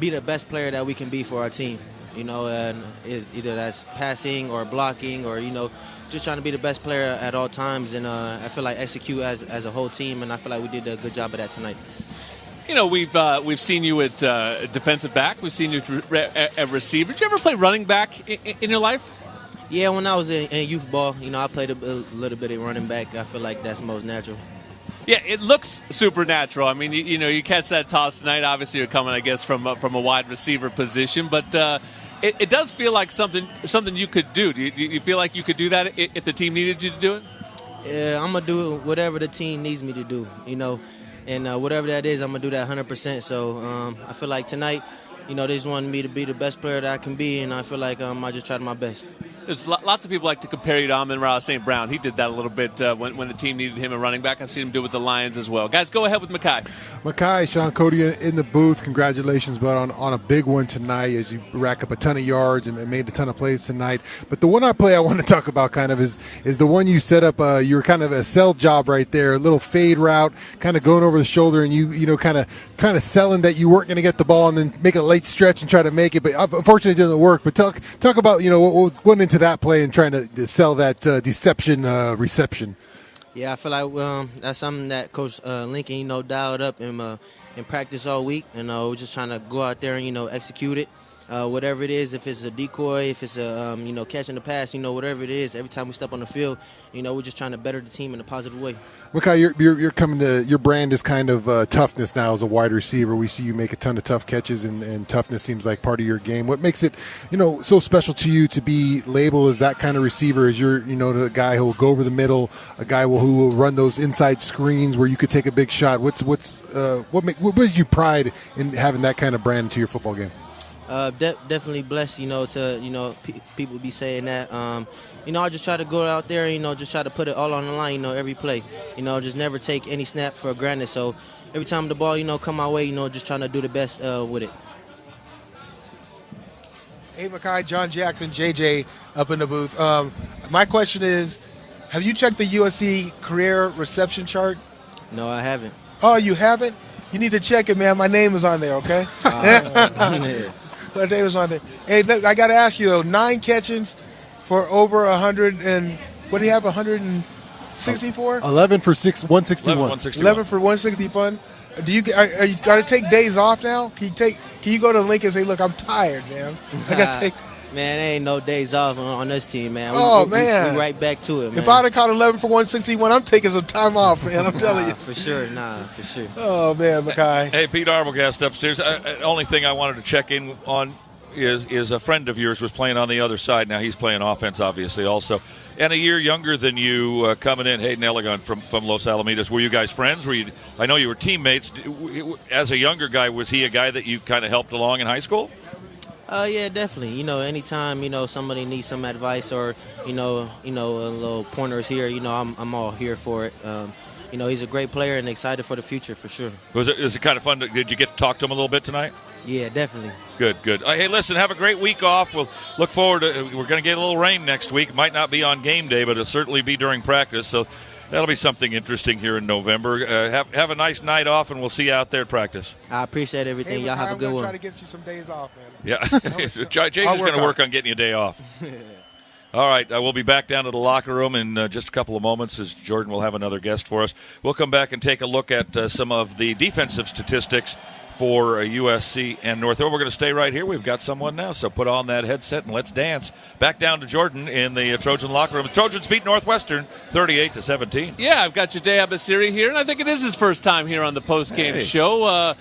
be the best player that we can be for our team, and either that's passing or blocking or, just trying to be the best player at all times. And I feel like execute as a whole team, and I feel like we did a good job of that tonight. We've seen you at defensive back. We've seen you at receiver. Did you ever play running back in your life? Yeah, when I was in youth ball, I played a little bit of running back. I feel like that's most natural. Yeah, it looks supernatural. I mean, you catch that toss tonight. Obviously, you're coming, I guess, from a wide receiver position, but it does feel like something you could do. Do you feel like you could do that if the team needed you to do it? Yeah, I'm gonna do whatever the team needs me to do. And whatever that is, I'm gonna do that 100%. So I feel like tonight, they just wanted me to be the best player that I can be, and I feel like I just tried my best. there's lots of people like to compare you to Amon-Ra St. Brown. He did that a little bit when the team needed him a running back. I've seen him do it with the Lions as well. Guys, go ahead with Makai. Makai, Shaun, Cody in the booth. Congratulations, bud, on a big one tonight as you rack up a ton of yards and made a ton of plays tonight. But the one play I want to talk about kind of is the one you set up. You were kind of a sell job right there, a little fade route, kind of going over the shoulder, and you know kind of selling that you weren't going to get the ball and then make a late stretch and try to make it. But unfortunately, it didn't work. But talk about what went into that play and trying to sell that deception reception. Yeah, I feel like that's something that Coach Lincoln, dialed up in practice all week, and we're just trying to go out there and execute it. Whatever it is, if it's a decoy, if it's a catching the pass, whatever it is, every time we step on the field, we're just trying to better the team in a positive way. Makai, you're coming to your brand is kind of toughness now as a wide receiver. We see you make a ton of tough catches, and toughness seems like part of your game. What makes it so special to you to be labeled as that kind of receiver? Is you're the guy who will go over the middle, a guy who will run those inside screens where you could take a big shot. What gives you pride in having that kind of brand to your football game? Definitely blessed, to people be saying that. I just try to go out there, just try to put it all on the line, every play. Just never take any snap for granted. So every time the ball, come my way, just trying to do the best with it. Hey, Makai, John Jackson, JJ up in the booth. My question is, have you checked the USC career reception chart? No, I haven't. Oh, you haven't? You need to check it, man. My name is on there, okay? My name is on there. Hey, I got to ask you, though, 9 catches for over 100 and what do you have, 164? 11 for 161. 11 for 161. Are you got to take days off now? Can you go to Lincoln and say, look, I'm tired, man. I got to take. Man, there ain't no days off on this team, man. Man. We right back to it, man. If I'd have caught 11 for 161, I'm taking some time off, man. I'm telling you. For sure. Oh, man, Makai. Hey, Pete Arbogast upstairs. Only thing I wanted to check in on is a friend of yours was playing on the other side. Now he's playing offense, obviously, also. And a year younger than you coming in, Hayden Elegant from Los Alamitos. Were you guys friends? I know you were teammates. As a younger guy, was he a guy that you kind of helped along in high school? Yeah, definitely. Anytime, somebody needs some advice or, a little pointers here, I'm all here for it. He's a great player and excited for the future for sure. Was it kind of fun? Did you get to talk to him a little bit tonight? Yeah, definitely. Good. Hey, listen, have a great week off. We'll look forward to we're going to get a little rain next week. Might not be on game day, but it'll certainly be during practice. So that'll be something interesting here in November. Have a nice night off, and we'll see you out there at practice. I appreciate everything. Hey, y'all have a good one. I'm going to try to get you some days off, man. Yeah. Jay's going to work on getting you a day off. All right, we'll be back down to the locker room in just a couple of moments as Jordan will have another guest for us. We'll come back and take a look at some of the defensive statistics for USC and Northwestern. We're going to stay right here. We've got someone now, so put on that headset and let's dance. Back down to Jordan in the Trojan locker room. The Trojans beat Northwestern 38-17. Yeah, I've got Jade Abasiri here, and I think it is his first time here on the postgame show.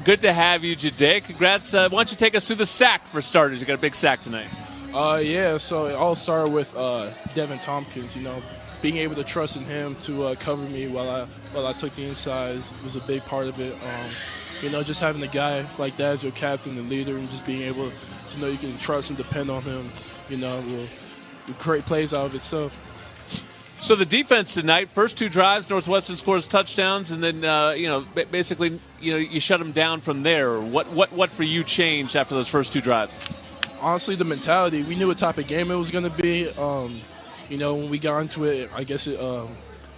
Good to have you, Jade. Congrats. Why don't you take us through the sack for starters? You got a big sack tonight. Yeah, so it all started with Devin Tompkins. Being able to trust in him to cover me while I took the inside was a big part of it. Just having a guy like that as your captain and leader, and just being able to know you can trust and depend on him, will create plays out of itself. So the defense tonight, first 2 drives, Northwestern scores touchdowns, and then basically you shut them down from there. What for you changed after those first 2 drives? Honestly, the mentality. We knew what type of game it was going to be. When we got into it, I guess it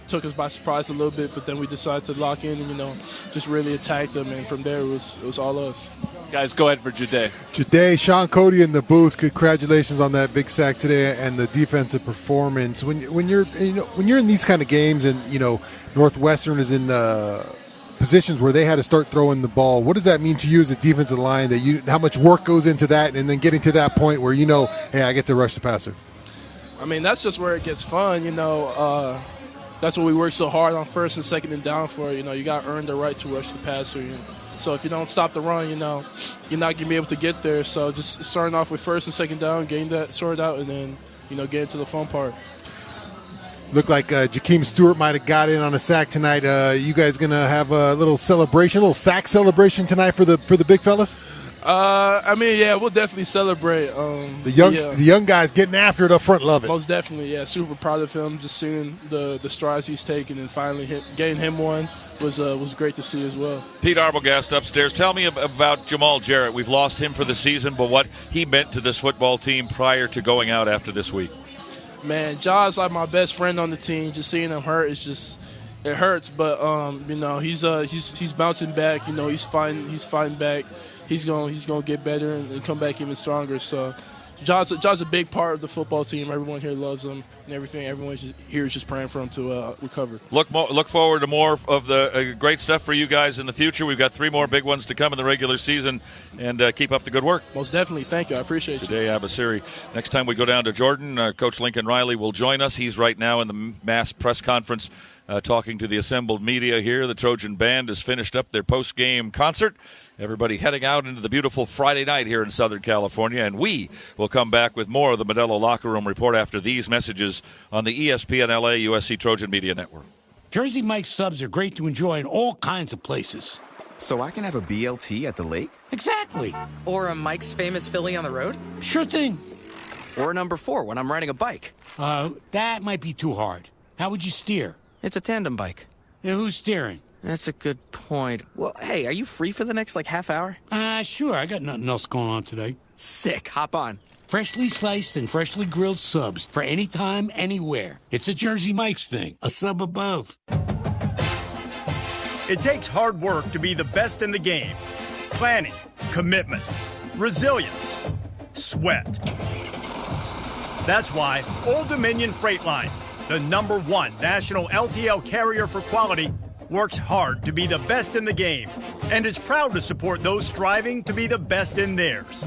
took us by surprise a little bit, but then we decided to lock in and just really attack them, and from there it was all us. Guys, go ahead for Jade. Jade, Shaun, Cody in the booth. Congratulations on that big sack today and the defensive performance. When you're in these kind of games and Northwestern is in positions where they had to start throwing the ball, what does that mean to you as a defensive line? How much work goes into that, and then getting to that point where hey, I get to rush the passer. I mean, that's just where it gets fun. That's what we work so hard on first and second and down for. You got to earn the right to rush the passer. So if you don't stop the run, you're not going to be able to get there. So just starting off with first and second down, getting that sorted out, and then, get into the fun part. Looked like Jakeem Stewart might have got in on a sack tonight. You guys going to have a little celebration, a little sack celebration tonight for the big fellas? We'll definitely celebrate. The young guys getting after it up front, love it. Most definitely, yeah. Super proud of him. Just seeing the strides he's taken and finally getting him one was great to see as well. Pete Arbogast upstairs. Tell me about Jamal Jarrett. We've lost him for the season, but what he meant to this football team prior to going out after this week. Man, Ja's like my best friend on the team. Just seeing him hurt it hurts. But he's bouncing back. He's fighting back. He's gonna get better and come back even stronger. So, Ja's a big part of the football team. Everyone here loves him and everything. Everyone here is just praying for him to recover. Look forward to more of the great stuff for you guys in the future. We've got 3 more big ones to come in the regular season, and keep up the good work. Most definitely. Thank you. I appreciate you. Today, Abasiri. Next time we go down to Jordan, Coach Lincoln Riley will join us. He's right now in the mass press conference talking to the assembled media here. The Trojan Band has finished up their post-game concert. Everybody heading out into the beautiful Friday night here in Southern California, and we will come back with more of the Modelo Locker Room Report after these messages on the ESPN LA USC Trojan Media Network. Jersey Mike's subs are great to enjoy in all kinds of places. So I can have a BLT at the lake? Exactly. Or a Mike's Famous Philly on the road? Sure thing. Or a number 4 when I'm riding a bike. That might be too hard. How would you steer? It's a tandem bike. Yeah, who's steering? That's a good point. Well, hey, are you free for the next, half hour? Sure. I got nothing else going on today. Sick. Hop on. Freshly sliced and freshly grilled subs for any time, anywhere. It's a Jersey Mike's thing. A sub above. It takes hard work to be the best in the game. Planning, commitment, resilience, sweat. That's why Old Dominion Freight Line, the #1 national LTL carrier for quality, works hard to be the best in the game and is proud to support those striving to be the best in theirs.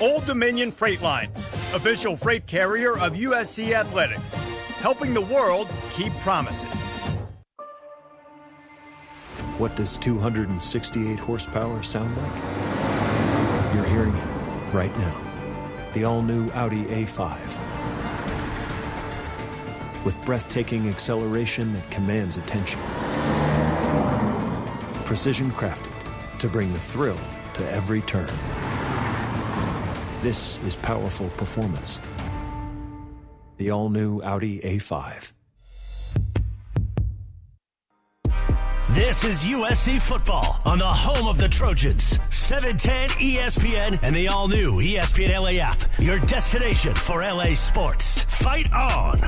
Old Dominion Freight Line, official freight carrier of USC Athletics, helping the world keep promises. What does 268 horsepower sound like? You're hearing it right now. The all-new Audi A5. With breathtaking acceleration that commands attention. Precision crafted to bring the thrill to every turn. This is powerful performance. The all-new Audi A5. This is USC football on the home of the Trojans. 710 ESPN and the all-new ESPN LA app. Your destination for LA sports. Fight on!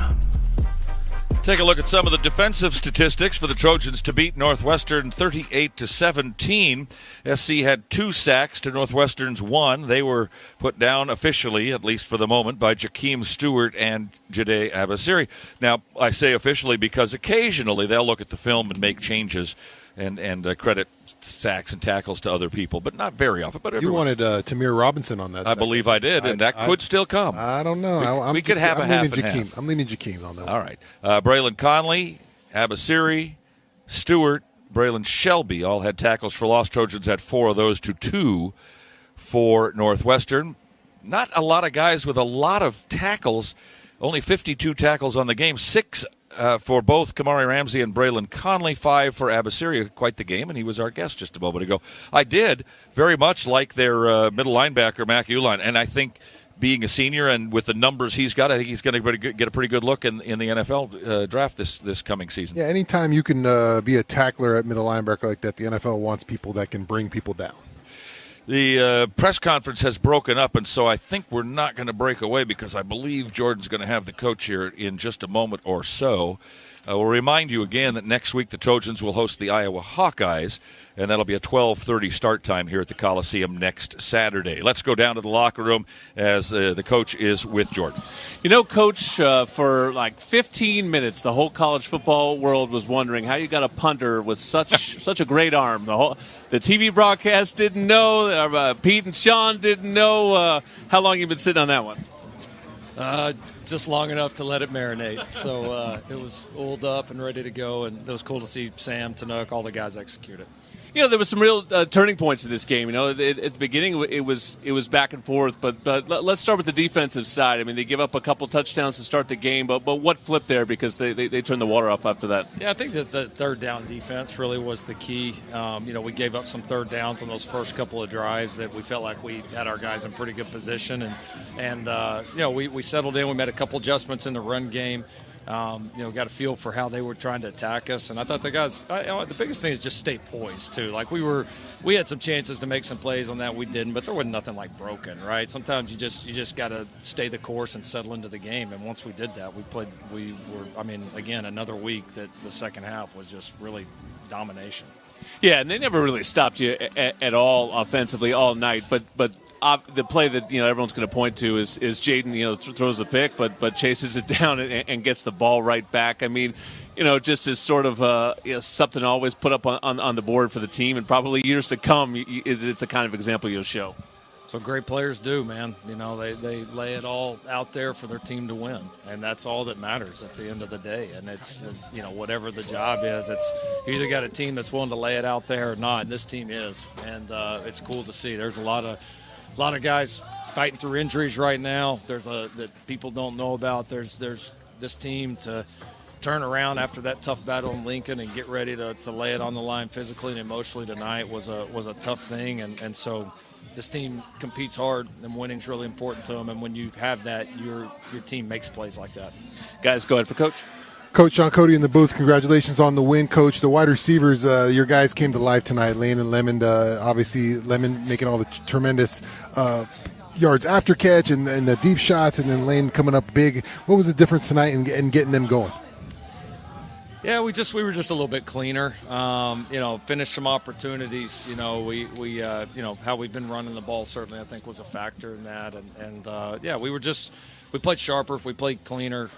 Take a look at some of the defensive statistics for the Trojans to beat Northwestern 38-17. SC had 2 sacks to Northwestern's 1. They were put down officially, at least for the moment, by Jakeem Stewart and Jade Abasiri. Now, I say officially because occasionally they'll look at the film and make changes and credit sacks and tackles to other people, but not very often. But you wanted Tamir Robinson on that. I believe I did, and that could still come. I don't know. We could have a half and half. I'm leaning Jakeem on that. All right. Braylon Conley, Abasiri, Stewart, Braylon Shelby all had tackles for loss. Trojans had 4 of those to 2 for Northwestern. Not a lot of guys with a lot of tackles. Only 52 tackles on the game. 6 for both Kamari Ramsey and Braylon Conley, 5 for Abasiri. Quite the game, and he was our guest just a moment ago. I did very much like their middle linebacker, Mac Uline, and I think being a senior and with the numbers he's got, I think he's going to get a pretty good look in the NFL draft this coming season. Yeah, anytime you can be a tackler at middle linebacker like that, the NFL wants people that can bring people down. The press conference has broken up, and so I think we're not going to break away because I believe Jordan's going to have the coach here in just a moment or so. We'll remind you again that next week the Trojans will host the Iowa Hawkeyes, and that'll be a 12:30 start time here at the Coliseum next Saturday. Let's go down to the locker room as the coach is with Jordan. Coach, for 15 minutes, the whole college football world was wondering how you got a punter with such a great arm. The TV broadcast didn't know. Pete and Shaun didn't know. How long you been sitting on that one? Just long enough to let it marinate. So it was oiled up and ready to go, and it was cool to see Sam, Tanook, all the guys execute it. There was some real turning points in this game. At the beginning, it was back and forth. But let's start with the defensive side. I mean, they give up a couple touchdowns to start the game, but what flipped there because they turned the water off after that? Yeah, I think that the third down defense really was the key. We gave up some third downs on those first couple of drives that we felt like we had our guys in pretty good position, and we settled in. We made a couple adjustments in the run game. Got a feel for how they were trying to attack us, and I thought the guys. The biggest thing is just stay poised too. Like we had some chances to make some plays on that, we didn't, but there wasn't nothing like broken, right? Sometimes you just got to stay the course and settle into the game. And once we did that, again, another week that the second half was just really domination. Yeah, and they never really stopped you at all offensively all night, but. The play that everyone's going to point to is Jaden throws a pick, but chases it down and gets the ball right back. I mean, just as sort of something always put up on the board for the team, and probably years to come, it's the kind of example you'll show. So great players do, man. They lay it all out there for their team to win, and that's all that matters at the end of the day. And it's whatever the job is, it's you either got a team that's willing to lay it out there or not, and this team is, and it's cool to see. There's a lot of guys fighting through injuries right now. That people don't know about. There's this team to turn around after that tough battle in Lincoln and get ready to lay it on the line physically and emotionally tonight was a tough thing. And so this team competes hard, and winning's really important to them. And when you have that, your team makes plays like that. Guys, go ahead for Coach. Coach Shaun, Cody in the booth. Congratulations on the win, Coach. The wide receivers, your guys came to life tonight. Lane and Lemon, obviously Lemon making all the tremendous yards after catch and the deep shots, and then Lane coming up big. What was the difference tonight in getting them going? Yeah, we were just a little bit cleaner. Finished some opportunities. We how we've been running the ball certainly I think was a factor in that, we played sharper, we played cleaner,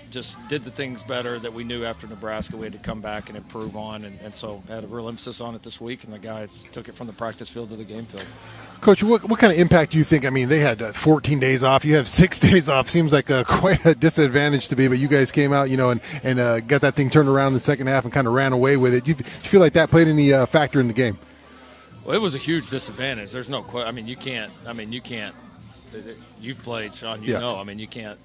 just did the things better that we knew after Nebraska we had to come back and improve on, and so had a real emphasis on it this week, and the guys took it from the practice field to the game field. Coach, what kind of impact do you think? I mean, they had 14 days off. You have 6 days off. Seems like quite a disadvantage to be, but you guys came out, and got that thing turned around in the second half and kind of ran away with it. Do you feel like that played any factor in the game? Well, it was a huge disadvantage. There's no question. You can't. You've played, Shaun. You can't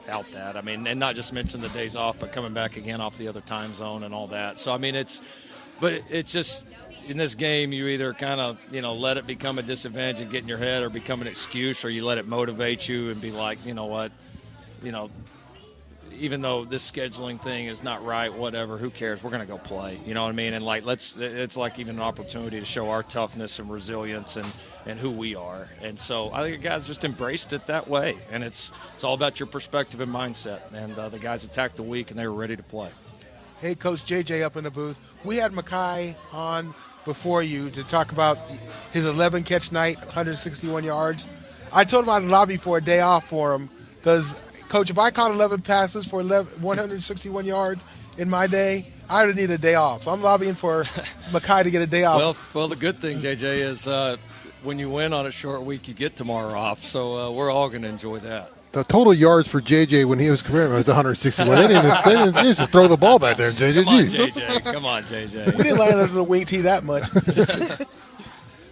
out that. And not just mention the days off, but coming back again off the other time zone and all that. So it's just in this game, you either kind of let it become a disadvantage and get in your head, or become an excuse, or you let it motivate you and be like, even though this scheduling thing is not right, whatever, who cares? We're going to go play. You know what I mean? And it's like even an opportunity to show our toughness and resilience and who we are. And so I think the guys just embraced it that way. And it's all about your perspective and mindset. And the guys attacked the week, and they were ready to play. Hey, Coach JJ up in the booth. We had Makai on before you to talk about his 11-catch night, 161 yards. I told him I'd lobby for a day off for him because – Coach, if I caught 11 passes for 161 yards in my day, I would need a day off. So I'm lobbying for Makai to get a day off. Well, the good thing, JJ, is when you win on a short week, you get tomorrow off. So we're all going to enjoy that. The total yards for JJ when he was career was 161. They didn't just throw the ball back there, JJ. Come on, JJ. We didn't land under the wing tee that much.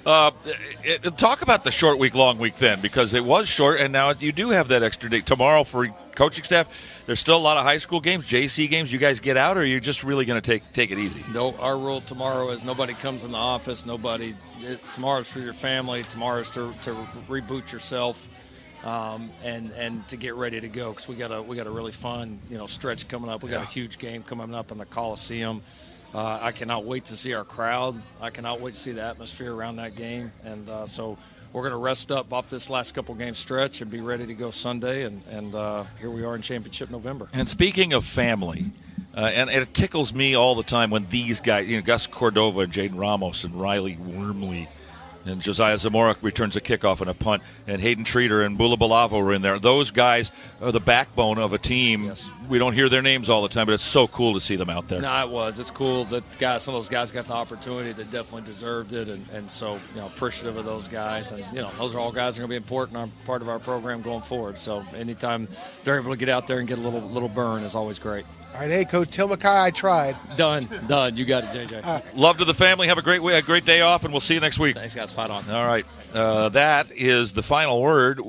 Talk about the short week, long week then, because it was short, and now you do have that extra day. Tomorrow for coaching staff, there's still a lot of high school games, JC games. You guys get out, or are you just really going to take it easy? No, our rule tomorrow is nobody comes in the office. Tomorrow's for your family. Tomorrow's to reboot yourself and to get ready to go, because we got a really fun stretch coming up. We got a huge game coming up in the Coliseum. I cannot wait to see our crowd. I cannot wait to see the atmosphere around that game. And so we're going to rest up off this last couple game stretch and be ready to go Sunday. And here we are in Championship November. And speaking of family, and it tickles me all the time when these guys, Gus Cordova and Jaden Ramos and Riley Wormley and Josiah Zamora returns a kickoff and a punt, and Hayden Treater and Bula Balavo are in there. Those guys are the backbone of a team. Yes. We don't hear their names all the time, but it's so cool to see them out there. No, it was. It's cool that some of those guys got the opportunity that definitely deserved it, and so appreciative of those guys. And those are all guys that are going to be important part of our program going forward. So anytime they're able to get out there and get a little burn is always great. All right, hey, Coach, tell Makai I tried. Done. You got it, JJ. Love to the family. Have a great day off, and we'll see you next week. Thanks, guys. Fight on. All right. That is the final word.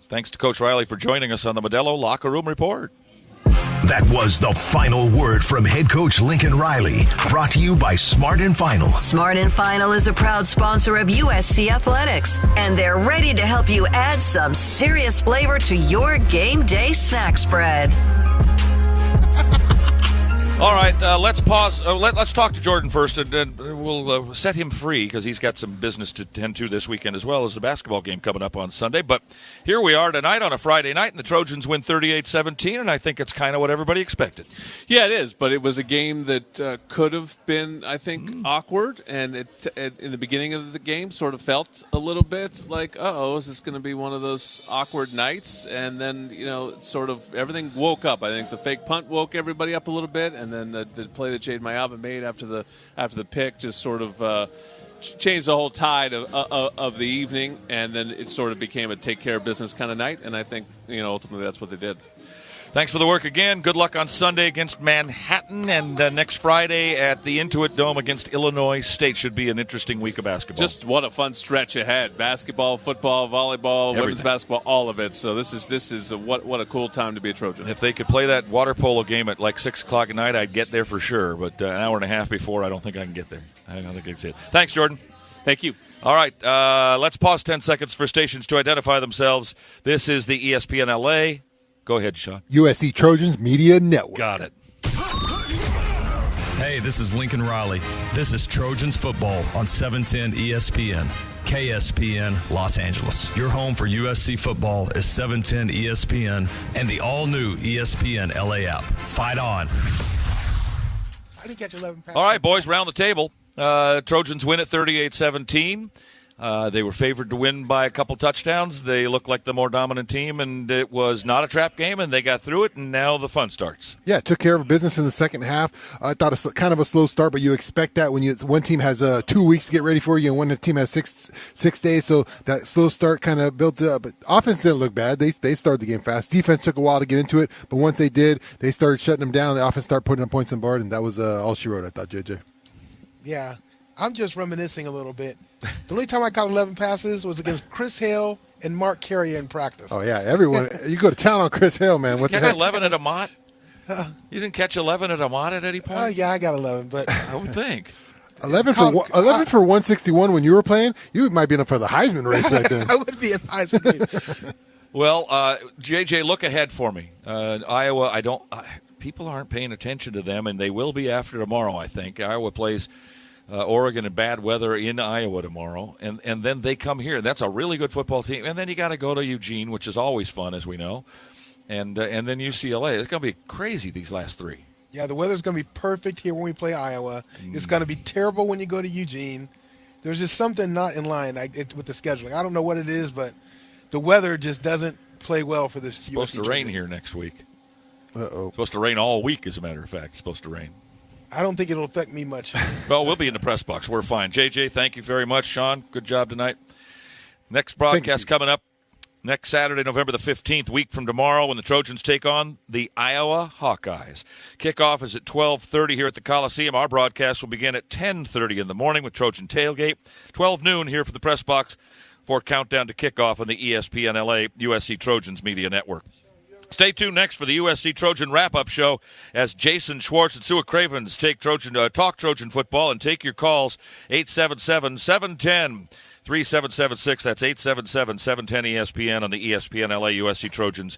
Thanks to Coach Riley for joining us on the Modelo Locker Room Report. That was the final word from head coach Lincoln Riley. Brought to you by Smart & Final. Smart & Final is a proud sponsor of USC Athletics, and they're ready to help you add some serious flavor to your game day snack spread. All right, let's pause. Let's talk to Jordan first, and we'll set him free because he's got some business to tend to this weekend as well as the basketball game coming up on Sunday. But here we are tonight on a Friday night, and the Trojans win 38-17, and I think it's kind of what everybody expected. Yeah, it is, but it was a game that could have been, I think, awkward, and it in the beginning of the game sort of felt a little bit like, is this going to be one of those awkward nights? And then, sort of everything woke up. I think the fake punt woke everybody up a little bit, and then the play that Jade Mayava made after the pick just sort of changed the whole tide of the evening, and then it sort of became a take care of business kind of night, and I think ultimately that's what they did. Thanks for the work again. Good luck on Sunday against Manhattan, and next Friday at the Intuit Dome against Illinois State. Should be an interesting week of basketball. Just what a fun stretch ahead. Basketball, football, volleyball, everything. Women's basketball, all of it. So this is what a cool time to be a Trojan. If they could play that water polo game at like 6 o'clock at night, I'd get there for sure. But an hour and a half before, I don't think I can get there. I don't think I can see it. Thanks, Jordan. Thank you. All right, let's pause 10 seconds for stations to identify themselves. This is the ESPN LA. Go ahead, Shaun. USC Trojans Media Network. Got it. Hey, this is Lincoln Riley. This is Trojans football on 710 ESPN. KSPN Los Angeles. Your home for USC football is 710 ESPN and the all-new ESPN LA app. Fight on. I didn't catch 11 passes. All right, boys, round the table. Trojans win at 38-17. They were favored to win by a couple touchdowns. They looked like the more dominant team, and it was not a trap game, and they got through it, and now the fun starts. Yeah, it took care of business in the second half. I thought it's kind of a slow start, but you expect that when one team has 2 weeks to get ready for you, and one team has six days, so that slow start kind of built up. But offense didn't look bad. They started the game fast. Defense took a while to get into it, but once they did, they started shutting them down. The offense started putting up points on board, and that was all she wrote, I thought, JJ. Yeah, I'm just reminiscing a little bit. The only time I got 11 passes was against Chris Hale and Mark Carrier in practice. Oh, yeah, everyone. You go to town on Chris Hale, man. What you the heck? 11 at Amat? You didn't catch 11 at Amat at any point? Yeah, I got 11, but I would think. 11 for 161 when you were playing? You might be in for the Heisman race back then. I would be in the Heisman race. Well, JJ, look ahead for me. Iowa, people aren't paying attention to them, and they will be after tomorrow, I think. Iowa plays Oregon in bad weather in Iowa tomorrow, and then they come here. That's a really good football team. And then you got to go to Eugene, which is always fun, as we know, and then UCLA. It's going to be crazy these last three. Yeah, the weather's going to be perfect here when we play Iowa. It's going to be terrible when you go to Eugene. There's just something not in line with the scheduling. I don't know what it is, but the weather just doesn't play well for this. It's supposed to rain here next week. Uh-oh. It's supposed to rain all week, as a matter of fact. It's supposed to rain. I don't think it'll affect me much. Well, we'll be in the press box. We're fine. JJ, thank you very much. Shaun, good job tonight. Next broadcast coming up next Saturday, November the 15th, week from tomorrow, when the Trojans take on the Iowa Hawkeyes. Kickoff is at 12:30 here at the Coliseum. Our broadcast will begin at 10:30 in the morning with Trojan Tailgate. 12 noon here for the press box for countdown to kickoff on the ESPN LA USC Trojans Media Network. Stay tuned next for the USC Trojan wrap-up show as Jason Schwartz and Sua Cravens talk Trojan football and take your calls. 877-710-3776. That's 877-710-ESPN on the ESPN LA USC Trojans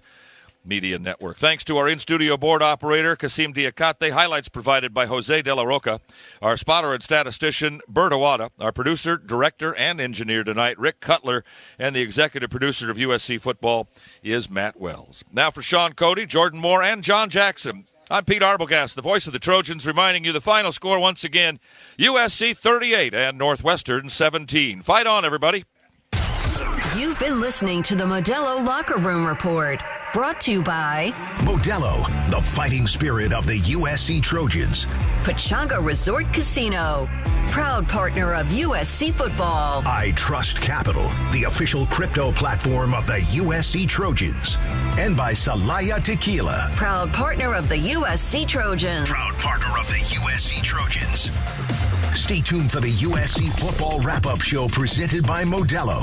Media Network. Thanks to our in-studio board operator, Kasim Diakate. Highlights provided by Jose De La Roca. Our spotter and statistician, Bert Awada. Our producer, director, and engineer tonight, Rick Cutler. And the executive producer of USC Football is Matt Wells. Now for Shaun, Cody, Jordan Moore, and John Jackson, I'm Pete Arbogast, the voice of the Trojans, reminding you the final score once again, USC 38 and Northwestern 17. Fight on, everybody. You've been listening to the Modelo Locker Room Report. Brought to you by Modelo, the fighting spirit of the USC Trojans. Pechanga Resort Casino. proud partner of USC football. I Trust Capital, the official crypto platform of the USC Trojans. And by Salaya Tequila, proud partner of the USC Trojans. Proud partner of the USC Trojans. Stay tuned for the USC Football Wrap-Up Show presented by Modelo.